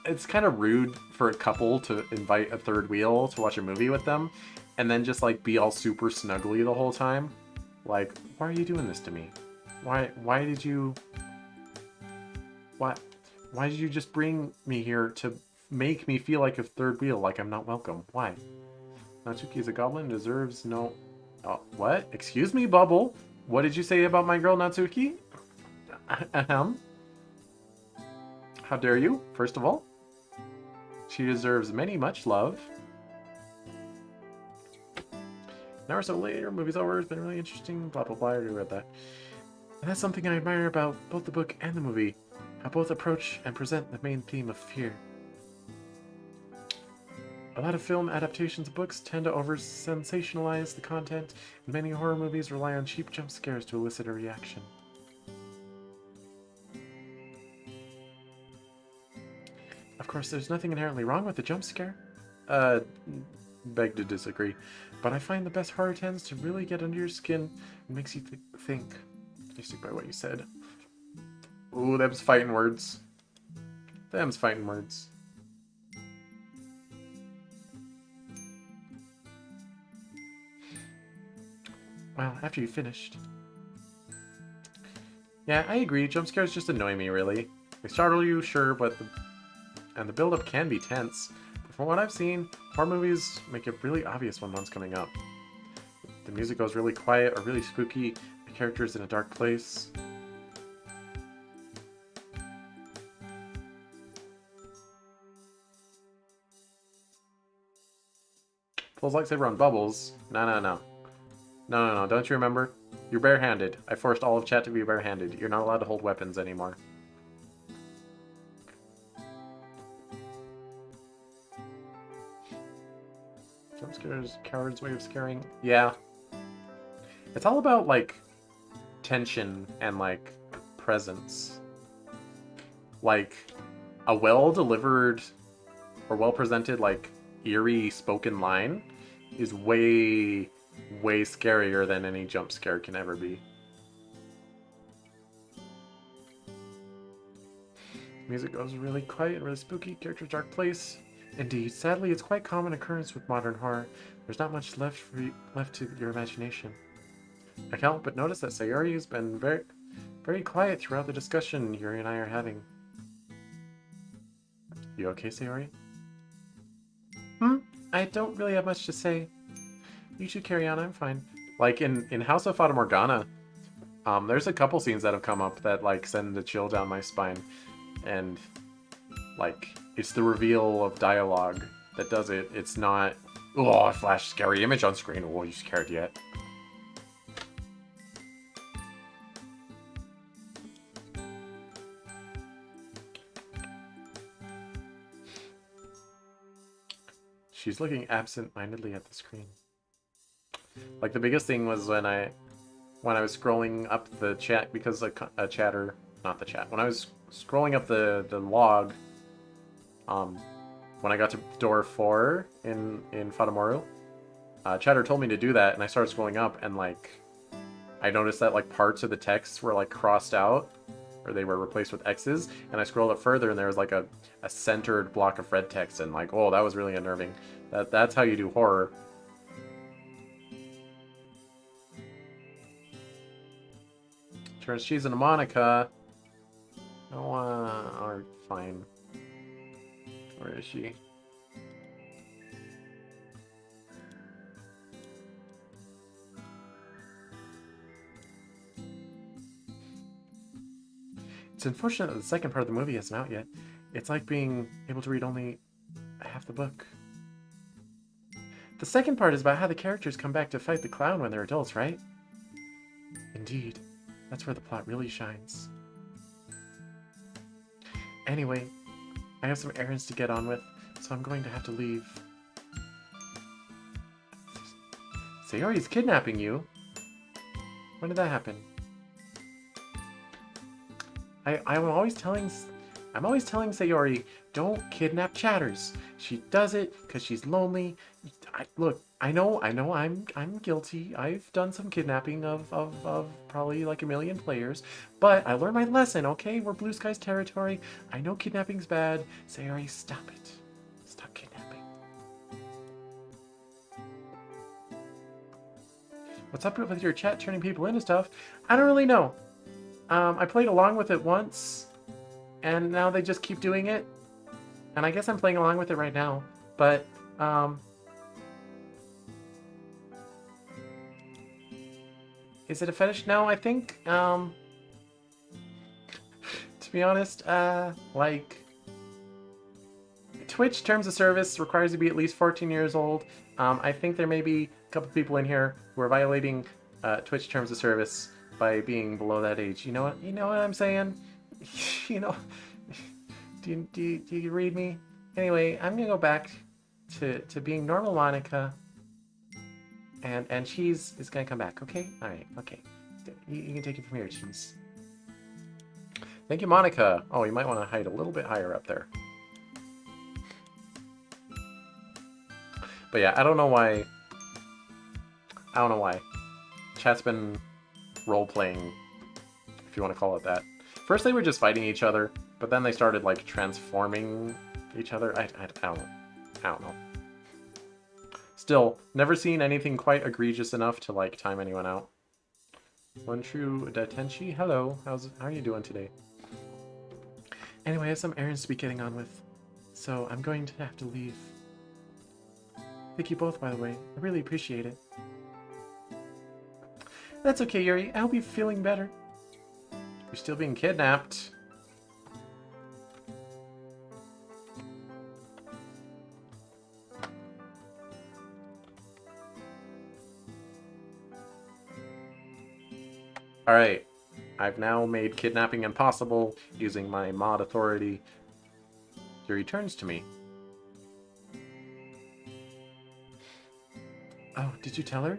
it's kind of rude for a couple to invite a third wheel to watch a movie with them, and then just, like, be all super snuggly the whole time. Like, why are you doing this to me? Why did you just bring me here to make me feel like a third wheel, like I'm not welcome? Why? Natsuki is a goblin and deserves no... Oh, what? Excuse me, Bubble? What did you say about my girl Natsuki? Ahem. How dare you, first of all? She deserves much love. An hour or so later, movie's over. It's been really interesting. Blah blah blah. I already read that. And that's something I admire about both the book and the movie. How both approach and present the main theme of fear. A lot of film adaptations of books tend to over-sensationalize the content, and many horror movies rely on cheap jump scares to elicit a reaction. Of course, there's nothing inherently wrong with the jump scare. Beg to disagree. But I find the best horror tends to really get under your skin and makes you think. I stick by what you said. Ooh, them's fighting words. Them's fighting words. Well, after you finished. Yeah, I agree. Jump scares just annoy me, really. They startle you, sure, but the build-up can be tense. But from what I've seen, horror movies make it really obvious when one's coming up. The music goes really quiet or really spooky. The character's in a dark place. Pulls lightsaber on Bubbles. No. No. Don't you remember? You're barehanded. I forced all of chat to be barehanded. You're not allowed to hold weapons anymore. Jump scares, coward's way of scaring. Yeah. It's all about, like, tension and, like, presence. Like, a well-delivered or well-presented, like, eerie spoken line is way scarier than any jump scare can ever be. Music goes really quiet, really spooky, character's dark place. Indeed, sadly, it's quite common occurrence with modern horror. There's not much left to your imagination. I can't help but notice that Sayori has been very quiet throughout the discussion Yuri and I are having. You okay, Sayori? I don't really have much to say. You should carry on, I'm fine. Like, in House of Fata Morgana, there's a couple scenes that have come up that, like, send a chill down my spine. And, like, it's the reveal of dialogue that does it. It's not, oh, a flash scary image on screen. Oh, you scared yet? She's looking absent-mindedly at the screen. Like, the biggest thing was when I was scrolling up the chat, because a chatter, not the chat, when I was scrolling up the log, when I got to door 4 in Fatamoru, chatter told me to do that, and I started scrolling up, and, like, I noticed that, like, parts of the text were, like, crossed out, or they were replaced with X's, and I scrolled up further, and there was, like, a centered block of red text, and, like, oh, that was really unnerving. That's how you do horror. Turns cheese into Monica. Oh, alright, fine. Where is she? It's unfortunate that the second part of the movie isn't out yet. It's like being able to read only half the book. The second part is about how the characters come back to fight the clown when they're adults, right? Indeed. That's where the plot really shines. Anyway, I have some errands to get on with, so I'm going to have to leave. Sayori's kidnapping you? When did that happen? I'm always telling Sayori, don't kidnap Chatters. She does it because she's lonely. Look, I know I'm guilty. I've done some kidnapping of probably like 1 million players, but I learned my lesson, okay? We're Blue Sky's territory. I know kidnapping's bad. Sayori, stop it. Stop kidnapping. What's up with your chat turning people into stuff? I don't really know. I played along with it once, and now they just keep doing it. And I guess I'm playing along with it right now. But, is it a fetish? No, I think, to be honest, like, Twitch terms of service requires you to be at least 14 years old. I think there may be a couple people in here who are violating Twitch terms of service by being below that age. You know what? You know what I'm saying? You know, do you read me? Anyway, I'm gonna go back to being normal Monica, and Cheese is gonna come back. Okay? All right. Okay. You can take it from here, Cheese. Thank you, Monica. Oh, you might want to hide a little bit higher up there. But yeah, I don't know why. Chat's been role-playing, if you want to call it that. First they were just fighting each other, but then they started, like, transforming each other. I don't know. Still, never seen anything quite egregious enough to, like, time anyone out. One true Datenchi, hello. How are you doing today? Anyway, I have some errands to be getting on with, so I'm going to have to leave. Thank you both, by the way. I really appreciate it. That's okay, Yuri. I hope you're feeling better. You're still being kidnapped. Alright. I've now made kidnapping impossible using my mod authority. Yuri turns to me. Oh, did you tell her?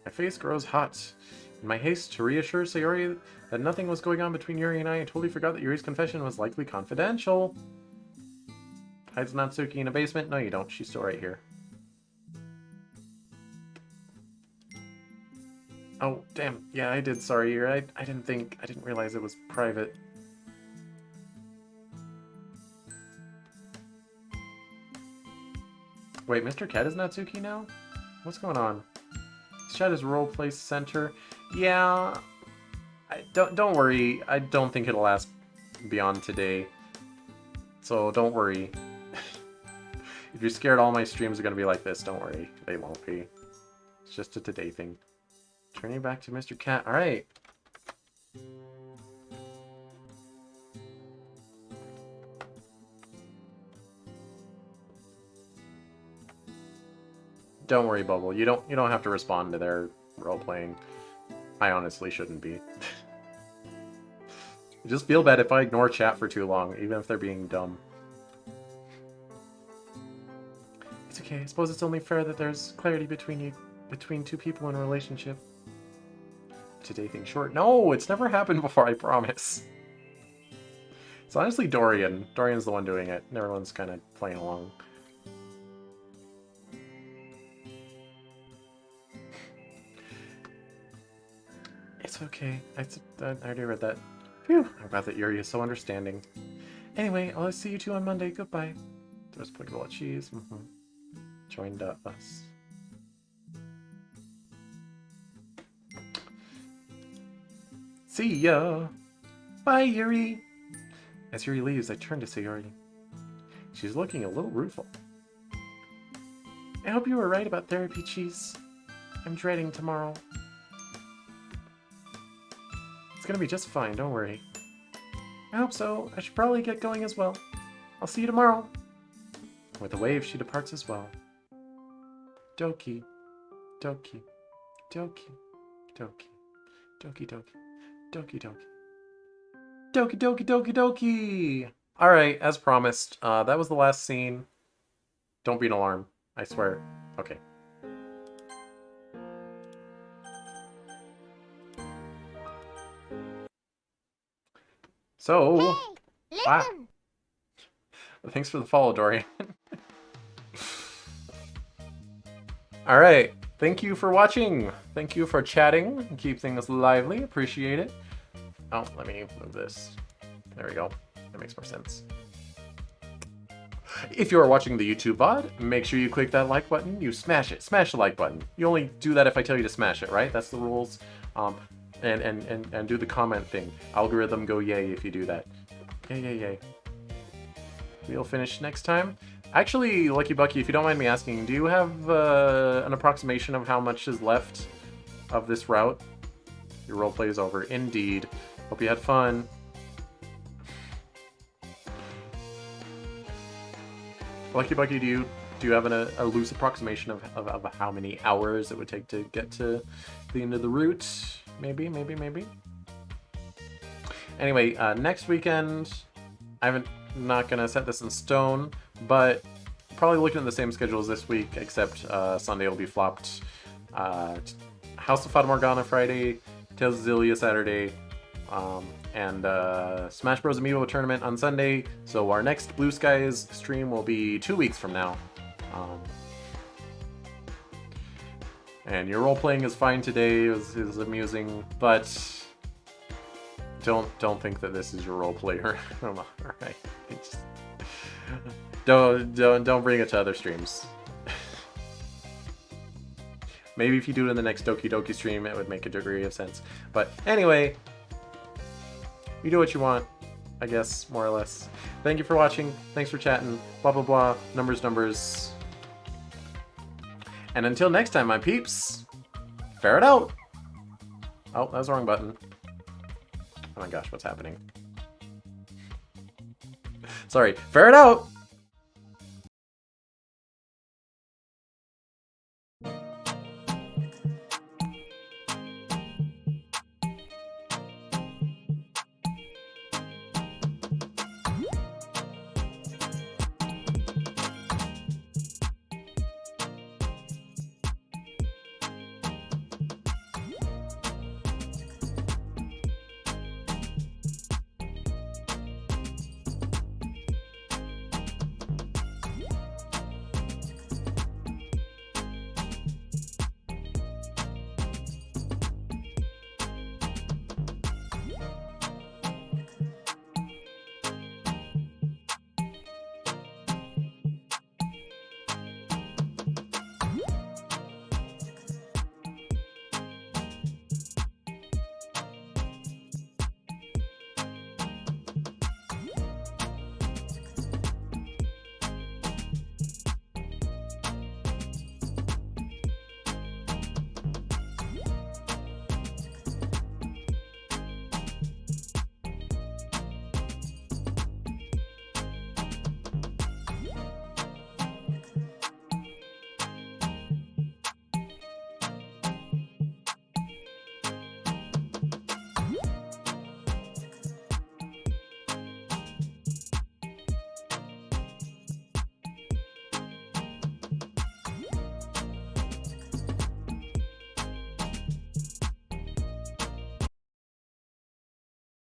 My face grows hot. In my haste to reassure Sayori that nothing was going on between Yuri and I totally forgot that Yuri's confession was likely confidential. Hides Natsuki in a basement? No, you don't. She's still right here. Oh, damn. Yeah, I did. Sorry, Yuri. I didn't realize it was private. Wait, Mr. Cat is Natsuki now? What's going on? This chat is roleplay center. Yeah, don't worry. I don't think it'll last beyond today. So don't worry. If you're scared all my streams are gonna be like this, don't worry. They won't be. It's just a today thing. Turning back to Mr. Cat. All right. Don't worry, Bubble. You don't have to respond to their role-playing. I honestly shouldn't be. I just feel bad if I ignore chat for too long, even if they're being dumb. It's okay. I suppose it's only fair that there's clarity between two people in a relationship. Today thing short. No, it's never happened before, I promise. It's honestly Dorian. Dorian's the one doing it, and everyone's kind of playing along. It's okay. I already read that. Phew. I'm glad that Yuri is so understanding. Anyway, I'll see you two on Monday. Goodbye. There's applicable at cheese. Joined us. See ya. Bye, Yuri. As Yuri leaves, I turn to Sayori. She's looking a little rueful. I hope you were right about therapy, Cheese. I'm dreading tomorrow. It's gonna be just fine, don't worry. I hope so. I should probably get going as well. I'll see you tomorrow. With a wave, she departs as well. Doki. Doki. Doki. Doki. Doki Doki. Doki Doki. Doki Doki Doki Doki! Alright, as promised, that was the last scene. Don't be an alarm. I swear. Okay. So... Hey, listen! Thanks for the follow, Dorian. Alright, thank you for watching. Thank you for chatting. Keep things lively. Appreciate it. Oh, let me move this. There we go. That makes more sense. If you are watching the YouTube VOD, make sure you click that like button. You smash it. Smash the like button. You only do that if I tell you to smash it, right? That's the rules. And do the comment thing. Algorithm go yay if you do that. Yay, yay, yay. We'll finish next time. Actually, Lucky Bucky, if you don't mind me asking, do you have an approximation of how much is left of this route? Your roleplay is over. Indeed. Hope you had fun. Lucky Bucky, do you have a loose approximation of how many hours it would take to get to the end of the route? Maybe. Anyway, next weekend, not gonna set this in stone, but probably looking at the same schedule as this week, except Sunday will be flopped. House of Fata Morgana Friday, Tales of Xillia Saturday, and Smash Bros. Amiibo Tournament on Sunday. So our next Blue Skies stream will be 2 weeks from now. And your role-playing is fine today, is amusing, but don't think that this is your role-player. Alright. Don't bring it to other streams. Maybe if you do it in the next Doki Doki stream, it would make a degree of sense. But anyway, you do what you want, I guess, more or less. Thank you for watching. Thanks for chatting. Blah, blah, blah. Numbers. And until next time, my peeps, fare it out. Oh, that was the wrong button. Oh my gosh, what's happening? Sorry, fare it out.